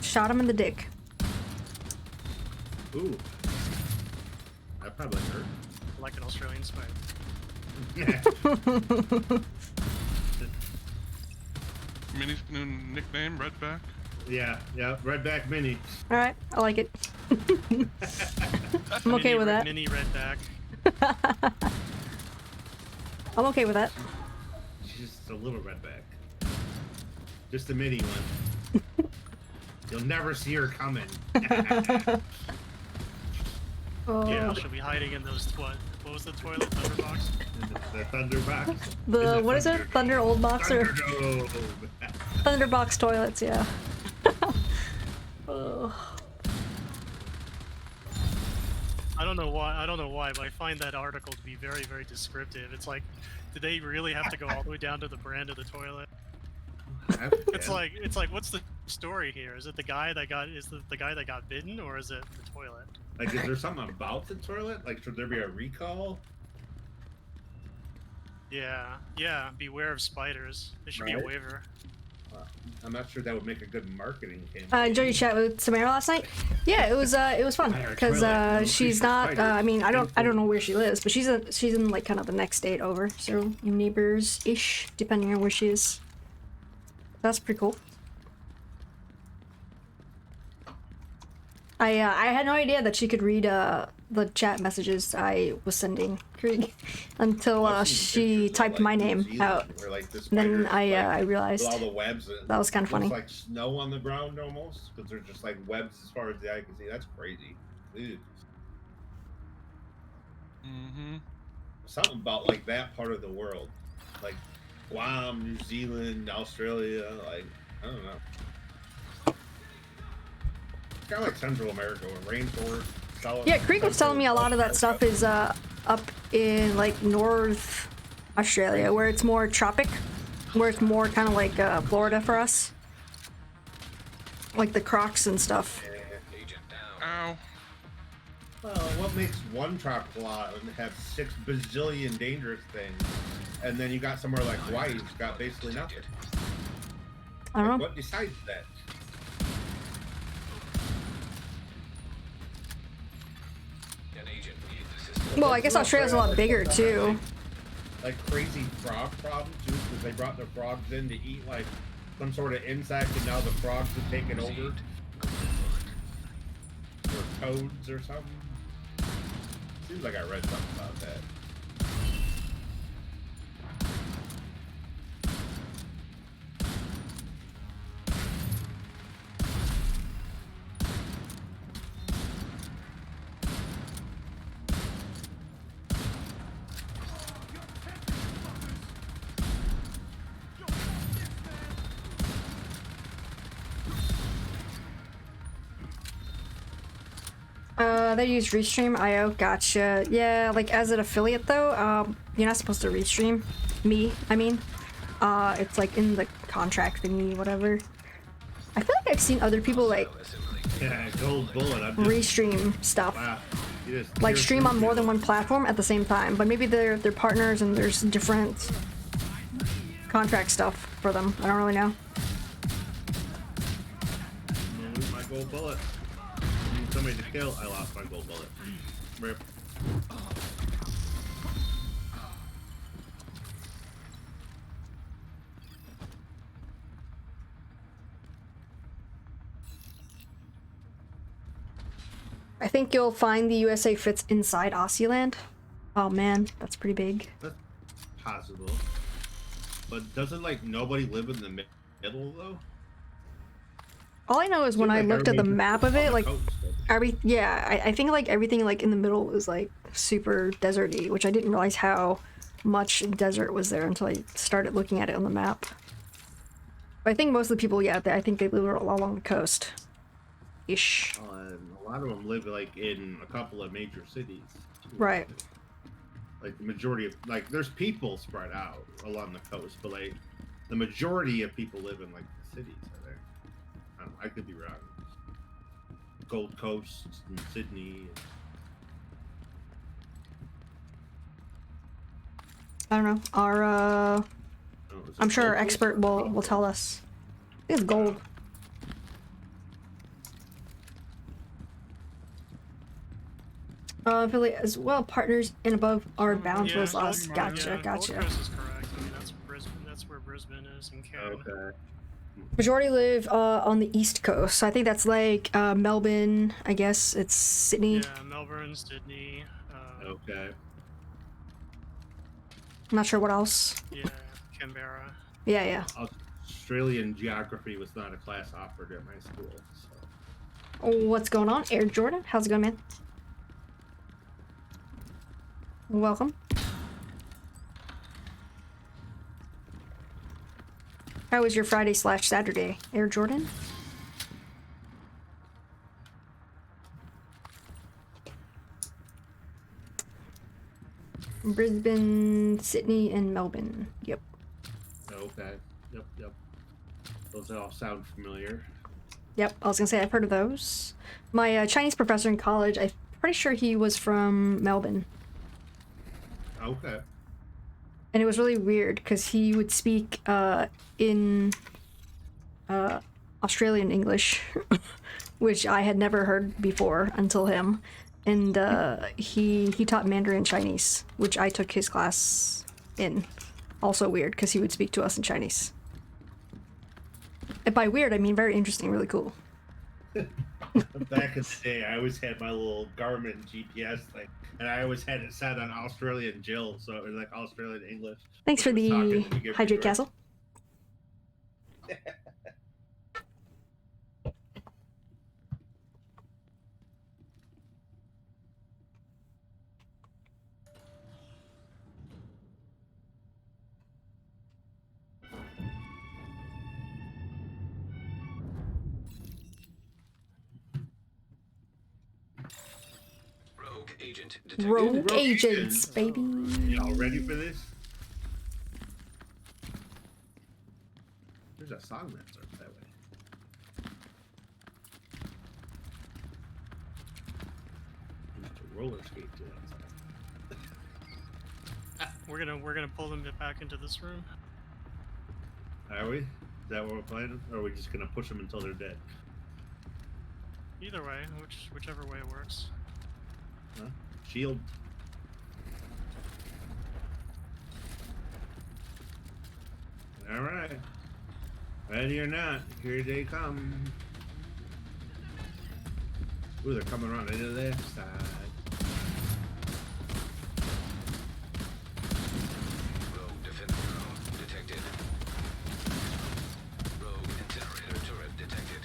Speaker 1: Shot him in the dick.
Speaker 4: Ooh. That probably hurt.
Speaker 5: like an Australian spider.
Speaker 7: Mini's new nickname, Redback.
Speaker 4: Yeah, Redback Mini.
Speaker 1: Alright, I like it. I'm okay with that.
Speaker 5: Mini redback.
Speaker 1: I'm okay with that.
Speaker 4: She's just a little Redback. Just a mini one. You'll never see her coming.
Speaker 1: Oh,
Speaker 4: Yeah.
Speaker 5: She'll be hiding in those what was the toilet thunderbox?
Speaker 4: The Thunder Box.
Speaker 1: the what is it? Thunder old box or
Speaker 4: Thunderdome.
Speaker 1: Thunderbox toilets? Yeah. Oh.
Speaker 5: I don't know why, but I find that article to be very, very descriptive. It's like, did they really have to go all the way down to the brand of the toilet? It's like, what's the story here? Is it the guy that got bitten, or is it the toilet?
Speaker 4: Like, is there something about the toilet? Like, should there be a recall?
Speaker 5: Yeah, beware of spiders. There should be a
Speaker 4: Right.
Speaker 5: waiver.
Speaker 4: I'm not sure that would make a good marketing campaign.
Speaker 1: Enjoyed your chat with Samara last night. Yeah, it was fun
Speaker 4: Fire
Speaker 1: because
Speaker 4: toilet, no
Speaker 1: she's
Speaker 4: creature
Speaker 1: not. I
Speaker 4: spiders.
Speaker 1: mean, I don't know where she lives, but she's in like kind of the next state over, so neighbors ish, depending on where she is. That's pretty cool. I had no idea that she could read the chat messages I was sending Krieg until
Speaker 4: I've seen
Speaker 1: she
Speaker 4: pictures of,
Speaker 1: typed
Speaker 4: like,
Speaker 1: my
Speaker 4: New
Speaker 1: name
Speaker 4: Zealand
Speaker 1: out.
Speaker 4: where, like, the
Speaker 1: Then
Speaker 4: spiders,
Speaker 1: I
Speaker 4: with
Speaker 1: realized
Speaker 4: all the webs. And
Speaker 1: that was kind of funny.
Speaker 4: It's like snow on the ground almost because they're just like webs as far as the eye can see. That's crazy. Ew.
Speaker 7: Mm-hmm.
Speaker 4: Something about like that part of the world, like Guam, New Zealand, Australia. Like I don't know. Kind of like Central America or rainforest.
Speaker 1: Yeah, Krieg was telling me a lot of that stuff is up in like North Australia, where it's more tropic, where it's more kind of like Florida for us, like the crocs and stuff.
Speaker 3: Agent down.
Speaker 7: Ow.
Speaker 4: Well, what makes one tropical island have 6 bazillion dangerous things, and then you got somewhere like Hawaii who's got basically nothing?
Speaker 1: I don't
Speaker 4: Like,
Speaker 1: know.
Speaker 4: what decides that?
Speaker 3: An agent needs assistance.
Speaker 1: Well, I guess Australia's a lot bigger too.
Speaker 4: Like crazy frog problems too, because they brought the frogs in to eat like some sort of insect, and now the frogs have taken over. Or toads or something. Seems like I read something about that.
Speaker 1: They use Restream IO. Gotcha. Yeah, like as an affiliate though, you're not supposed to restream. I mean. It's like in the contract thingy, whatever. I feel like I've seen other people like
Speaker 4: Yeah, gold bullet. I'm just,
Speaker 1: restream stuff.
Speaker 4: wow. You just
Speaker 1: Like
Speaker 4: hear
Speaker 1: stream
Speaker 4: through
Speaker 1: on more than
Speaker 4: people.
Speaker 1: one platform at the same time, but maybe they're partners and there's different contract stuff for them. I don't really know.
Speaker 4: I'm gonna lose my gold bullet. I need somebody to kill. I lost my gold bullet. Rip.
Speaker 1: I think you'll find the USA fits inside Aussie Oh man, that's pretty big.
Speaker 4: That's possible. But doesn't like nobody live in the middle though?
Speaker 1: All I know is when
Speaker 4: Seems
Speaker 1: I
Speaker 4: like
Speaker 1: looked at the
Speaker 4: everybody's
Speaker 1: map
Speaker 4: on
Speaker 1: of
Speaker 4: the
Speaker 1: it, like
Speaker 4: coast, but-
Speaker 1: I think like everything like in the middle is like super deserty, which I didn't realize how much desert was there until I started looking at it on the map. But I think most of the people, yeah, I think they live all along the coast. Ish.
Speaker 4: And a lot of them live like in a couple of major cities. too.
Speaker 1: Right.
Speaker 4: Like the majority of like there's people spread out along the coast, but like the majority of people live in like the cities. I think. I don't know, I could be wrong. Gold Coast and Sydney.
Speaker 1: I don't know. Our
Speaker 4: Oh, is it
Speaker 1: I'm sure our
Speaker 4: Gold Coast
Speaker 1: expert
Speaker 4: or
Speaker 1: will tell us. I think it's gold. Affiliate as well, partners and above are bound to
Speaker 5: Yeah,
Speaker 1: those laws.
Speaker 5: Gold-
Speaker 1: Gotcha,
Speaker 5: yeah,
Speaker 1: gotcha.
Speaker 5: Gold Coast is correct. I mean, that's where Brisbane is and Canada.
Speaker 4: Okay.
Speaker 1: Majority live on the east coast, so I think that's like Melbourne. I guess it's Sydney.
Speaker 5: Yeah, Melbourne, Sydney.
Speaker 4: Okay.
Speaker 1: I'm not sure what else.
Speaker 5: Yeah, Canberra.
Speaker 1: Yeah, yeah.
Speaker 4: Australian geography was not a class offered at my school. So.
Speaker 1: What's going on, Air Jordan? How's it going, man? Welcome. How was your Friday/Saturday, Air Jordan? Brisbane, Sydney, and Melbourne. Yep.
Speaker 4: Okay. Yep. Those all sound familiar.
Speaker 1: Yep, I was gonna say I've heard of those. My Chinese professor in college, I'm pretty sure he was from Melbourne.
Speaker 4: Okay.
Speaker 1: And it was really weird because he would speak in Australian English, which I had never heard before until him. And he taught Mandarin Chinese, which I took his class in. Also weird because he would speak to us in Chinese. And by weird, I mean very interesting, really cool.
Speaker 4: Back in the day, I always had my little Garmin GPS thing, and I always had it set on Australian Jill, so it was like Australian English.
Speaker 1: Thanks for
Speaker 4: When it was
Speaker 1: the
Speaker 4: talking, it would give me
Speaker 1: Hydrate
Speaker 4: direct-
Speaker 1: Castle.
Speaker 3: Rogue agent detected.
Speaker 1: Rogue
Speaker 4: Rogue
Speaker 1: agents,
Speaker 4: agents.
Speaker 1: baby.
Speaker 4: Y'all ready for this? There's a song that starts that way. Used to roller skate to that song.
Speaker 5: We're gonna pull them back into this room.
Speaker 4: Are we? Is that what we're planning? Or are we just gonna push them until they're dead?
Speaker 5: Either way, whichever way it works.
Speaker 4: Huh? Shield. All right. Ready or not, here they come. Ooh, they're coming around to the left side.
Speaker 3: Rogue defender drone detected. Rogue incinerator turret detected.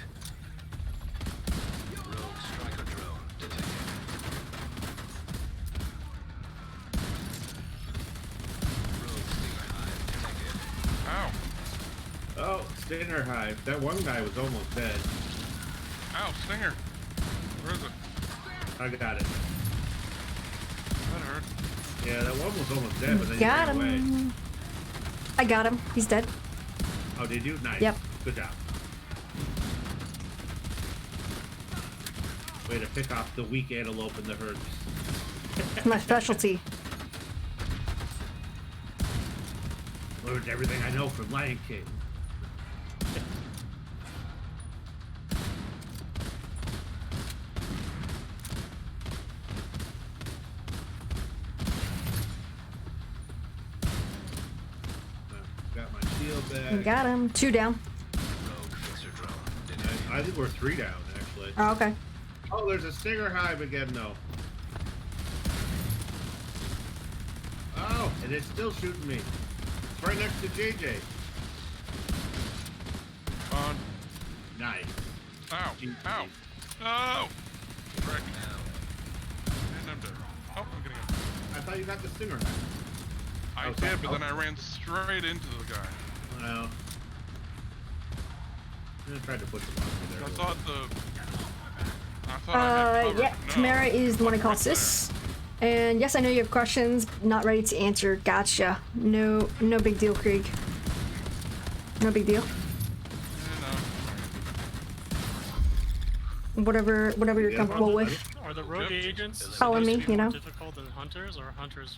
Speaker 3: Rogue striker drone detected. Rogue stinger hive detected.
Speaker 7: Ow.
Speaker 4: Oh, Stinger Hive. That one guy was almost dead.
Speaker 7: Ow, Stinger. Where is it?
Speaker 4: I got it.
Speaker 7: That hurt.
Speaker 4: Yeah, that one was almost dead, but then
Speaker 1: Got
Speaker 4: he ran away.
Speaker 1: him. I got him. He's dead.
Speaker 4: Oh, did you? Nice.
Speaker 1: Yep.
Speaker 4: Good job. Way to pick off the weak antelope in the herds.
Speaker 1: My specialty.
Speaker 4: Learned everything I know from Lion King. Got my shield back.
Speaker 1: Got him. 2 down.
Speaker 3: Rogue fixer drone detected.
Speaker 4: I think we're 3 down, actually.
Speaker 1: Oh, okay.
Speaker 4: Oh, there's a Stinger Hive again, though. Oh, and it's still shooting me. It's right next to JJ.
Speaker 7: On.
Speaker 4: Nice.
Speaker 7: Ow. Ow. No! Frick. And I'm dead. Oh, I'm getting up.
Speaker 4: I thought you got the Stinger Hive.
Speaker 7: I
Speaker 4: Oh,
Speaker 7: did, but
Speaker 4: oh.
Speaker 7: then I ran straight into the guy.
Speaker 4: Well, I tried to push him off there.
Speaker 7: I thought I had cover.
Speaker 1: Yeah.
Speaker 7: No.
Speaker 1: Tamara is the one who calls this. And yes, I know you have questions. Not ready to answer. Gotcha. No big deal, Krieg. No big deal.
Speaker 7: You know.
Speaker 1: Whatever you're
Speaker 4: Yeah,
Speaker 1: comfortable
Speaker 4: buddy.
Speaker 1: with.
Speaker 5: Are the rogue agents
Speaker 1: Follow
Speaker 5: supposed
Speaker 1: me,
Speaker 5: to be
Speaker 1: you
Speaker 5: more
Speaker 1: know.
Speaker 5: difficult than hunters, or hunters?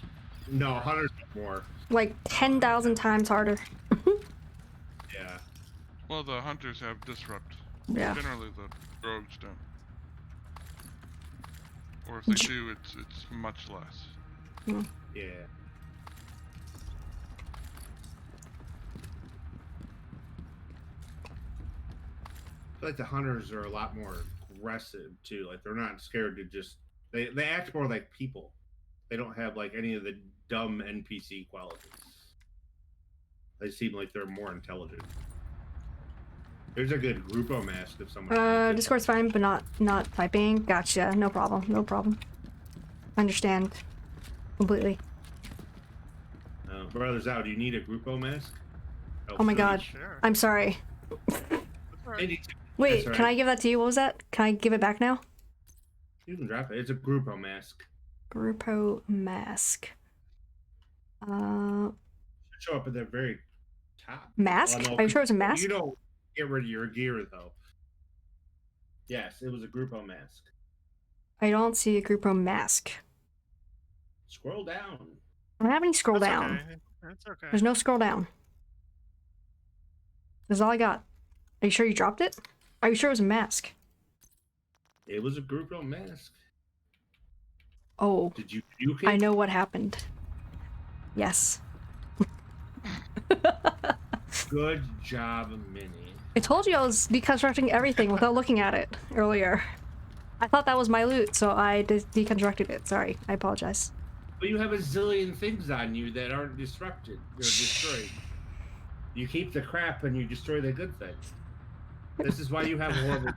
Speaker 4: No, Hunter's more.
Speaker 1: Like 10,000 times harder.
Speaker 4: Yeah.
Speaker 7: Well, the hunters have disrupt.
Speaker 1: Yeah.
Speaker 7: Generally, the rogues don't. Or if they do, it's much less.
Speaker 4: Yeah. I feel like the hunters are a lot more aggressive too. Like they're not scared to just they act more like people. They don't have like any of the dumb NPC qualities. They seem like they're more intelligent. There's a good Grupo mask if someone.
Speaker 1: Discord's fine, but not typing. Gotcha. No problem. No problem. Understand completely.
Speaker 4: Brothers out. Do you need a Grupo mask?
Speaker 1: Oh my god.
Speaker 5: Sure.
Speaker 1: I'm sorry.
Speaker 4: They need to-
Speaker 1: Wait,
Speaker 4: That's
Speaker 1: can I
Speaker 4: right.
Speaker 1: give that to you? What was that? Can I give it back now?
Speaker 4: You can drop it. It's a Grupo mask.
Speaker 1: Grupo mask.
Speaker 4: Should show up at the very top.
Speaker 1: Mask?
Speaker 4: Oh, no,
Speaker 1: Are you sure it was a mask?
Speaker 4: You don't get rid of your gear though. Yes, it was a Grupo mask.
Speaker 1: I don't see a Grupo mask.
Speaker 4: Scroll down.
Speaker 1: I don't have any scroll
Speaker 5: That's
Speaker 1: down.
Speaker 5: Okay. That's okay.
Speaker 1: There's no scroll down. That's all I got. Are you sure you dropped it? Are you sure it was a mask?
Speaker 4: It was a Grupo mask.
Speaker 1: Oh,
Speaker 4: Did you puke it?
Speaker 1: I know what happened. Yes.
Speaker 4: Good job, Minnie.
Speaker 1: I told you I was deconstructing everything without looking at it earlier. I thought that was my loot, so I deconstructed it. Sorry, I apologize.
Speaker 4: But you have a zillion things on you that aren't disrupted or destroyed. You keep the crap and you destroy the good things. This is why you have a horrible.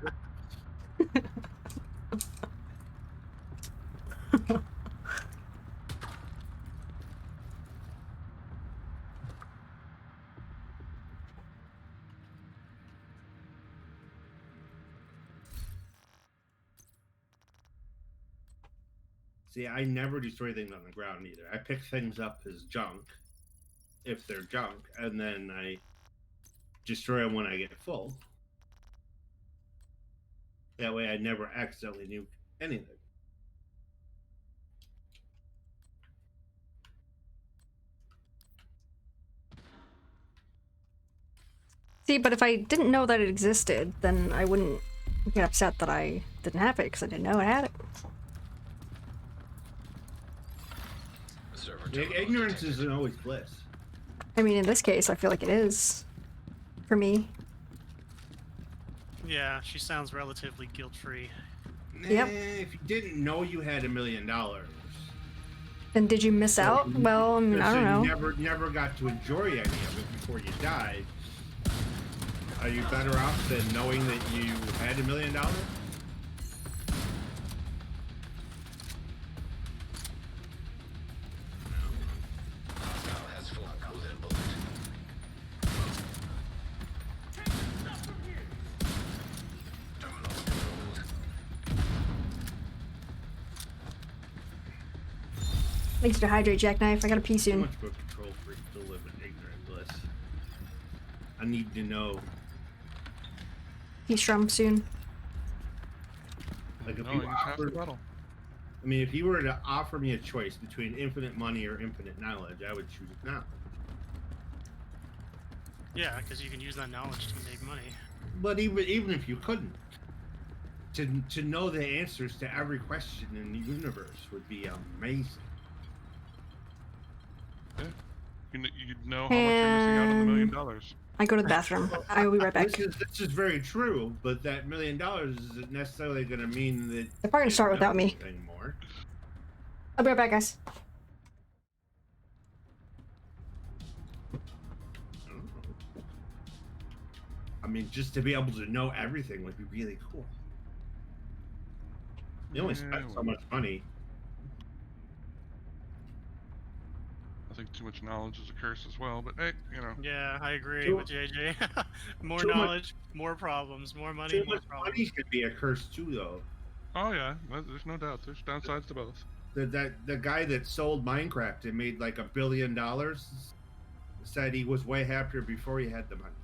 Speaker 4: See, I never destroy things on the ground either. I pick things up as junk, if they're junk, and then I destroy them when I get full. That way I never accidentally nuke anything.
Speaker 1: See, but if I didn't know that it existed, then I wouldn't get upset that I didn't have it, because I didn't know I had it.
Speaker 3: Server terminal
Speaker 4: Ignorance
Speaker 3: detected.
Speaker 4: isn't always bliss.
Speaker 1: I mean, in this case, I feel like it is. For me.
Speaker 5: Yeah, she sounds relatively guilt-free.
Speaker 1: Yep.
Speaker 4: If you didn't know you had $1 million,
Speaker 1: Then did you miss out? Well, I mean, I
Speaker 4: so
Speaker 1: don't know.
Speaker 4: you never got to enjoy any of it before you died. Are you better off than knowing that you had $1 million?
Speaker 3: Hostile has full within bullet. Terminal controlled.
Speaker 1: Thanks to hydrate, Jackknife. I got a pee
Speaker 4: Too
Speaker 1: soon.
Speaker 4: much of a control freak to live in ignorant bliss. I need to know.
Speaker 1: Pee strum soon.
Speaker 4: Like if
Speaker 7: No,
Speaker 4: you
Speaker 7: you just have to
Speaker 4: offered,
Speaker 7: battle.
Speaker 4: I mean, if you were to offer me a choice between infinite money or infinite knowledge, I would choose knowledge.
Speaker 5: Yeah, because you can use that knowledge to make money.
Speaker 4: But even if you couldn't, to know the answers to every question in the universe would be amazing.
Speaker 7: Yeah. You'd know how much you're missing out on the $1 million.
Speaker 1: I go to the bathroom. I will be right back.
Speaker 4: This is very true, but that $1 million isn't necessarily going to mean that
Speaker 1: They're probably gonna start
Speaker 4: you
Speaker 1: without
Speaker 4: know
Speaker 1: me.
Speaker 4: anything more.
Speaker 1: I'll be right back, guys.
Speaker 4: I don't know. I mean, just to be able to know everything would be really cool. You only
Speaker 7: Yeah,
Speaker 4: spend so
Speaker 7: well,
Speaker 4: much money.
Speaker 7: I think too much knowledge is a curse as well, but hey, you know.
Speaker 5: Yeah, I agree
Speaker 4: Too-
Speaker 5: with JJ. More
Speaker 4: too much-
Speaker 5: knowledge, more problems. More money,
Speaker 4: Too
Speaker 5: more
Speaker 4: much
Speaker 5: problems.
Speaker 4: money could be a curse too, though.
Speaker 7: Oh yeah, there's no doubt. There's downsides to both.
Speaker 4: The guy that sold Minecraft and made like $1 billion said he was way happier before he had the money.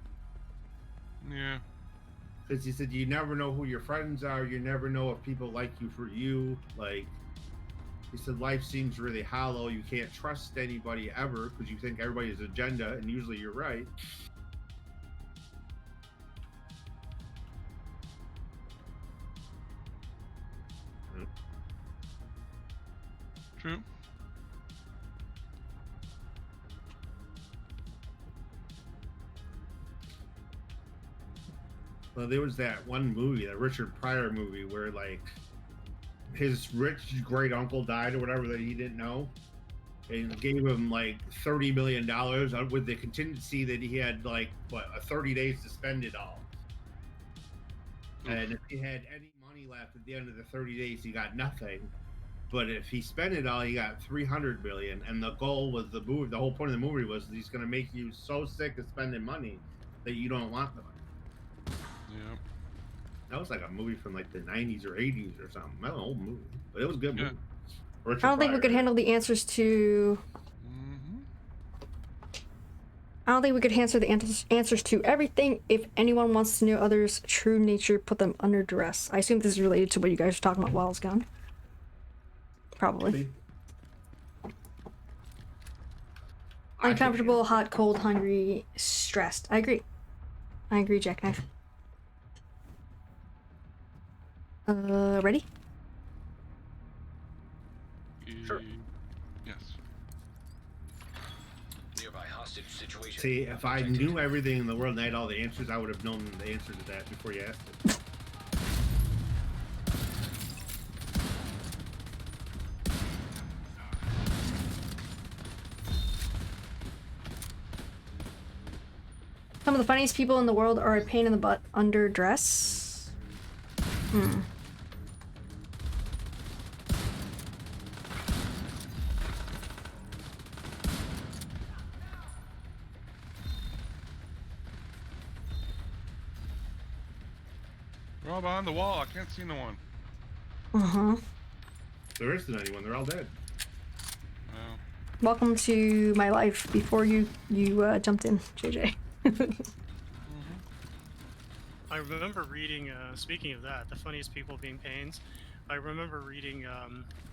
Speaker 7: Yeah.
Speaker 4: Because he said you never know who your friends are, you never know if people like you for you. Like he said, life seems really hollow. You can't trust anybody ever because you think everybody's agenda, and usually you're right.
Speaker 7: True.
Speaker 4: Well, there was that one movie, that Richard Pryor movie, where like his rich great uncle died or whatever that he didn't know, and gave him like $30 million with the contingency that he had like 30 days to spend it all. And if he had any money left at the end of the 30 days, he got nothing. But if he spent it all, he got 300 million. And the goal was the whole point of the movie was that he's going to make you so sick of spending money that you don't want the money.
Speaker 7: Yeah.
Speaker 4: That was like a movie from like the 90s or 80s or something. Not an old movie, but it was a good
Speaker 7: Yeah.
Speaker 4: movie. Richard
Speaker 1: I don't think we
Speaker 4: Pryor.
Speaker 1: could handle the answers to.
Speaker 7: Mm-hmm.
Speaker 1: I don't think we could answer the answers to everything. If anyone wants to know others' true nature, put them under duress. I assume this is related to what you guys were talking about while I was gone. Probably. Uncomfortable, hot, cold, hungry, stressed. I agree. I agree, Jackknife. Ready?
Speaker 4: Sure.
Speaker 7: Yes.
Speaker 3: Nearby hostage situation.
Speaker 4: See, if I knew everything in the world and I had all the answers, I would have known the answer to that before you asked it.
Speaker 1: the funniest people in the world are a pain in the butt under dress. Hmm.
Speaker 7: They're all behind the wall. I can't see no one.
Speaker 1: Uh-huh.
Speaker 4: There isn't anyone. They're all dead.
Speaker 7: Oh.
Speaker 1: Welcome to my life before you jumped in, JJ.
Speaker 5: I remember reading, speaking of that, the funniest people being pains, I remember reading,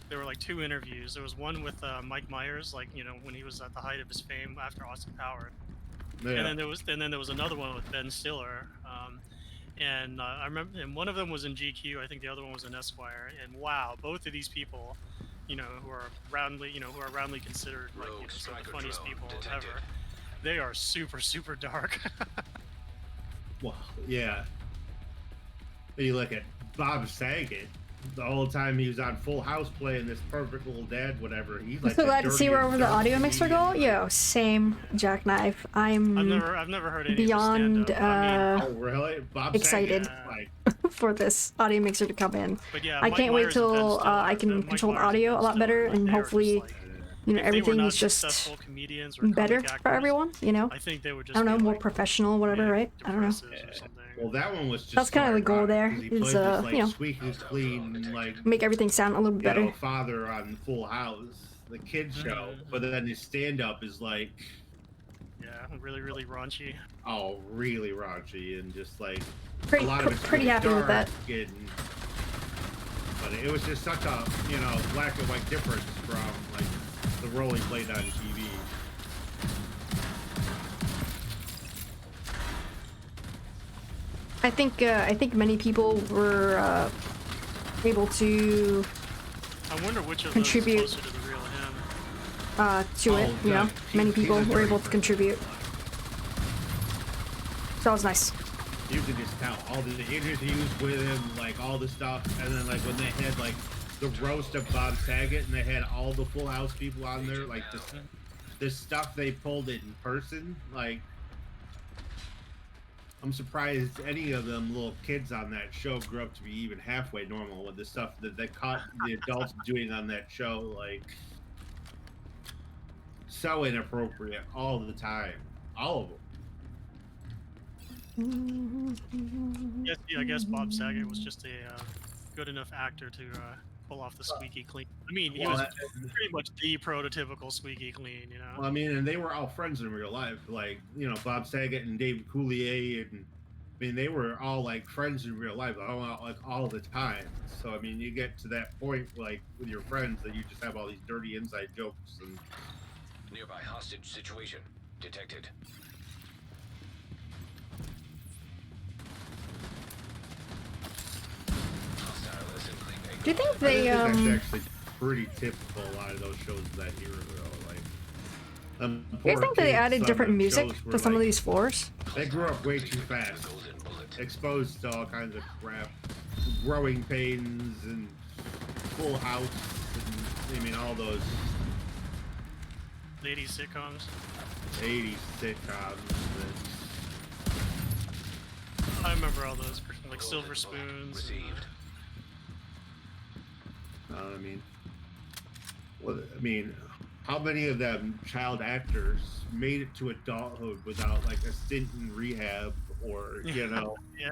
Speaker 5: there were like 2 interviews. There was one with Mike Myers, like, you know, when he was at the height of his fame after Austin Powers.
Speaker 4: Yeah.
Speaker 5: And then there was another one with Ben Stiller. I remember, and one of them was in GQ. I think the other one was in Esquire. And wow, both of these people, you know, who are roundly considered like, you know, some of the funniest people ever. They are super, super dark.
Speaker 4: Well, yeah. You look at Bob Saget. The whole time he was on Full House playing this perfect little dad, whatever. He's like
Speaker 1: So glad to see where
Speaker 4: dirty
Speaker 1: over the audio mixer go.
Speaker 4: dirty.
Speaker 1: Yo, same Jackknife.
Speaker 5: I've never heard any
Speaker 1: beyond
Speaker 5: of his stand-up.
Speaker 4: Oh, really? Bob
Speaker 1: excited.
Speaker 4: Saget, like,
Speaker 1: for this audio mixer to come in.
Speaker 5: But yeah,
Speaker 1: I
Speaker 5: Mike
Speaker 1: can't wait
Speaker 5: Myers and Ben
Speaker 1: till
Speaker 5: Stiller,
Speaker 1: I can
Speaker 5: Mike
Speaker 1: control the
Speaker 5: Myers and
Speaker 1: audio
Speaker 5: Ben
Speaker 1: a lot better,
Speaker 5: Stiller,
Speaker 1: and
Speaker 5: they were just
Speaker 1: hopefully,
Speaker 5: like,
Speaker 1: you know,
Speaker 5: if they were
Speaker 1: everything
Speaker 5: not
Speaker 1: is just
Speaker 5: successful comedians or
Speaker 1: better
Speaker 5: comic
Speaker 1: for
Speaker 5: actors,
Speaker 1: everyone. You know,
Speaker 5: I think they would just
Speaker 1: I don't know,
Speaker 5: be
Speaker 1: more
Speaker 5: like,
Speaker 1: professional, whatever, right? I don't know.
Speaker 5: depressives or something.
Speaker 4: well, that one was just.
Speaker 1: That's kinda the goal there,
Speaker 4: He
Speaker 1: is,
Speaker 4: played this, like,
Speaker 1: you know,
Speaker 4: squeaky clean, like,
Speaker 1: Make everything sound a little bit
Speaker 4: you
Speaker 1: better.
Speaker 4: know, father on Full House, the kid show. But then his stand-up is like,
Speaker 5: Yeah, really, really raunchy.
Speaker 4: oh, really raunchy and just like
Speaker 1: Pretty,
Speaker 4: a lot of it's
Speaker 1: pretty
Speaker 4: really
Speaker 1: happy with that.
Speaker 4: dark and- but it was just such a, you know, black and white difference from like the role he played on TV.
Speaker 1: I think many people were able to
Speaker 5: I wonder which of
Speaker 1: Contribute.
Speaker 5: those is closer to the real him.
Speaker 1: to it.
Speaker 4: Oh,
Speaker 1: You know,
Speaker 4: God.
Speaker 1: many
Speaker 4: He's
Speaker 1: people
Speaker 4: a
Speaker 1: were
Speaker 4: dirty
Speaker 1: able to
Speaker 4: person.
Speaker 1: contribute. So that was nice.
Speaker 4: You could just tell all the interviews with him, like all the stuff, and then like when they had like the roast of Bob Saget and they had all the Full House people on there, like this stuff they pulled in person, like I'm surprised any of them little kids on that show grew up to be even halfway normal with the stuff that they caught the adults doing on that show, like so inappropriate all the time, all of them.
Speaker 5: Yes, yeah, I guess Bob Saget was just a good enough actor to pull off the squeaky clean. I mean, he was pretty much the prototypical squeaky clean, you know.
Speaker 4: Well, I mean, and they were all friends in real life, like, you know, Bob Saget and David Coulier, and I mean, they were all like friends in real life, all the time. So I mean, you get to that point, like with your friends, that you just have all these dirty inside jokes and.
Speaker 3: Nearby hostage situation detected.
Speaker 1: Do you think they
Speaker 4: I think that's actually pretty typical. A lot of those shows that era, though, like.
Speaker 1: Do you think they added different music to some of these floors?
Speaker 4: They grew up way too fast, exposed to all kinds of crap, growing pains and Full House, and I mean all those
Speaker 5: 80s sitcoms.
Speaker 4: 80s sitcoms.
Speaker 5: I remember all those, like Silver Spoons.
Speaker 3: Received.
Speaker 4: I mean, well, I mean, how many of them child actors made it to adulthood without like a stint in rehab or you know,
Speaker 5: Yeah.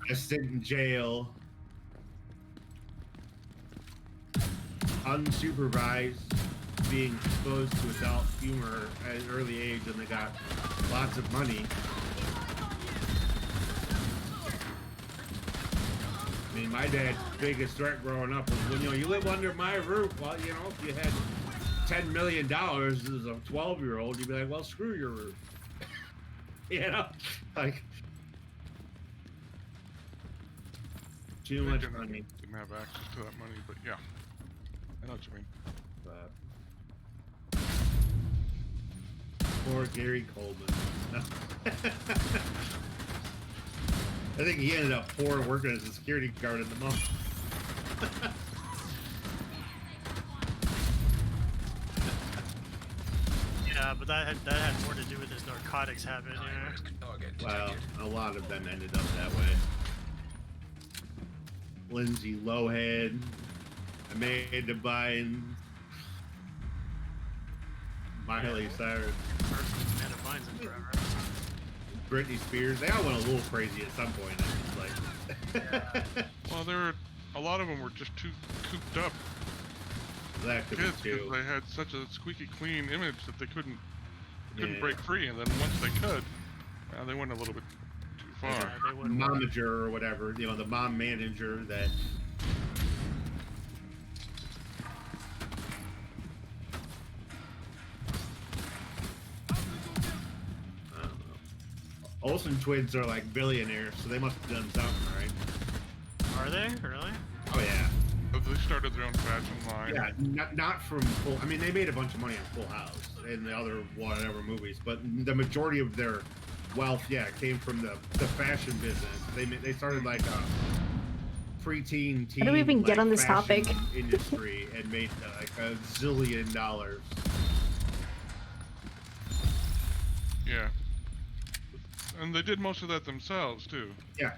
Speaker 4: a stint in jail, unsupervised, being exposed to adult humor at an early age, and they got lots of money. I mean, my dad's biggest threat growing up was when, you know, you live under my roof. Well, you know, if you had $10 million as a 12-year-old, you'd be like, well, screw your roof. You know, like too much money.
Speaker 7: Didn't have access to that money, but yeah, I know what you mean.
Speaker 4: Poor Gary Coleman. I think he ended up poor working as a security guard in the mall.
Speaker 5: Yeah, Yeah, but that had more to do with his narcotics habit. Yeah.
Speaker 3: Target
Speaker 4: Well,
Speaker 3: detected.
Speaker 4: a lot of them ended up that way. Lindsay Lohan, Amanda Bynes, Miley Cyrus,
Speaker 5: Amanda Bynes in forever.
Speaker 4: Britney Spears. They all went a little crazy at some point. It's like,
Speaker 7: Well, a lot of them were just too cooped up
Speaker 4: that could be
Speaker 7: kids because
Speaker 4: too.
Speaker 7: they had such a squeaky clean image that they couldn't
Speaker 4: Yeah.
Speaker 7: break free, and then once they could, they went a little bit too far.
Speaker 5: Yeah, they would.
Speaker 4: Momager or whatever, you know, the mom manager that. I don't know. Olsen twins are like billionaires, so they must have done something, right?
Speaker 5: Are they really?
Speaker 4: Oh yeah.
Speaker 7: They started their own fashion line.
Speaker 4: Yeah, not from Full. I mean, they made a bunch of money on Full House and the other whatever movies, but the majority of their wealth, came from the fashion business. They started like a preteen teen.
Speaker 1: How do we even get on this
Speaker 4: fashion
Speaker 1: topic?
Speaker 4: industry and made like $1 zillion.
Speaker 7: Yeah. And they did most of that themselves too.
Speaker 4: Yeah,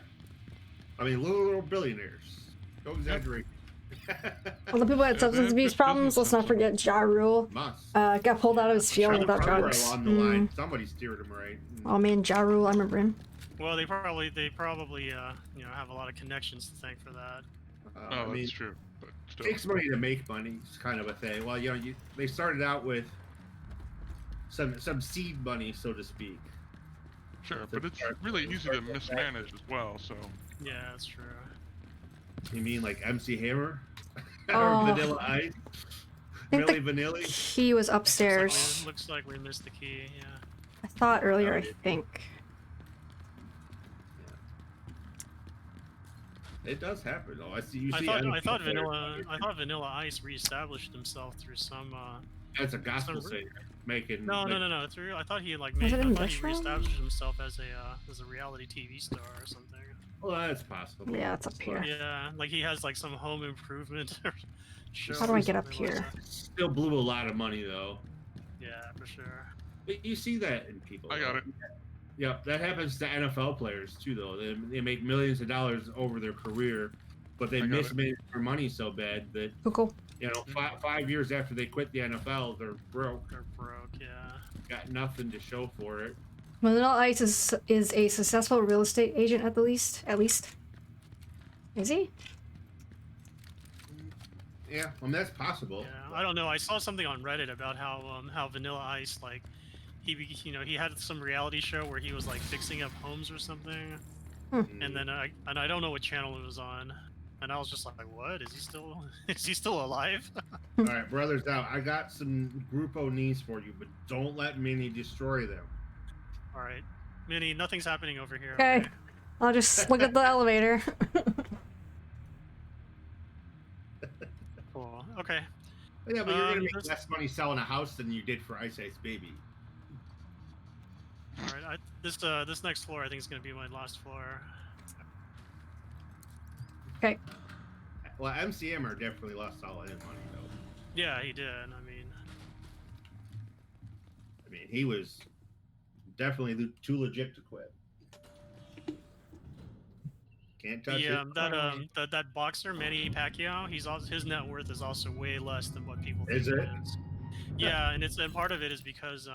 Speaker 4: I mean, little billionaires. Don't exaggerate.
Speaker 1: All the people that had
Speaker 7: Yeah,
Speaker 1: substance
Speaker 7: they
Speaker 1: abuse
Speaker 7: have
Speaker 1: problems, let's not forget Ja Rule.
Speaker 4: Must.
Speaker 1: Got pulled out of his field without
Speaker 4: Somewhere
Speaker 1: drugs.
Speaker 4: along the line, somebody steered him right.
Speaker 1: Oh man, Ja Rule, I remember him.
Speaker 5: Well, they probably have a lot of connections to thank for that.
Speaker 7: Oh,
Speaker 4: I mean,
Speaker 7: that's true. But still.
Speaker 4: takes money to make money. It's kind of a thing. Well, they started out with some seed money, so to speak.
Speaker 7: Sure, but it's really easy to mismanage as well, so.
Speaker 5: Yeah, that's true.
Speaker 4: You mean like MC Hammer?
Speaker 1: Oh.
Speaker 4: Or Vanilla Ice?
Speaker 1: think
Speaker 4: Milli Vanilli?
Speaker 1: He was upstairs.
Speaker 5: Looks like we missed the key. Yeah.
Speaker 1: I thought earlier, I think.
Speaker 4: It does happen though. I
Speaker 5: thought Vanilla Ice reestablished himself through some.
Speaker 4: That's a gospel
Speaker 5: some-
Speaker 4: singer making.
Speaker 5: No. Through I thought he made.
Speaker 1: it
Speaker 5: I
Speaker 1: in
Speaker 5: thought he
Speaker 1: this room?
Speaker 5: reestablished himself as a reality TV star or something.
Speaker 4: Well, that's possible.
Speaker 1: Yeah, it's up here.
Speaker 5: Yeah, like he has like some home improvement show.
Speaker 1: How do I
Speaker 5: or
Speaker 1: get up
Speaker 5: something like
Speaker 1: here?
Speaker 5: that.
Speaker 4: Still blew a lot of money though.
Speaker 5: Yeah, for sure.
Speaker 4: But you see that in people.
Speaker 7: I got
Speaker 4: though.
Speaker 7: it.
Speaker 4: Yeah, that happens to NFL players too, though. They make millions of dollars over their career, but they
Speaker 7: I got it.
Speaker 4: mismanage their money so bad that
Speaker 1: Cool.
Speaker 4: five years after they quit the NFL, they're broke,
Speaker 5: They're broke. Yeah.
Speaker 4: got nothing to show for it.
Speaker 1: Vanilla Ice is a successful real estate agent at the least. At least. Is he?
Speaker 4: Yeah, I mean that's possible.
Speaker 5: Yeah, I don't know. I saw something on Reddit about how Vanilla Ice he had some reality show where he was like fixing up homes or something, and then I don't know what channel it was on, and I was just like, what? Is he still alive?
Speaker 4: All right, brothers out. I got some Grupo knees for you, but don't let Minnie destroy them.
Speaker 5: All right, Minnie, nothing's happening over here.
Speaker 1: Okay. I'll just look at the elevator.
Speaker 5: Cool. Okay.
Speaker 4: Yeah, but you're gonna make
Speaker 5: this-
Speaker 4: less money selling a house than you did for Ice Ice Baby.
Speaker 5: All right. This next floor I think is gonna be my last floor.
Speaker 1: Okay.
Speaker 4: Well, MC Hammer definitely lost all his money though.
Speaker 5: Yeah, he did.
Speaker 4: I mean, he was definitely too legit to quit. Can't touch it.
Speaker 5: That boxer Manny Pacquiao, his net worth is also way less than what people think
Speaker 4: Is it?
Speaker 5: is. Yeah, and part of it is because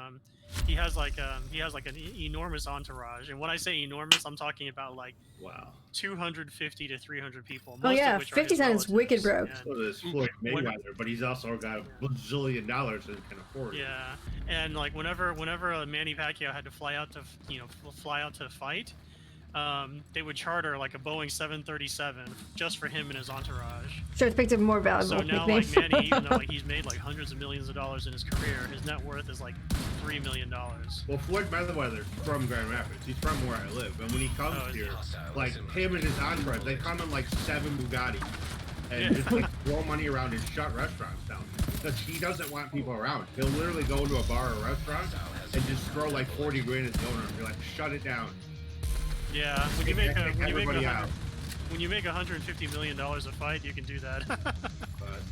Speaker 5: he has like an enormous entourage, and when I say enormous, I'm talking about like
Speaker 4: Wow.
Speaker 5: 250 to 300 people.
Speaker 1: Oh
Speaker 5: most
Speaker 1: yeah,
Speaker 5: of which are
Speaker 1: 50
Speaker 5: his
Speaker 1: Cent is wicked broke.
Speaker 5: relatives,
Speaker 4: So does Floyd
Speaker 5: When-
Speaker 4: Mayweather, but he's also got a bazillion dollars and can afford it.
Speaker 5: Yeah, and like whenever Manny Pacquiao had to fly out to fight, they would charter like a Boeing 737 just for him and his entourage.
Speaker 1: Sure, it's picked up more valuable
Speaker 5: So now,
Speaker 1: nickname.
Speaker 5: like Manny, even though like he's made like hundreds of millions of dollars in his career, his net worth is like $3 million.
Speaker 4: Well, Floyd Mayweather's from Grand Rapids. He's from where I live, and when he comes
Speaker 5: Oh, is he?
Speaker 4: here, like him and his entourage, they come in like 7 Bugattis and just like throw money around and shut restaurants down. Because he doesn't want people around. He'll literally go into a bar or restaurant and just throw like 40 grand at the owner and be like, "Shut it down."
Speaker 5: Yeah, when you make
Speaker 4: Everybody out.
Speaker 5: when you make $150 million a fight, you can do that.
Speaker 4: But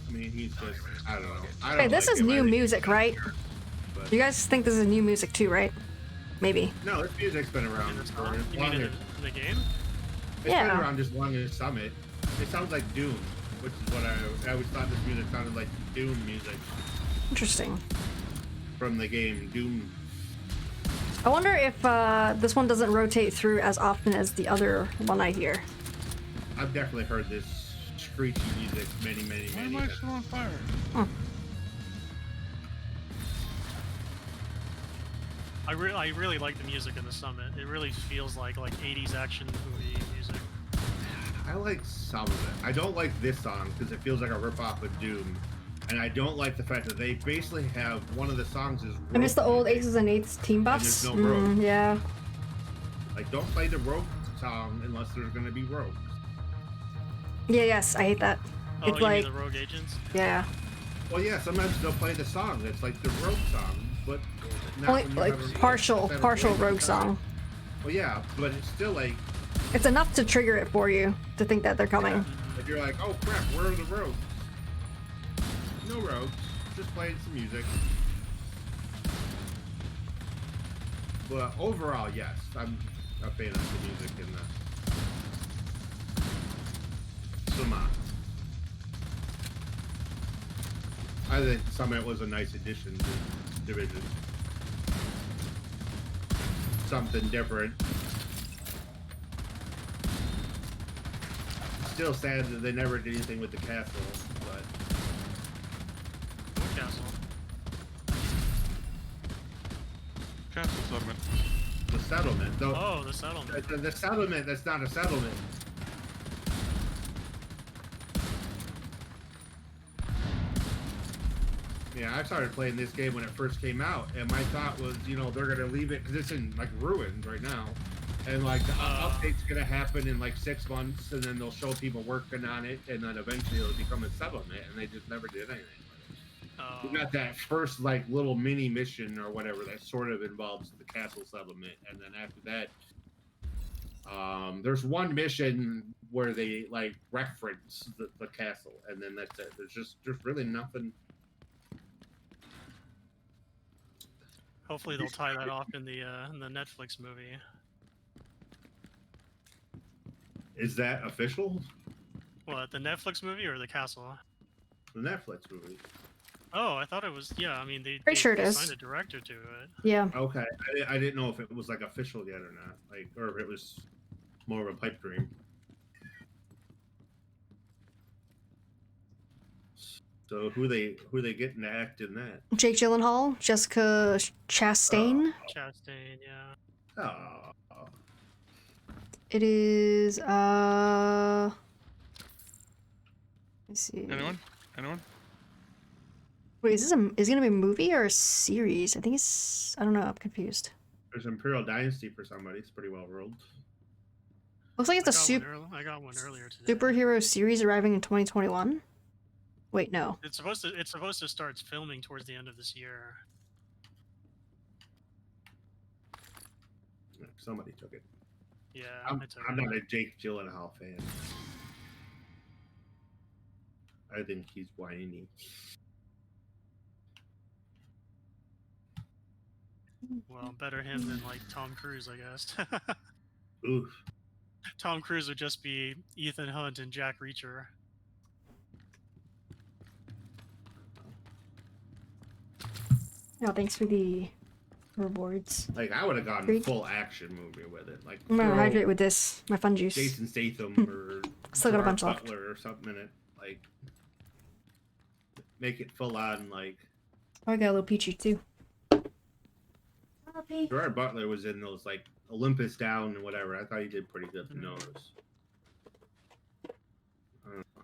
Speaker 4: I mean, he's just I don't know. I don't
Speaker 1: Okay, this
Speaker 4: like
Speaker 1: is
Speaker 4: him. I
Speaker 1: new
Speaker 4: think
Speaker 1: music,
Speaker 4: he's
Speaker 1: right?
Speaker 4: weird, but
Speaker 1: You guys think this is new music too, right? Maybe.
Speaker 4: No, this music's been around
Speaker 5: It's
Speaker 4: for
Speaker 5: not?
Speaker 4: as
Speaker 5: You
Speaker 4: long
Speaker 5: mean
Speaker 4: as
Speaker 5: in the game?
Speaker 4: it's
Speaker 1: Yeah.
Speaker 4: been around as long as Summit. It sounds like Doom, which is what I always thought this music sounded like Doom music
Speaker 1: Interesting.
Speaker 4: from the game Doom.
Speaker 1: I wonder if this one doesn't rotate through as often as the other one I hear.
Speaker 4: I've definitely heard this screechy music many
Speaker 7: Why am I
Speaker 4: times.
Speaker 7: still on fire?
Speaker 5: I really like the music in the Summit. It really feels like 80s action movie music.
Speaker 4: I like some of it. I don't like this song because it feels like a ripoff of Doom. And I don't like the fact that they basically have one of the songs is
Speaker 1: I miss the old
Speaker 4: Rogue
Speaker 1: Aces and Eights team buffs.
Speaker 4: there's no Rogue.
Speaker 1: Yeah.
Speaker 4: Like, don't play the Rogue song unless there's going to be Rogue.
Speaker 1: Yeah, yes, I hate that.
Speaker 5: Oh,
Speaker 1: It's
Speaker 5: you
Speaker 1: like,
Speaker 5: mean the Rogue Agents?
Speaker 1: yeah.
Speaker 4: Well, yeah, sometimes they'll play the song. It's like the Rogue song, but not
Speaker 1: Only,
Speaker 4: when you
Speaker 1: like,
Speaker 4: have a-
Speaker 1: partial
Speaker 4: have a
Speaker 1: Rogue
Speaker 4: song.
Speaker 1: song.
Speaker 4: Well, yeah, but it's still like,
Speaker 1: It's enough to trigger it for you to think that they're coming.
Speaker 4: if you're like, oh crap, where are the Rogues? No Rogues, just playing some music. But overall, yes, I'm a fan of the music in the Summit. I think Summit was a nice addition to Division. Something different. Still sad that they never did anything with the castle, but
Speaker 5: What castle?
Speaker 7: Castle settlement.
Speaker 4: the settlement, though.
Speaker 5: Oh, the settlement.
Speaker 4: The settlement, that's not a settlement. Yeah, I started playing this game when it first came out, and my thought was, you know, they're gonna leave it because it's in like ruins right now, and like the update's gonna happen in like 6 months, and then they'll show people working on it, and then eventually it'll become a settlement, and they just never did anything with it. You got that first like little mini mission or whatever that sort of involves the castle settlement, and then after that, there's one mission where they like reference the castle, and then that's it. There's really nothing.
Speaker 5: Hopefully they'll tie that off in the Netflix movie.
Speaker 4: Is that official?
Speaker 5: What, the Netflix movie or the castle?
Speaker 4: The Netflix movie.
Speaker 5: Oh, I thought it was. Yeah, I mean
Speaker 1: Pretty sure it is.
Speaker 5: signed a director to it.
Speaker 1: Yeah.
Speaker 4: Okay, I didn't know if it was like official yet or not, like, or if it was more of a pipe dream. So who they getting to act in that?
Speaker 1: Jake Gyllenhaal, Jessica Chastain.
Speaker 5: Chastain, yeah.
Speaker 4: Oh,
Speaker 1: It is let's see.
Speaker 7: Anyone?
Speaker 1: Wait, is it gonna be a movie or a series? I think it's, I don't know, I'm confused.
Speaker 4: there's Imperial Dynasty for somebody. It's pretty well rolled.
Speaker 1: Looks like it's a
Speaker 5: I got one earlier today.
Speaker 1: superhero series arriving in 2021. Wait, no.
Speaker 5: It's supposed to start filming towards the end of this year.
Speaker 4: Somebody took it.
Speaker 5: Yeah,
Speaker 4: I'm
Speaker 5: I
Speaker 4: not a Jake Gyllenhaal fan. I think he's whiny.
Speaker 5: Well, better him than like Tom Cruise, I guess.
Speaker 4: Oof.
Speaker 5: Tom Cruise would just be Ethan Hunt and Jack Reacher.
Speaker 1: No, thanks for the rewards.
Speaker 4: Like, I would have gone
Speaker 1: Freak.
Speaker 4: full action movie with it. Like,
Speaker 1: I'm gonna
Speaker 4: throw
Speaker 1: hydrate with this, my fun juice.
Speaker 4: Jason Statham or
Speaker 1: Still got a
Speaker 4: Gerard
Speaker 1: bunch left.
Speaker 4: Butler or something in it. Like, make it full on. Like,
Speaker 1: Oh, I got a little peachy too.
Speaker 4: Gerard Butler was in those like Olympus Down and whatever. I thought he did pretty good in those.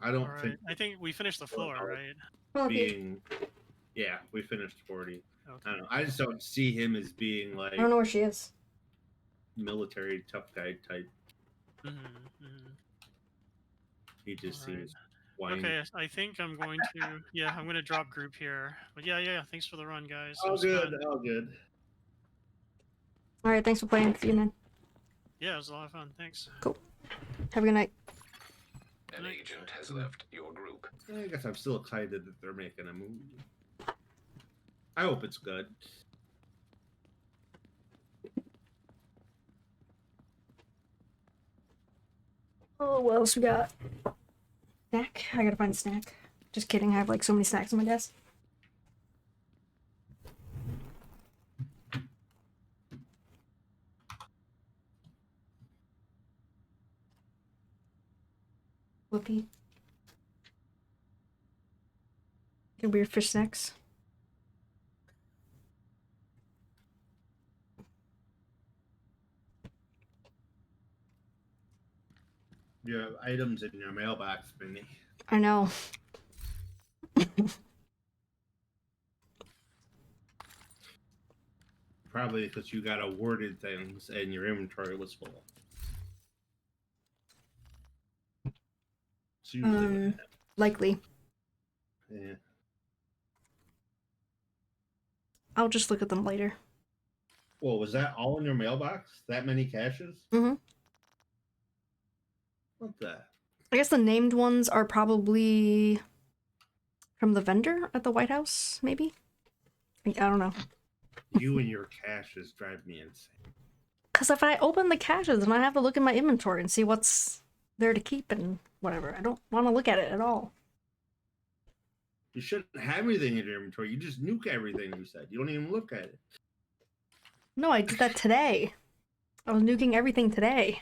Speaker 4: I don't
Speaker 5: All
Speaker 4: think
Speaker 5: right, I think we finished the floor, right?
Speaker 4: being. Yeah, we finished 40. I
Speaker 5: Okay.
Speaker 4: don't know. I just don't see him as being like
Speaker 1: I don't know where she is.
Speaker 4: military tough guy type.
Speaker 5: Mm-hmm.
Speaker 4: He just
Speaker 5: Alright.
Speaker 4: seems whiny.
Speaker 5: Okay, I think I'm going to. Yeah, I'm going to drop group here. But yeah. Thanks for the run, guys. It
Speaker 4: All
Speaker 5: was
Speaker 4: good,
Speaker 5: fun.
Speaker 4: all good.
Speaker 1: All right, thanks for playing. See you, man.
Speaker 5: Yeah, it was a lot of fun. Thanks.
Speaker 1: Have a good night.
Speaker 3: An agent has left your group.
Speaker 4: I guess I'm still excited that they're making a movie. I hope it's good.
Speaker 1: Oh, what else we got? Snack? I gotta find a snack. Just kidding, I have like so many snacks on my desk. Whoopee. Get weird fish snacks.
Speaker 4: You have items in your mailbox, Minnie.
Speaker 1: I know.
Speaker 4: Probably because you got awarded things and your inventory was full. It's usually what happens.
Speaker 1: Likely.
Speaker 4: Yeah.
Speaker 1: I'll just look at them later.
Speaker 4: Well, was that all in your mailbox? That many caches?
Speaker 1: Mm-hmm.
Speaker 4: What the?
Speaker 1: I guess the named ones are probably from the vendor at the White House, maybe? I don't know.
Speaker 4: You and your caches drive me insane.
Speaker 1: Because if I open the caches, then I have to look in my inventory and see what's there to keep and whatever. I don't want to look at it at all.
Speaker 4: You shouldn't have anything in your inventory. You just nuke everything, you said. You don't even look at it.
Speaker 1: No, I did that today. I was nuking everything today.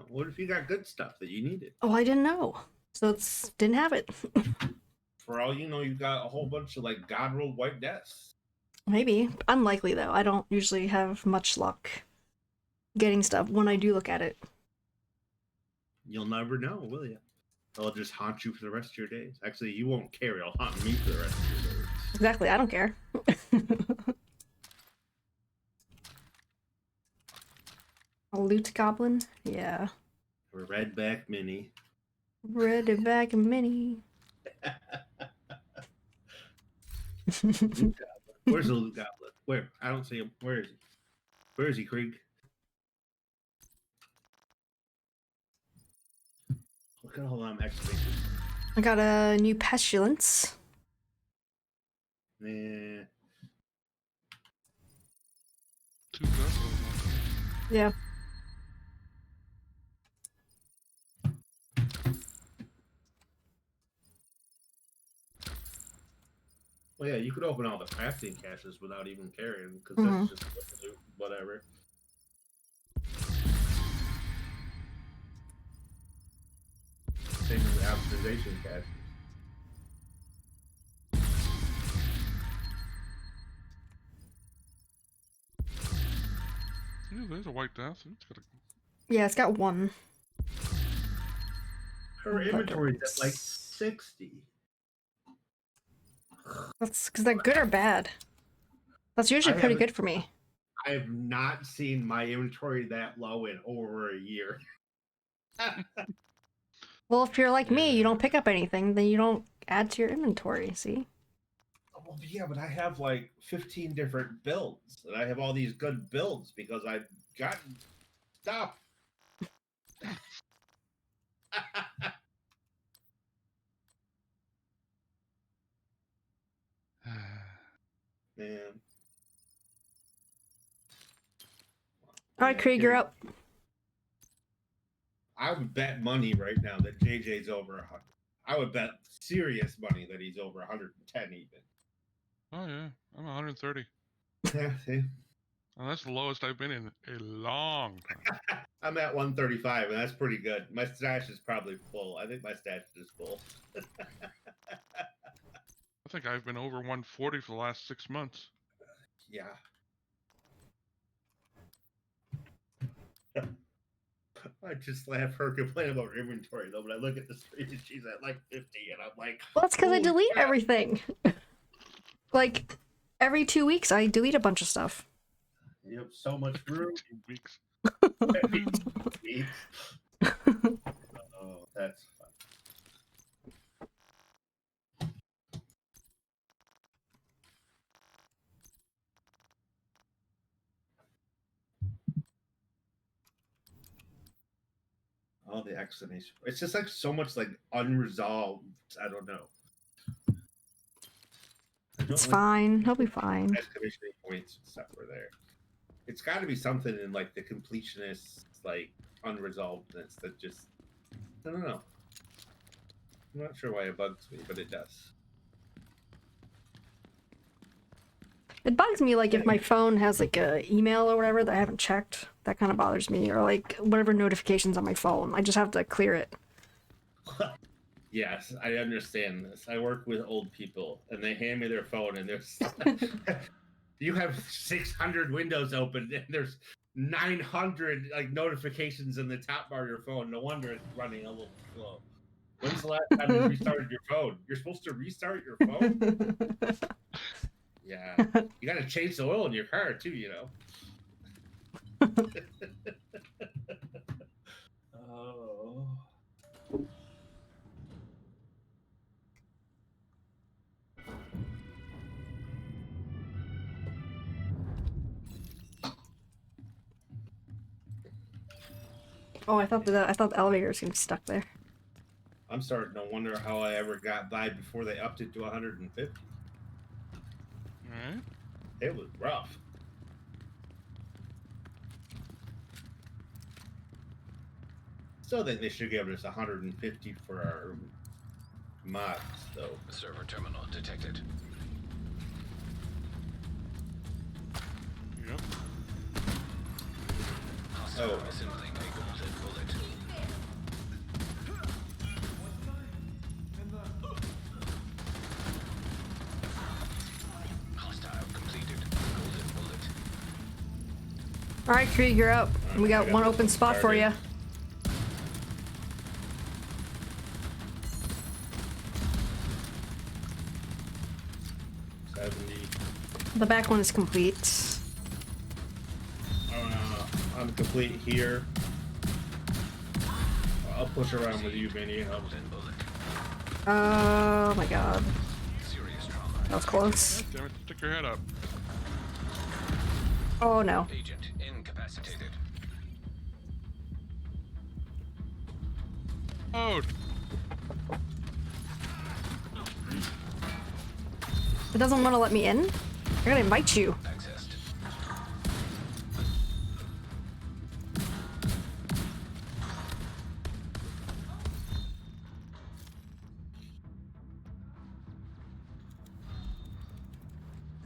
Speaker 4: What if you got good stuff that you needed?
Speaker 1: Oh, I didn't know. So didn't have it.
Speaker 4: For all you know, you got a whole bunch of like God rolled white deaths.
Speaker 1: Maybe. Unlikely though. I don't usually have much luck getting stuff when I do look at it.
Speaker 4: You'll never know, will you? It'll just haunt you for the rest of your days. Actually, you won't care. It'll haunt me for the rest of your days.
Speaker 1: Exactly. I don't care. A loot goblin? Yeah.
Speaker 4: Or redback mini.
Speaker 1: Redback mini.
Speaker 4: Loot goblin. Where's the loot goblin? Where? I don't see him. Where is he? Where is he, Krieg? Look at all them excavations.
Speaker 1: I got a new pestilence.
Speaker 4: Nah.
Speaker 7: Two vessels.
Speaker 1: Yeah.
Speaker 4: Well, yeah, you could open all the crafting caches without even caring, because
Speaker 1: Mhm.
Speaker 4: that's just loot, whatever. Same with the optimization caches.
Speaker 7: Yeah, there's a white death. It's got a...
Speaker 1: Yeah, it's got one.
Speaker 4: Her inventory's at like 60.
Speaker 1: That's because they're good or bad. That's usually pretty good for me.
Speaker 4: I have not seen my inventory that low in over a year.
Speaker 1: Well, if you're like me, you don't pick up anything, then you don't add to your inventory, see?
Speaker 4: Well, yeah, but I have like 15 different builds, and I have all these good builds because I've gotten stuff. Man.
Speaker 1: Alright, Krieg, you're up.
Speaker 4: I would bet money right now that JJ's over 100. I would bet serious money that he's over 110 even.
Speaker 7: Oh yeah, I'm 130.
Speaker 4: Yeah, see?
Speaker 7: And that's the lowest I've been in a long time.
Speaker 4: I'm at 135, and that's pretty good. My stash is probably full. I think my stash is full.
Speaker 7: I think I've been over 140 for the last 6 months.
Speaker 4: Yeah. I just laugh her complain about her inventory though, but I look at the screen and she's at like 50, and I'm like,
Speaker 1: Well, that's because I
Speaker 4: holy
Speaker 1: delete
Speaker 4: crap.
Speaker 1: everything. Like, every 2 weeks, I delete a bunch of stuff.
Speaker 4: You have so much room.
Speaker 7: 2 weeks.
Speaker 4: Every 2 weeks. Oh, that's fun. Oh, the explanation. It's just like so much like unresolved. I don't know.
Speaker 1: It's fine. He'll be fine.
Speaker 4: Exclamation points and stuff were there. It's got to be something in like the completionist like unresolvedness that just I don't know. I'm not sure why it bugs me, but it does.
Speaker 1: It bugs me like if my phone has like a email or whatever that I haven't checked. That kind of bothers me, or like whatever notifications on my phone. I just have to clear it.
Speaker 4: Yes, I understand this. I work with old people, and they hand me their phone, and there's you have 600 windows open, and there's 900 like notifications in the top bar of your phone. No wonder it's running a little slow. When's the last time you restarted your phone? You're supposed to restart your phone? Yeah, you got to change the oil in your car too, you know. Oh.
Speaker 1: Oh, I thought the elevator was gonna be stuck there.
Speaker 4: I'm starting to wonder how I ever got by before they upped it to 150.
Speaker 7: Alright.
Speaker 4: It was rough. Still think they should give us 150 for our mods, though.
Speaker 3: Server terminal detected.
Speaker 7: Yep.
Speaker 3: Hostile assembling a golden bullet. Hostile completed. Golden bullet.
Speaker 1: All right, Krieg, you're up. We got one open spot for you. The back one is complete.
Speaker 4: I'm complete here. I'll push around with you, Benny.
Speaker 1: Oh my god.
Speaker 3: Serious trauma.
Speaker 1: That was close.
Speaker 7: God damn it, stick your head up.
Speaker 1: Oh no.
Speaker 3: Agent incapacitated.
Speaker 7: Oh,
Speaker 1: It doesn't want to let me in? I gotta invite you.
Speaker 3: Accessed.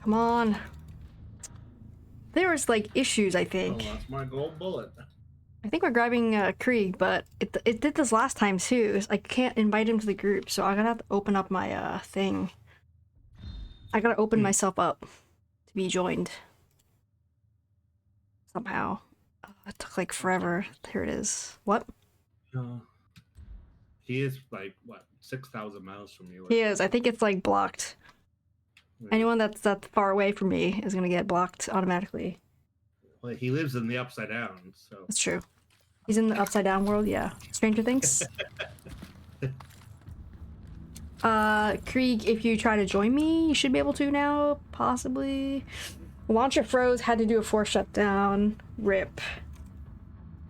Speaker 1: Come on. There was like issues, I think.
Speaker 4: Oh, that's my gold bullet.
Speaker 1: I think we're grabbing Krieg, but it did this last time too. I can't invite him to the group, so I'm gonna have to open up my thing. I gotta open myself up to be joined. Somehow. It took like forever. Here it is. What?
Speaker 4: He is like, what, 6,000 miles from you?
Speaker 1: He is. I think it's like blocked. Anyone that's that far away from me is gonna get blocked automatically.
Speaker 4: Well, he lives in the Upside Down, so.
Speaker 1: That's true. He's in the Upside Down world, yeah. Stranger Things. Krieg, if you try to join me, you should be able to now, possibly. Launcher froze, had to do a force shutdown. RIP.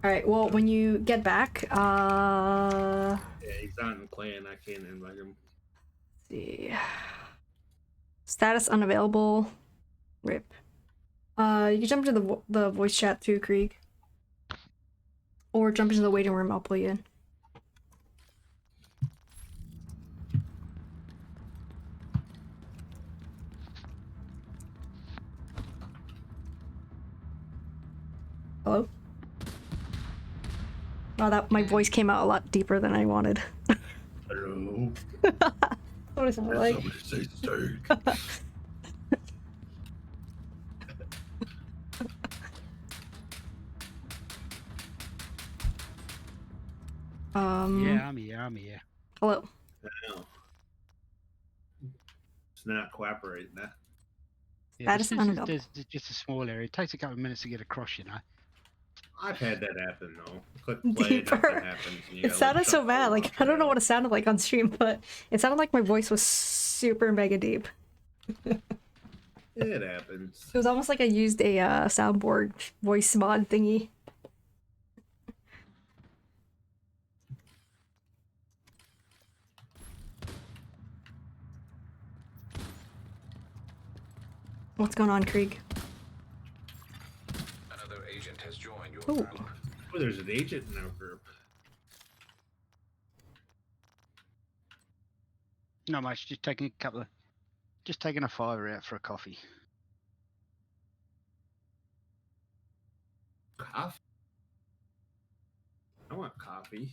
Speaker 1: Alright, well, when you get back,
Speaker 4: Yeah, he's not in the clan, I can't invite him.
Speaker 1: let's see. Status unavailable. RIP. You can jump into the voice chat too, Krieg. Or jump into the waiting room, I'll pull you in. Hello? Wow, that my voice came out a lot deeper than I wanted.
Speaker 4: Hello.
Speaker 1: What does it sound like?
Speaker 4: Somebody say steak.
Speaker 8: Yeah, I'm here.
Speaker 1: Hello.
Speaker 4: No. It's not cooperating, that.
Speaker 8: Yeah,
Speaker 1: That is
Speaker 8: this
Speaker 1: unavailable.
Speaker 8: there's just a small area. It takes a couple of minutes to get across, you know.
Speaker 4: I've had that happen, though. Click play,
Speaker 1: Deeper.
Speaker 4: nothing happens. and you
Speaker 1: It
Speaker 4: gotta,
Speaker 1: sounded so
Speaker 4: shuffle
Speaker 1: bad.
Speaker 4: around.
Speaker 1: Like, I don't know what it sounded like on stream, but it sounded like my voice was super mega deep.
Speaker 4: It happens.
Speaker 1: It was almost like I used a soundboard voice mod thingy. What's going on, Krieg?
Speaker 3: Another agent has joined your
Speaker 1: Ooh.
Speaker 3: group.
Speaker 4: Oh, there's an agent in our group.
Speaker 8: Not much. Just taking a fiver out for a coffee.
Speaker 4: Coffee. I want coffee.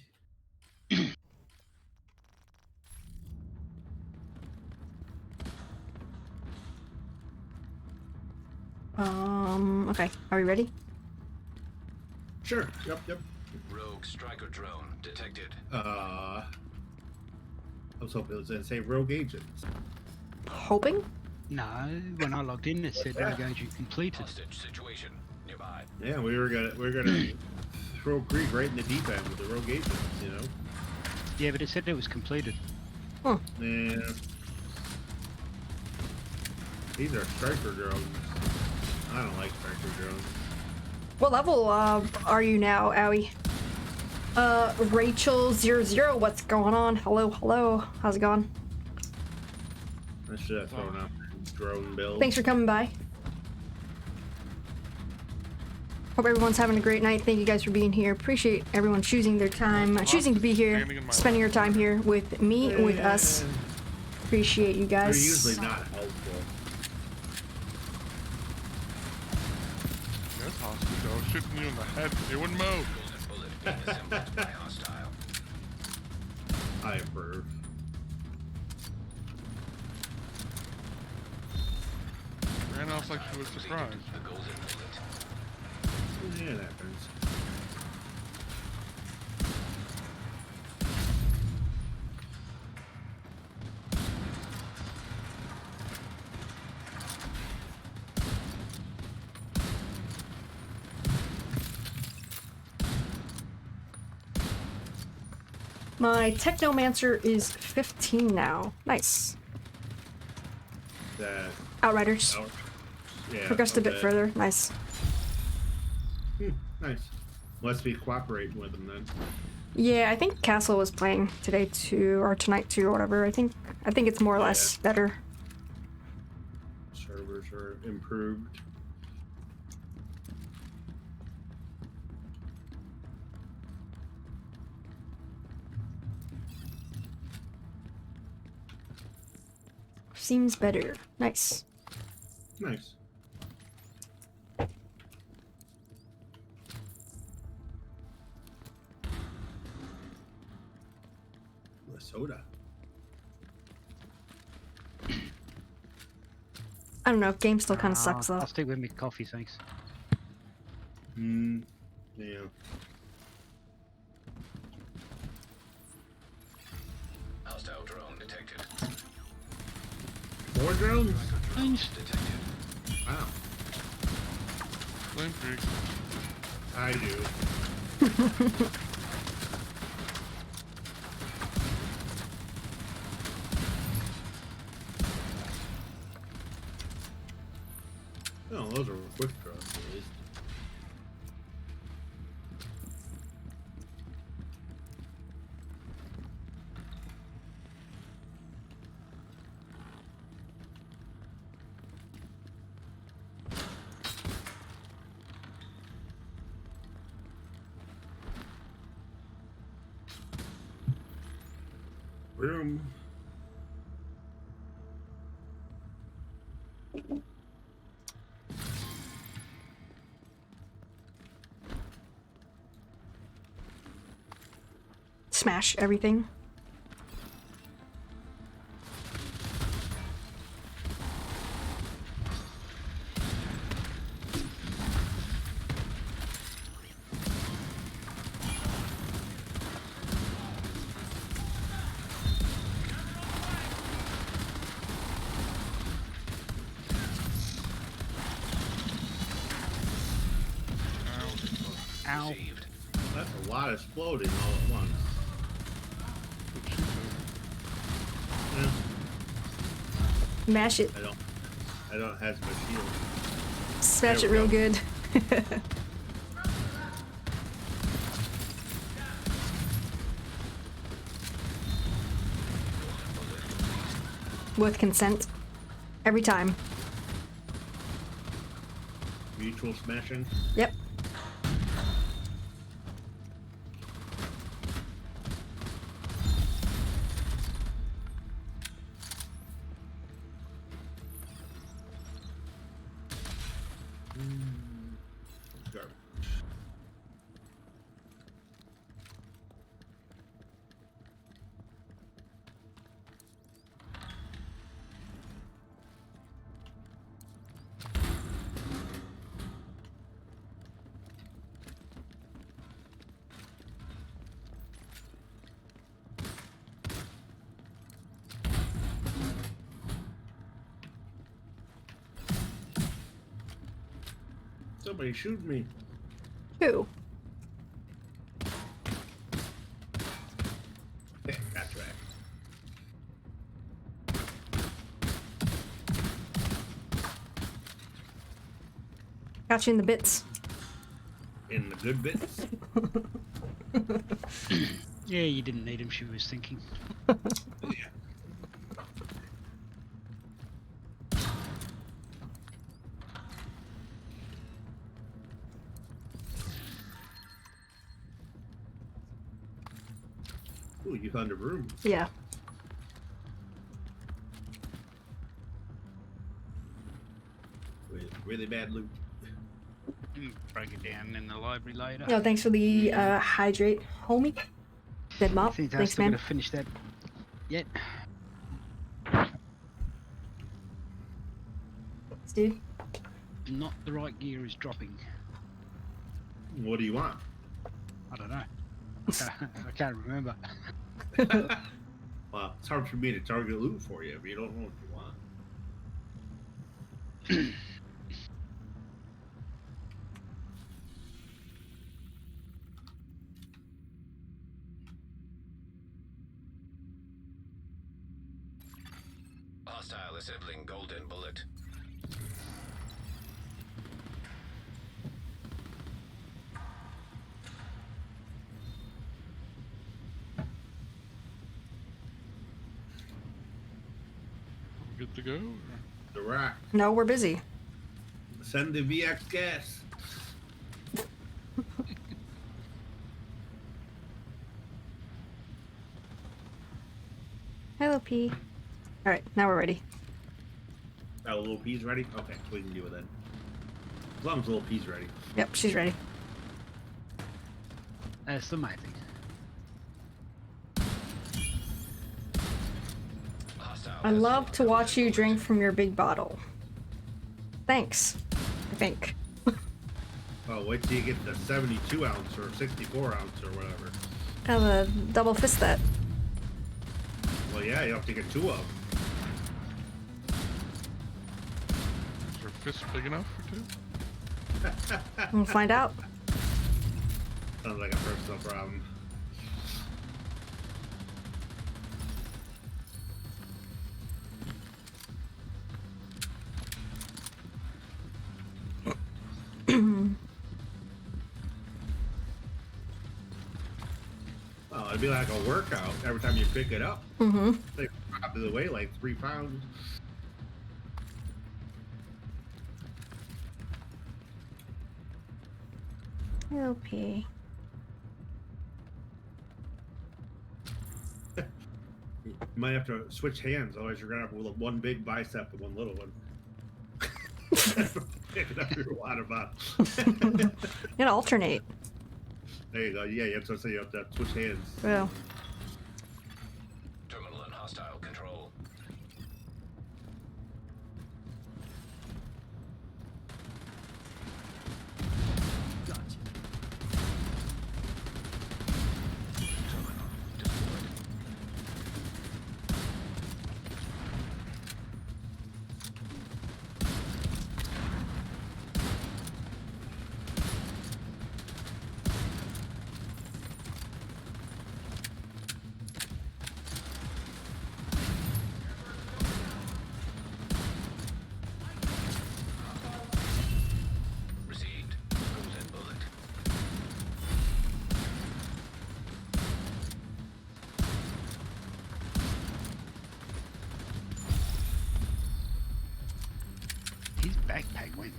Speaker 1: Okay. Are we ready?
Speaker 4: Sure. Yep.
Speaker 3: Rogue striker drone detected.
Speaker 4: I was hoping it was going to say rogue agents.
Speaker 1: Hoping?
Speaker 8: No, when I logged in, it said rogue agent completed.
Speaker 3: Hostage situation nearby.
Speaker 4: Yeah, we're gonna throw Greek right in the deep end with the rogue agents, you know.
Speaker 8: Yeah, but it said it was completed.
Speaker 1: Huh.
Speaker 4: Yeah. These are striker drones. I don't like striker drones.
Speaker 1: What level are you now, Owie? Rachel00, what's going on? Hello. How's it going?
Speaker 4: I should have thrown up drone build.
Speaker 1: Thanks for coming by. Hope everyone's having a great night. Thank you guys for being here. Appreciate everyone choosing their time, choosing to be here, spending your time here with me, with us. Appreciate you guys.
Speaker 4: They're usually not helpful.
Speaker 7: That's hostage. I was shooting you in the head. It wouldn't move.
Speaker 3: Golden bullet being assembled by hostile.
Speaker 4: I approve.
Speaker 7: Ran off like she was surprised.
Speaker 3: The golden bullet.
Speaker 4: Yeah, that happens.
Speaker 1: My Technomancer is 15 now. Nice.
Speaker 4: That
Speaker 1: Outriders
Speaker 4: yeah,
Speaker 1: progressed a bit
Speaker 4: bit.
Speaker 1: further. Nice.
Speaker 4: Nice. Must be cooperating with them then.
Speaker 1: Yeah, I think Castle was playing today too, or tonight too, or whatever. I think it's more or less better.
Speaker 4: Servers are improved.
Speaker 1: Seems better. Nice.
Speaker 4: Nice. Soda.
Speaker 1: I don't know. Game still kind of sucks though.
Speaker 8: I'll stick with me coffee, thanks.
Speaker 4: Yeah.
Speaker 3: Hostile drone detected.
Speaker 4: More drones?
Speaker 3: Detected.
Speaker 4: Wow.
Speaker 7: Flame Creek.
Speaker 4: I do. Oh, those are quick draws at least. Room.
Speaker 1: Smash everything.
Speaker 8: Ow.
Speaker 3: Received.
Speaker 4: That's a lot of exploding all at once. Yeah,
Speaker 1: Mash it.
Speaker 4: I don't have my shield.
Speaker 1: Smash
Speaker 4: There
Speaker 1: it
Speaker 4: we
Speaker 1: real
Speaker 4: go.
Speaker 1: good. With consent. Every time.
Speaker 4: Mutual smashing.
Speaker 1: Yep.
Speaker 4: Garbage. Somebody shoot me.
Speaker 1: Who?
Speaker 4: That's right.
Speaker 1: Got you in the bits.
Speaker 4: In the good bits.
Speaker 8: Yeah, you didn't need him, she was thinking.
Speaker 4: Yeah. Ooh, you found a room.
Speaker 1: Yeah.
Speaker 4: With really bad loot.
Speaker 8: Break it down in the library later.
Speaker 1: No, thanks for the hydrate, homie. Dead
Speaker 8: I
Speaker 1: mop.
Speaker 8: think I'm
Speaker 1: Thanks,
Speaker 8: still
Speaker 1: man.
Speaker 8: gonna finish that yet.
Speaker 1: Dude.
Speaker 8: Not the right gear is dropping.
Speaker 4: What do you want?
Speaker 8: I don't know. I can't remember.
Speaker 4: Well, it's hard for me to target loot for you if you don't know what you want.
Speaker 3: Hostile assembling golden bullet.
Speaker 7: Good to go? Or?
Speaker 4: The rack.
Speaker 1: No, we're busy.
Speaker 4: Send the VX gas.
Speaker 1: Hello, P. Alright, now we're ready.
Speaker 4: Oh, little P's ready? Okay, we can do it then. As long as little P's ready.
Speaker 1: Yep, she's ready.
Speaker 8: That's the main thing.
Speaker 3: Hostile
Speaker 1: I love to watch you drink from your big bottle. Thanks. I think.
Speaker 4: Oh, wait till you get the 72 ounce or 64 ounce or whatever.
Speaker 1: Gotta double fist that.
Speaker 4: Well, yeah, you have to get 2 of them.
Speaker 7: Is your fist big enough for 2?
Speaker 1: We'll find out.
Speaker 4: Sounds like a personal problem. Oh, it'd be like a workout every time you pick it up.
Speaker 1: Mm-hmm.
Speaker 4: They probably weigh like 3 pounds.
Speaker 1: Hello, P.
Speaker 4: You might have to switch hands, otherwise you're gonna have one big bicep and one little one. Pick it up your water bottle.
Speaker 1: You gotta alternate.
Speaker 4: There you go. Yeah, that's what I say. You have to switch hands.
Speaker 1: Well,
Speaker 3: terminal in hostile control. Terminal destroyed. Received. Golden bullet.
Speaker 8: His backpack went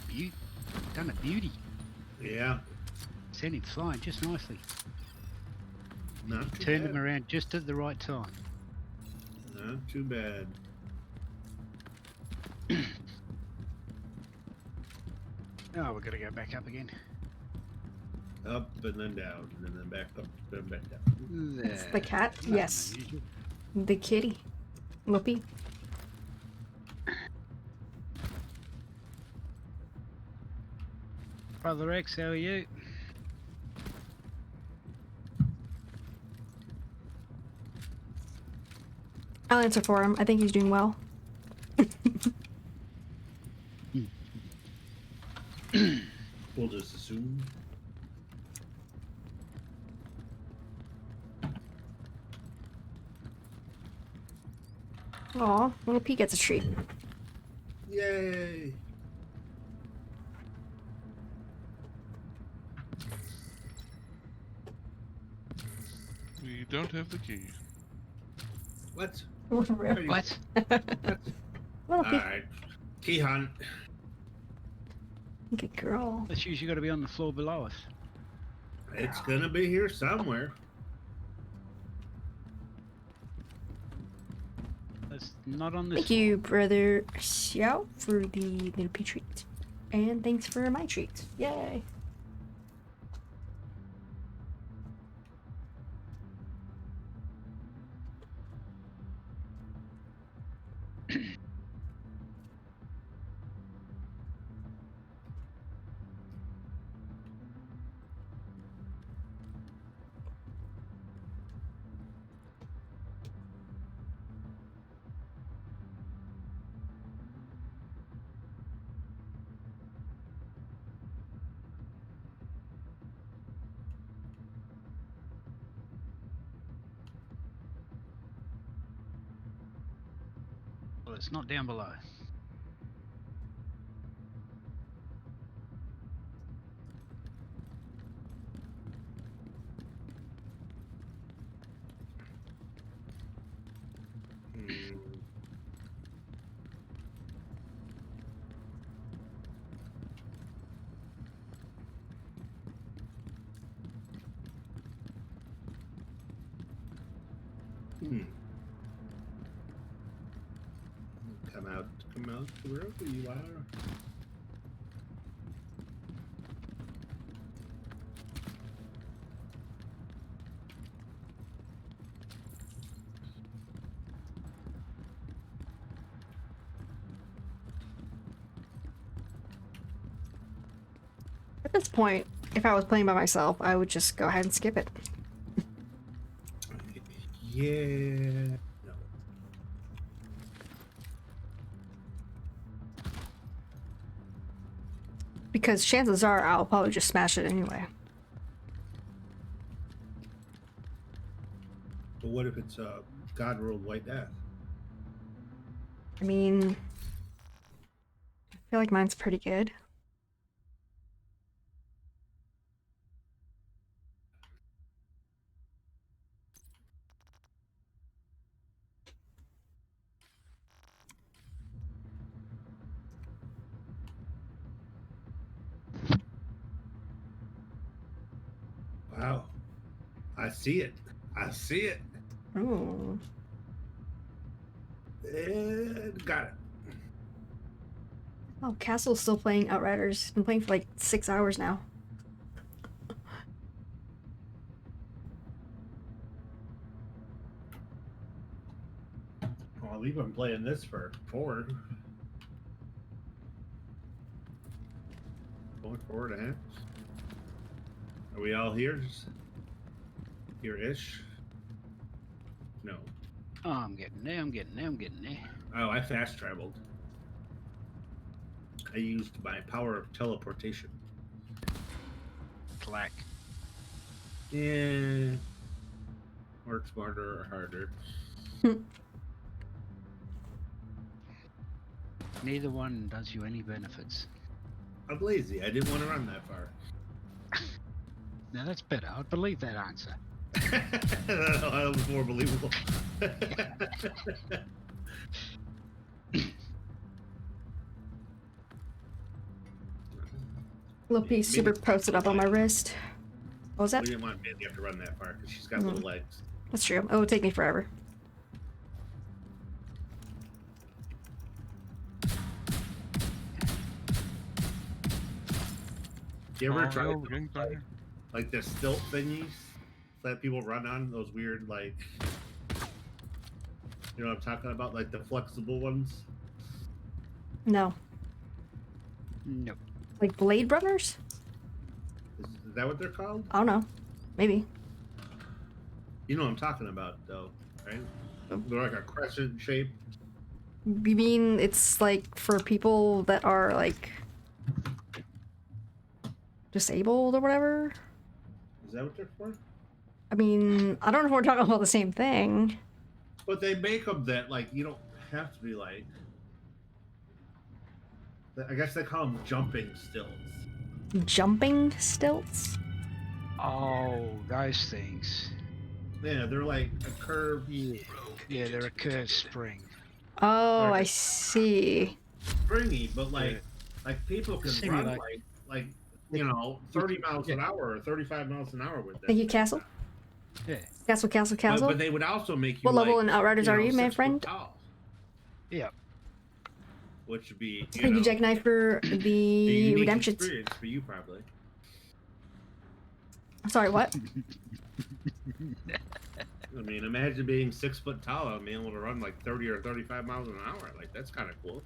Speaker 8: done a beauty.
Speaker 4: Yeah.
Speaker 8: Sent him flying just nicely.
Speaker 4: Not too
Speaker 8: Turned
Speaker 4: bad.
Speaker 8: him around just at the right time.
Speaker 4: Not too bad.
Speaker 8: Oh, we're gonna go back up again.
Speaker 4: Up and then down, and then back up, then back down.
Speaker 1: It's the cat?
Speaker 8: Nothing
Speaker 1: Yes.
Speaker 8: unusual.
Speaker 1: The kitty. Whoopee.
Speaker 8: Brother X, how are you?
Speaker 1: I'll answer for him. I think he's doing well.
Speaker 4: We'll just assume.
Speaker 1: Aw, little P gets a treat.
Speaker 4: Yay!
Speaker 7: We don't have the key.
Speaker 4: What?
Speaker 8: What?
Speaker 1: Little P.
Speaker 4: Alright. Key hunt.
Speaker 1: Good girl.
Speaker 8: That's usually got to be on the floor below us.
Speaker 4: It's gonna be here somewhere.
Speaker 8: That's not on this.
Speaker 1: Thank you, brother Xiao, for the little P treat. And thanks for my treat. Yay.
Speaker 8: Well, it's not down below.
Speaker 4: Come out wherever you are.
Speaker 1: At this point, if I was playing by myself, I would just go ahead and skip it.
Speaker 4: Yeah. No.
Speaker 1: Because chances are I'll probably just smash it anyway.
Speaker 4: But what if it's a God ruled white death?
Speaker 1: I mean, I feel like mine's pretty good.
Speaker 4: Wow. I see it. I see it.
Speaker 1: Ooh.
Speaker 4: And got it.
Speaker 1: Oh, Castle's still playing Outriders. Been playing for like 6 hours now.
Speaker 4: Well, we've been playing this for 4. Going 4.5. Are we all here? Here-ish? No.
Speaker 8: Oh, I'm getting there, I'm getting there, I'm getting there.
Speaker 4: Oh, I fast traveled. I used my power of teleportation.
Speaker 8: Clack.
Speaker 4: Yeah. Work smarter or harder.
Speaker 8: Neither one does you any benefits.
Speaker 4: I'm lazy. I didn't want to run that far.
Speaker 8: Now that's better. I'd believe that answer.
Speaker 4: That was more believable.
Speaker 1: Little piece super posted up on my wrist. What was that?
Speaker 4: We didn't want Mandy to have to run that far because she's got little legs.
Speaker 1: That's true. It would take me forever.
Speaker 4: You ever
Speaker 7: Oh,
Speaker 4: tried
Speaker 7: no, we're getting down here.
Speaker 4: like the stilt thingies that people run on? Those weird like, you know what I'm talking about? Like the flexible ones.
Speaker 1: No.
Speaker 8: Nope.
Speaker 1: Like Blade Runners?
Speaker 4: Is that what they're called?
Speaker 1: I don't know. Maybe.
Speaker 4: You know what I'm talking about, though, right? They're like a crescent shape.
Speaker 1: You mean it's like for people that are like disabled or whatever?
Speaker 4: Is that what they're for?
Speaker 1: I mean, I don't know if we're talking about the same thing.
Speaker 4: But they make them that like you don't have to be like. I guess they call them jumping stilts.
Speaker 1: Jumping stilts?
Speaker 8: Oh, those things.
Speaker 4: Yeah, they're like a curved.
Speaker 8: Yeah, they're a curved spring.
Speaker 1: Oh, I see.
Speaker 4: Springy, but like people can
Speaker 8: Seem
Speaker 4: run
Speaker 8: like-
Speaker 4: like you know 30 miles an hour or 35 miles an hour with that.
Speaker 1: Thank you, Castle.
Speaker 8: Yeah.
Speaker 1: Castle.
Speaker 4: But they would also make you.
Speaker 1: What level
Speaker 4: like,
Speaker 1: in Outriders
Speaker 4: you
Speaker 1: are
Speaker 4: know,
Speaker 1: you, my
Speaker 4: 6 foot
Speaker 1: friend?
Speaker 4: tall,
Speaker 8: Yeah.
Speaker 4: which would be.
Speaker 1: Thank you, Jackknife, for
Speaker 4: a
Speaker 1: the
Speaker 4: unique
Speaker 1: redemptions.
Speaker 4: experience for you probably.
Speaker 1: Sorry, what?
Speaker 4: I mean, imagine being 6 foot tall and being able to run like 30 or 35 miles an hour. Like that's kind of cool.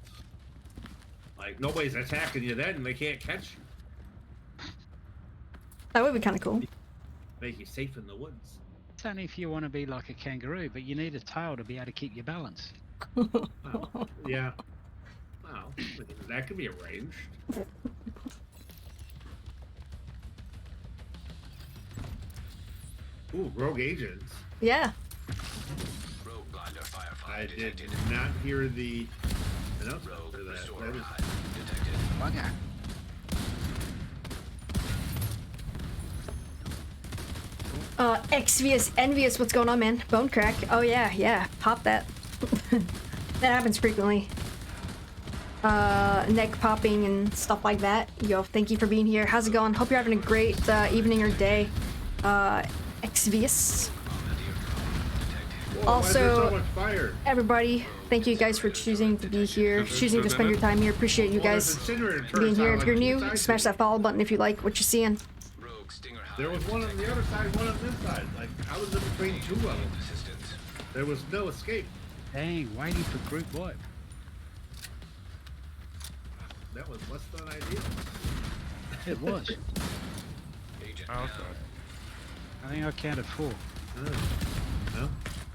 Speaker 4: Like nobody's attacking you then, and they can't catch you.
Speaker 1: That would be kind of cool.
Speaker 4: Make you safe in the woods.
Speaker 8: It's only if you want to be like a kangaroo, but you need a tail to be able to keep your balance.
Speaker 4: Well, yeah. Well, that could be arranged. Ooh, rogue agents.
Speaker 1: Yeah.
Speaker 3: Rogue blinder firefighter
Speaker 4: I did
Speaker 3: detected.
Speaker 4: not hear the announcement
Speaker 3: Rogue
Speaker 4: for that.
Speaker 3: restorer
Speaker 4: That was
Speaker 3: hive detected.
Speaker 8: Bugger.
Speaker 1: Envious, what's going on, man? Bone crack. Oh yeah, pop that. That happens frequently. Neck popping and stuff like that. Yo, thank you for being here. How's it going? Hope you're having a great evening or day. Envious.
Speaker 4: Whoa, why is there
Speaker 1: Also,
Speaker 4: so much fire?
Speaker 1: everybody, thank you guys for choosing to be here, choosing to spend your time here. Appreciate you
Speaker 4: Well,
Speaker 1: guys
Speaker 4: this incinerator
Speaker 1: being
Speaker 4: turns
Speaker 1: here.
Speaker 4: out
Speaker 1: If you're
Speaker 4: like
Speaker 1: new,
Speaker 4: two sides
Speaker 1: smash
Speaker 4: of
Speaker 1: that
Speaker 4: it.
Speaker 1: follow button if you like what you're seeing.
Speaker 3: Rogue stinger hive
Speaker 4: There was one on the other side, one on this side. Like I was in between two of them.
Speaker 3: assistance.
Speaker 4: There was no escape.
Speaker 8: Dang, waiting for group wipe.
Speaker 4: That was less than ideal.
Speaker 8: It was.
Speaker 3: Agent
Speaker 7: Oh,
Speaker 3: down.
Speaker 7: okay.
Speaker 8: I think I counted 4.
Speaker 4: No,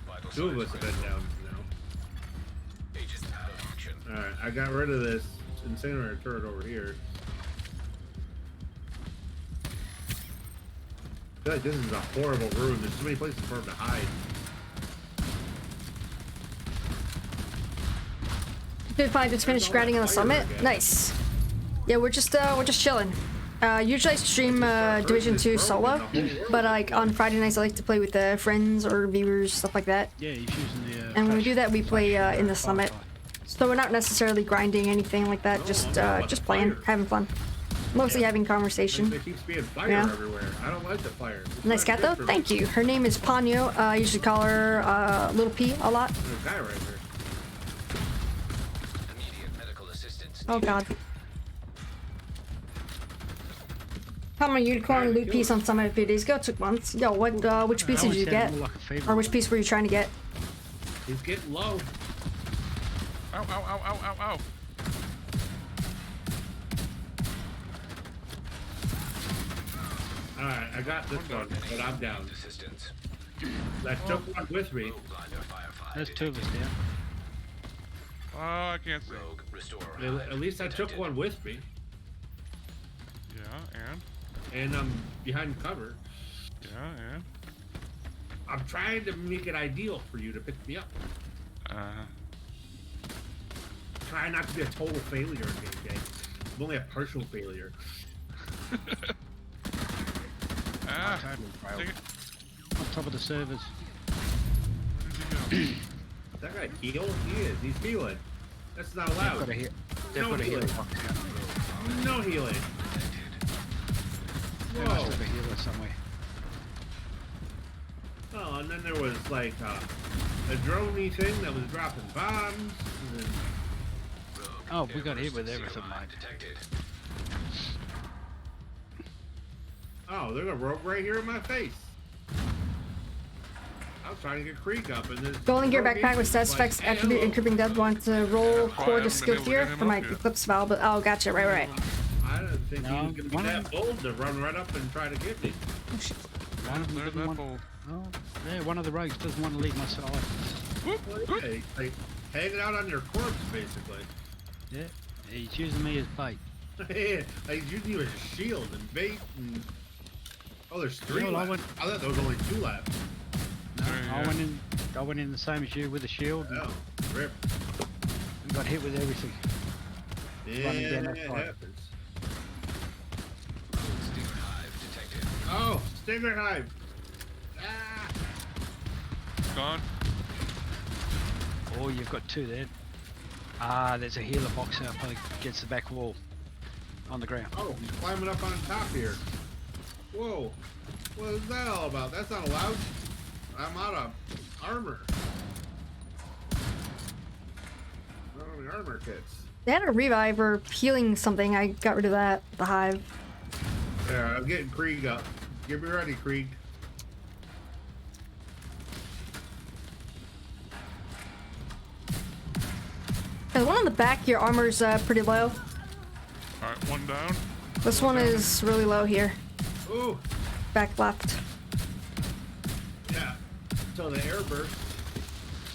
Speaker 3: Vital
Speaker 4: two of
Speaker 3: signs
Speaker 4: us have been
Speaker 3: critical.
Speaker 4: down now.
Speaker 3: Agent out of action.
Speaker 4: All right, I got rid of this incinerator turret over here. I feel like this is a horrible room. There's too many places for him to hide.
Speaker 1: Did fine, just finished grinding on the summit. Nice. Yeah, we're just chilling. Usually I stream Division 2 solo, but like on Friday nights I like to play with friends or viewers, stuff like that.
Speaker 8: Yeah, he's using the.
Speaker 1: And when we
Speaker 8: flash-
Speaker 1: do that, we play
Speaker 8: flash,
Speaker 1: in the summit.
Speaker 8: firefight.
Speaker 1: So we're not necessarily grinding anything like that.
Speaker 4: No,
Speaker 1: Just
Speaker 4: I'm talking about
Speaker 1: just
Speaker 4: the
Speaker 1: playing,
Speaker 4: fire.
Speaker 1: having fun. Mostly having conversation.
Speaker 4: There keeps being fire
Speaker 1: Yeah.
Speaker 4: everywhere. I don't like the fire. It's
Speaker 1: Nice
Speaker 4: not
Speaker 1: cat
Speaker 4: good
Speaker 1: though.
Speaker 4: for me.
Speaker 1: Thank you. Her name is Ponyo. I usually call her Little P a lot.
Speaker 4: There's a guy right there.
Speaker 3: Immediate medical assistance.
Speaker 1: Oh god. Found my unicorn loot piece on Summit a few days ago. Took months. Yo, what? Which piece
Speaker 8: That
Speaker 1: did you
Speaker 8: one
Speaker 1: get?
Speaker 8: sounded more like a female
Speaker 1: Or which
Speaker 8: one.
Speaker 1: piece were you trying to get?
Speaker 4: He's getting low.
Speaker 7: Ow, ow, ow, ow, ow, ow.
Speaker 4: All right, I got this one, but I'm down.
Speaker 3: Assistance.
Speaker 4: I took one with me.
Speaker 3: Rogue blinder firefighter
Speaker 8: There's 2 of us
Speaker 3: detected.
Speaker 8: down.
Speaker 7: Oh, I can't see.
Speaker 3: Rogue restorer
Speaker 4: At
Speaker 3: hive
Speaker 4: least I took
Speaker 3: detected.
Speaker 4: one with me,
Speaker 7: Yeah, and?
Speaker 4: and I'm behind cover.
Speaker 7: Yeah, and?
Speaker 4: I'm trying to make it ideal for you to pick me up. Try not to be a total failure, JJ. I'm only a partial failure.
Speaker 7: Ah,
Speaker 8: Totally failed.
Speaker 7: take it.
Speaker 8: On top of the servers.
Speaker 7: Where did you go?
Speaker 4: Is that guy heal? He is. He's healing. That's not
Speaker 8: They've
Speaker 4: allowed.
Speaker 8: got a hit. They've
Speaker 4: No
Speaker 8: got a healer
Speaker 4: healing.
Speaker 8: box out.
Speaker 4: No healing.
Speaker 8: They must
Speaker 4: Whoa.
Speaker 8: have a healer somewhere.
Speaker 4: Oh, and then there was like a droney thing that was dropping bombs. And then,
Speaker 8: Oh, we got hit with everything, mate.
Speaker 3: Detected.
Speaker 4: Oh, there's a rope right here in my face. I was trying to get Krieg up and this.
Speaker 1: Golden gear
Speaker 4: rope
Speaker 1: backpack with
Speaker 4: is
Speaker 1: stats
Speaker 4: like,
Speaker 1: effects
Speaker 4: hey,
Speaker 1: attribute
Speaker 4: hello.
Speaker 1: encrypting death. Want to roll
Speaker 7: I
Speaker 1: core
Speaker 7: haven't
Speaker 1: to
Speaker 7: been
Speaker 1: skill
Speaker 7: able to
Speaker 1: gear
Speaker 7: get him
Speaker 1: for my
Speaker 7: up yet.
Speaker 1: eclipse valve, but oh, gotcha, right.
Speaker 4: I didn't think he
Speaker 8: No,
Speaker 4: was gonna be
Speaker 8: one of
Speaker 4: that bold to run right up and try to get me.
Speaker 1: Oh, shit.
Speaker 8: One of them
Speaker 7: There's
Speaker 8: didn't
Speaker 7: that
Speaker 8: want.
Speaker 7: bolt.
Speaker 8: Oh, yeah, one of the rogues doesn't want to leave my side.
Speaker 7: Whoop,
Speaker 4: Well,
Speaker 7: whoop.
Speaker 4: yeah, like hanging out on your corpse, basically.
Speaker 8: Yeah, he's using me as bait.
Speaker 4: Like you need a shield and bait and. Oh, there's 3
Speaker 8: Well, I
Speaker 4: left.
Speaker 8: went-
Speaker 4: I thought there was only 2 left.
Speaker 8: No,
Speaker 7: Yeah,
Speaker 8: I
Speaker 7: yeah.
Speaker 8: went in the same as you with a shield and
Speaker 4: Oh, rip.
Speaker 8: got hit with everything. Running
Speaker 4: Yeah,
Speaker 8: down that
Speaker 4: it
Speaker 8: pipe.
Speaker 4: happens.
Speaker 3: Stinger hive detected.
Speaker 4: Oh, Stinger Hive. Ah.
Speaker 7: Gone.
Speaker 8: Oh, you've got 2 there. Ah, there's a healer box up against the back wall on the ground.
Speaker 4: Oh, he's climbing up on top here. Whoa. What is that all about? That's not allowed. I'm out of armor. I don't have any armor kits.
Speaker 1: They had a revive or healing something. I got rid of that. The hive.
Speaker 4: Yeah, I'm getting Krieg up. Get me ready, Krieg.
Speaker 1: There's one on the back. Your armor's pretty low.
Speaker 7: Alright, one down.
Speaker 1: This one is really low here.
Speaker 4: Ooh,
Speaker 1: Back left.
Speaker 4: yeah. So the air burst.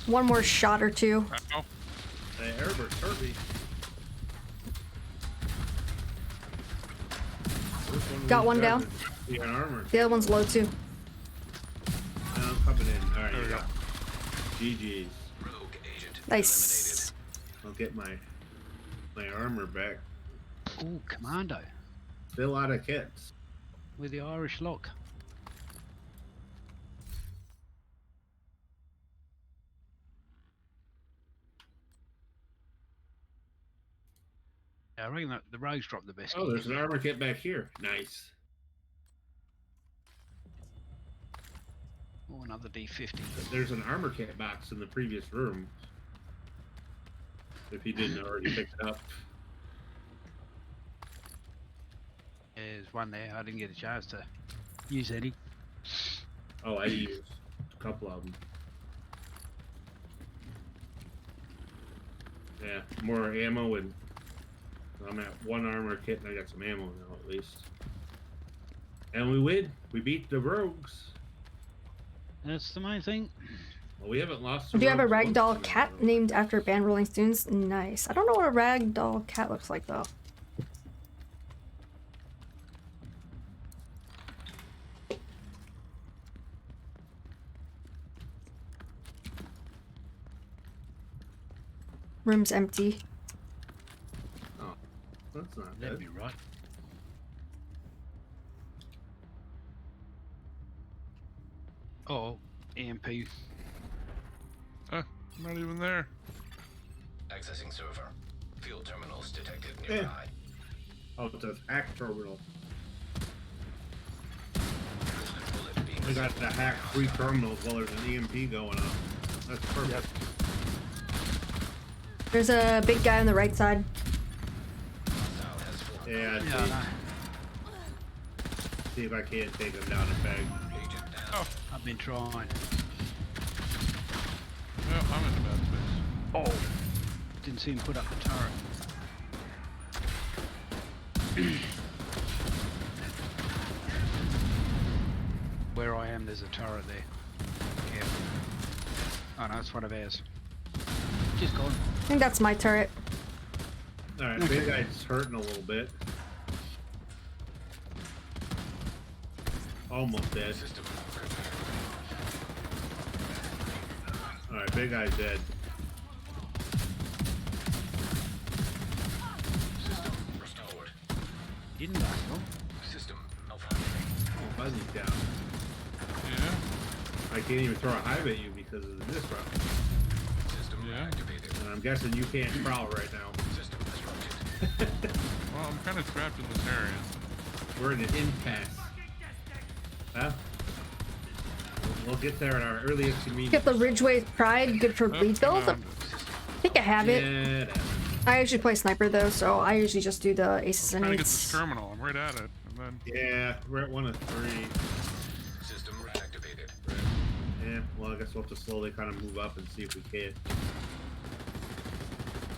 Speaker 1: One more shot or 2.
Speaker 7: Ow.
Speaker 4: The air burst hurt me.
Speaker 1: Got one down.
Speaker 4: Yeah, armor.
Speaker 1: The other one's low too.
Speaker 4: I'm coming in. All right,
Speaker 7: There we
Speaker 4: you
Speaker 7: go.
Speaker 4: GG's.
Speaker 3: Rogue agent
Speaker 1: Nice.
Speaker 4: I'll get my armor back.
Speaker 8: Ooh, commando
Speaker 4: Fill out of kits.
Speaker 8: with the Irish lock. Yeah, I reckon that the rogues dropped the best.
Speaker 4: Oh, there's an armor kit back here. Nice.
Speaker 8: Oh, another D50.
Speaker 4: There's an armor kit box in the previous room. If you didn't already pick it up.
Speaker 8: There's one there. I didn't get a chance to use any.
Speaker 4: Oh, I used a couple of them. Yeah, more ammo and I'm at 1 armor kit and I got some ammo now at least. And we win. We beat the rogues.
Speaker 8: That's the main thing.
Speaker 4: Well, we haven't lost.
Speaker 1: Do you have a
Speaker 4: rogues once
Speaker 1: ragdoll
Speaker 4: in a
Speaker 1: cat
Speaker 4: while.
Speaker 1: named after band Rolling Stones? Nice. I don't know what a ragdoll cat looks like though. Room's empty.
Speaker 4: Oh, that's not
Speaker 8: That'd
Speaker 4: good.
Speaker 8: be right. Oh, EMP.
Speaker 7: Not even there.
Speaker 3: Accessing server. Field terminals detected
Speaker 4: Yeah.
Speaker 3: nearby.
Speaker 4: Oh, it's a hack terminal.
Speaker 3: Bullet being
Speaker 4: We got to hack 3 terminals while there's an EMP going on. That's perfect.
Speaker 1: There's a big guy on the right side.
Speaker 3: hostile has formed.
Speaker 4: Yeah,
Speaker 8: Yeah, I know.
Speaker 4: see if I can't take him down a peg.
Speaker 3: Agent down.
Speaker 7: Oh,
Speaker 8: I've been trying.
Speaker 7: well, I'm in a bad space.
Speaker 8: Oh, didn't see him put up the turret. Where I am, there's a turret there. Careful. Oh no, it's one of ours. Just gone.
Speaker 1: I think that's my turret.
Speaker 4: Alright, big guy's hurting a little bit. Almost dead.
Speaker 3: System.
Speaker 4: Alright, big guy's dead.
Speaker 3: System restored.
Speaker 8: Didn't last long.
Speaker 3: System malfunctioning.
Speaker 4: Oh, Fuzzy's down.
Speaker 7: Yeah.
Speaker 4: I can't even throw a hive at you because of the disrupt.
Speaker 3: System
Speaker 7: Yeah.
Speaker 3: activated.
Speaker 4: And I'm guessing you can't prowl right now.
Speaker 3: System disrupted.
Speaker 7: Well, I'm kind of trapped in this area.
Speaker 4: We're in an impasse. Huh? We'll get there at our earliest convenience.
Speaker 1: Get the Ridgeway Pride, good for
Speaker 7: Oh,
Speaker 1: bleed builds. I
Speaker 7: come on.
Speaker 1: think I have it.
Speaker 4: Yeah,
Speaker 1: I usually play sniper though, so I usually just do the aces
Speaker 7: I'm
Speaker 1: and
Speaker 7: trying to get this
Speaker 1: eights.
Speaker 7: terminal. I'm right at it. And then.
Speaker 4: Yeah, we're at 1 of 3.
Speaker 3: System reactivated.
Speaker 4: Yeah, well, I guess we'll have to slowly kind of move up and see if we can.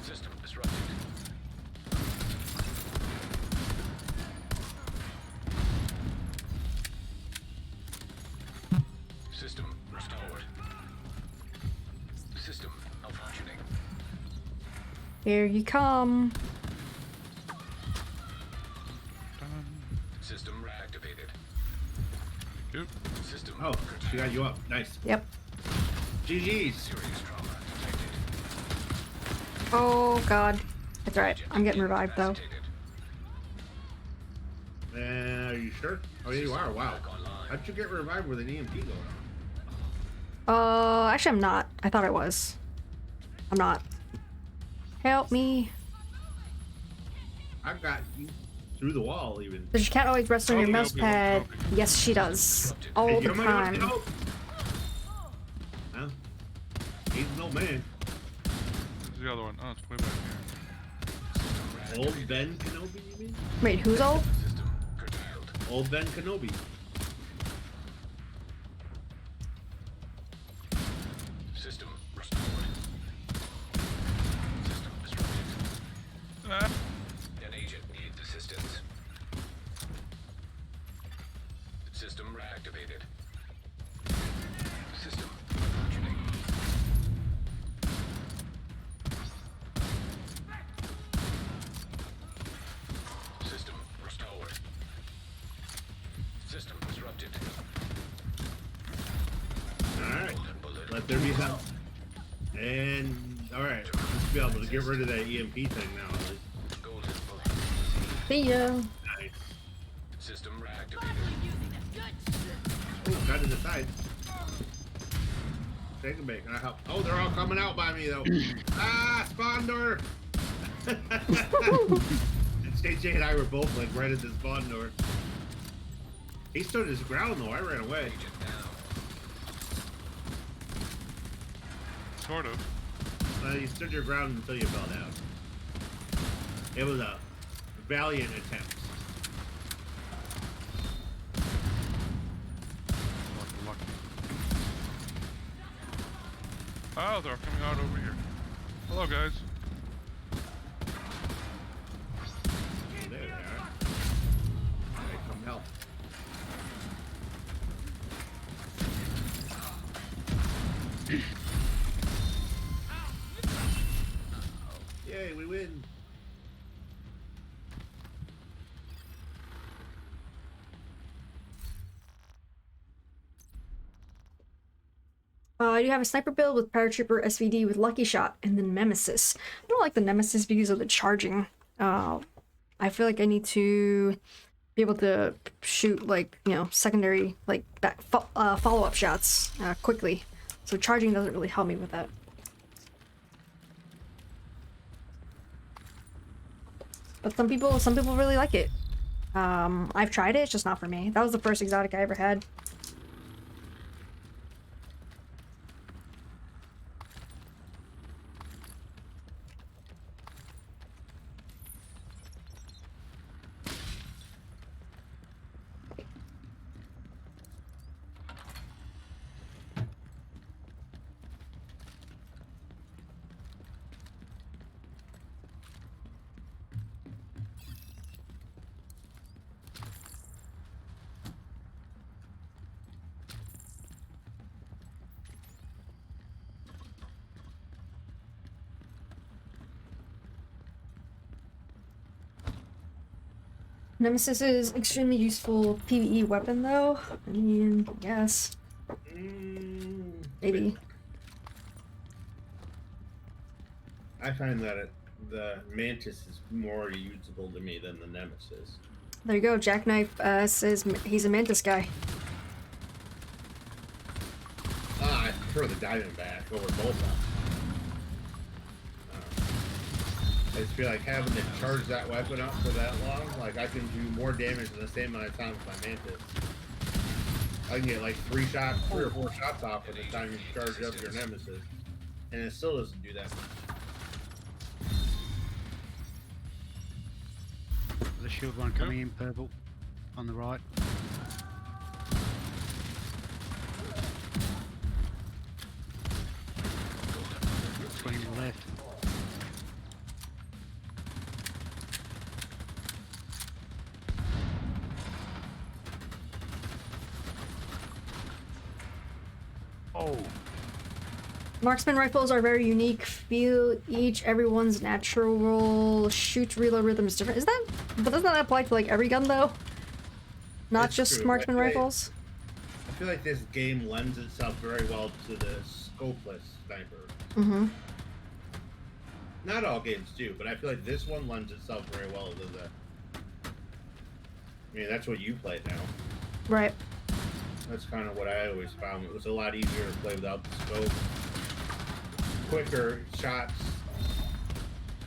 Speaker 3: System disrupted. System restored. System malfunctioning.
Speaker 1: Here you come.
Speaker 7: Done.
Speaker 3: System reactivated.
Speaker 7: Yep.
Speaker 3: System
Speaker 4: Oh, she got you up. Nice.
Speaker 1: Yep.
Speaker 4: GG's.
Speaker 3: serious trauma detected.
Speaker 1: Oh god. That's right. I'm getting revived though.
Speaker 4: Are you sure? Oh, yeah, you are. Wow. How'd you get revived with an EMP going on?
Speaker 1: Actually I'm not. I thought I was. I'm not. Help me.
Speaker 4: I got you through the wall, even.
Speaker 1: But you can't always rest on your
Speaker 7: Toby,
Speaker 1: mouse
Speaker 7: Toby,
Speaker 1: pad.
Speaker 7: Toby.
Speaker 1: Yes, she does. All
Speaker 4: Hey,
Speaker 1: the
Speaker 4: you don't mind
Speaker 1: time.
Speaker 4: help? Huh? He's an old man.
Speaker 7: Where's the other one? Oh, it's way back here.
Speaker 4: Old Ben Kenobi, you mean?
Speaker 1: Wait, who's old?
Speaker 3: System curtailed.
Speaker 4: Old Ben Kenobi.
Speaker 3: System restored. System disrupted.
Speaker 7: Ah.
Speaker 3: An agent needs assistance. System reactivated. System functioning. System restored. System disrupted.
Speaker 4: Alright. Let there be help. And, alright. Let's be able to get rid of that EMP thing now. At least.
Speaker 3: Golden bullet.
Speaker 1: See ya.
Speaker 4: Nice.
Speaker 3: System reactivated.
Speaker 4: Oh, got to the side. Take a bait. Can I help? Oh, they're all coming out by me, though. Ah, spawn door! And JJ and I were both, like, right at the spawn door. He stood his ground, though. I ran away.
Speaker 3: Agent down.
Speaker 7: Sort of.
Speaker 4: You stood your ground until you fell down. It was a valiant attempt.
Speaker 7: Lucky. Oh, they're coming out over here. Hello, guys.
Speaker 4: Oh, there they are. Alright, come help. Yay, we win.
Speaker 1: You have a sniper build with paratrooper SVD with lucky shot and then nemesis. I don't like the nemesis because of the charging. I feel like I need to be able to shoot, like, you know, secondary, like, back follow-up shots quickly. So charging doesn't really help me with that. But some people really like it. I've tried it, it's just not for me. That was the first exotic I ever had. Nemesis is extremely useful PvE weapon, though. I mean, yes. Maybe.
Speaker 4: I find that the Mantis is more usable to me than the Nemesis.
Speaker 1: There you go. Jackknife says he's a Mantis guy.
Speaker 4: I prefer the Diamondback over both of them. I just feel like having to charge that weapon up for that long, like I can do more damage in the same amount of time with my Mantis. I can get like 3 or 4 shots off by the time you charge up your Nemesis. And it still doesn't do that much.
Speaker 8: The shield one coming in purple. on the right. 20 on the left. Oh,
Speaker 1: Marksman rifles are very unique. Feel each everyone's natural shoot reload rhythm is different. Is that? But doesn't that apply to like every gun though? Not
Speaker 4: It's
Speaker 1: just
Speaker 4: true.
Speaker 1: marksman
Speaker 4: I feel like-
Speaker 1: rifles.
Speaker 4: I feel like this game lends itself very well to the scopeless sniper.
Speaker 1: Mm-hmm.
Speaker 4: Not all games do, but I feel like this one lends itself very well to the. I mean, that's what you play now.
Speaker 1: Right.
Speaker 4: That's kind of what I always found. It was a lot easier to play without the scope. Quicker shots,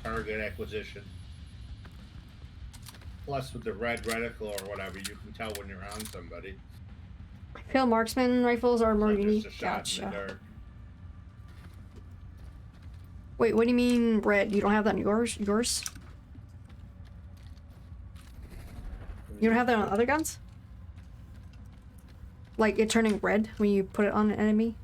Speaker 4: target acquisition. Plus, with the red reticle or whatever, you can tell when you're on somebody.
Speaker 1: I feel marksman rifles are more
Speaker 4: Not just
Speaker 1: unique.
Speaker 4: a shot in the
Speaker 1: Gotcha.
Speaker 4: dark.
Speaker 1: Wait, what do you mean red? You don't have that in yours? Yours? You don't have that on other guns? Like it turning red when you put it on an enemy?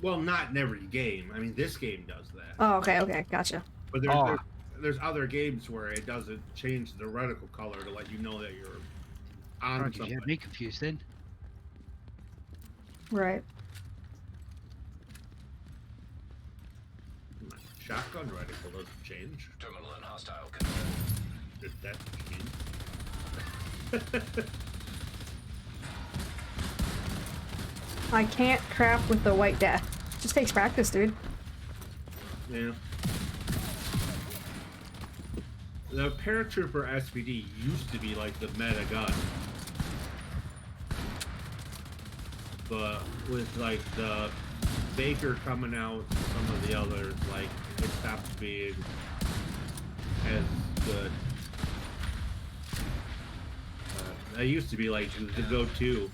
Speaker 4: Well, not in every game. I mean, this game does that.
Speaker 1: Oh, okay, okay, gotcha.
Speaker 4: But
Speaker 8: Oh.
Speaker 4: there's other games where it doesn't change the reticle color to let you know that you're on
Speaker 8: right, you
Speaker 4: something.
Speaker 8: had me confused then.
Speaker 1: Right.
Speaker 4: Shotgun reticle doesn't change.
Speaker 3: Terminal and hostile control.
Speaker 4: Did that change?
Speaker 1: I can't craft with the white death. Just takes practice, dude.
Speaker 4: Yeah. The Paratrooper SPD used to be like the meta gun. But with like the Baker coming out and some of the others, like it stopped being as good. That used to be like the go-to.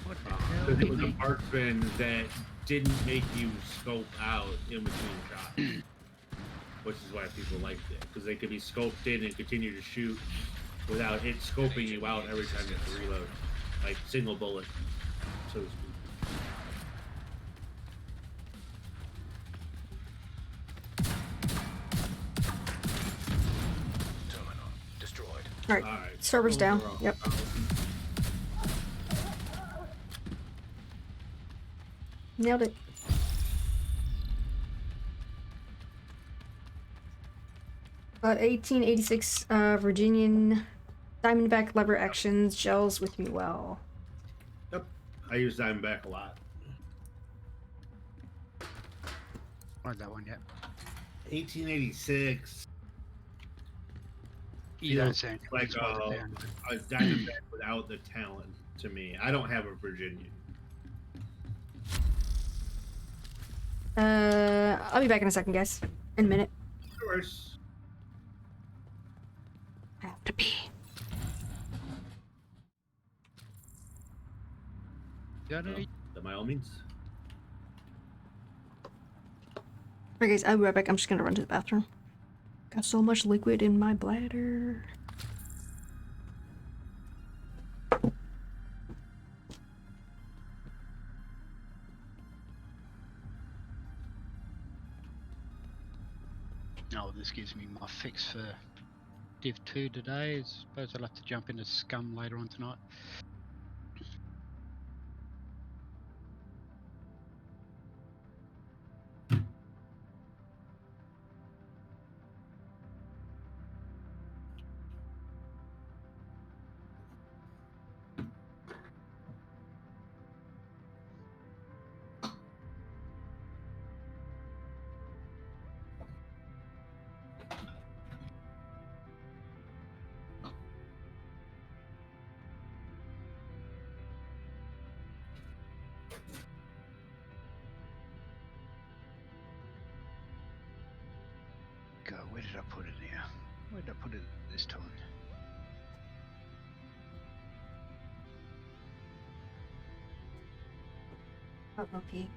Speaker 8: What the hell?
Speaker 4: Because it was a marksman that didn't make you scope out in between shots. Which is why people liked it. Because they could be scoped in and continue to shoot without it scoping you out every time you have to reload. Like single bullet, so to speak.
Speaker 3: Terminal destroyed.
Speaker 1: Alright,
Speaker 4: Alright.
Speaker 1: server's down.
Speaker 4: overall.
Speaker 1: Yep. Nailed it. About 1886 Virginian Diamondback lever actions gels with me well.
Speaker 4: Yep. I use Diamondback a lot.
Speaker 8: Not that one yet.
Speaker 4: 1886.
Speaker 8: You don't
Speaker 4: Feels
Speaker 8: sound
Speaker 4: like
Speaker 8: convinced by the sound of it.
Speaker 4: a Diamondback without the talent to me. I don't have a Virginian.
Speaker 1: I'll be back in a second, guys. In a minute.
Speaker 4: Of course.
Speaker 1: I have to pee.
Speaker 8: Got any?
Speaker 4: By all means.
Speaker 1: Alright, guys, I'll be right back. I'm just gonna run to the bathroom. Got so much liquid in my bladder.
Speaker 8: Oh, this gives me my fix for Div 2 today. I suppose I'll have to jump into Scum later on tonight. Go, where did I put it here? Where did I put it this time?
Speaker 1: I'll go pee.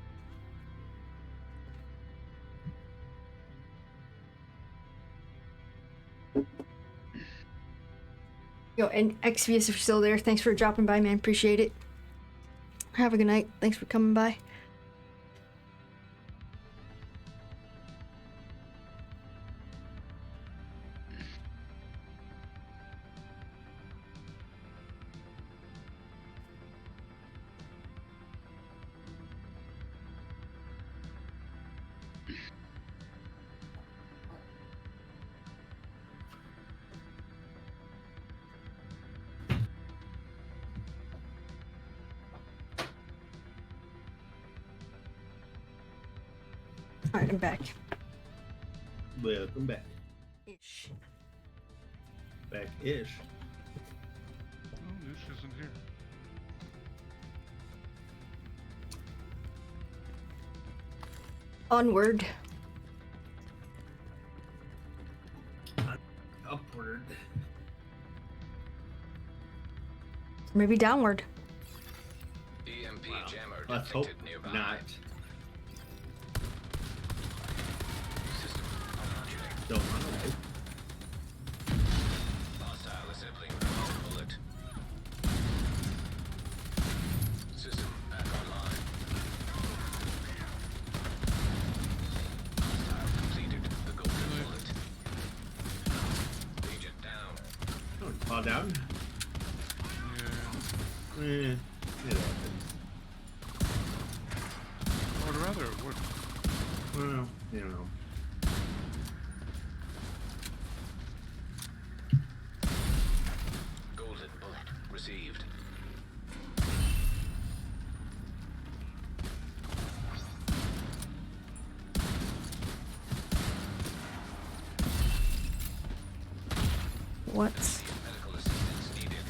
Speaker 1: Yo, and Xvius, if you're still there, thanks for dropping by, man. Appreciate it. Have a good night. Thanks for coming by. Alright, I'm back.
Speaker 4: Welcome back.
Speaker 1: Ish.
Speaker 4: Back-ish.
Speaker 7: Oh, this isn't here.
Speaker 1: Onward.
Speaker 4: Upward.
Speaker 1: Maybe downward.
Speaker 3: EMP jammer
Speaker 4: Let's hope
Speaker 3: detected nearby.
Speaker 4: not.
Speaker 3: System malfunctioning.
Speaker 4: Don't run away.
Speaker 3: Hostile assembling remote bullet. System back online. Hostile completed the golden bullet. Agent down.
Speaker 4: Don't fall down.
Speaker 7: Yeah.
Speaker 4: It happens.
Speaker 7: I would rather it would.
Speaker 4: Well, you know.
Speaker 3: Golden bullet received.
Speaker 1: What?
Speaker 3: Medical assistance needed.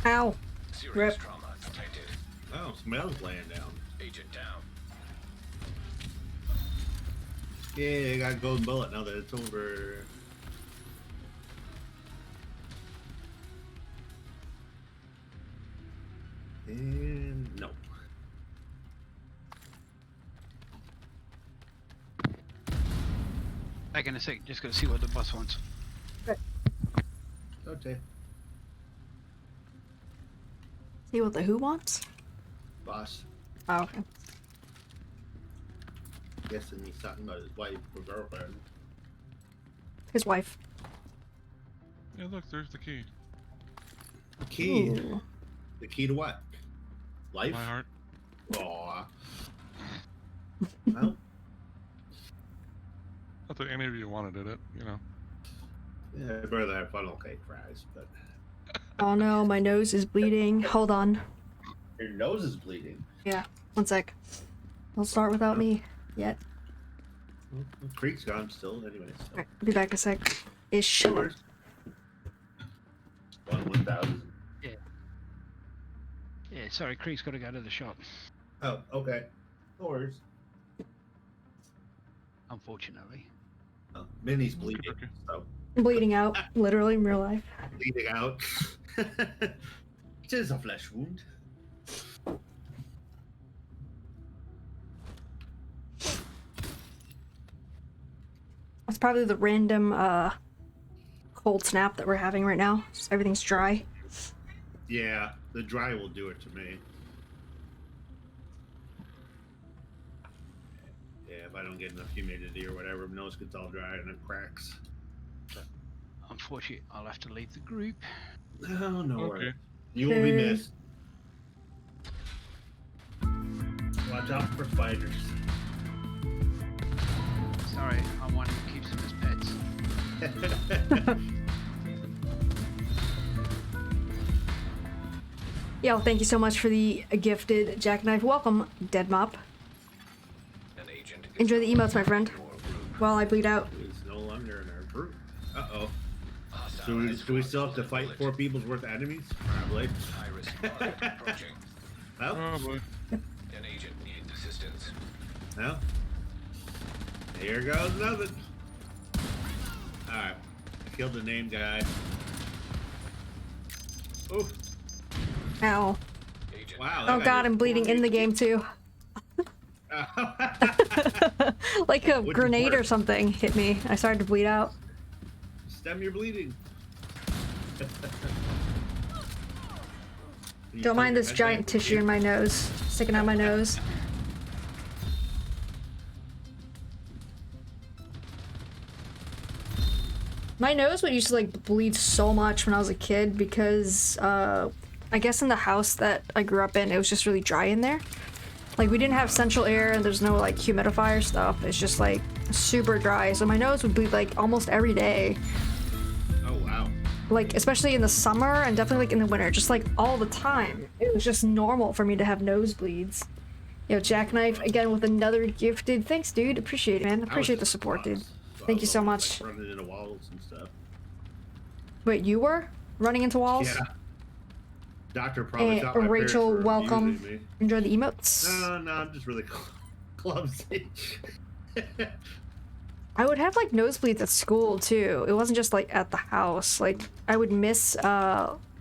Speaker 1: Ow.
Speaker 3: Serious
Speaker 1: Rip.
Speaker 3: trauma detected.
Speaker 4: Oh, somebody else laying down.
Speaker 3: Agent down.
Speaker 4: Yeah, I got a golden bullet now that it's over. And no.
Speaker 8: Back in a sec, just gotta see what the boss wants.
Speaker 4: Okay.
Speaker 1: See what the who wants?
Speaker 4: Boss.
Speaker 1: Oh, okay.
Speaker 4: Guessing he's talking about his wife or girlfriend.
Speaker 1: His wife.
Speaker 7: Yeah, look, there's the key.
Speaker 4: Key.
Speaker 1: Ooh.
Speaker 4: The key to what? Life?
Speaker 7: My heart.
Speaker 4: Aw. Well,
Speaker 7: Not that any of you wanted it, you know.
Speaker 4: yeah, I'd rather have funnel cake fries, but
Speaker 1: Oh no, my nose is bleeding. Hold on.
Speaker 4: your nose is bleeding.
Speaker 1: Yeah, one sec. Don't start without me yet.
Speaker 4: Well, the creek's gone still, anyways. So.
Speaker 1: Alright, I'll be back in a sec. Ish.
Speaker 4: No worries. 1,000.
Speaker 8: Yeah, sorry, Creek's gotta go to the shop.
Speaker 4: Oh, okay. No worries.
Speaker 8: Unfortunately.
Speaker 4: Oh, Minnie's bleeding,
Speaker 7: okay.
Speaker 4: so
Speaker 1: I'm bleeding out, literally in real life.
Speaker 4: bleeding out. It is a flesh wound.
Speaker 1: It's probably the random cold snap that we're having right now. Just everything's dry.
Speaker 4: Yeah, the dry will do it to me. Yeah, if I don't get enough humidity or whatever, my nose gets all dry and it cracks.
Speaker 8: Unfortunately, I'll have to leave the group.
Speaker 4: Oh, no
Speaker 7: Okay.
Speaker 4: worries. You will be
Speaker 1: Okay.
Speaker 4: missed. Watch out for spiders.
Speaker 8: Sorry, I'm one who keeps them as pets.
Speaker 1: Yo, thank you so much for the gifted jackknife. Welcome, Dead Mop.
Speaker 3: An agent is
Speaker 1: Enjoy the emotes, my friend.
Speaker 3: your group.
Speaker 1: While I bleed out.
Speaker 4: He's no longer in our group. Uh-oh.
Speaker 3: Hostile
Speaker 4: Do we still have to
Speaker 3: golden
Speaker 4: fight
Speaker 3: bullet.
Speaker 4: 4 people's worth of enemies? Probably.
Speaker 3: High-risk target approaching.
Speaker 4: Well,
Speaker 7: Probably.
Speaker 3: An agent needs assistance.
Speaker 4: well. Here goes nothing. Alright. I killed the name guy. Oof.
Speaker 1: Ow.
Speaker 3: Agent
Speaker 4: Wow.
Speaker 1: Oh god, I'm bleeding in the game too. Like a
Speaker 4: Which is
Speaker 1: grenade or
Speaker 4: worse?
Speaker 1: something hit me. I started to bleed out.
Speaker 4: Stem your bleeding.
Speaker 1: Don't mind this giant tissue in my nose, sticking out my nose. My nose would used to like bleed so much when I was a kid because I guess in the house that I grew up in, it was just really dry in there. Like we didn't have central air and there's no like humidifier stuff. It's just like super dry. So my nose would bleed like almost every day.
Speaker 4: Oh wow.
Speaker 1: Like especially in the summer and definitely like in the winter, just like all the time. It was just normal for me to have nosebleeds. Yo, Jackknife again with another gifted. Thanks, dude. Appreciate it, man. Appreciate the support, dude. Thank you so much.
Speaker 4: Like, running into walls and stuff.
Speaker 1: Wait, you were running into walls?
Speaker 4: Yeah. Doctor probably thought my
Speaker 1: Rachel,
Speaker 4: parents were
Speaker 1: welcome.
Speaker 4: abusing me.
Speaker 1: Enjoy the emotes.
Speaker 4: No, I'm just really clumsy.
Speaker 1: I would have like nosebleeds at school too. It wasn't just like at the house. Like I would miss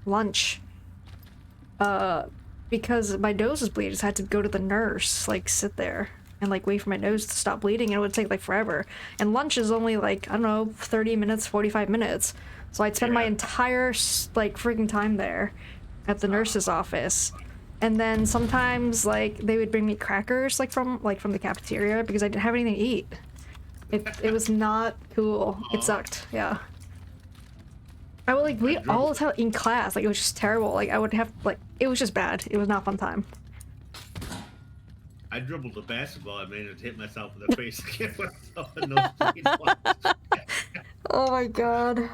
Speaker 1: lunch because my nose was bleeding. I just had to go to the nurse, like sit there and like wait for my nose to stop bleeding, and it would take like forever. And lunch is only like, I don't know, 30 minutes, 45 minutes. So I'd spend my entire like freaking time there at the nurse's office. And then sometimes like they would bring me crackers like from the cafeteria because I didn't have anything to eat. It was not cool. It sucked. Yeah. I would like bleed all the time in class. Like it was just terrible. Like I would have like it was just bad. It was not a fun time.
Speaker 4: I dribbled the basketball. I managed to hit myself in the face again. Myself in those bleeds.
Speaker 1: Oh my god.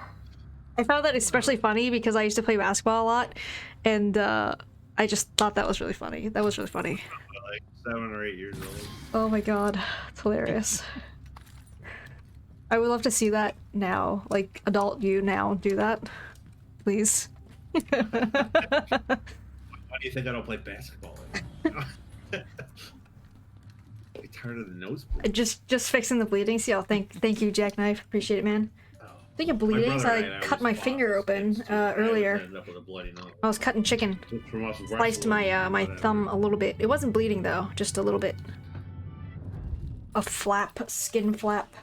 Speaker 1: I found that especially funny because I used to play basketball a lot, and I just thought that was really funny. That was really funny.
Speaker 4: Like 7 or 8 years old.
Speaker 1: Oh my god, it's hilarious. I would love to see that now, like adult you now do that, please.
Speaker 4: Why do you think I don't play basketball anymore? Get tired of the nosebleed.
Speaker 1: Just fixing the bleeding. See, thank you, Jackknife. Appreciate it, man. Speaking of bleeding, so I cut my finger open earlier. I was cutting chicken. Sliced my my thumb a little bit. It wasn't bleeding though, just a little bit. A flap, skin flap.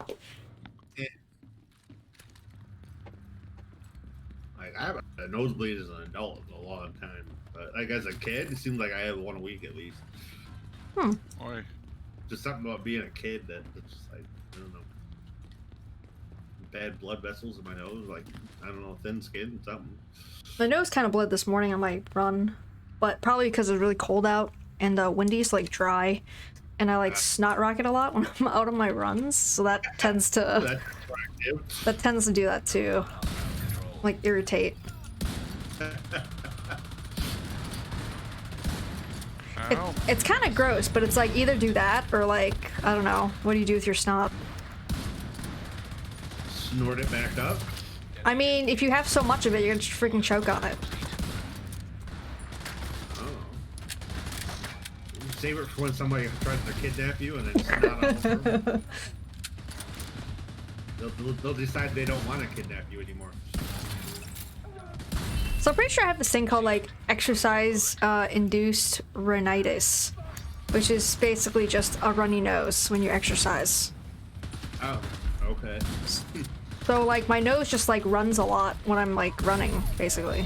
Speaker 4: Like I have a nosebleed as an adult in a long time, but like as a kid, it seemed like I had one a week at least.
Speaker 7: Oi.
Speaker 4: Just something about being a kid that it's just like I don't know. Bad blood vessels in my nose, like I don't know, thin skin, something.
Speaker 1: My nose kind of bled this morning on my run, but probably because it was really cold out and windy, so like dry, and I like snot rocket a lot when I'm out on my runs, so that tends to do that too, like irritate. It's kind of gross, but it's like either do that or like I don't know, what do you do with your snot?
Speaker 4: Snort it back up.
Speaker 1: I mean, if you have so much of it, you're gonna just freaking choke on it.
Speaker 4: Oh. You save it for when somebody tries to kidnap you and then snot all over them. They'll decide they don't want to kidnap you anymore.
Speaker 1: So I'm pretty sure I have this thing called like exercise induced rhinitis, which is basically just a runny nose when you exercise.
Speaker 4: Oh, okay.
Speaker 1: So like my nose just like runs a lot when I'm like running, basically,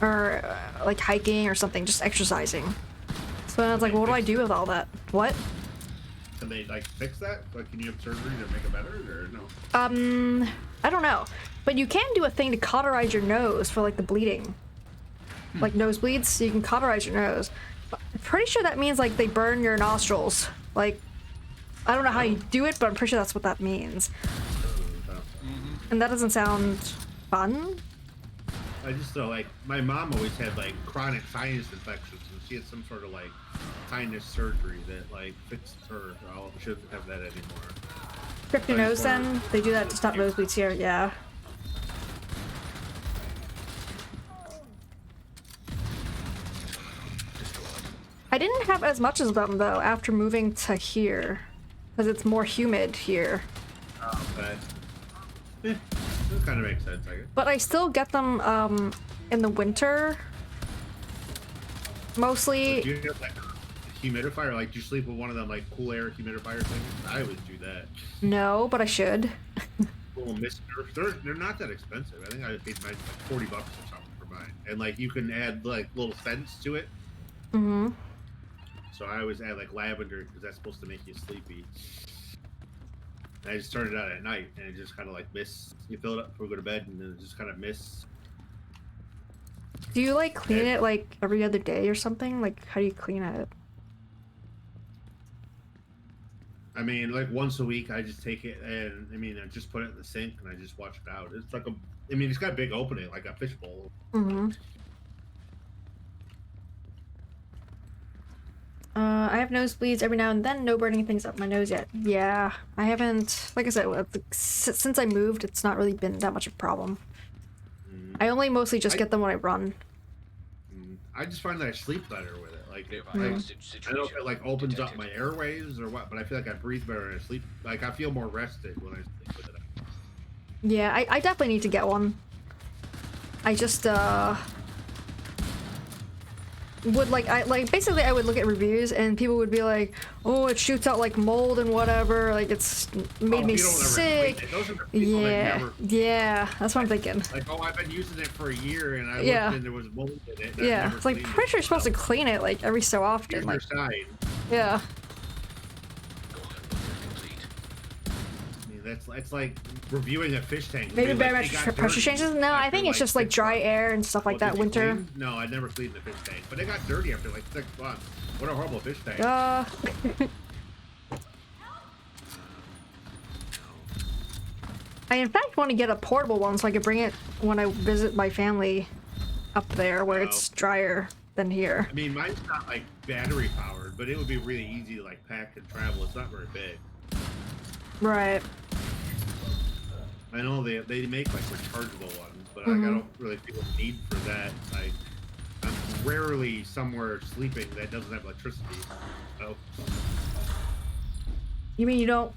Speaker 1: or like hiking or something, just exercising. So then I was like, well, what do I do with all that? What?
Speaker 4: Can they like fix that? Like, can you have surgery to make it better, or no?
Speaker 1: I don't know, but you can do a thing to cauterize your nose for like the bleeding, like nosebleeds. So you can cauterize your nose. But I'm pretty sure that means like they burn your nostrils. Like, I don't know how you do it, but I'm pretty sure that's what that means. And that doesn't sound fun.
Speaker 4: I just feel like my mom always had like chronic sinus infections, and she had some sort of like sinus surgery that like fixed her. Oh, I shouldn't have that anymore.
Speaker 1: Strip your nose then? They do that to stop nosebleeds here, yeah. I didn't have as much as them though after moving to here, because it's more humid here.
Speaker 4: Oh, okay. That kind of makes sense, I guess.
Speaker 1: But I still get them in the winter. Mostly,
Speaker 4: Do you have like a humidifier? Like, do you sleep with one of them like cool air humidifier things? I always do that.
Speaker 1: no, but I should.
Speaker 4: Little mist nerfs. They're not that expensive. I think I paid like $40 or something for mine, and like you can add like little scents to it.
Speaker 1: Mm-hmm.
Speaker 4: So I always add like lavender because that's supposed to make you sleepy. And I just turn it on at night, and it just kind of like mists. You fill it up before you go to bed, and then it just kind of mists.
Speaker 1: Do you like clean it like every other day or something? Like, how do you clean it?
Speaker 4: I mean, like once a week, I just take it and I just put it in the sink and I just wash it out. It's like it's got a big opening, like a fishbowl.
Speaker 1: Mm-hmm. I have nosebleeds every now and then. No burning things up my nose yet. Yeah, I haven't. Like I said, since I moved, it's not really been that much of a problem. I only mostly just get them when I run.
Speaker 4: I just find that I sleep better with it. Like, I don't know if it like opens up my airways or what, but I feel like I breathe better and I sleep. Like, I feel more rested when I sleep with it.
Speaker 1: Yeah, I definitely need to get one. I just would basically I would look at reviews and people would be like, oh, it shoots out like mold and whatever, like it's made me sick. Yeah, that's what I'm thinking.
Speaker 4: Like, oh, I've been using it for a year and I looked and there was mold in it.
Speaker 1: Yeah, it's like pretty sure you're supposed to clean it like every so often. Like, yeah.
Speaker 4: It's like reviewing a fish tank.
Speaker 1: Maybe barometric pressure changes? No, I think it's just like dry air and stuff like that. Winter.
Speaker 4: No, I never cleaned the fish tank, but it got dirty after like 6 months. What a horrible fish tank.
Speaker 1: I in fact want to get a portable one so I could bring it when I visit my family up there where it's drier than here.
Speaker 4: I mean, mine's not like battery powered, but it would be really easy to like pack and travel. It's not very big.
Speaker 1: Right.
Speaker 4: I know they make like rechargeable ones, but like, I don't really feel a need for that. Like, I'm rarely somewhere sleeping that doesn't have electricity. So.
Speaker 1: You mean you don't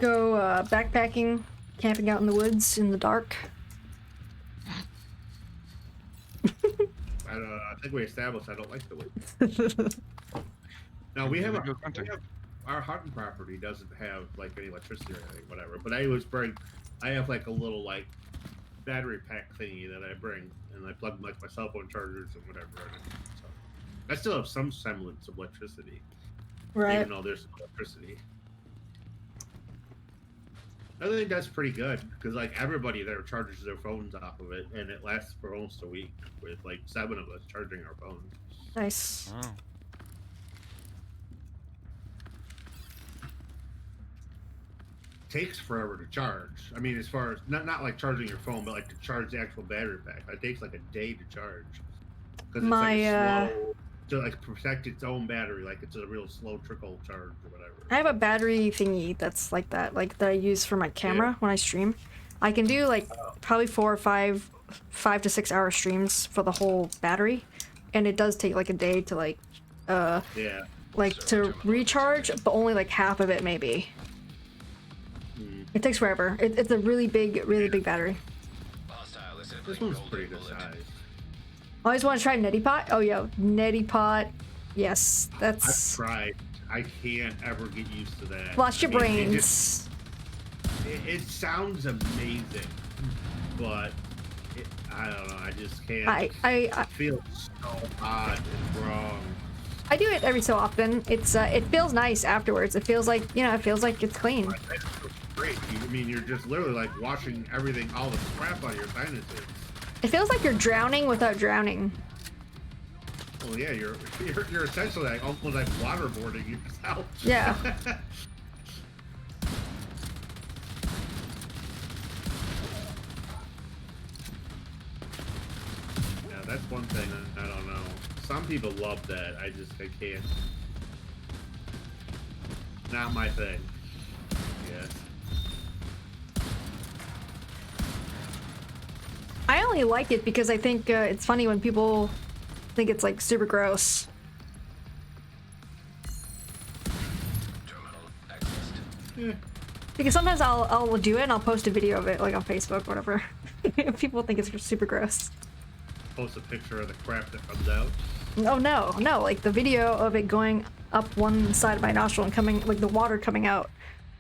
Speaker 1: go backpacking, camping out in the woods in the dark?
Speaker 4: I don't know. I think we established I don't like the woods. No, we have our hunting property doesn't have like any electricity or anything, whatever. But I have like a little like battery pack thingy that I bring, and I plug like my cell phone chargers and whatever in it. So I still have some semblance of electricity,
Speaker 1: right?
Speaker 4: Even though there's electricity. I think that's pretty good because like everybody there charges their phones off of it, and it lasts for almost a week with like 7 of us charging our phones.
Speaker 1: Nice.
Speaker 7: Wow.
Speaker 4: Takes forever to charge. I mean, as far as not like charging your phone, but like to charge the actual battery pack. It takes like a day to charge because it's like slow to like protect its own battery. Like it's a real slow trickle charge or whatever.
Speaker 1: I have a battery thingy that's like that, like that I use for my camera when I stream. I can do like probably 4 or 5 to 6 hour streams for the whole battery, and it does take like a day to like to recharge, but only like half of it maybe. It takes forever. It's a really big battery.
Speaker 4: This one's pretty good size.
Speaker 1: I always want to try neti pot. Oh yeah, neti pot. Yes, that's.
Speaker 4: I've tried. I can't ever get used to that.
Speaker 1: Flush your brains.
Speaker 4: It sounds amazing, but I don't know. I just can't.
Speaker 1: I
Speaker 4: feel so odd and wrong.
Speaker 1: I do it every so often. It feels nice afterwards. It feels like it feels like it's clean.
Speaker 4: Great. I mean, you're just literally like washing everything, all the crap out of your sinuses.
Speaker 1: It feels like you're drowning without drowning.
Speaker 4: Well, yeah, you're essentially like almost like waterboarding yourself.
Speaker 1: Yeah.
Speaker 4: Yeah, that's one thing I don't know. Some people love that. I can't. Not my thing. Yeah.
Speaker 1: I only like it because I think it's funny when people think it's like super gross.
Speaker 4: Yeah.
Speaker 1: Because sometimes I'll do it and I'll post a video of it like on Facebook or whatever. People think it's super gross.
Speaker 4: post a picture of the crap that comes out.
Speaker 1: Oh no, no, like the video of it going up one side of my nostril and coming, like the water coming out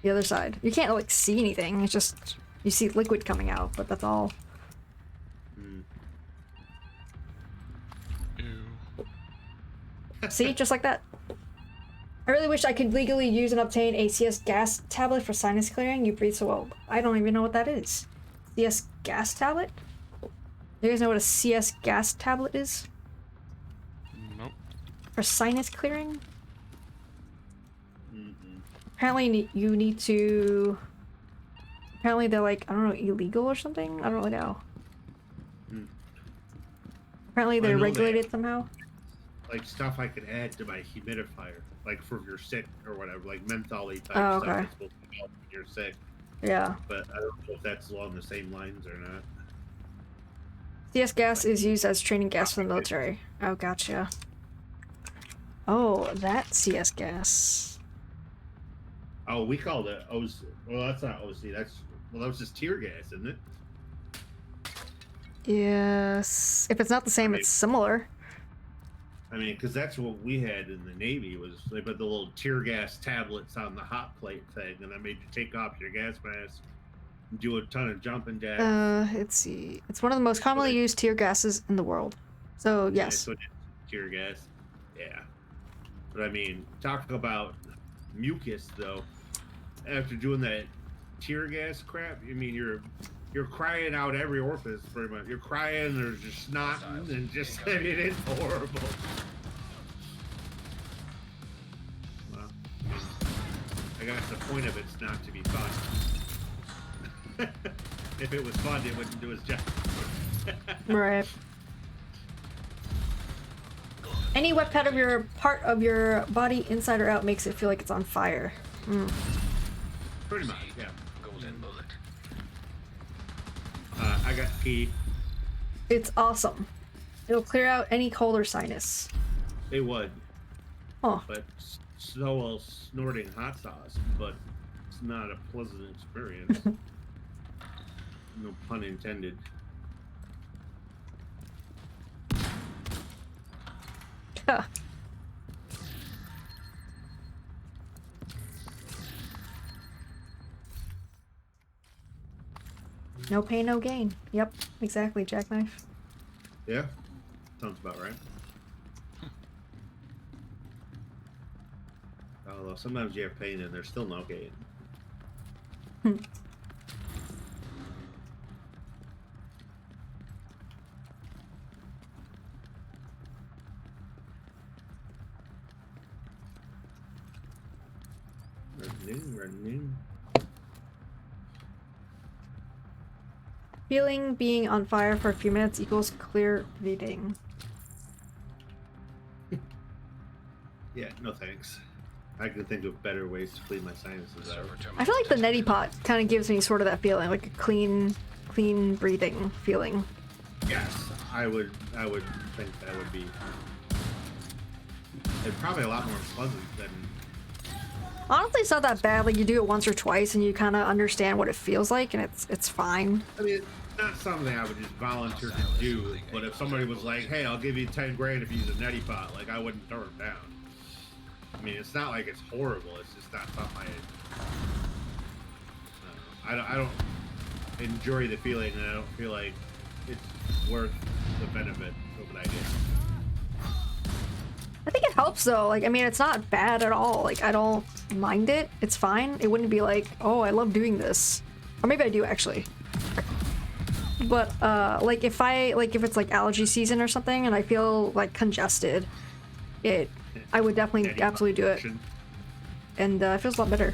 Speaker 1: the other side. You can't like see anything, it's just, you see liquid coming out, but that's all.
Speaker 7: Ew.
Speaker 1: See, just like that. I really wish I could legally use and obtain a CS gas tablet for sinus clearing. You breathe so well. I don't even know what that is. CS gas tablet? You guys know what a CS gas tablet is?
Speaker 7: Nope.
Speaker 1: For sinus clearing? Apparently you need to... Apparently they're like, I don't know, illegal or something? I don't really know. Apparently they're regulated somehow.
Speaker 4: Like stuff I could add to my humidifier. Like for if you're sick or whatever. Like mentholy type
Speaker 1: Oh,
Speaker 4: stuff
Speaker 1: okay.
Speaker 4: that's supposed to help when you're sick.
Speaker 1: Yeah.
Speaker 4: But I don't know if that's along the same lines or not.
Speaker 1: CS gas is used as training gas for the military. Oh, gotcha. Oh, that CS gas.
Speaker 4: Oh, we called it OC. Well, that's not OC. That was just tear gas, isn't it?
Speaker 1: Yes. If it's not the same, it's similar.
Speaker 4: I mean, because that's what we had in the Navy was they put the little tear gas tablets on the hot plate thing, and I made you take off your gas mask, and do a ton of jumping jacks.
Speaker 1: Let's see. It's one of the most commonly used tear gases in the world. So, yes.
Speaker 4: So tear gas. Yeah. But I mean, talk about mucus, though. After doing that tear gas crap, I mean, you're crying out every orifice pretty much. You're crying, there's just snotting, and just, I mean, it's horrible. Well, I guess the point of it's not to be fun. If it was fun, it wouldn't do its job.
Speaker 1: Right. Any wet part of your body, inside or out, makes it feel like it's on fire.
Speaker 4: Pretty much, yeah.
Speaker 3: Golden bullet.
Speaker 4: I got pee.
Speaker 1: It's awesome. It'll clear out any cold or sinus.
Speaker 4: It would.
Speaker 1: Oh.
Speaker 4: But so will snorting hot sauce, but it's not a pleasant experience. No pun intended.
Speaker 1: Huh. No pain, no gain. Yep, exactly, jackknife.
Speaker 4: Yeah, sounds about right. Although sometimes you have pain and there's still no gain. Running.
Speaker 1: Feeling being on fire for a few minutes equals clear breathing.
Speaker 4: Yeah, no thanks. I can think of better ways to clean my sinuses out.
Speaker 1: I feel like the neti pot kind of gives me sort of that feeling, like a clean breathing feeling.
Speaker 4: Yes, I would think that would be. It's probably a lot more pleasant than.
Speaker 1: Honestly, it's not that bad. Like, you do it once or twice and you kind of understand what it feels like, and it's fine.
Speaker 4: I mean, it's not something I would just volunteer to do, but if somebody was like, hey, I'll give you 10 grand if you use a neti pot, like, I wouldn't turn it down. I mean, it's not like it's horrible, it's just not something I don't enjoy the feeling, and I don't feel like it's worth the benefit of an idea.
Speaker 1: I think it helps though. Like, I mean, it's not bad at all. Like, I don't mind it. It's fine. It wouldn't be like, oh, I love doing this. Or maybe I do actually. But like if it's like allergy season or something and I feel like congested, I would definitely absolutely do it. And it feels a lot better.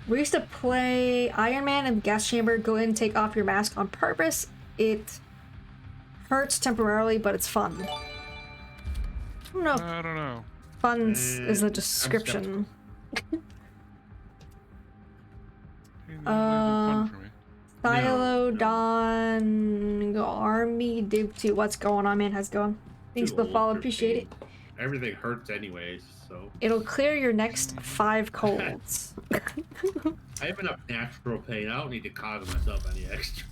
Speaker 1: We used to play Iron Man in the gas chamber. Go in and take off your mask on purpose. It hurts temporarily, but it's fun. I don't know.
Speaker 7: I don't know.
Speaker 1: Fun is the description.
Speaker 7: Fun for me.
Speaker 1: Philodon Army Div 2. What's going on, man? How's it going? Thanks for the follow. Appreciate it.
Speaker 4: everything hurts anyways, so.
Speaker 1: It'll clear your next 5 colds.
Speaker 4: I have enough natural pain. I don't need to cause myself any extra.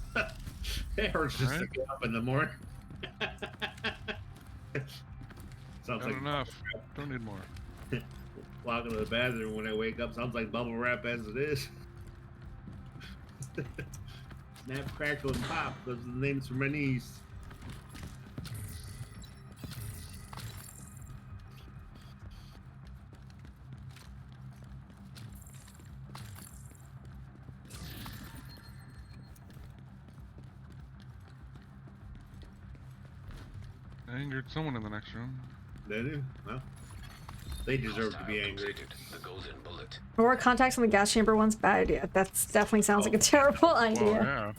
Speaker 4: It hurts just to
Speaker 7: Right.
Speaker 4: get up in the morning. Sounds
Speaker 7: Got
Speaker 4: like
Speaker 7: enough. Don't need more.
Speaker 4: walking to the bathroom when I wake up sounds like bubble wrap as it is. Snap, crackle, and pop. Those are the names for my niece.
Speaker 7: I angered someone in the next room.
Speaker 4: They do? Well, they deserve to be angry.
Speaker 3: The golden bullet.
Speaker 1: More contacts on the gas chamber one's bad idea. That's definitely sounds like a terrible
Speaker 7: Well,
Speaker 1: idea.
Speaker 7: yeah.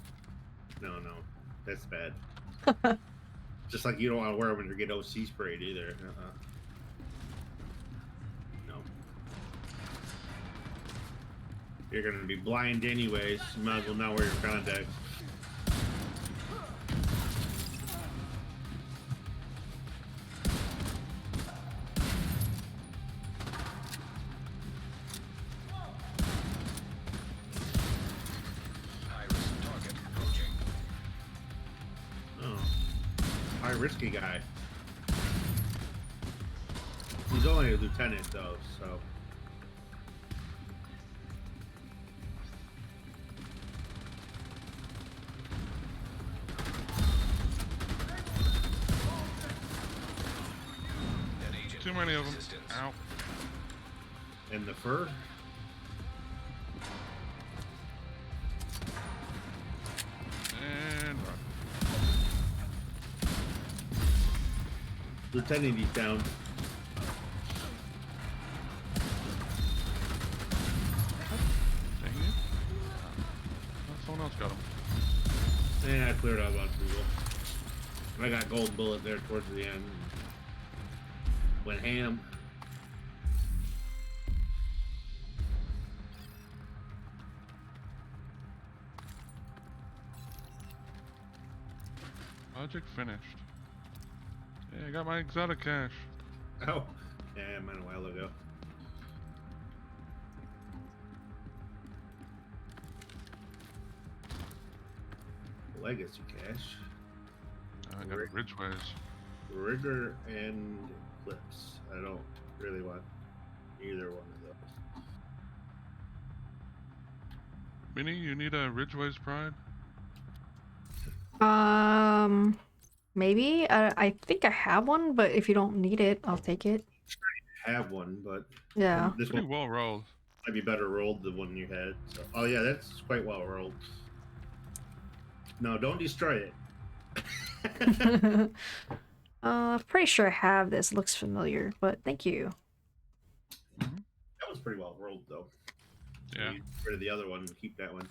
Speaker 4: No, that's bad. Just like you don't want to wear them when you get OC sprayed either. No. You're gonna be blind anyways. You might as well not wear your contacts.
Speaker 3: High-risk target approaching.
Speaker 4: Oh, high risky guy. He's only a lieutenant though, so.
Speaker 3: That agent
Speaker 7: Too many of them.
Speaker 3: resistance.
Speaker 7: Ow.
Speaker 4: And the fur.
Speaker 7: And run.
Speaker 4: Lieutenant, he's down.
Speaker 7: Dang it. Oh, someone else got him.
Speaker 4: And I cleared out a bunch of people. I got gold bullet there towards the end. Went ham.
Speaker 7: Project finished. Yeah, I got my exotic cache.
Speaker 4: Oh, yeah, mine a while ago. Legacy cache,
Speaker 7: I got a Ridgeways.
Speaker 4: rigor, and clips. I don't really want either one of those.
Speaker 7: Minnie, you need a Ridgeways Pride?
Speaker 1: Maybe. I think I have one, but if you don't need it, I'll take it.
Speaker 4: Have one, but
Speaker 1: Yeah.
Speaker 4: this
Speaker 7: Pretty
Speaker 4: one
Speaker 7: well rolled.
Speaker 4: might be better rolled than one you had. So, oh yeah, that's quite well rolled. No, don't destroy it.
Speaker 1: I'm pretty sure I have this. It looks familiar, but thank you.
Speaker 4: That was pretty well rolled though.
Speaker 7: Yeah.
Speaker 4: You get rid of the other one and keep that one.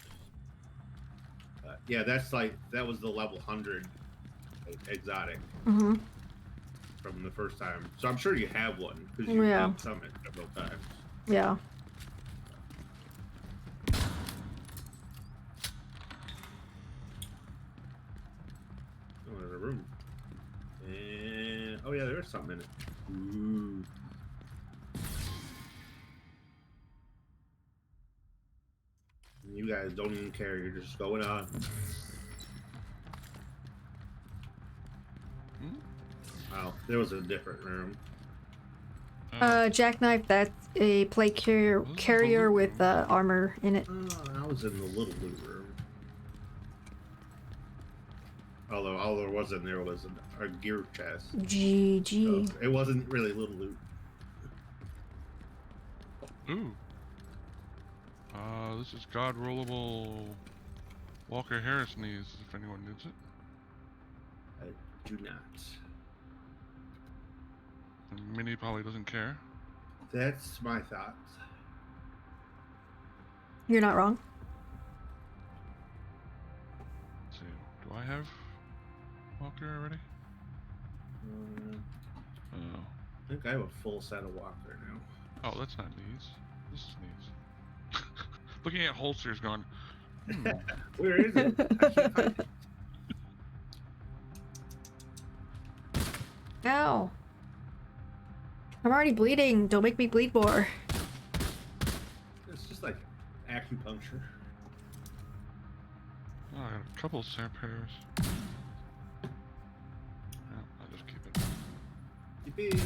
Speaker 4: Yeah, that's like that was the level 100 exotic
Speaker 1: Mm-hmm.
Speaker 4: from the first time. So I'm sure you have one because you
Speaker 1: Yeah.
Speaker 4: have summoned several times.
Speaker 1: Yeah.
Speaker 4: Oh, there's a room. And oh yeah, there's something in it. Ooh. You guys don't even care. You're just going on. Wow, there was a different room.
Speaker 1: Jackknife, that's a plate carrier with armor in it.
Speaker 4: Oh, I was in the little loot room. Although all there was in there was a gear chest.
Speaker 1: GG.
Speaker 4: So it wasn't really little loot.
Speaker 7: Ooh. This is God rollable Walker Harris knees if anyone needs it.
Speaker 4: I do not.
Speaker 7: And Minnie probably doesn't care.
Speaker 4: That's my thoughts.
Speaker 1: You're not wrong.
Speaker 7: Let's see. Do I have Walker already? Oh.
Speaker 4: I think I have a full set of Walker now.
Speaker 7: Oh, that's not knees. This is knees. Looking at holsters going,
Speaker 4: Where is it? I can't find it.
Speaker 1: Ow. I'm already bleeding. Don't make me bleed more.
Speaker 4: It's just like acupuncture.
Speaker 7: Oh, I got a couple sap hairs. Yeah, I'll just keep it.
Speaker 4: Yippee.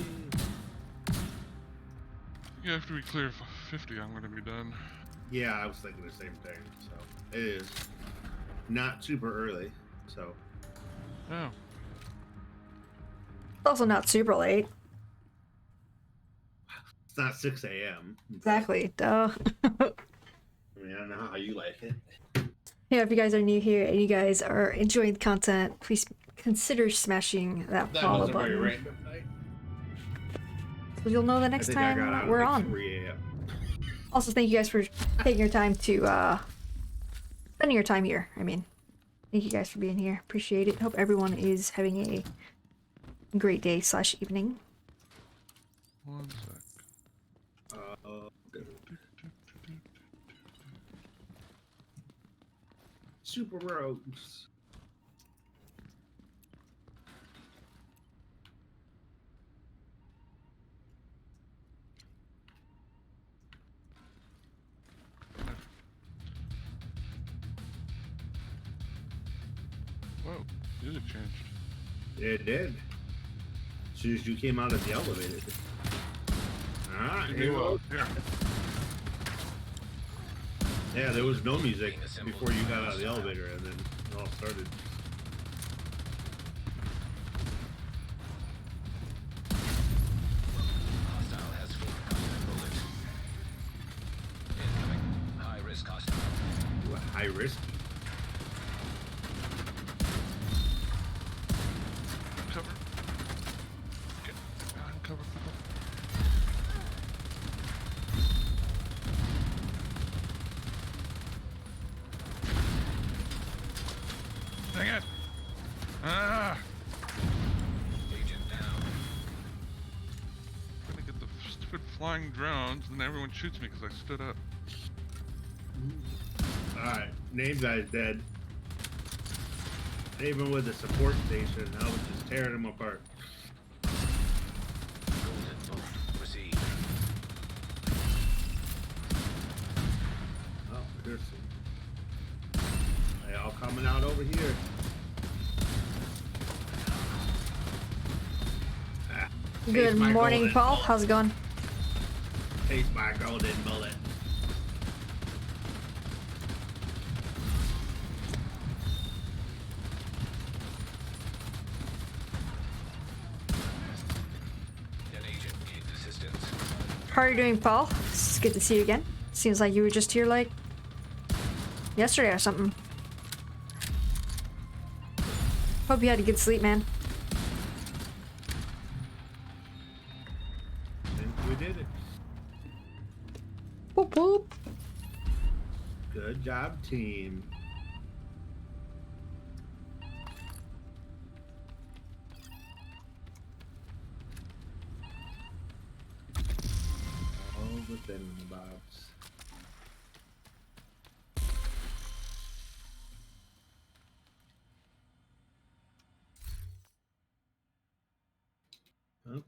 Speaker 7: Yeah, after we clear 50, I'm gonna be done.
Speaker 4: Yeah, I was thinking the same thing. So it is not super early. So
Speaker 7: Oh.
Speaker 1: It's also not super late.
Speaker 4: it's not 6 a.m.
Speaker 1: Exactly. Duh.
Speaker 4: I mean, I don't know how you like it.
Speaker 1: Yeah, if you guys are new here and you guys are enjoying the content, please consider smashing that
Speaker 4: That
Speaker 1: follow
Speaker 4: wasn't very
Speaker 1: button.
Speaker 4: random night.
Speaker 1: So you'll know the
Speaker 4: I
Speaker 1: next
Speaker 4: think I got
Speaker 1: time
Speaker 4: out
Speaker 1: we're
Speaker 4: at like
Speaker 1: on.
Speaker 4: 3 a.m.
Speaker 1: Also, thank you guys for taking your time to spending your time here. I mean, thank you guys for being here. Appreciate it. Hope everyone is having a great day / evening.
Speaker 7: One sec.
Speaker 4: Super Rogues.
Speaker 7: Whoa, music changed.
Speaker 4: It did. As soon as you came out of the elevator. Alright, here we go.
Speaker 7: Here.
Speaker 4: Yeah, there was no music before you got out of the elevator, and then it all started.
Speaker 3: Hostile has full contact bullet. Incoming. High risk hostile.
Speaker 4: Ooh, high risk.
Speaker 7: Cover. Get behind cover. Dang it! Ah!
Speaker 3: Agent down.
Speaker 7: I'm gonna get the stupid flying drones, and then everyone shoots me because I stood up.
Speaker 4: Alright, name guy's dead. Even with the support station, I was just tearing them apart.
Speaker 3: Golden bolt. Proceed.
Speaker 4: Oh, there's some. They all coming out over here. Ah,
Speaker 1: Good
Speaker 4: taste my
Speaker 1: morning,
Speaker 4: golden
Speaker 1: Paul.
Speaker 4: bullet.
Speaker 1: How's it going?
Speaker 4: Taste my golden bullet.
Speaker 3: An agent needs assistance.
Speaker 1: How are you doing, Paul? It's good to see you again. Seems like you were just here like yesterday or something. Hope you had a good sleep, man.
Speaker 4: And we did it.
Speaker 1: Whoop whoop.
Speaker 4: Good job, team. All within the box. Well,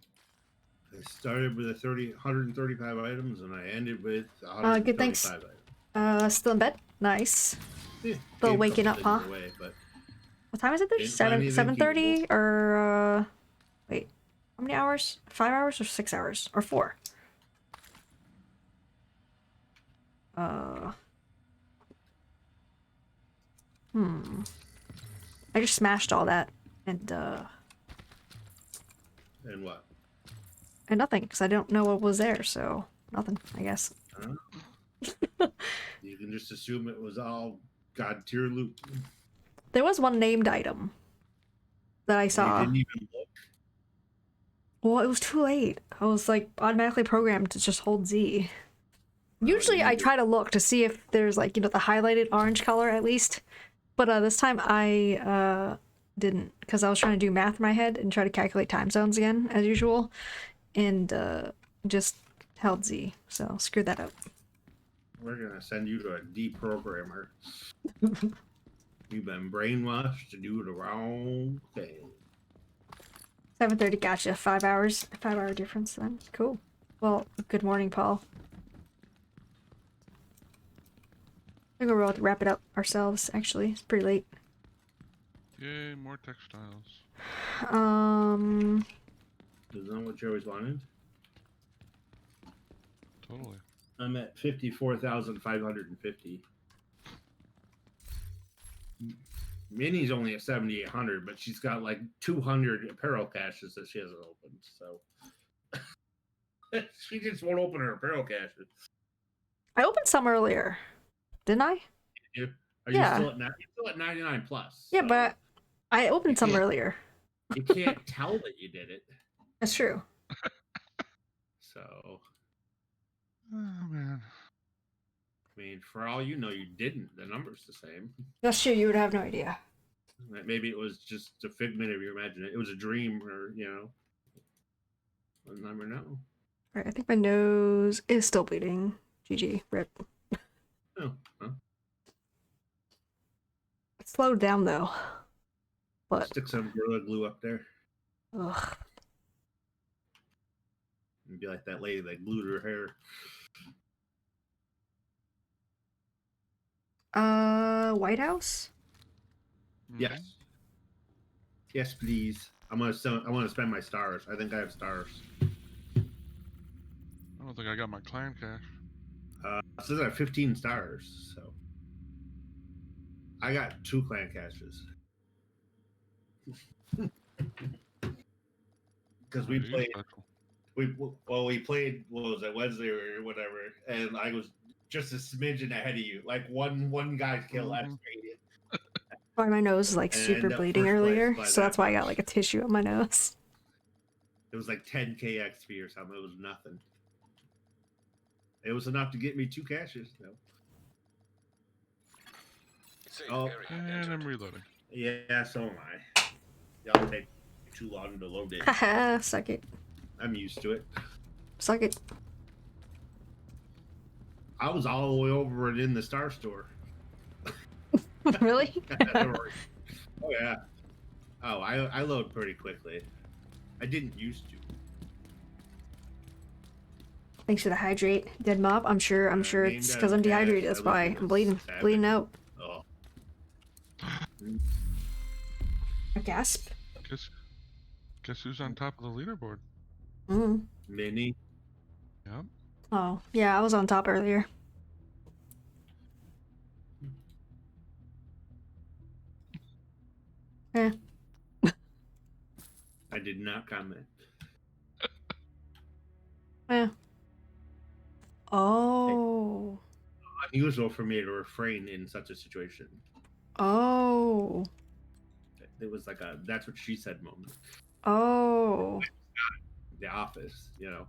Speaker 4: I started with 135 items, and I ended with 135
Speaker 1: Good, thanks.
Speaker 4: items.
Speaker 1: Still in bed? Nice.
Speaker 4: Yeah,
Speaker 1: Still
Speaker 4: gave a
Speaker 1: waking
Speaker 4: couple
Speaker 1: up,
Speaker 4: things
Speaker 1: huh?
Speaker 4: away, but
Speaker 1: What time is it there?
Speaker 4: Didn't find anything
Speaker 1: 7:30 or wait, how many hours? 5 hours or 6 hours or 4? I just smashed all that and
Speaker 4: and what?
Speaker 1: nothing because I don't know what was there, so nothing, I guess.
Speaker 4: Huh? You can just assume it was all god tier loot.
Speaker 1: There was one named item that I
Speaker 4: You
Speaker 1: saw.
Speaker 4: didn't even look.
Speaker 1: Well, it was too late. I was like automatically programmed to just hold Z. Usually I try to look to see if there's like, the highlighted orange color at least. But this time I didn't because I was trying to do math in my head and try to calculate time zones again as usual. And just held Z. So screw that up.
Speaker 4: We're gonna send you to a deprogrammer. You've been brainwashed to do the wrong thing.
Speaker 1: 7:30. Gotcha. 5 hours. 5-hour difference then. Cool. Well, good morning, Paul. I think we'll wrap it up ourselves. Actually, it's pretty late.
Speaker 7: Yay, more textiles.
Speaker 4: Is that what you always wanted?
Speaker 7: Totally.
Speaker 4: I'm at 54,550. Minnie's only at 7,800, but she's got like 200 apparel caches that she hasn't opened. So she just won't open her apparel caches.
Speaker 1: I opened some earlier, didn't I?
Speaker 4: Are you
Speaker 1: Yeah.
Speaker 4: still at you're still at 99 plus?
Speaker 1: Yeah,
Speaker 4: so
Speaker 1: but I opened some earlier.
Speaker 4: you can't tell that you did it.
Speaker 1: That's true.
Speaker 4: So
Speaker 7: Oh man.
Speaker 4: I mean, for all you know, you didn't. The number's the same.
Speaker 1: That's true. You would have no idea.
Speaker 4: Maybe it was just a figment of your imagination. It was a dream, or we'll never know.
Speaker 1: Alright, I think my nose is still bleeding. GG. Rip.
Speaker 4: Oh, huh?
Speaker 1: It slowed down though. But
Speaker 4: Stick some Gorilla Glue up there.
Speaker 1: ugh.
Speaker 4: And be like that lady that glued her hair.
Speaker 1: White House?
Speaker 4: Yes. Yes, please. I want to spend my stars. I think I have stars.
Speaker 7: I don't think I got my clan cash.
Speaker 4: It says I have 15 stars, so I got 2 clan caches. Because we played. We played. What was it, Wednesday or whatever? And I was just a smidgen ahead of you, like one guy's kill extra.
Speaker 1: Why my nose is like
Speaker 4: And
Speaker 1: super
Speaker 4: ended up
Speaker 1: bleeding
Speaker 4: first place
Speaker 1: earlier,
Speaker 4: by
Speaker 1: so
Speaker 4: that
Speaker 1: that's why I got
Speaker 4: much.
Speaker 1: like a tissue on my nose.
Speaker 4: It was like 10k XP or something. It was nothing. It was enough to get me 2 caches. No.
Speaker 3: Safe
Speaker 4: Oh.
Speaker 3: area
Speaker 7: And
Speaker 3: entered.
Speaker 7: I'm reloading.
Speaker 4: Yeah, so am I. Y'all take too long to load it.
Speaker 1: Haha, suck it.
Speaker 4: I'm used to it.
Speaker 1: Suck it.
Speaker 4: I was all the way over it in the Star Store.
Speaker 1: Really?
Speaker 4: Oh yeah. Oh, I load pretty quickly. I didn't used to.
Speaker 1: Thanks for the hydrate, dead mob. I'm sure
Speaker 4: named
Speaker 1: it's because I'm
Speaker 4: out
Speaker 1: dehydrated.
Speaker 4: cash,
Speaker 1: That's
Speaker 4: I
Speaker 1: why
Speaker 4: looked at
Speaker 1: I'm bleeding,
Speaker 4: the
Speaker 1: bleeding out.
Speaker 4: Oh.
Speaker 1: A gasp.
Speaker 7: Guess who's on top of the leaderboard?
Speaker 4: Minnie.
Speaker 7: Yep.
Speaker 1: Oh, yeah, I was on top earlier. Eh.
Speaker 4: I did not comment.
Speaker 1: Eh. Oh.
Speaker 4: Unusual for me to refrain in such a situation.
Speaker 1: Oh.
Speaker 4: It was like a "that's what she said" moment.
Speaker 1: Oh.
Speaker 4: The Office, you know.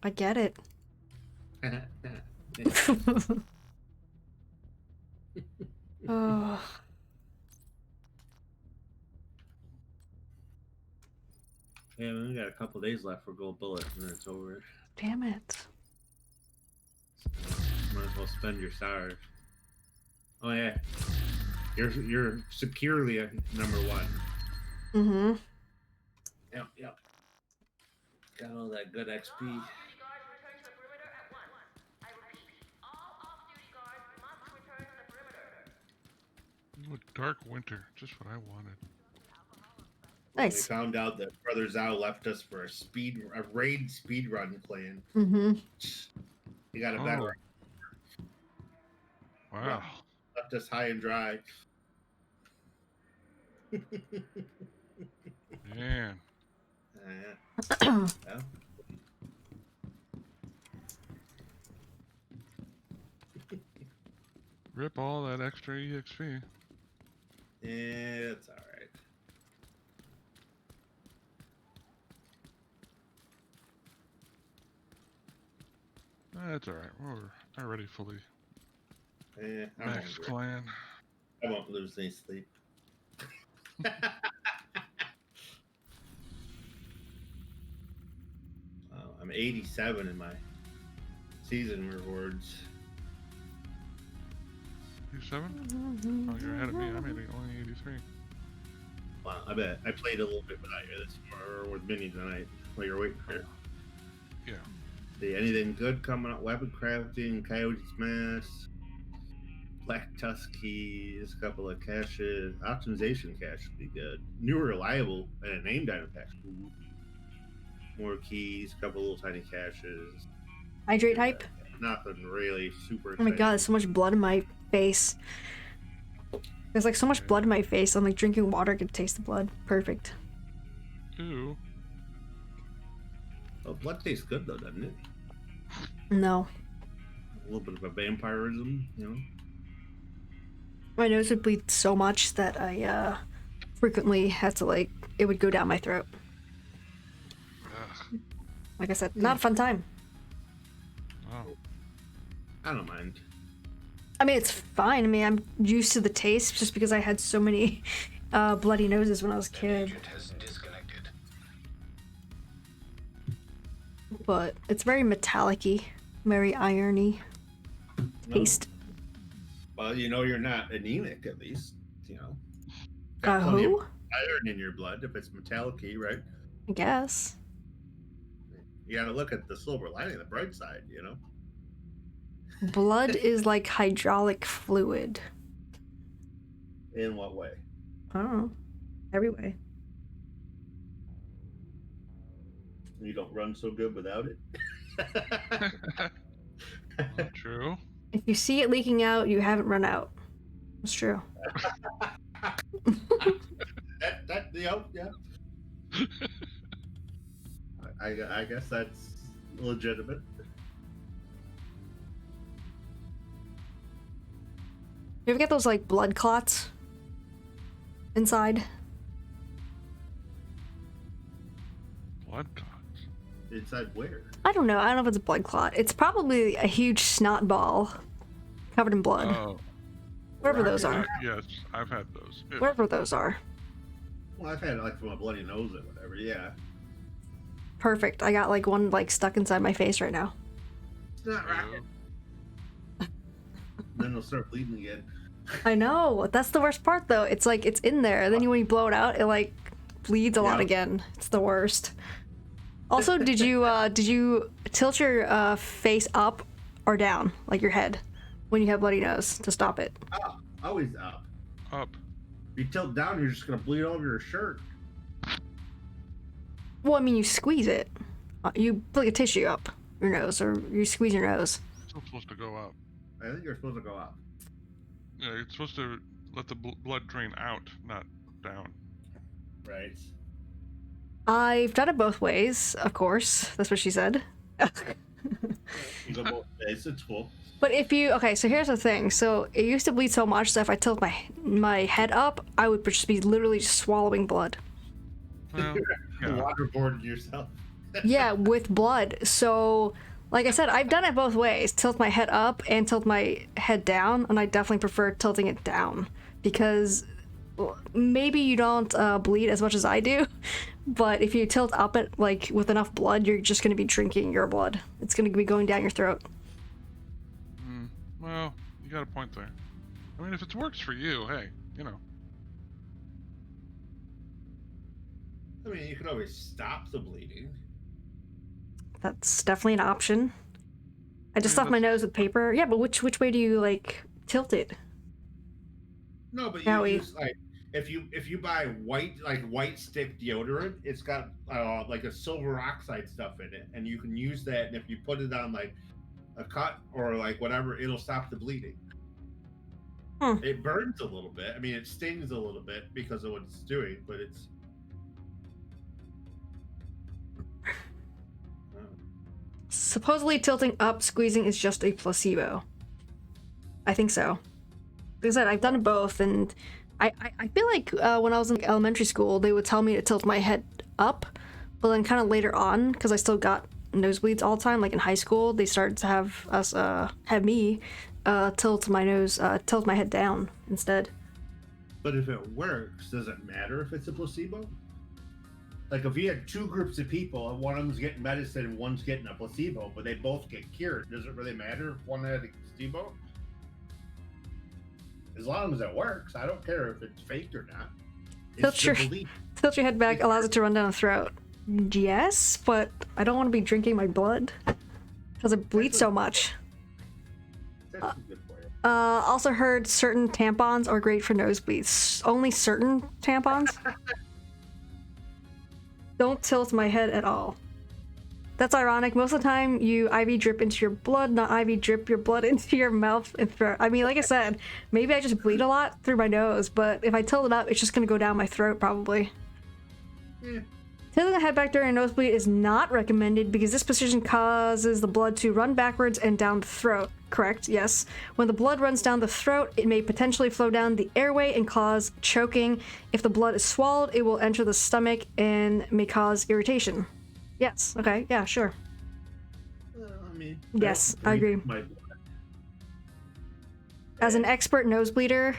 Speaker 1: I get it. Oh.
Speaker 4: Yeah, we only got a couple days left for Gold Bullet, and then it's over.
Speaker 1: Damn it.
Speaker 4: Might as well spend your stars. Oh yeah, you're securely a number 1.
Speaker 1: Mm-hmm.
Speaker 4: Yep. Got all that good XP.
Speaker 7: Ooh, dark winter, just what I wanted.
Speaker 1: Nice.
Speaker 4: We found out that Brother Zhao left us for a raid speed run clan.
Speaker 1: Mm-hmm.
Speaker 4: He got a better.
Speaker 7: Wow.
Speaker 4: Left us high and dry.
Speaker 7: Man.
Speaker 4: Yeah.
Speaker 7: Rip all that extra EXP.
Speaker 4: It's all right.
Speaker 7: That's alright. We're already fully
Speaker 4: I'm
Speaker 7: max
Speaker 4: hungry.
Speaker 7: clan.
Speaker 4: I won't lose any sleep. I'm 87 in my season rewards.
Speaker 7: You 7? Oh, you're ahead of me. I'm only 83.
Speaker 4: Well, I bet I played a little bit with Minnie tonight while you're waiting for it.
Speaker 7: Yeah.
Speaker 4: See anything good coming up? Weapon crafting, Coyote's Mask, Black Tusk keys, a couple of caches, optimization cache would be good. New reliable and a named item pack. Ooh. More keys, a couple little tiny caches.
Speaker 1: Hydrate hype.
Speaker 4: Nothing really super.
Speaker 1: Oh my
Speaker 4: exciting.
Speaker 1: god, there's so much blood in my face. There's like so much blood in my face. I'm like drinking water, I can taste the blood. Perfect.
Speaker 7: Ooh.
Speaker 4: Well, blood tastes good though, doesn't it?
Speaker 1: No.
Speaker 4: A little bit of a vampirism, you know.
Speaker 1: My nose would bleed so much that I frequently had to like it would go down my throat.
Speaker 7: Ugh.
Speaker 1: Like I said, not a fun time.
Speaker 7: Oh.
Speaker 4: I don't mind.
Speaker 1: I mean, it's fine. I mean, I'm used to the taste just because I had so many bloody noses when I was a kid.
Speaker 3: Agent has disconnected.
Speaker 1: But it's very metallic-y, very irony taste.
Speaker 4: Well, you know you're not anemic, at least. You know.
Speaker 1: Who?
Speaker 4: Iron in your blood, if it's metallic-y, right?
Speaker 1: I guess.
Speaker 4: You gotta look at the silver lining, the bright side, you know?
Speaker 1: Blood is like hydraulic fluid.
Speaker 4: In what way?
Speaker 1: I don't know. Every way.
Speaker 4: You don't run so good without it?
Speaker 7: Not true.
Speaker 1: If you see it leaking out, you haven't run out. It's true.
Speaker 4: Yeah. I guess that's legitimate.
Speaker 1: You ever get those like blood clots inside?
Speaker 7: Blood clots.
Speaker 4: Inside where?
Speaker 1: I don't know. I don't know if it's a blood clot. It's probably a huge snot ball covered in blood.
Speaker 7: Oh.
Speaker 1: Wherever those are.
Speaker 7: Yes, I've had those. Ew.
Speaker 1: Wherever those are.
Speaker 4: Well, I've had it like from a bloody nose or whatever, yeah.
Speaker 1: Perfect. I got like one like stuck inside my face right now.
Speaker 4: It's not rocket. Then it'll start bleeding again.
Speaker 1: I know. That's the worst part though. It's like it's in there. Then when you blow it out, it like bleeds a lot again. It's the worst. Also, did you tilt your face up or down, like your head, when you have bloody nose to stop it?
Speaker 4: Up. Always up.
Speaker 7: Up.
Speaker 4: If you tilt down, you're just gonna bleed all over your shirt.
Speaker 1: Well, I mean, you squeeze it. You put like a tissue up your nose, or you squeeze your nose.
Speaker 7: It's still supposed to go up.
Speaker 4: I think you're supposed to go up.
Speaker 7: Yeah, you're supposed to let the blood drain out, not down.
Speaker 4: Right.
Speaker 1: I've done it both ways, of course. That's what she said.
Speaker 4: You go both ways. It's cool.
Speaker 1: But if you so here's the thing. So it used to bleed so much that if I tilt my head up, I would just be literally just swallowing blood.
Speaker 7: Well, yeah.
Speaker 4: Waterboarded yourself.
Speaker 1: Yeah, with blood. So, like I said, I've done it both ways. Tilt my head up and tilt my head down, and I definitely prefer tilting it down because maybe you don't bleed as much as I do, but if you tilt up it like with enough blood, you're just going to be drinking your blood. It's going to be going down your throat.
Speaker 7: Well, you got a point there. I mean, if it works for you, hey, you know.
Speaker 4: I mean, you can always stop the bleeding.
Speaker 1: That's definitely an option. I just
Speaker 7: Yeah,
Speaker 1: stuff my nose with paper. Yeah, but which way do you like tilt it?
Speaker 4: No, but
Speaker 1: Now
Speaker 4: you
Speaker 1: we-
Speaker 4: use like if you buy white stick deodorant, it's got like a silver oxide stuff in it, and you can use that. And if you put it on like a cut or like whatever, it'll stop the bleeding. It burns a little bit. I mean, it stings a little bit because of what it's doing, but it's.
Speaker 1: Supposedly tilting up, squeezing is just a placebo. I think so. Like I said, I've done both, and I feel like when I was in elementary school, they would tell me to tilt my head up, but then kind of later on, because I still got nosebleeds all the time, like in high school, they started to have me tilt my head down instead.
Speaker 4: But if it works, does it matter if it's a placebo? Like if you had two groups of people and one of them's getting medicine and one's getting a placebo, but they both get cured, does it really matter if one had a placebo? As long as it works, I don't care if it's fake or not.
Speaker 1: Tilt your, tilt your head back allows it to run down the throat. Yes, but I don't want to be drinking my blood because it bleeds so much.
Speaker 4: That's good for you.
Speaker 1: Also heard certain tampons are great for nosebleeds. Only certain tampons? Don't tilt my head at all. That's ironic. Most of the time, you IV drip into your blood, not IV drip your blood into your mouth and throat. I mean, like I said, maybe I just bleed a lot through my nose, but if I tilt it up, it's just gonna go down my throat, probably.
Speaker 4: Yeah.
Speaker 1: Tilting the head back during a nosebleed is not recommended because this position causes the blood to run backwards and down the throat. Correct, yes. When the blood runs down the throat, it may potentially flow down the airway and cause choking. If the blood is swallowed, it will enter the stomach and may cause irritation. Yes, okay, yeah, sure.
Speaker 4: I mean,
Speaker 1: Yes, I agree. As an expert nosebleeder,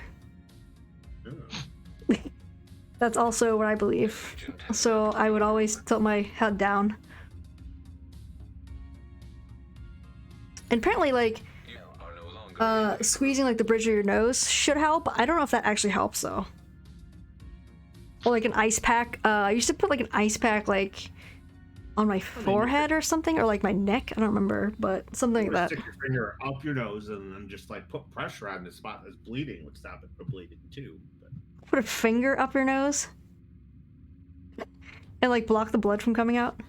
Speaker 1: that's also what I believe. So I would always tilt my head down. And apparently, like,
Speaker 3: You are no longer
Speaker 1: squeezing like the bridge of your nose should help. I don't know if that actually helps though. Or like an ice pack. I used to put like an ice pack like on my forehead or something, or like my neck. I don't remember, but something like that.
Speaker 4: Stick your finger up your nose and then just like put pressure on the spot that's bleeding, would stop it from bleeding too. But
Speaker 1: Put a finger up your nose and like block the blood from coming out.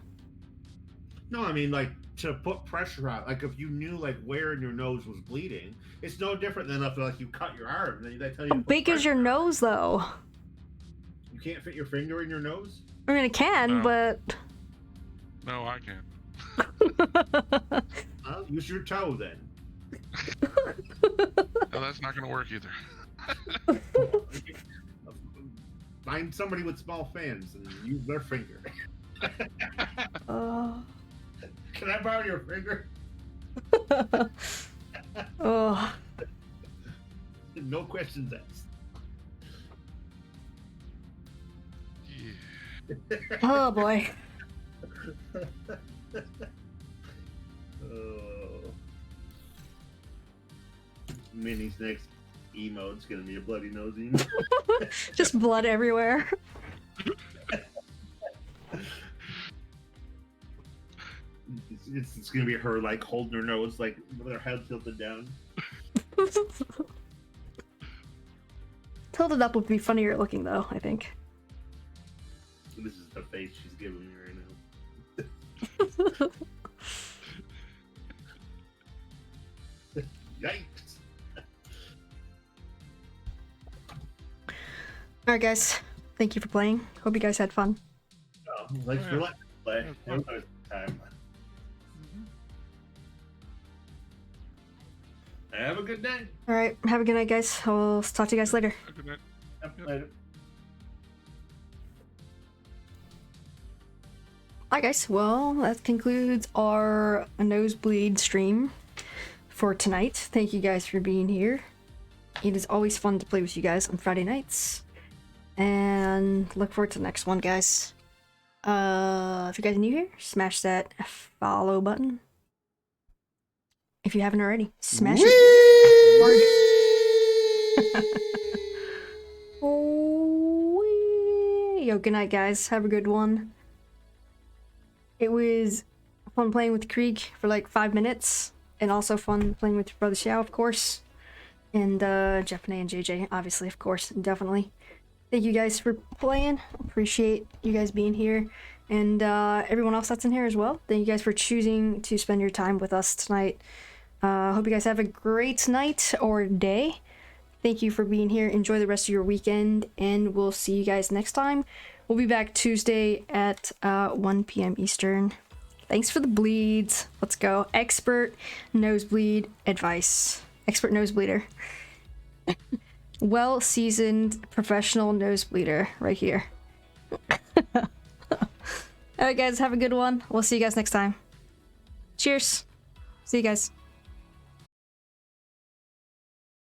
Speaker 4: no, I mean like to put pressure on. Like if you knew like where in your nose was bleeding, it's no different than if like you cut your arm. They tell you.
Speaker 1: How big is your nose though?
Speaker 4: You can't fit your finger in your nose.
Speaker 1: I mean, it can,
Speaker 7: No.
Speaker 1: but
Speaker 7: No, I can't.
Speaker 4: Well, use your toe then.
Speaker 7: No, that's not gonna work either.
Speaker 4: Find somebody with small fans and use their finger. Can I borrow your finger?
Speaker 1: Oh,
Speaker 4: No questions asked.
Speaker 7: Yeah.
Speaker 1: oh boy.
Speaker 4: Oh. Minnie's next emote's gonna be a bloody nose emote.
Speaker 1: Just blood everywhere.
Speaker 4: It's gonna be her like holding her nose like with her head tilted down.
Speaker 1: Tilted up would be funnier looking though, I think.
Speaker 4: This is the face she's giving me right now. Yikes!
Speaker 1: Alright guys, thank you for playing. Hope you guys had fun.
Speaker 4: Oh, thanks for letting me play. That was time. Have a good day.
Speaker 1: Alright, have a good night guys. I'll talk to you guys later.
Speaker 7: Good night.
Speaker 4: Later.
Speaker 1: Alright guys, well, that concludes our nosebleed stream for tonight. Thank you guys for being here. It is always fun to play with you guys on Friday nights. And look forward to the next one, guys. If you guys are new here, smash that follow button. If you haven't already, smash it. Yo, good night, guys. Have a good one. It was fun playing with Krieg for like 5 minutes, and also fun playing with Brother Xiao, of course, and Jeff and JJ, obviously, of course, definitely. Thank you guys for playing. Appreciate you guys being here, and everyone else that's in here as well. Thank you guys for choosing to spend your time with us tonight. Hope you guys have a great night or day. Thank you for being here. Enjoy the rest of your weekend, and we'll see you guys next time. We'll be back Tuesday at 1 p.m. Eastern. Thanks for the bleeds. Let's go. Expert nosebleed advice. Expert nosebleeder. Well-seasoned professional nosebleeder right here. Alright guys, have a good one. We'll see you guys next time. Cheers. See you guys.